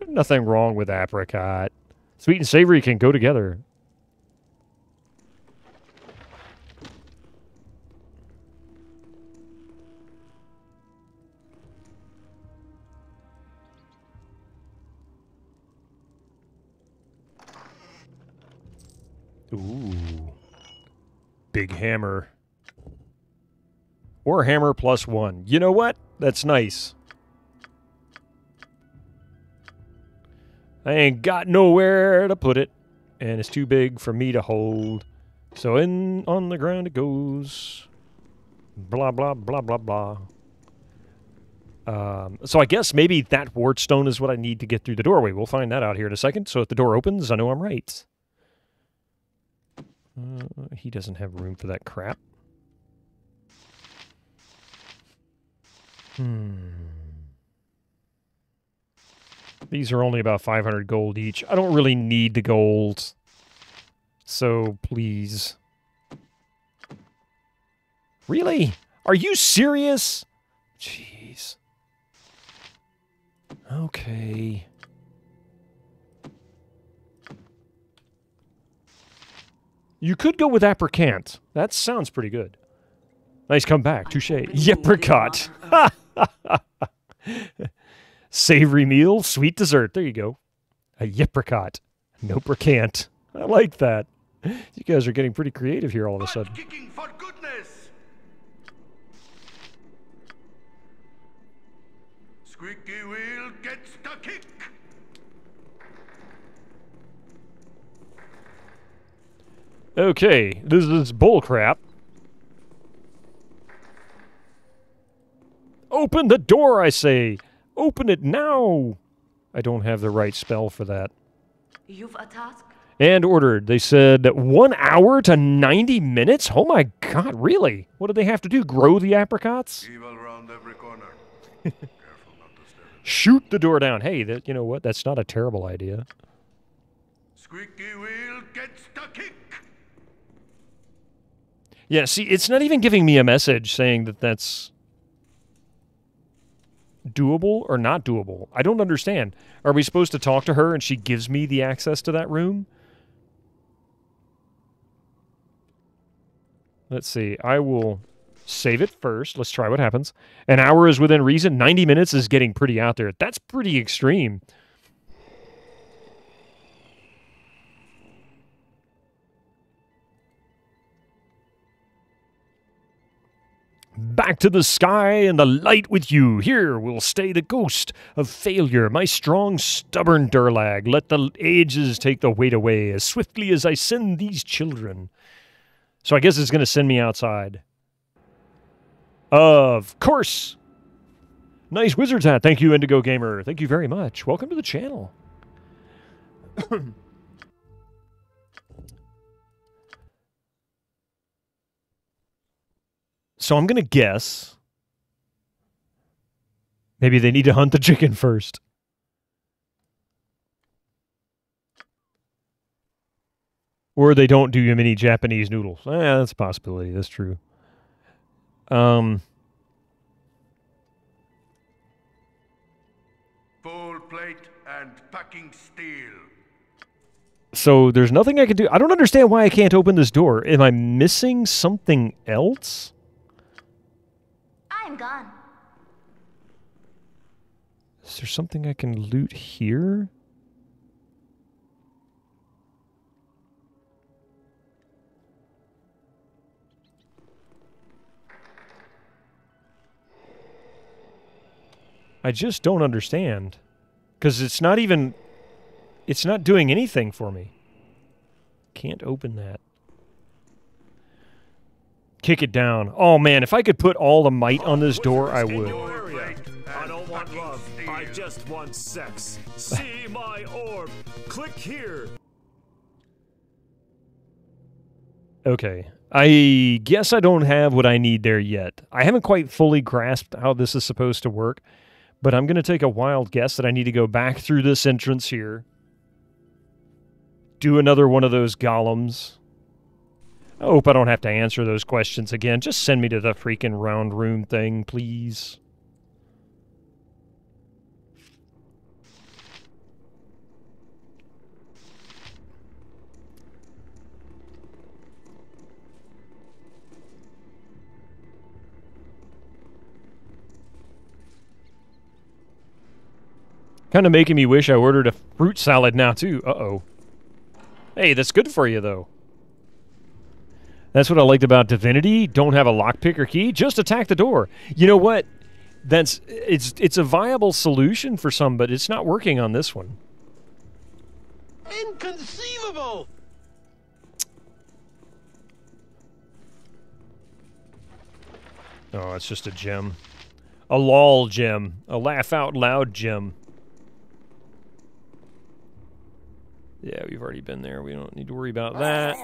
Nothing wrong with apricot. Sweet and savory can go together. Ooh. Big hammer. Or hammer +1. You know what? That's nice. I ain't got nowhere to put it. And it's too big for me to hold. So in on the ground it goes. Blah, blah, blah, blah, blah. So I guess maybe that ward stone is what I need to get through the doorway. We'll find that out here in a second. So if the door opens, I know I'm right. He doesn't have room for that crap. These are only about 500 gold each. I don't really need the gold. So, please. Really? Are you serious? Jeez. Okay. You could go with apricot. That sounds pretty good. Nice comeback. Touche. Apricot. Savory meal, sweet dessert. There you go. A apricot. No apricant. I like that. You guys are getting pretty creative here all of a sudden. Kicking for goodness. Squeaky wheel gets the kick. Okay, this is bullcrap. Open the door, I say! Open it now! I don't have the right spell for that. You've a task? And ordered. They said 1 hour to 90 minutes? Oh my god, really? What do they have to do? Grow the apricots? Evil round every corner. Shoot the door down. Hey, you know what? That's not a terrible idea. Squeaky wheel gets the kick. Yeah, see, it's not even giving me a message saying that that's doable or not doable. I don't understand. Are we supposed to talk to her and she gives me the access to that room? Let's see. I will save it first. Let's try what happens. An hour is within reason. 90 minutes is getting pretty out there. That's pretty extreme. Back to the sky and the light with you. Here will stay the ghost of failure, my strong, stubborn Durlag. Let the ages take the weight away as swiftly as I send these children. So I guess it's going to send me outside. Of course. Nice wizard's hat. Thank you, Indigo Gamer. Thank you very much. Welcome to the channel. So I'm going to guess maybe they need to hunt the chicken first. Or they don't do mini Japanese noodles. That's a possibility. That's true. Full plate and packing steel. So there's nothing I can do. I don't understand why I can't open this door. Am I missing something else? I'm gone. Is there something I can loot here? I just don't understand. Because it's not even... It's not doing anything for me. Can't open that. Kick it down. Oh, man, if I could put all the might on this door, I would. I don't want love. I just want sex. See my orb. Click here. Okay. I guess I don't have what I need there yet. I haven't quite fully grasped how this is supposed to work, but I'm going to take a wild guess that I need to go back through this entrance here. Do another one of those golems. I hope I don't have to answer those questions again. Just send me to the freaking round room thing, please. Kind of making me wish I ordered a fruit salad now, too. Uh-oh. Hey, that's good for you, though. That's what I liked about Divinity. Don't have a lockpick or key. Just attack the door. You know what? It's a viable solution for some, but it's not working on this one. Inconceivable! Oh, it's just a gem. A lol gem. A laugh out loud gem. Yeah, we've already been there. We don't need to worry about that.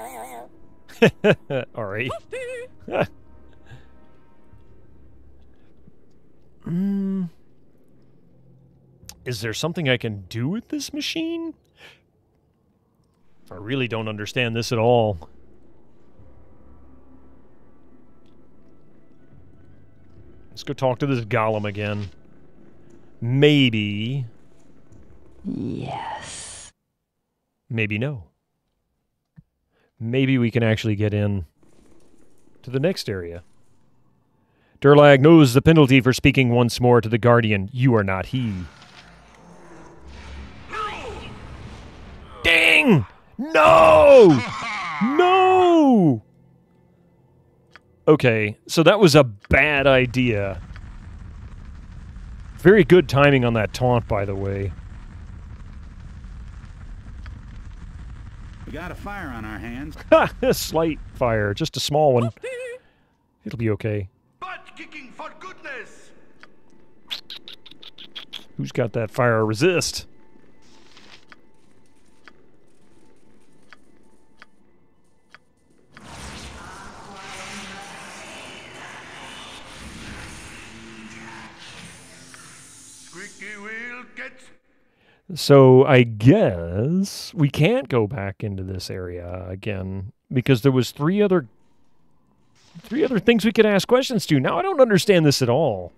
All right. Is there something I can do with this machine? I really don't understand this at all. Let's go talk to this golem again. Maybe. Yes. Maybe no. Maybe we can actually get in to the next area. Durlag knows the penalty for speaking once more to the Guardian. You are not he. Dang! No! No! Okay, so that was a bad idea. Very good timing on that taunt, by the way. got a fire on our hands. A slight fire, just a small one. It'll be okay. Butt kicking for goodness! Who's got that fire resist? Squeaky wheel gets... So I guess we can't go back into this area again because there was three other things we could ask questions to. Now I don't understand this at all.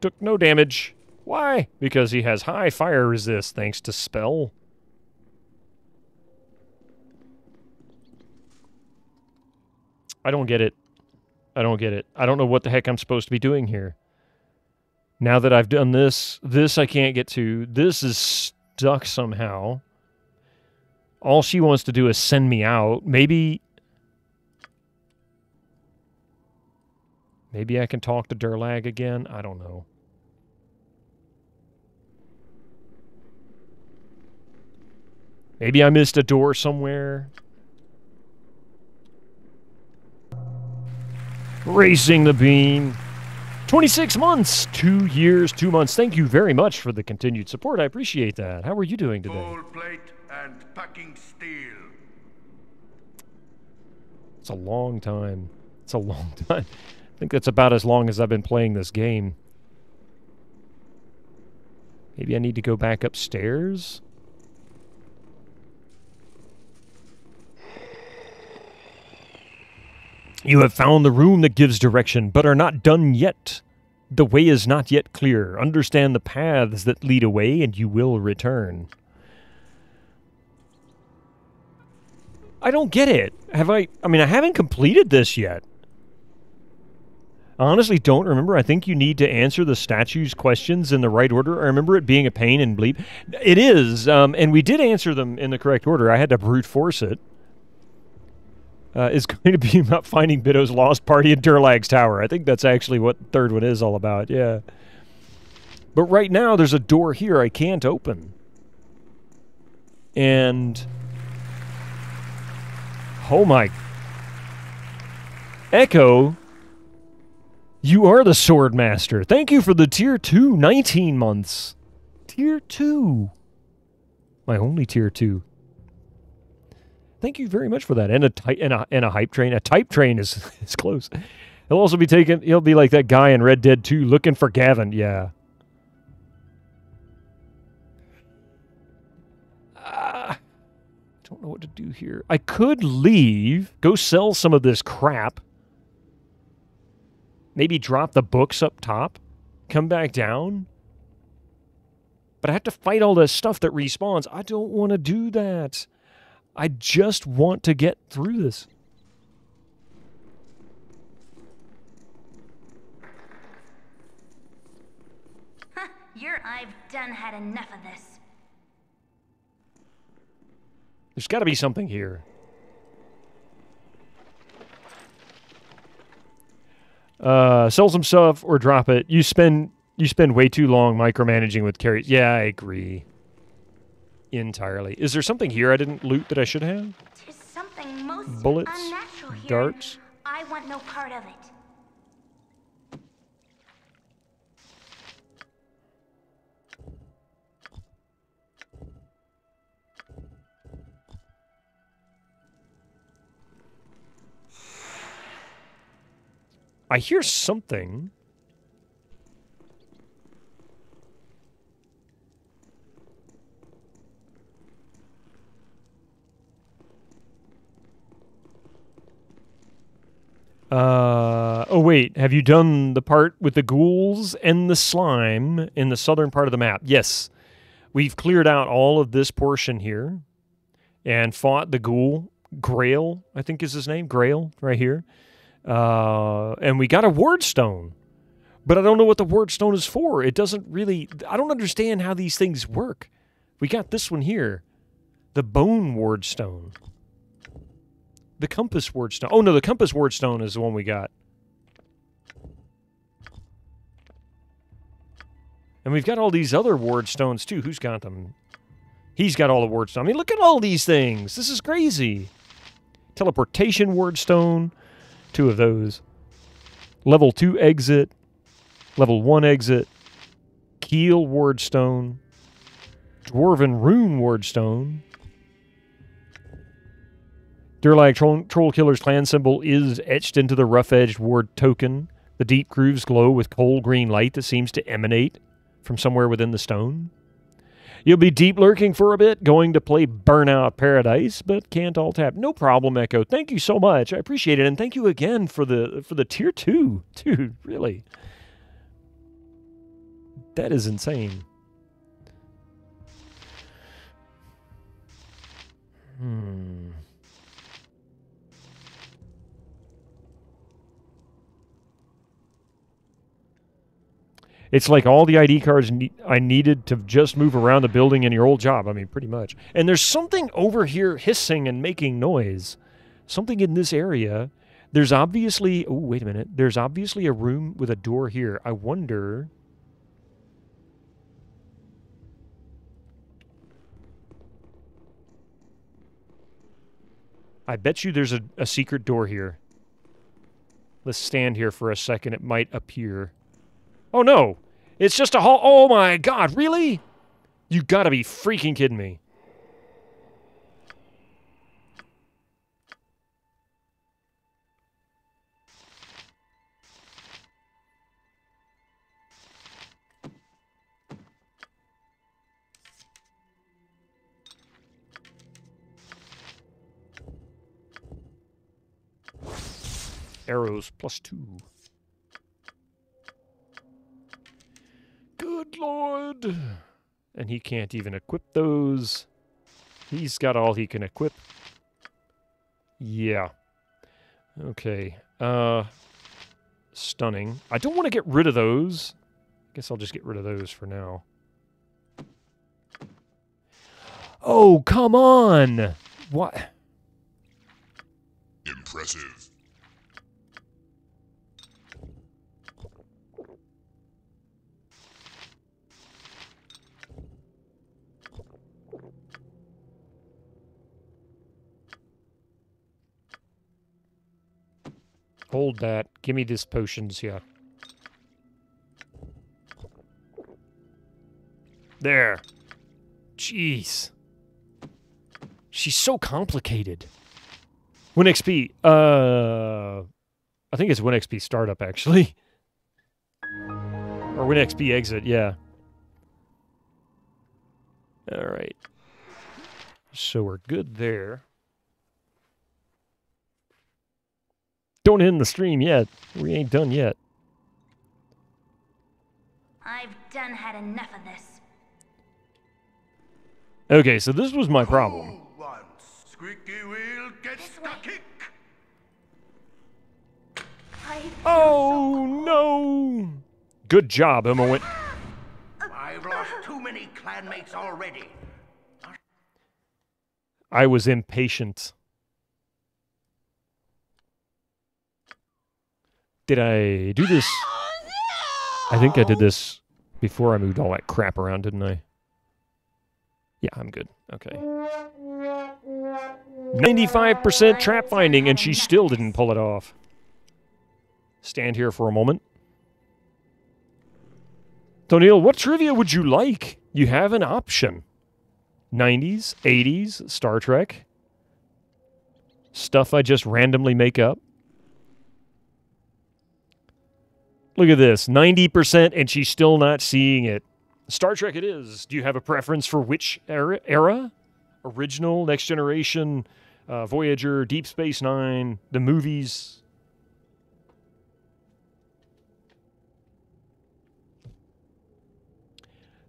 Took no damage. Why? Because he has high fire resist thanks to spell. I don't get it. I don't get it. I don't know what the heck I'm supposed to be doing here. Now that I've done this I can't get to. This is stuck somehow. All she wants to do is send me out. Maybe I can talk to Durlag again. I don't know. Maybe I missed a door somewhere. Racing the beam. 26 months, 2 years, 2 months. Thank you very much for the continued support. I appreciate that. How are you doing today? Gold plate and packing steel. It's a long time. It's a long time. I think that's about as long as I've been playing this game. Maybe I need to go back upstairs? You have found the room that gives direction, but are not done yet. The way is not yet clear. Understand the paths that lead away, and you will return. I don't get it. I mean, I haven't completed this yet. I honestly don't remember. I think you need to answer the statue's questions in the right order. I remember it being a pain and bleep. It is, and we did answer them in the correct order. I had to brute force it. Is going to be about finding Biddo's lost party in Durlag's tower. I think that's actually what the third one is all about, yeah. But right now, there's a door here I can't open. And... oh my... Echo, you are the sword master. Thank you for the tier 2, 19 months. Tier 2. My only tier 2. Thank you very much for that. And a hype train. A type train is close. He'll also be taken. He'll be like that guy in Red Dead 2 looking for Gavin. Yeah. Don't know what to do here. I could leave, go sell some of this crap. Maybe drop the books up top, come back down. But I have to fight all this stuff that respawns. I don't want to do that. I just want to get through this. I've done had enough of this. There's got to be something here. Sell some stuff or drop it. You spend way too long micromanaging with carries. Yeah, I agree. Entirely. Is there something here I didn't loot that I should have? There's something most bullets, unnatural here. darts. I want no part of it. I hear something. Oh wait, have you done the part with the ghouls and the slime in the southern part of the map? Yes. We've cleared out all of this portion here and fought the ghoul. Grail, I think is his name. Grail, right here. And we got a ward stone. But I don't know what the ward stone is for. It doesn't really... I don't understand how these things work. We got this one here. The bone ward stone. The compass ward stone. Oh, no, the compass ward stone is the one we got. And we've got all these other ward stones, too. Who's got them? He's got all the ward stones. I mean, look at all these things. This is crazy. Teleportation ward stone. 2 of those. Level 2 exit. Level 1 exit. Keel ward stone. Dwarven rune ward stone. Durlag Troll Killer's clan symbol is etched into the rough-edged ward token. The deep grooves glow with cold green light that seems to emanate from somewhere within the stone. You'll be deep lurking for a bit, going to play Burnout Paradise, but can't all tap. No problem, Echo. Thank you so much. I appreciate it, and thank you again for the tier 2. Dude, really. That is insane. It's like all the ID cards I needed to just move around the building in your old job. I mean, pretty much. And there's something over here hissing and making noise. Something in this area. There's obviously... Oh, wait a minute. There's obviously a room with a door here. I wonder... I bet you there's a secret door here. Let's stand here for a second. It might appear. Oh, no. It's just a hall. Oh, my God. Really? You gotta be freaking kidding me. Arrows +2. Good Lord. And he can't even equip those. He's got all he can equip. Yeah. Okay. Stunning. I don't want to get rid of those. Guess I'll just get rid of those for now. Oh, come on! What? Impressive. Hold that. Give me this potions, yeah. There. Jeez. She's so complicated. WinXP. I think it's WinXP startup, actually. Or WinXP exit, yeah. Alright. So we're good there. Don't end the stream yet. We ain't done yet. I've done had enough of this. Okay, so this was my problem. Squeaky wheel gets the kick. Oh, no. Good job, Emma. I've lost too many clanmates already. I was impatient. Did I do this? I think I did this before I moved all that crap around, didn't I? Yeah, I'm good. Okay. 95% trap finding, and she still didn't pull it off. Stand here for a moment. Tonil, what trivia would you like? You have an option. 90s, 80s, Star Trek. Stuff I just randomly make up. Look at this, 90%, and she's still not seeing it. Star Trek it is. Do you have a preference for which era? Original, Next Generation, Voyager, Deep Space Nine, the movies?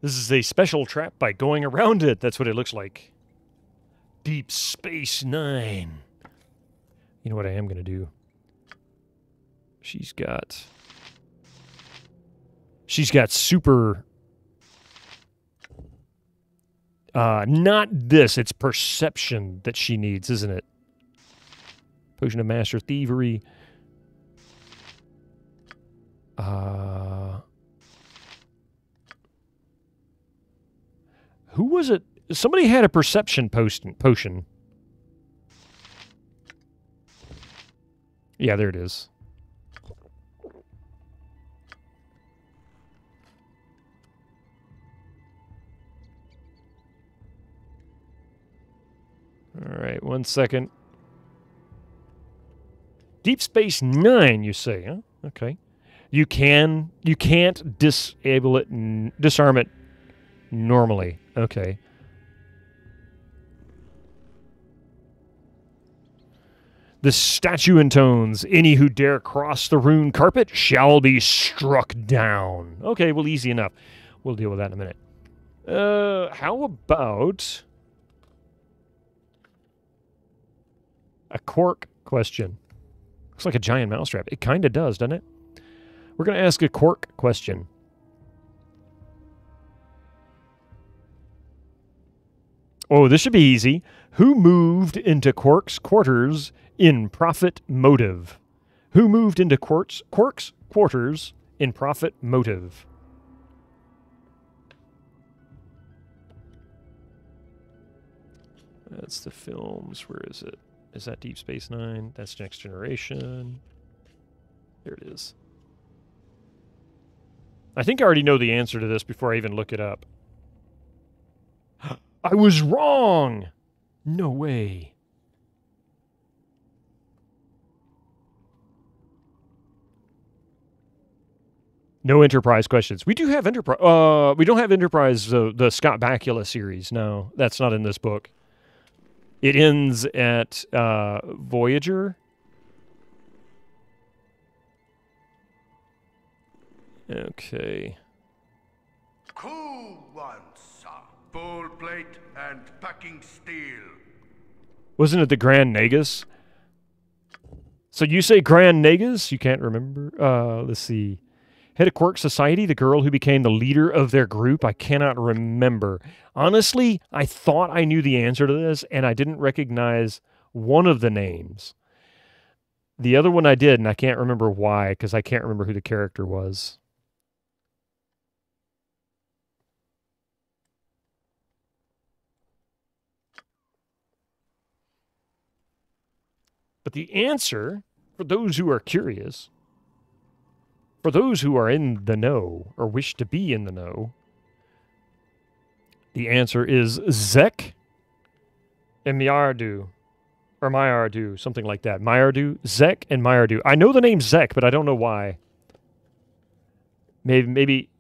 This is a special trap by going around it. That's what it looks like. Deep Space Nine. You know what I am going to do? She's got super... not this. It's perception that she needs, isn't it? Potion of Master Thievery. was it? Somebody had a perception potion. Yeah, there it is. All right, 1 second. Deep Space Nine, you say, huh? Okay. You can't disable it, disarm it normally. Okay. The statue intones, any who dare cross the rune carpet shall be struck down. Okay, well, easy enough. We'll deal with that in a minute. How about a Quark question? Looks like a giant mousetrap. It kind of does, doesn't it? We're going to ask a Quark question. Oh, this should be easy. Who moved into Quark's quarters in profit motive? Who moved into Quark's quarters in profit motive? That's the films. Where is it? Is that Deep Space Nine? That's Next Generation. There it is. I think I already know the answer to this before I even look it up. I was wrong! No way. No Enterprise questions. We do have Enterprise. We don't have Enterprise, the Scott Bakula series. No, that's not in this book. It ends at Voyager. Okay. Cool one, sir. Full plate and packing steel. Wasn't it the Grand Nagus? So you say Grand Nagus? You can't remember? Let's see. Head of Quark Society, the girl who became the leader of their group. I cannot remember. Honestly, I thought I knew the answer to this, and I didn't recognize one of the names. The other one I did, and I can't remember why, because I can't remember who the character was. But the answer, for those who are curious, for those who are in the know, or wish to be in the know, the answer is Zek and Myardu. Or Myardu, something like that. Myardu, Zek and Myardu. I know the name Zek, but I don't know why. Maybe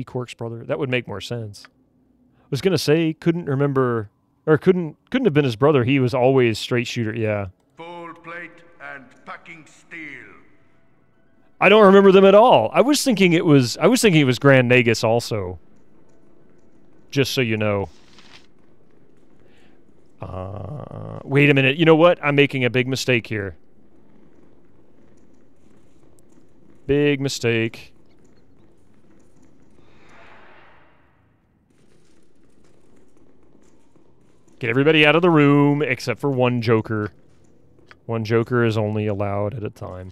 Quark's brother. That would make more sense. I was gonna say, couldn't remember, or couldn't have been his brother. He was always straight shooter. Yeah. Full plate and packing steel. I don't remember them at all. I was thinking it was Grand Nagus also. Just so you know. Wait a minute. You know what? I'm making a big mistake here. Big mistake. Get everybody out of the room except for one Joker. One Joker is only allowed at a time.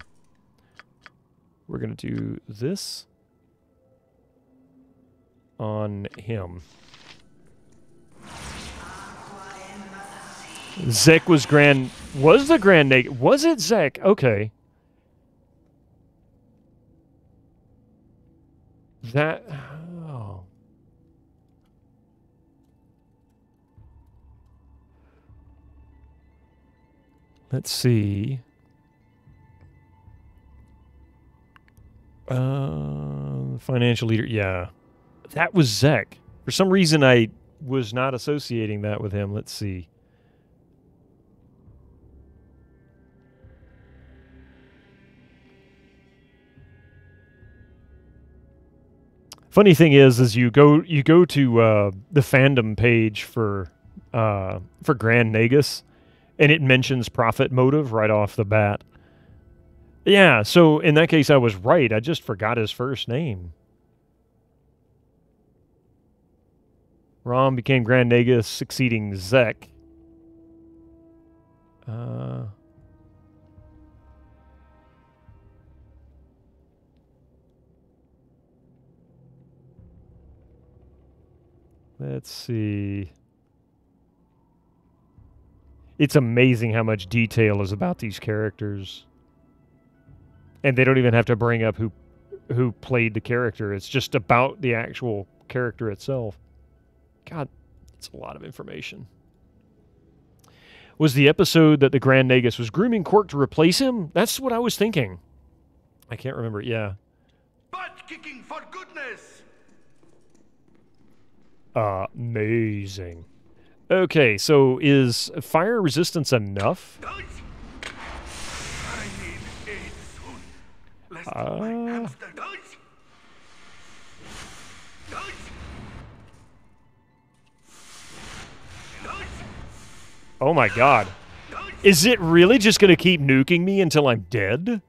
We're going to do this on him. Zek was the Grand Nagus. Was it Zek? Okay. That, oh. Let's see. Financial leader. Yeah. That was Zek. For some reason, I was not associating that with him. Let's see. Funny thing is you go to the fandom page for Grand Nagus, and it mentions profit motive right off the bat. Yeah, so in that case I was right. I just forgot his first name. Rom became Grand Nagus, succeeding Zek. Let's see. It's amazing how much detail is about these characters. And they don't even have to bring up who played the character. It's just about the actual character itself. God, it's a lot of information. Was the episode that the Grand Nagus was grooming Quark to replace him? That's what I was thinking. I can't remember. Yeah. Butt kicking for goodness! Amazing. Okay, so is fire resistance enough? I need aid soon. Lest my hamster dies. Oh my god. Is it really just going to keep nuking me until I'm dead?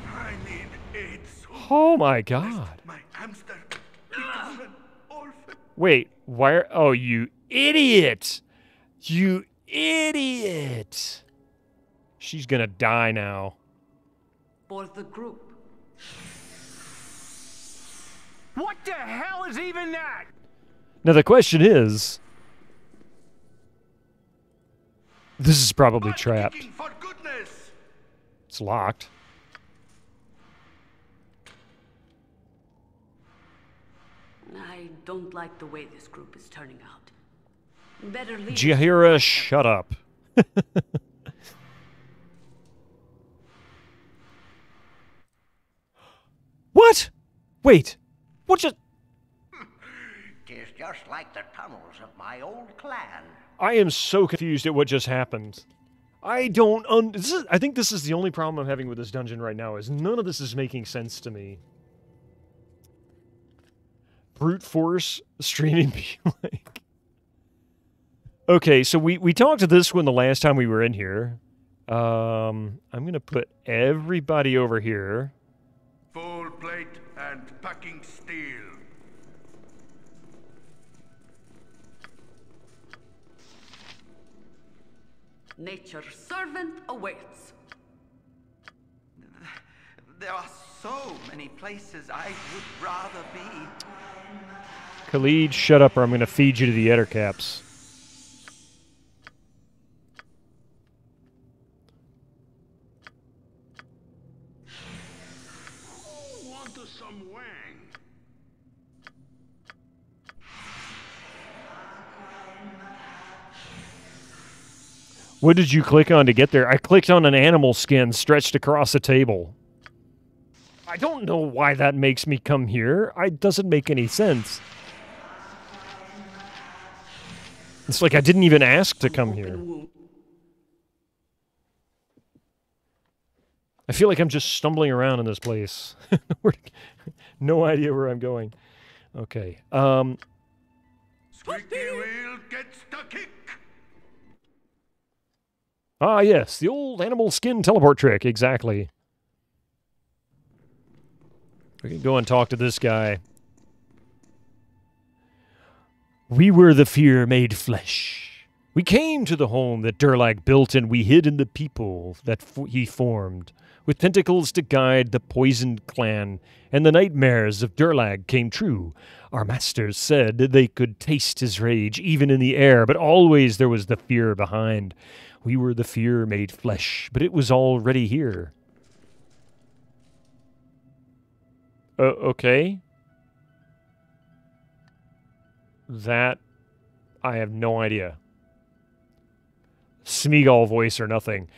I need aid soon. Oh my god. My hamster become an orphan. Wait, why are... Oh, you idiot! You idiot! She's gonna die now. For the group. What the hell is even that? Now the question is... This is probably trapped. For goodness. It's locked. I don't like the way this group is turning out. Better leave. Jahira, shut up. What? Wait. What just... Tis just like the tunnels of my old clan. I am so confused at what just happened. I don't... I think this is the only problem I'm having with this dungeon right now, is none of this is making sense to me. Brute force streaming be like... Okay, so we talked to this one the last time we were in here. I'm going to put everybody over here. Full plate and packing steel. Nature's servant awaits. There are so many places I would rather be. Khalid, shut up or I'm going to feed you to the Ettercaps. Who wants some wang? What did you click on to get there? I clicked on an animal skin stretched across a table. I don't know why that makes me come here. It doesn't make any sense. It's like I didn't even ask to come here. I feel like I'm just stumbling around in this place. No idea where I'm going. Okay. Squeaky wheel gets the kick. Ah, yes, the old animal skin teleport trick, exactly. We can go and talk to this guy. We were the fear made flesh. We came to the home that Durlag built, and we hid in the people that he formed. With tentacles to guide the poisoned clan, and the nightmares of Durlag came true. Our masters said they could taste his rage even in the air, but always there was the fear behind. We were the fear made flesh, but it was already here. Okay. That, I have no idea. Smeagol voice or nothing.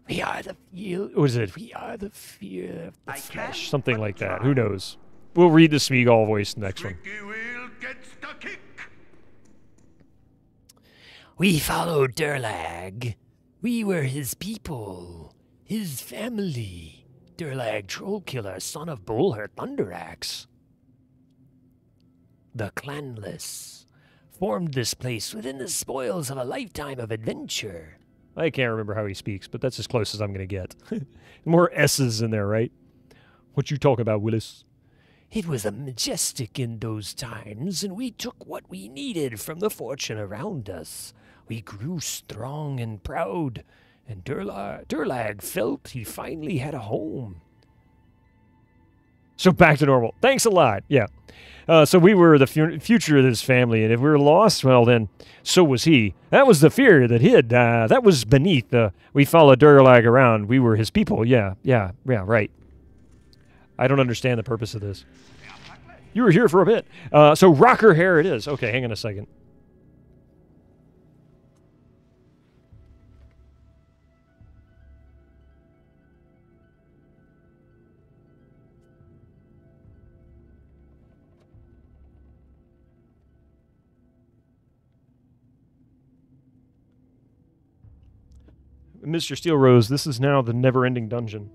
We are the fear, what is it? We are the fear of the flesh. Something like that. Who knows? We'll read the Smeagol voice in the next one. Wheel gets the kick. We followed Durlag. We were his people, his family. Durlag Trollkiller, son of Bolher Thunderaxe. The clanless formed this place within the spoils of a lifetime of adventure. I can't remember how he speaks, but that's as close as I'm going to get. More S's in there, right? What you talking about, Willis? It was a majestic in those times, and we took what we needed from the fortune around us. We grew strong and proud, and Durlag felt he finally had a home. So back to normal. Thanks a lot. Yeah. So we were the future of this family, and if we were lost, well, then so was he. That was the fear that hid. That was beneath. We followed Durlag around. We were his people. Yeah, right. I don't understand the purpose of this. You were here for a bit. So rocker hair it is. Okay, hang on a second. Mr. Steel Rose, this is now the never-ending dungeon.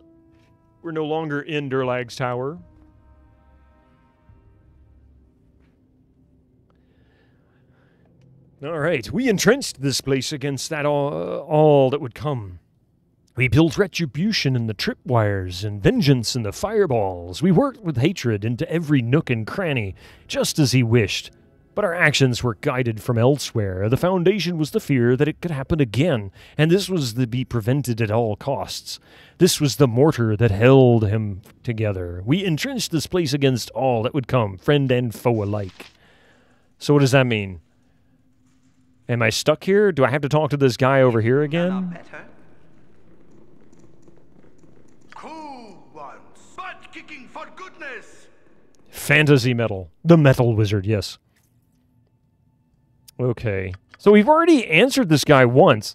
We're no longer in Durlag's tower. All right, we entrenched this place against that all that would come. We built retribution in the tripwires and vengeance in the fireballs. We worked with hatred into every nook and cranny, just as he wished. But our actions were guided from elsewhere. The foundation was the fear that it could happen again, and this was to be prevented at all costs. This was the mortar that held him together. We entrenched this place against all that would come, friend and foe alike. So what does that mean? Am I stuck here? Do I have to talk to this guy over here again? Cool ones. Butt kicking for goodness. Fantasy metal. The metal wizard, yes. Okay. So we've already answered this guy once.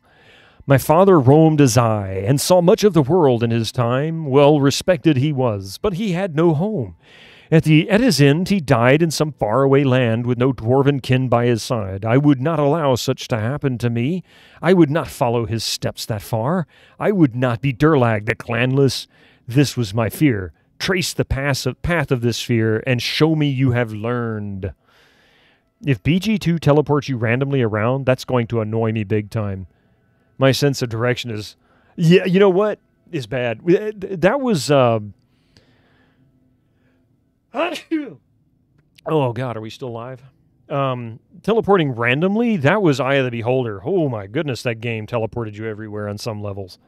My father roamed as I, and saw much of the world in his time. Well respected he was, but he had no home. At his end, he died in some faraway land with no dwarven kin by his side. I would not allow such to happen to me. I would not follow his steps that far. I would not be Durlag the clanless. This was my fear. Trace the path of this fear, and show me you have learned. If BG2 teleports you randomly around, that's going to annoy me big time. My sense of direction is... Yeah, you know what? Is bad. That was... Oh, God, are we still live? Teleporting randomly, that was Eye of the Beholder. Oh, my goodness, that game teleported you everywhere on some levels.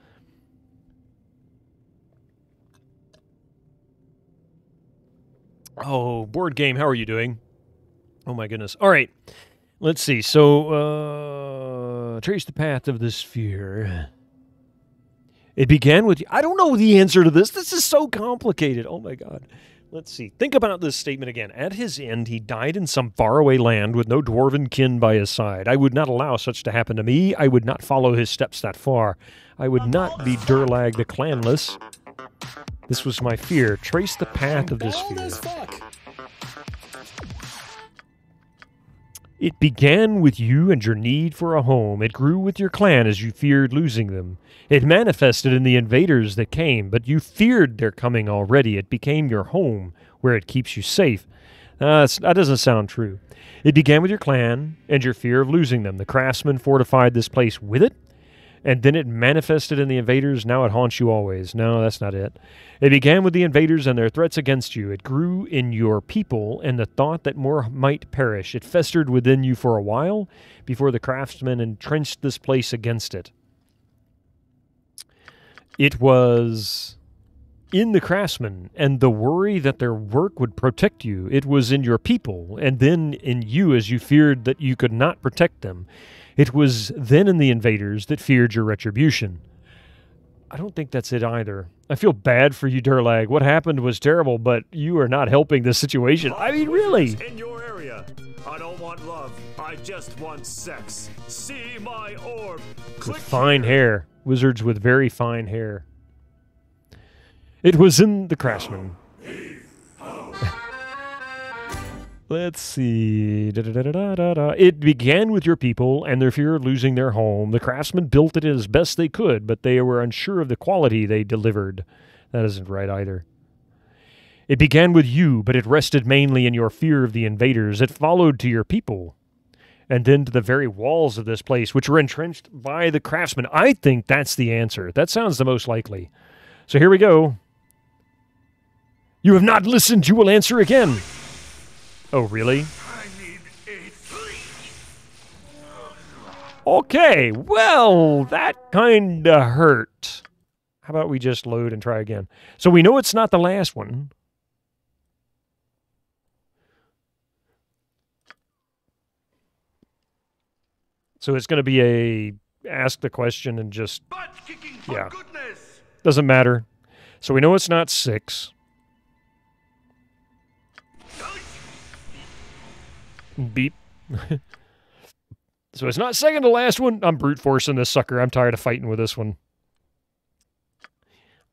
Oh, board game, how are you doing? Oh, my goodness. All right, let's see. So, trace the path of this fear. It began with... I don't know the answer to this. This is so complicated. Oh, my God. Let's see. Think about this statement again. At his end, he died in some faraway land with no dwarven kin by his side. I would not allow such to happen to me. I would not follow his steps that far. I would not be Durlag the clanless. This was my fear. Trace the path of this fear. It began with you and your need for a home. It grew with your clan as you feared losing them. It manifested in the invaders that came, but you feared their coming already. It became your home, where it keeps you safe. That doesn't sound true. It began with your clan and your fear of losing them. The craftsmen fortified this place with it, and then it manifested in the invaders. Now it haunts you always. No, that's not it. It began with the invaders and their threats against you. It grew in your people and the thought that more might perish. It festered within you for a while before the craftsmen entrenched this place against it. It was in the craftsmen and the worry that their work would protect you. It was in your people and then in you as you feared that you could not protect them. It was then in the invaders that feared your retribution. I don't think that's it either. I feel bad for you, Durlag. What happened was terrible, but you are not helping the situation. I mean, really. In your area. I don't want love. I just want sex. See my orb. With fine hair. Wizards with very fine hair. It was in the craftsmen. Let's see. It began with your people and their fear of losing their home. The craftsmen built it as best they could, but they were unsure of the quality they delivered. That isn't right either. It began with you, but it rested mainly in your fear of the invaders. It followed to your people, and then to the very walls of this place, which were entrenched by the craftsmen. I think that's the answer. That sounds the most likely. So here we go. You have not listened. You will answer again. Oh, really? Okay, well, that kind of hurt. How about we just load and try again? So we know it's not the last one. So it's going to be a ask the question and just, yeah, goodness. Doesn't matter. So we know it's not 6. Beep. So it's not second to last one. I'm brute forcing this sucker. I'm tired of fighting with this one.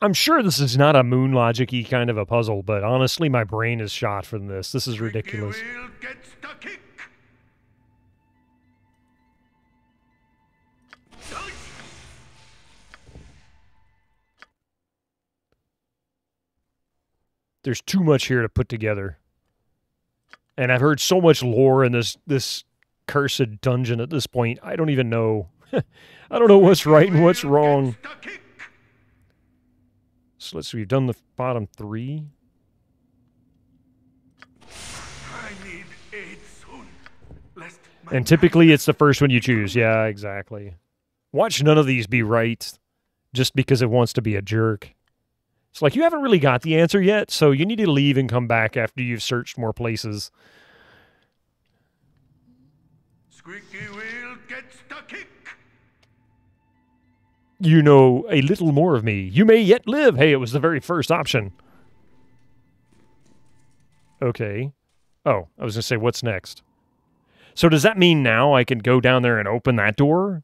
I'm sure this is not a moon logic-y kind of a puzzle, but honestly, my brain is shot from this. This is ridiculous. There's too much here to put together. And I've heard so much lore in this cursed dungeon at this point. I don't even know. I don't know what's right and what's wrong. So let's see, we've done the bottom 3. I need aid soon. Lest And typically it's the first one you choose. Yeah, exactly. Watch none of these be right just because it wants to be a jerk. It's like, you haven't really got the answer yet, so you need to leave and come back after you've searched more places. Squeaky wheel gets the kick. You know a little more of me. You may yet live. Hey, it was the very first option. Okay. Oh, I was going to say, what's next? So does that mean now I can go down there and open that door?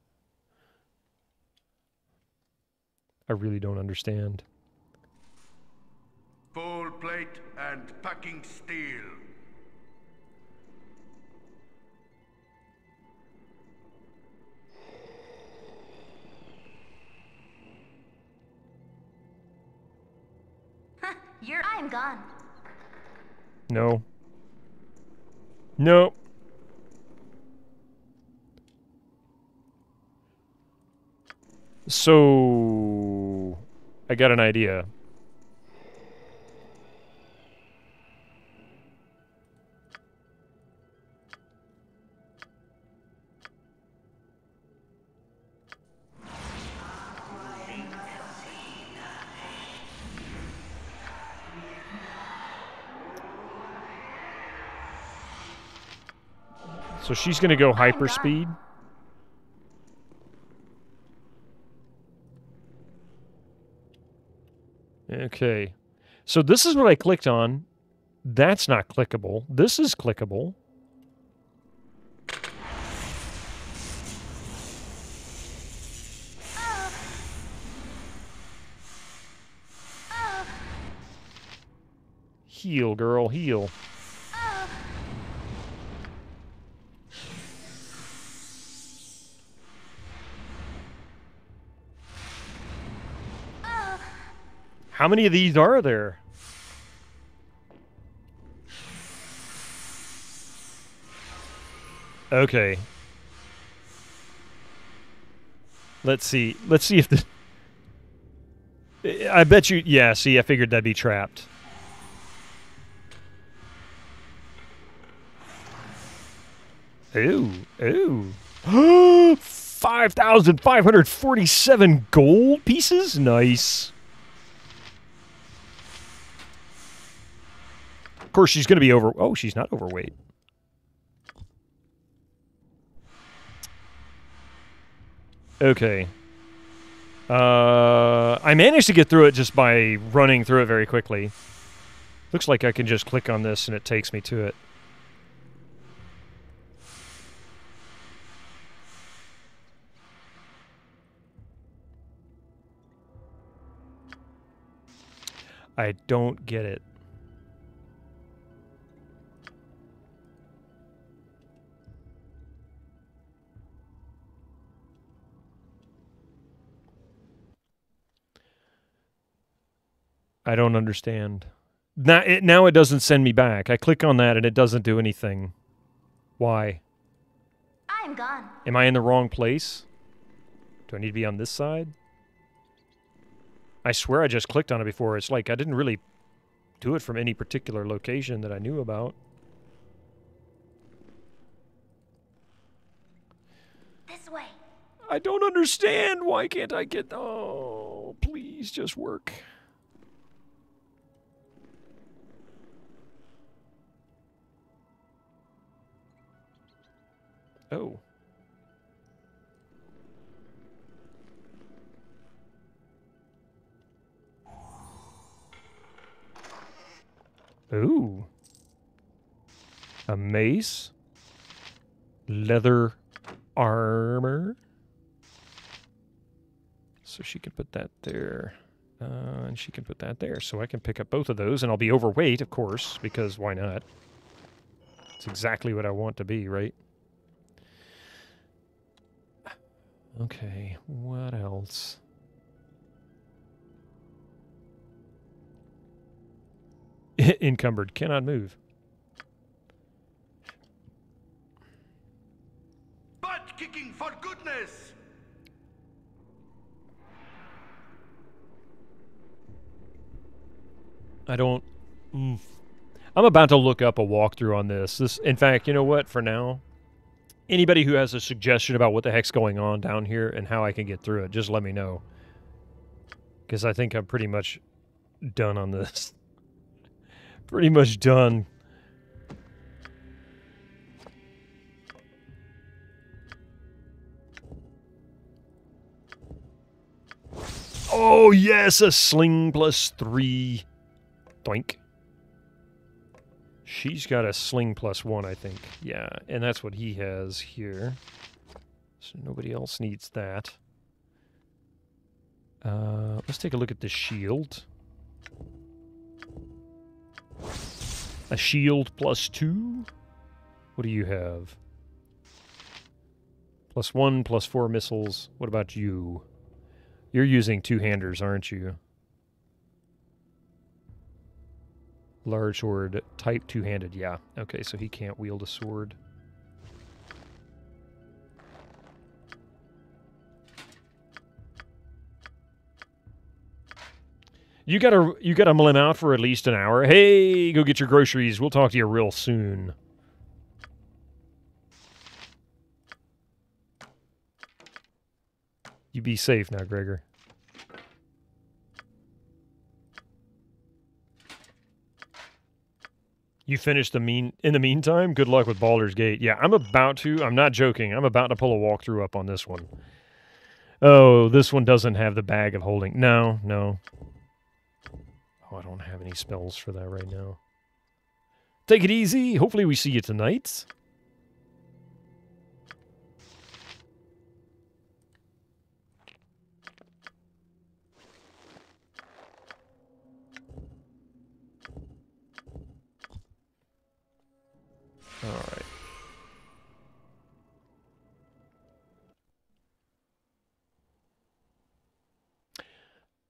I really don't understand. Full plate and packing steel. I'm gone. No. No. So I got an idea. So she's going to go hyperspeed. Okay. So this is what I clicked on. That's not clickable. This is clickable. Heal, girl, heal. How many of these are there? Okay. Let's see. Let's see if the... I bet you... Yeah, see, I figured that'd be trapped. Ooh. Ooh. 5,547 gold pieces? Nice. Of course, she's going to be over... Oh, she's not overweight. Okay. I managed to get through it just by running through it very quickly. Looks like I can just click on this and it takes me to it. I don't get it. I don't understand. Now it doesn't send me back. I click on that and it doesn't do anything. Why? I'm gone. Am I in the wrong place? Do I need to be on this side? I swear I just clicked on it before. It's like I didn't really do it from any particular location that I knew about. This way. I don't understand. Why can't I get... Oh, please just work. Oh. Ooh. A mace. Leather armor. So she can put that there. And she can put that there. So I can pick up both of those, and I'll be overweight, of course, because why not? It's exactly what I want to be, right? Okay, what else? Encumbered, cannot move. Butt kicking for goodness! I don't... I'm about to look up a walkthrough on this. In fact, you know what? For now, anybody who has a suggestion about what the heck's going on down here and how I can get through it, just let me know. Because I think I'm pretty much done on this. Pretty much done. Oh, yes! A sling +3. Doink. She's got a sling +1, I think. Yeah, and that's what he has here. So nobody else needs that. Let's take a look at the shield. A shield +2? What do you have? +1, +4 missiles. What about you? You're using two-handers, aren't you? Large sword, type two-handed. Yeah. Okay, so he can't wield a sword. You gotta mull him out for at least an hour. Hey, go get your groceries. We'll talk to you real soon. You be safe now, Gregor. You finished in the meantime? Good luck with Baldur's Gate. Yeah, I'm about to. I'm not joking. I'm about to pull a walkthrough up on this one. Oh, this one doesn't have the bag of holding. No, no. Oh, I don't have any spells for that right now. Take it easy. Hopefully we see you tonight. All right.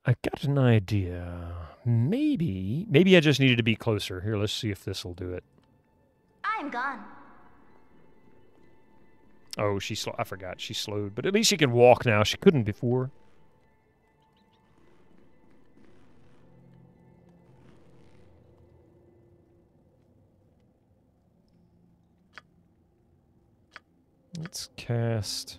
I got an idea. Maybe I just needed to be closer. Here, let's see if this will do it. I'm gone. Oh, I forgot. She slowed. But at least she can walk now. She couldn't before. Let's cast...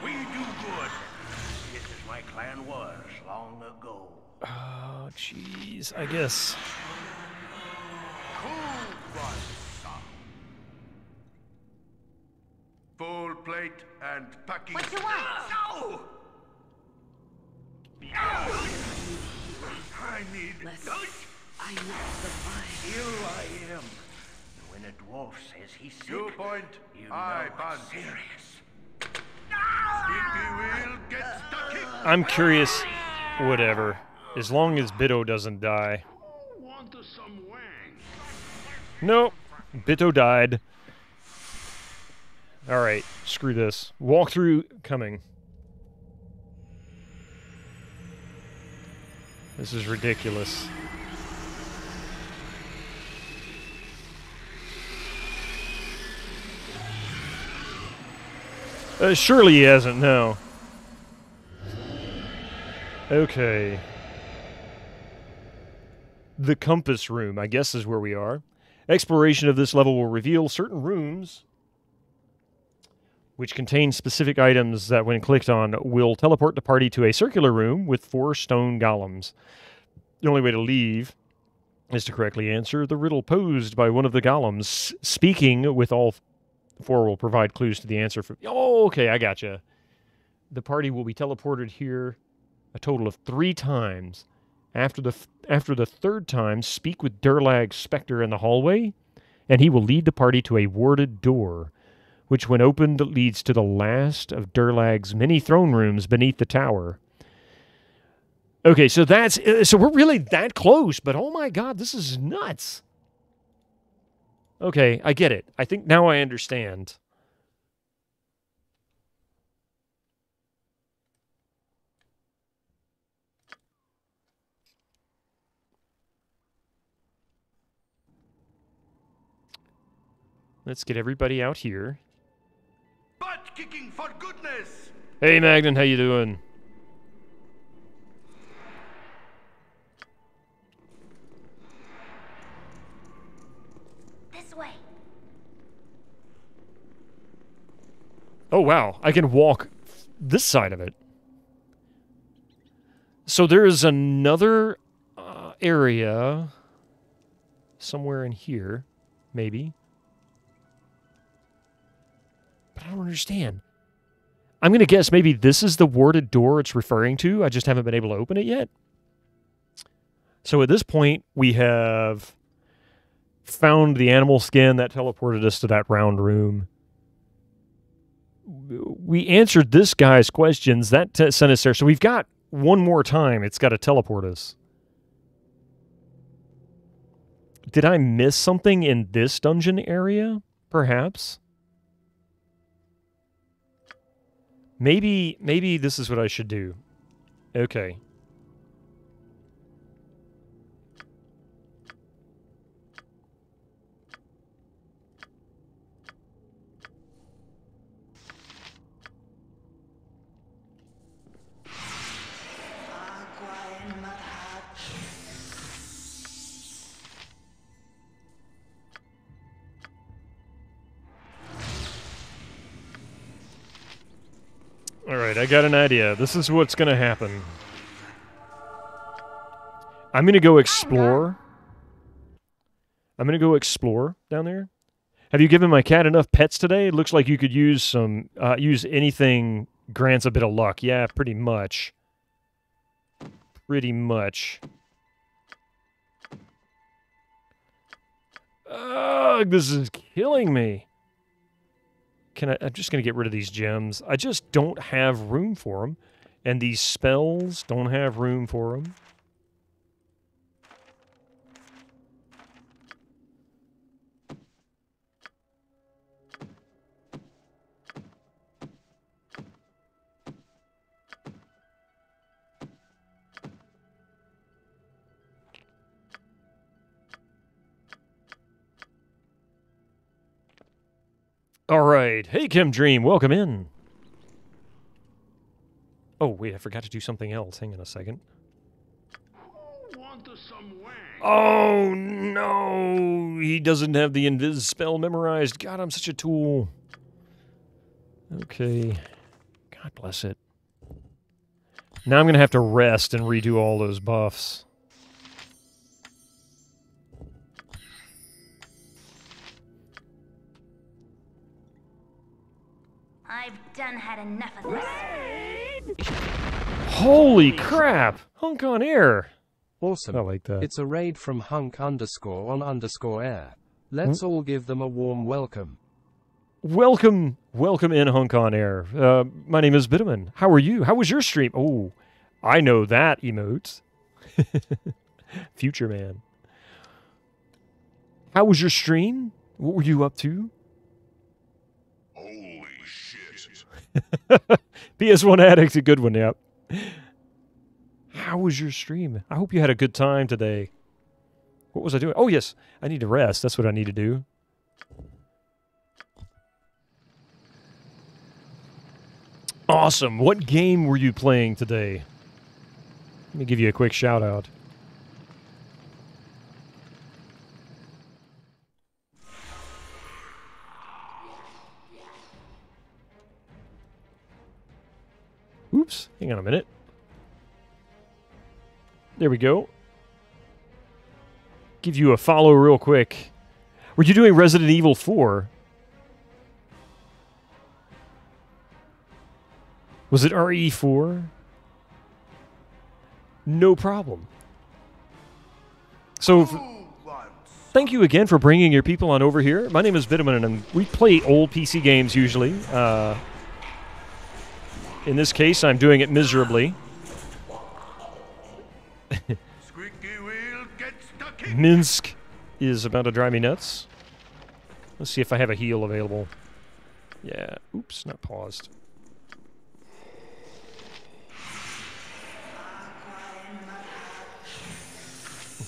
We do good. This is my clan was long ago. Oh, jeez. I guess... Full plate and packing. What you want? No! I need... I must survive. Here I am. When a dwarf says he's sick, You point, you know I it's punch. serious. Stinky wheel gets the kick. I'm curious. Whatever. As long as Bitto doesn't die. Nope. Bitto died. Alright, screw this. Walkthrough coming. This is ridiculous. Surely he hasn't, no. Okay. The compass room, I guess, is where we are. Exploration of this level will reveal certain rooms which contain specific items that, when clicked on, will teleport the party to a circular room with 4 stone golems. The only way to leave is to correctly answer the riddle posed by one of the golems. Speaking with all four will provide clues to the answer. Oh, okay, I gotcha. The party will be teleported here a total of 3 times. After the third time, speak with Durlag's specter in the hallway, and he will lead the party to a warded door, which when opened leads to the last of Durlag's many throne rooms beneath the tower. Okay, so we're really that close, but oh my god, this is nuts. Okay, I get it. I think now I understand. Let's get everybody out here. Butt kicking for goodness! Hey Magnan, how you doing? This way. Oh wow, I can walk this side of it. So there is another area somewhere in here, maybe. But I don't understand. I'm going to guess maybe this is the warded door it's referring to. I just haven't been able to open it yet. So at this point, we have found the animal skin that teleported us to that round room. We answered this guy's questions. That sent us there. So we've got one more time. It's got to teleport us. Did I miss something in this dungeon area? Perhaps. Maybe this is what I should do. Okay. Alright, I got an idea. This is what's going to happen. I'm going to go explore. I'm going to go explore down there. Have you given my cat enough pets today? It looks like you could use some, use anything grants a bit of luck. Yeah, pretty much. Pretty much. Ugh, this is killing me. I'm just going to get rid of these gems. I just don't have room for them. And these spells don't have room for them. All right. Hey, Kim Dream. Welcome in. Oh, wait. I forgot to do something else. Hang on a second. Oh, no. He doesn't have the invis spell memorized. God, I'm such a tool. Okay. God bless it. Now I'm going to have to rest and redo all those buffs. I've done had enough of this. Holy crap! Hunk on air. Awesome. I like that. It's a raid from hunk_on_air. Let's all give them a warm welcome. Welcome in Hunk on Air. My name is Bitterman. How are you? How was your stream? Oh, I know that emote. Future man. How was your stream? What were you up to? Holy shit. PS1 Addict, a good one, yep. How was your stream? I hope you had a good time today. What was I doing? Oh, yes. I need to rest. That's what I need to do. Awesome. What game were you playing today? Let me give you a quick shout out. Oops. Hang on a minute. There we go. give you a follow real quick. Were you doing Resident Evil 4? Was it RE4? No problem. So, thank you again for bringing your people on over here. My name is Vitamin, and we play old PC games usually. In this case, I'm doing it miserably. Minsk is about to drive me nuts. Let's see if I have a heal available. Yeah. Oops, not paused.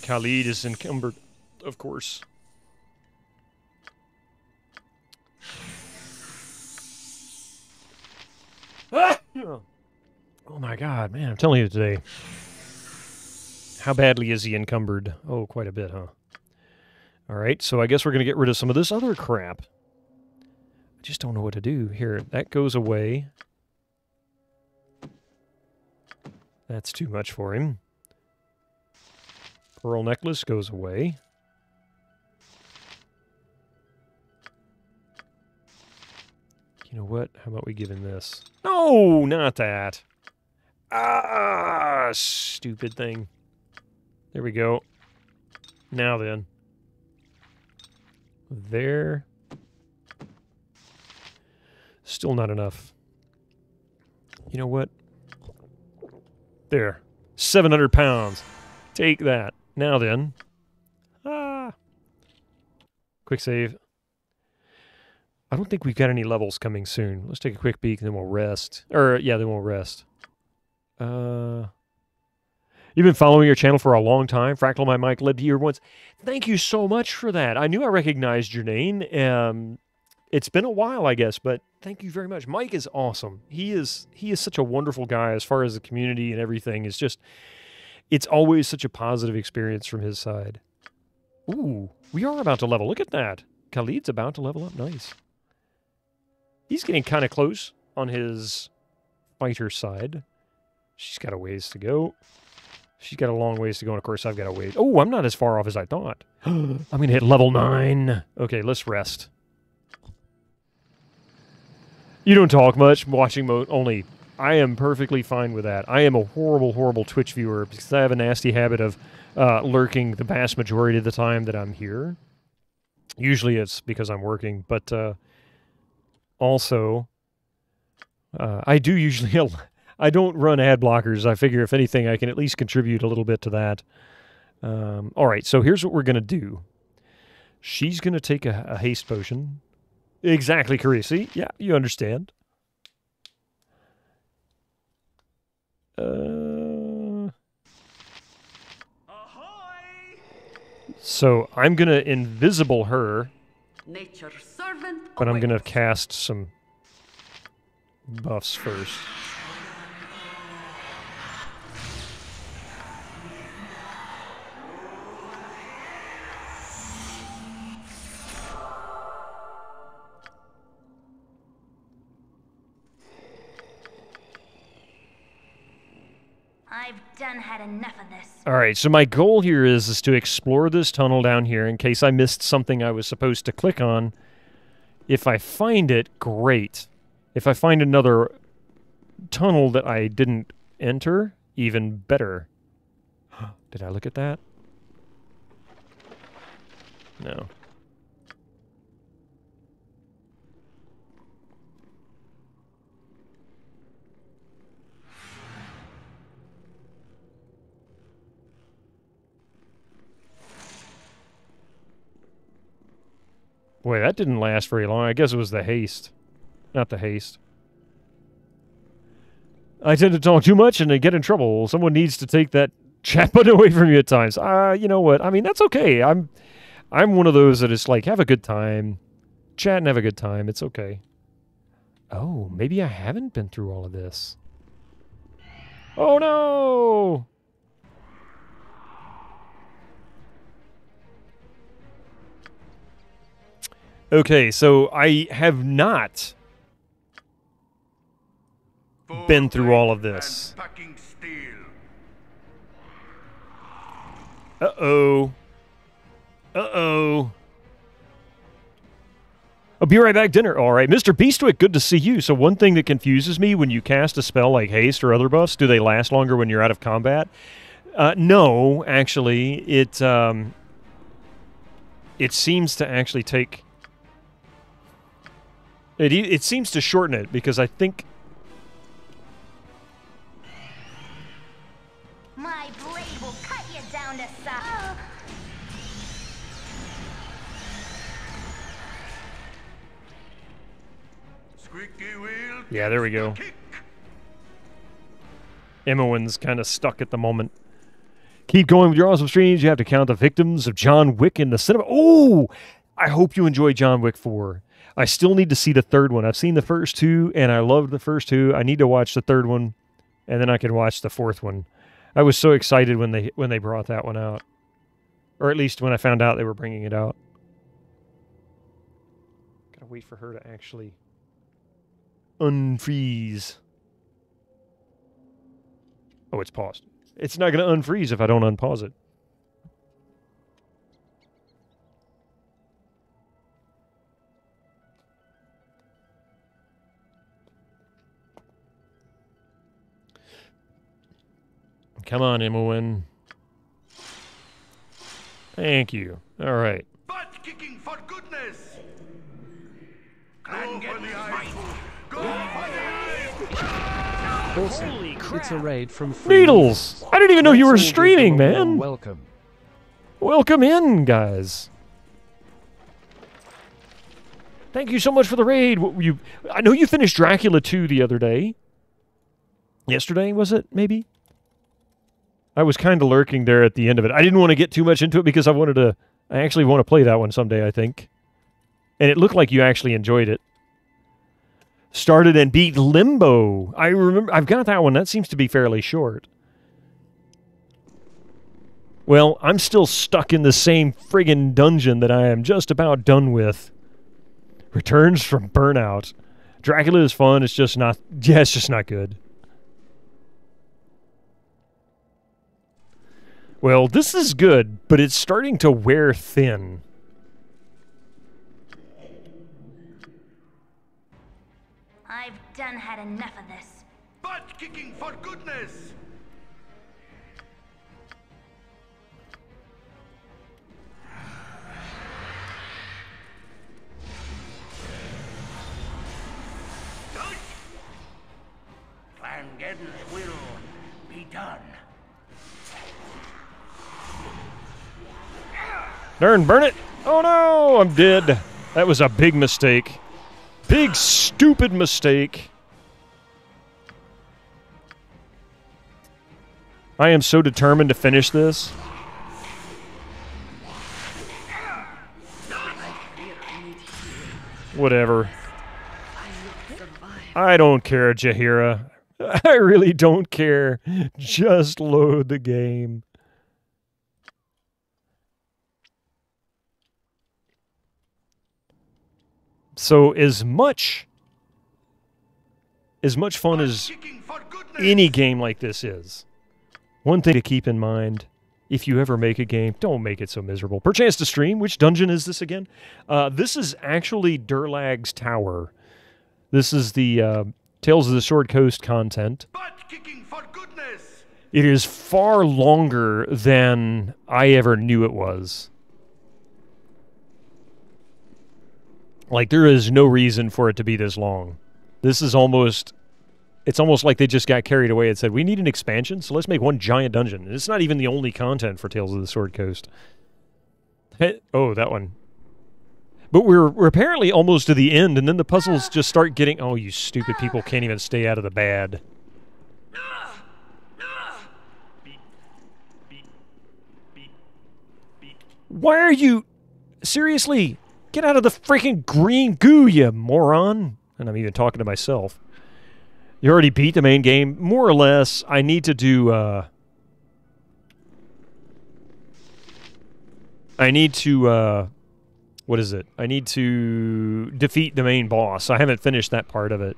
Khalid is encumbered, of course. Ah! Oh my god, man, I'm telling you today. How badly is he encumbered? Oh, quite a bit, huh? Alright, so I guess we're going to get rid of some of this other crap. I just don't know what to do. Here, that goes away. That's too much for him. Pearl necklace goes away. You know what? How about we give him this? No, not that. Ah, stupid thing. There we go. Now then. There. Still not enough. You know what? There. 700 pounds. Take that. Now then. Ah. Quick save. I don't think we've got any levels coming soon. Let's take a quick peek and then we'll rest. Or, yeah, then we'll rest. You've been following your channel for a long time. Fractal My Mic led to here once. Thank you so much for that. I knew I recognized your name. It's been a while, I guess, but thank you very much. Mike is awesome. He is such a wonderful guy as far as the community and everything. It's just, it's always such a positive experience from his side. Ooh, we are about to level. Look at that. Khalid's about to level up. Nice. He's getting kind of close on his fighter side. She's got a ways to go. She's got a long ways to go, and of course I've got a ways. Oh, I'm not as far off as I thought. I'm going to hit level 9. Okay, let's rest. You don't talk much, watching mode only. I am perfectly fine with that. I am a horrible, horrible Twitch viewer because I have a nasty habit of lurking the vast majority of the time that I'm here. Usually it's because I'm working, but also I do usually... I don't run ad blockers. I figure if anything, I can at least contribute a little bit to that. All right, so here's what we're going to do. She's going to take a haste potion. Exactly, Carisi. Yeah, you understand. So I'm going to invisible her. Nature's servant but I'm going to cast some buffs first. I've done had enough of this. All right, so my goal here is to explore this tunnel down here in case I missed something I was supposed to click on. If I find it, great. If I find another tunnel that I didn't enter, even better. Did I look at that? No. Boy, that didn't last very long. I guess it was the haste. Not the haste. I tend to talk too much and I get in trouble. Someone needs to take that chat button away from you at times. You know what? I mean, that's okay. I'm one of those that is like, have a good time. Chat and have a good time. It's okay. Oh, maybe I haven't been through all of this. Oh, no! Okay, so I have not been through all of this. Uh-oh. Uh-oh. I'll be right back, dinner. All right, Mr. Beastwick, good to see you. So one thing that confuses me when you cast a spell like haste or other buffs, do they last longer when you're out of combat? No, actually. It seems to actually take... It seems to shorten it, because I think... My blade will cut you down to size. Squeaky wheel. Yeah, there we go. Imowen's kind of stuck at the moment. Keep going with your awesome streams. You have to count the victims of John Wick in the cinema. Oh! I hope you enjoy John Wick 4. I still need to see the third one. I've seen the first two, and I loved the first two. I need to watch the third one, and then I can watch the fourth one. I was so excited when they brought that one out. Or at least when I found out they were bringing it out. Gotta wait for her to actually unfreeze. Oh, it's paused. It's not going to unfreeze if I don't unpause it. Come on, Imowen. Thank you. All right. Butt kicking for goodness. Go for the eyes. Go for the eyes. Awesome. It's a raid from Free Needles! I didn't even know you were streaming, man. Welcome. Welcome in, guys. Thank you so much for the raid. I know you finished Dracula 2 the other day. Yesterday, was it, maybe? I was kind of lurking there at the end of it. I didn't want to get too much into it because I actually want to play that one someday, I think. And it looked like you actually enjoyed it. Started and beat Limbo. I remember, I've got that one. That seems to be fairly short. Well, I'm still stuck in the same friggin' dungeon that I am just about done with. Returns from Burnout. Dracula is fun. It's just not... Yeah, it's just not good. Well, this is good, but it's starting to wear thin. I've done had enough of this. Butt kicking for goodness. Clangeddon's will be done. Darn, burn it! Oh no, I'm dead. That was a big mistake. Big, stupid mistake. I am so determined to finish this. Whatever. I don't care, Jaheira. I really don't care. Just load the game. So as much fun as any game like this is, one thing to keep in mind, if you ever make a game, don't make it so miserable. Perchance to stream, which dungeon is this again? This is actually Durlag's Tower. This is the Tales of the Sword Coast content. It is far longer than I ever knew it was. Like, there is no reason for it to be this long. This is almost... It's almost like they just got carried away and said, we need an expansion, so let's make one giant dungeon. And it's not even the only content for Tales of the Sword Coast. Hey, oh, that one. But we're apparently almost to the end, and then the puzzles just start getting... Oh, you stupid people can't even stay out of the bad. Why are you... Seriously... Get out of the freaking green goo, you moron. And I'm even talking to myself. You already beat the main game. More or less, I need to do... what is it? I need to defeat the main boss. I haven't finished that part of it.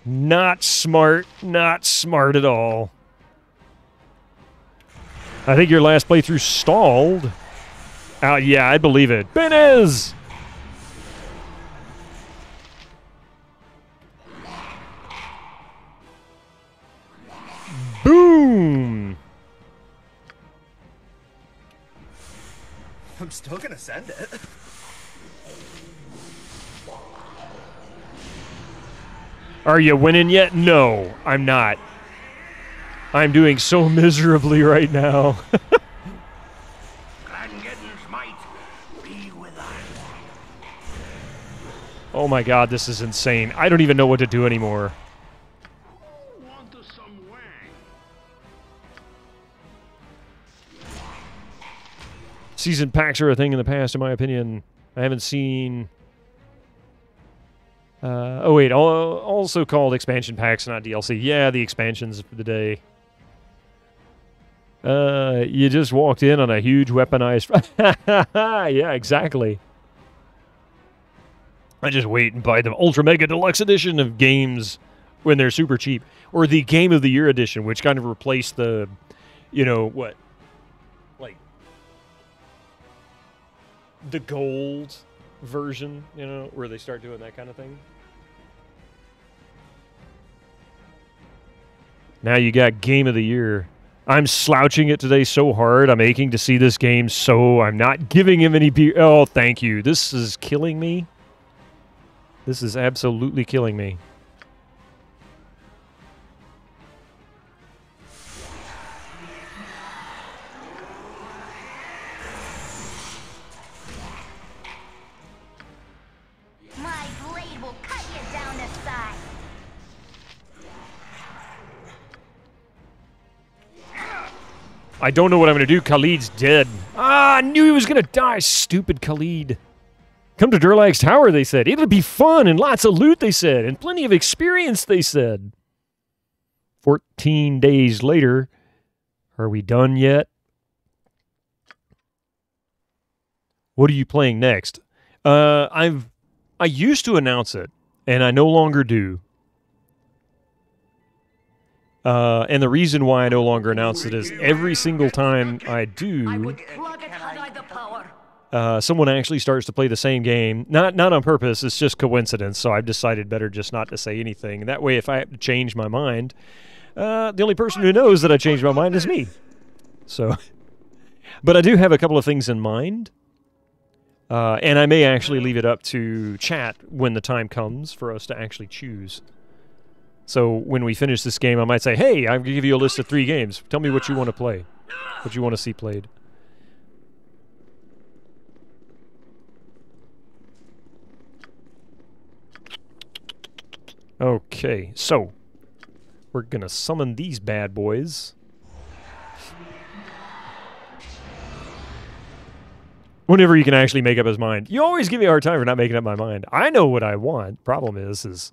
Not smart. Not smart at all. I think your last playthrough stalled. Yeah, I believe it. Benez! Boom! I'm still gonna send it. Are you winning yet? No, I'm not. I'm doing so miserably right now. Oh my god, this is insane. I don't even know what to do anymore. Season packs are a thing in the past, in my opinion. I haven't seen... oh wait, also called expansion packs, not DLC. Yeah, the expansions for the day. You just walked in on a huge weaponized... Yeah, exactly. I just wait and buy the Ultra Mega Deluxe Edition of games when they're super cheap. Or the Game of the Year Edition, which kind of replaced the, you know, what? Like, the gold version, you know, where they start doing that kind of thing. Now you got Game of the Year. I'm slouching it today so hard. I'm aching to see this game, so I'm not giving him any beer. Oh, thank you. This is killing me. This is absolutely killing me. My blade will cut you down the side. I don't know what I'm going to do. Khalid's dead. Ah, I knew he was going to die. Stupid Khalid. Come to Durlag's Tower, they said. It'll be fun and lots of loot, they said. And plenty of experience, they said. 14 days later. Are we done yet? What are you playing next? I used to announce it, and I no longer do. And the reason why I no longer announce it is every single time I do... someone actually starts to play the same game. Not on purpose, it's just coincidence, so I've decided better just not to say anything. That way, if I have to change my mind, the only person who knows that I changed my mind is me. So, but I do have a couple of things in mind, and I may actually leave it up to chat when the time comes for us to actually choose. So when we finish this game, I might say, hey, I'm going to give you a list of 3 games. Tell me what you want to play, what you want to see played. Okay, so we're going to summon these bad boys. Whenever you can actually make up his mind. You always give me a hard time for not making up my mind. I know what I want. Problem is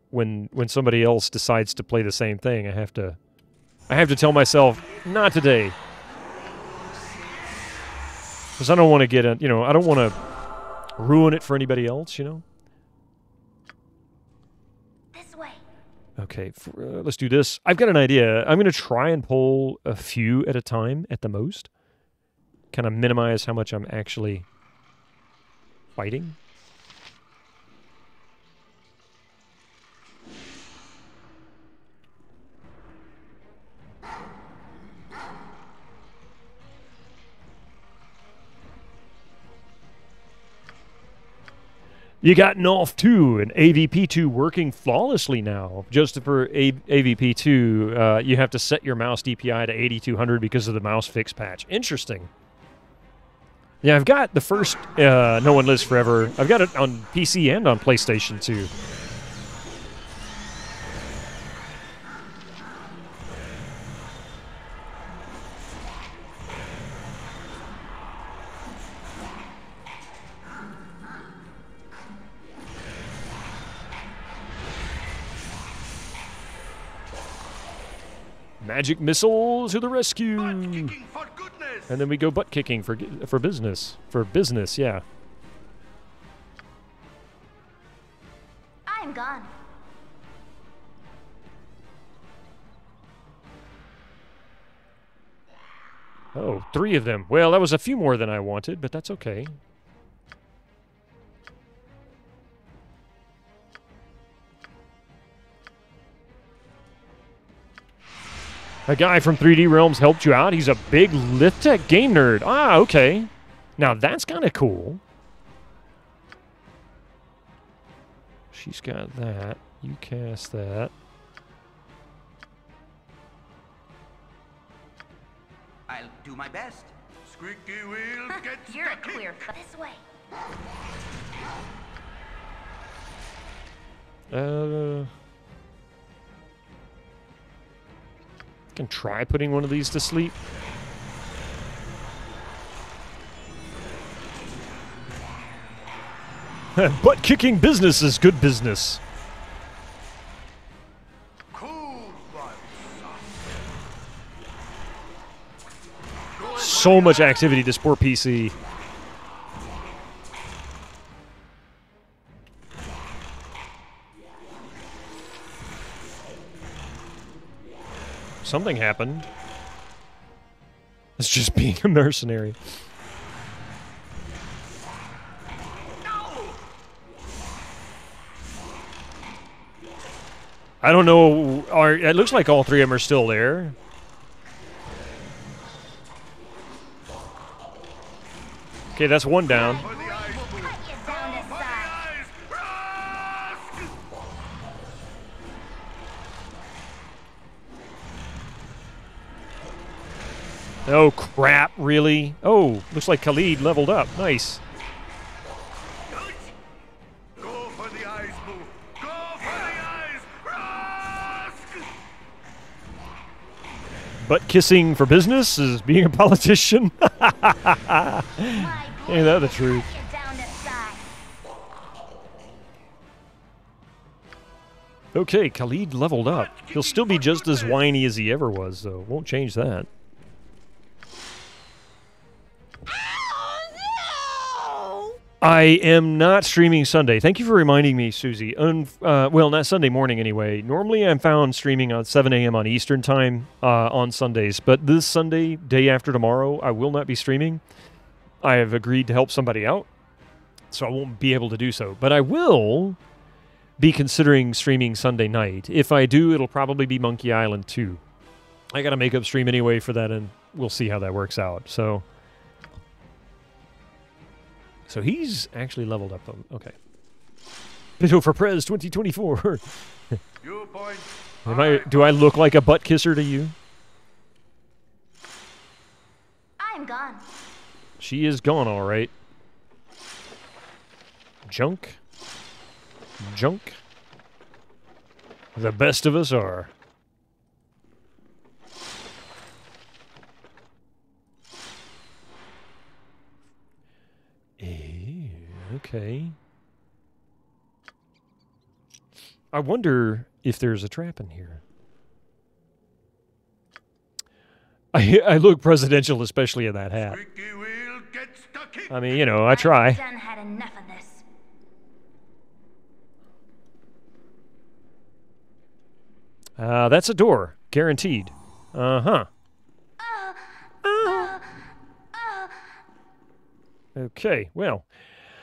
when somebody else decides to play the same thing, I have to tell myself, not today. Because I don't want to get I don't want to ruin it for anybody else, you know? Okay, let's do this. I've got an idea. I'm going to try and pull a few at a time at the most. Kind of minimize how much I'm actually fighting. You got NOF 2 and AVP 2 working flawlessly now. Just for AVP 2, you have to set your mouse DPI to 8200 because of the mouse fix patch. Interesting. Yeah, I've got the first No One Lives Forever. I've got it on PC and on PlayStation 2. Magic missile to the rescue! And then we go butt kicking for business. For business, yeah. I'm gone. Oh, 3 of them. Well, that was a few more than I wanted, but that's okay. A guy from 3D Realms helped you out. He's a big Lithtech game nerd. Ah, okay. Now that's kind of cool. She's got that. You cast that. I'll do my best. Squeaky wheel, get You're a clear cut. This way. Can try putting one of these to sleep. Butt kicking business is good business. So much activity, this poor PC. Something happened. It's just being a mercenary. I don't know. It looks like all 3 of them are still there. Okay, that's 1 down. Oh, crap, really? Oh, looks like Khalid leveled up. Nice. Go for the eyes, Boo. Go for the eyes. Butt kissing for business is being a politician. Ain't that the truth? Okay, Khalid leveled up. He'll still be just as whiny as he ever was, though. Won't change that. I am not streaming Sunday. Thank you for reminding me, Susie. Well, not Sunday morning anyway. Normally I'm found streaming on 7 a.m. on Eastern time on Sundays. But this Sunday, day after tomorrow, I will not be streaming. I have agreed to help somebody out, so I won't be able to do so. But I will be considering streaming Sunday night. If I do, it'll probably be Monkey Island 2. I got a makeup stream anyway for that, and we'll see how that works out. So he's actually leveled up. Okay. Video for Prez 2024. Do I look like a butt kisser to you? I'm gone. She is gone, all right. Junk. Junk. The best of us are. Okay. I wonder if there's a trap in here. I look presidential, especially in that hat. I mean, you know, I try. I've done had enough of this. That's a door. Guaranteed. Uh-huh. Okay, well.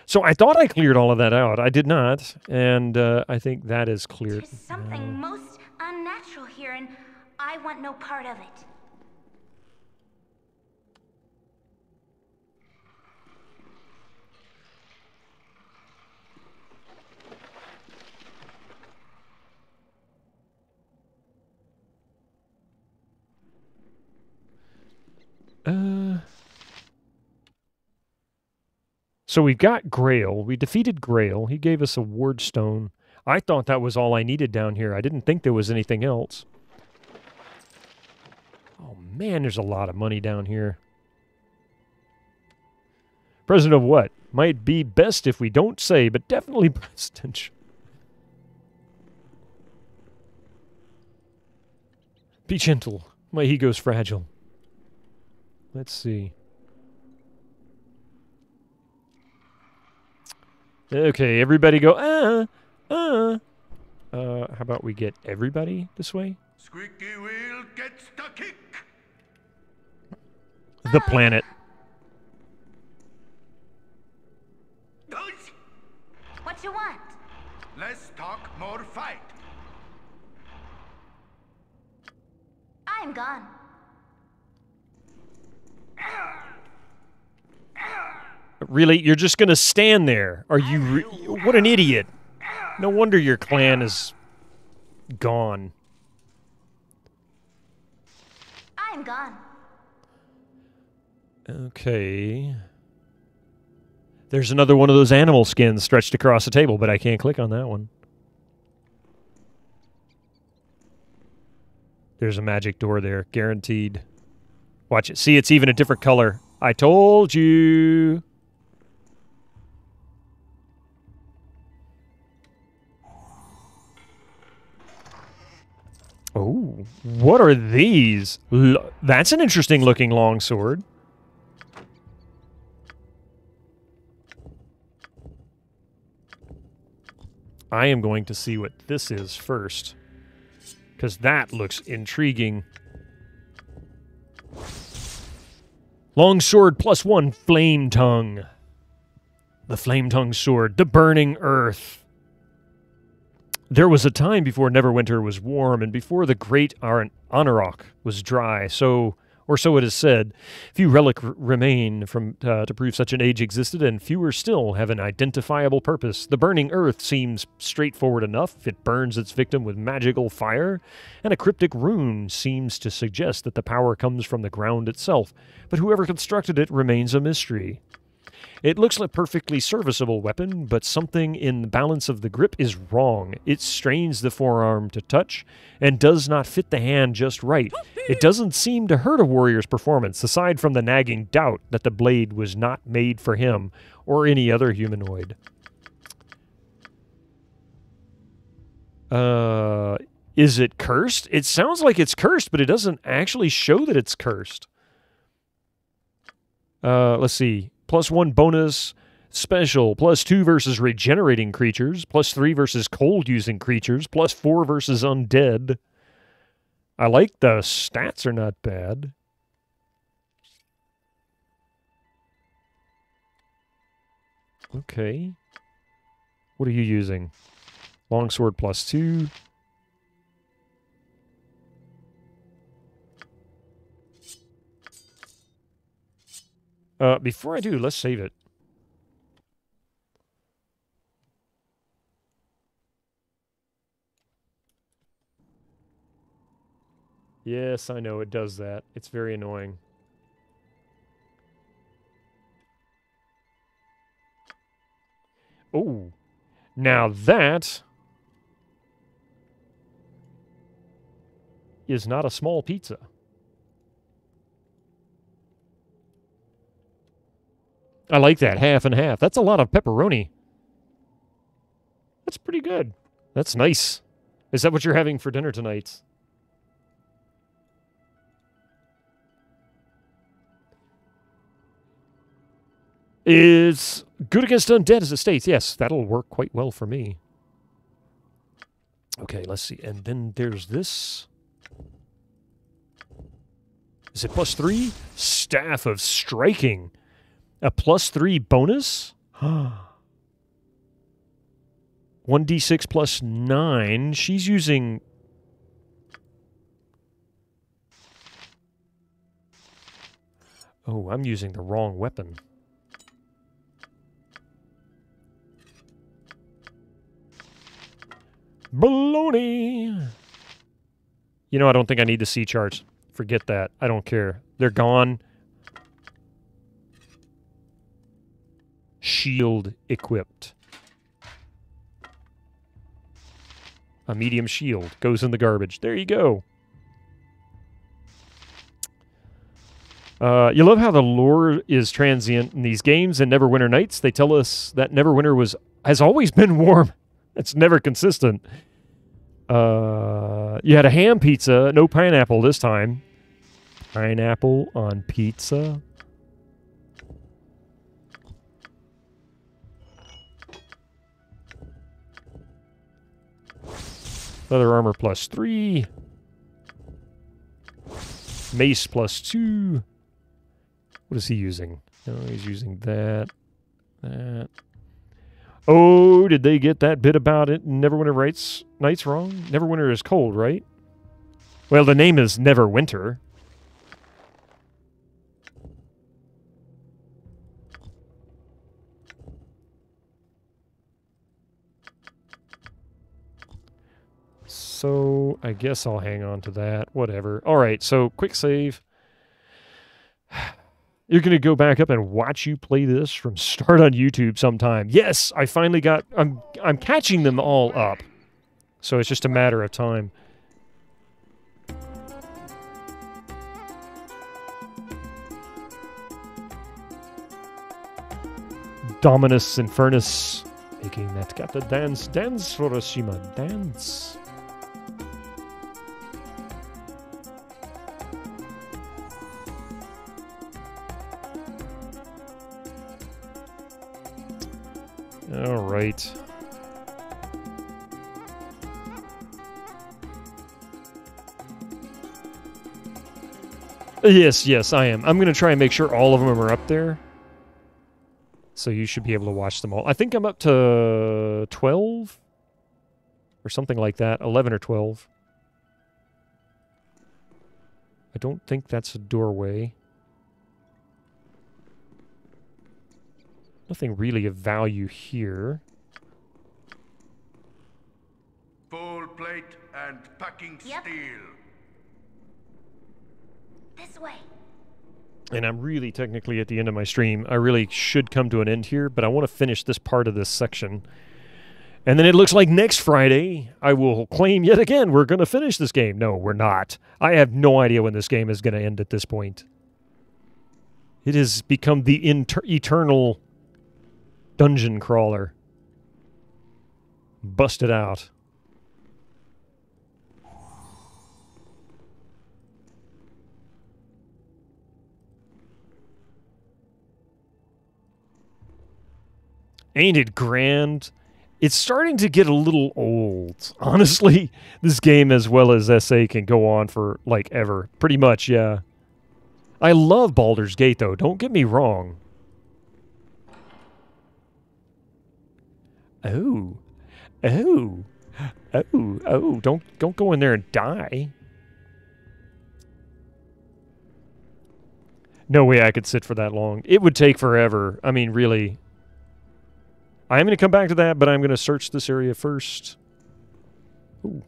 So I thought I cleared all of that out. I did not, and I think that is cleared. There's something most unnatural here, and I want no part of it. So we've got Grail. We defeated Grail. He gave us a ward stone. I thought that was all I needed down here. I didn't think there was anything else. Oh, man, there's a lot of money down here. President of what? Might be best if we don't say, but definitely presidential. Be gentle. My ego's fragile. Let's see. Okay, everybody go, How about we get everybody this way? Squeaky wheel gets the kick. The planet. What you want? Less talk, more fight. I'm gone. Really? You're just gonna stand there? Are you what an idiot. No wonder your clan is gone. I'm gone. Okay. There's another one of those animal skins stretched across the table, but I can't click on that one. There's a magic door there, guaranteed. Watch it. See, it's even a different color. I told you. Oh, what are these? That's an interesting looking longsword. I am going to see what this is first, because that looks intriguing. Longsword +1 Flame Tongue. The Flame Tongue sword, the burning earth. There was a time before Neverwinter was warm and before the great Anarok was dry, so it is said. Few relic remain to prove such an age existed, and fewer still have an identifiable purpose. The burning earth seems straightforward enough. It burns its victim with magical fire, and a cryptic rune seems to suggest that the power comes from the ground itself, but whoever constructed it remains a mystery. It looks like a perfectly serviceable weapon, but something in the balance of the grip is wrong. It strains the forearm to touch and does not fit the hand just right. It doesn't seem to hurt a warrior's performance, aside from the nagging doubt that the blade was not made for him or any other humanoid. Is it cursed? It sounds like it's cursed, but it doesn't actually show that it's cursed. Let's see. +1 bonus special, +2 versus regenerating creatures, +3 versus cold-using creatures, +4 versus undead. I like the stats are not bad. Okay. What are you using? Longsword +2. Before I do, let's save it. Yes, I know it does that. It's very annoying. Oh, now that is not a small pizza. I like that, half and half. That's a lot of pepperoni. That's pretty good. That's nice. Is that what you're having for dinner tonight? Is good against undead as it states. Yes, that'll work quite well for me. Okay, let's see. And then there's this. Is it +3? Staff of Striking. A +3 bonus? 1d6 +9. She's using... Oh, I'm using the wrong weapon. Baloney! You know, I don't think I need the C charts. Forget that. I don't care. They're gone. Shield equipped. A medium shield goes in the garbage. There you go. You love how the lore is transient in these games and Neverwinter Nights. They tell us that Neverwinter has always been warm. It's never consistent. You had a ham pizza, no pineapple this time. Pineapple on pizza? Leather armor +3. Mace +2. What is he using? No, he's using that. That. Oh, did they get that bit about it? Neverwinter Nights wrong? Neverwinter is cold, right? Well, the name is Neverwinter. So, I guess I'll hang on to that. Whatever. Alright, so quick save. You're going to go back up and watch you play this from start on YouTube sometime. Yes, I finally got... I'm catching them all up. So it's just a matter of time. Dominus Infernus. Making that got the dance. Dance, Furoshima. Dance. All right. Yes, I am. I'm going to try and make sure all of them are up there. So you should be able to watch them all. I think I'm up to 12 or something like that. 11 or 12. I don't think that's a doorway. Nothing really of value here. Full plate and packing steel. This way. And I'm really technically at the end of my stream. I really should come to an end here, but I want to finish this part of this section. And then it looks like next Friday, I will claim yet again, we're going to finish this game. No, we're not. I have no idea when this game is going to end at this point. It has become the eternal dungeon crawler. Busted out. Ain't it grand? It's starting to get a little old. Honestly, this game as well as SA can go on for, like, ever. Pretty much, yeah. I love Baldur's Gate, though. Don't get me wrong. Oh. Oh. Oh. Oh. Don't go in there and die. No way I could sit for that long. It would take forever. I mean, really. I'm going to come back to that, but I'm going to search this area first. Ooh.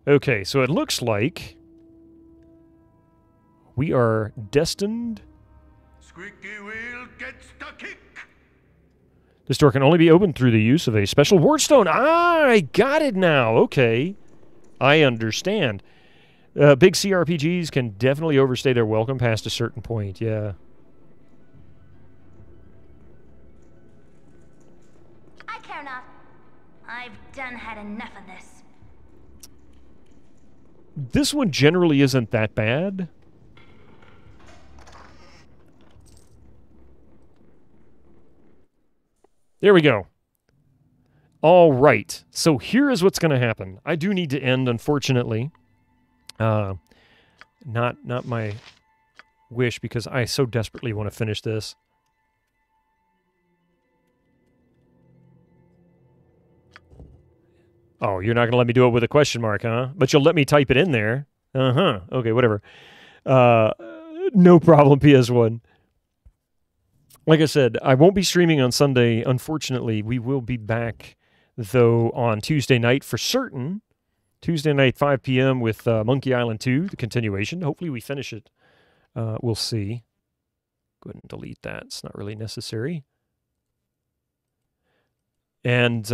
Okay, so it looks like we are destined. Squeaky wheel gets the kick. This door can only be opened through the use of a special wardstone. Ah, I got it now. Okay. I understand. Big CRPGs can definitely overstay their welcome past a certain point, yeah. I care not. I've done had enough of this. This one generally isn't that bad. There we go. All right. So here is what's going to happen. I do need to end, unfortunately. Not my wish, because I so desperately want to finish this. Oh, you're not going to let me do it with a question mark, huh? But you'll let me type it in there. Uh-huh. Okay, whatever. No problem, PS1. Like I said, I won't be streaming on Sunday, unfortunately. We will be back, though, on Tuesday night for certain. Tuesday night, 5 p.m. with Monkey Island 2, the continuation. Hopefully we finish it. We'll see. Go ahead and delete that. It's not really necessary. And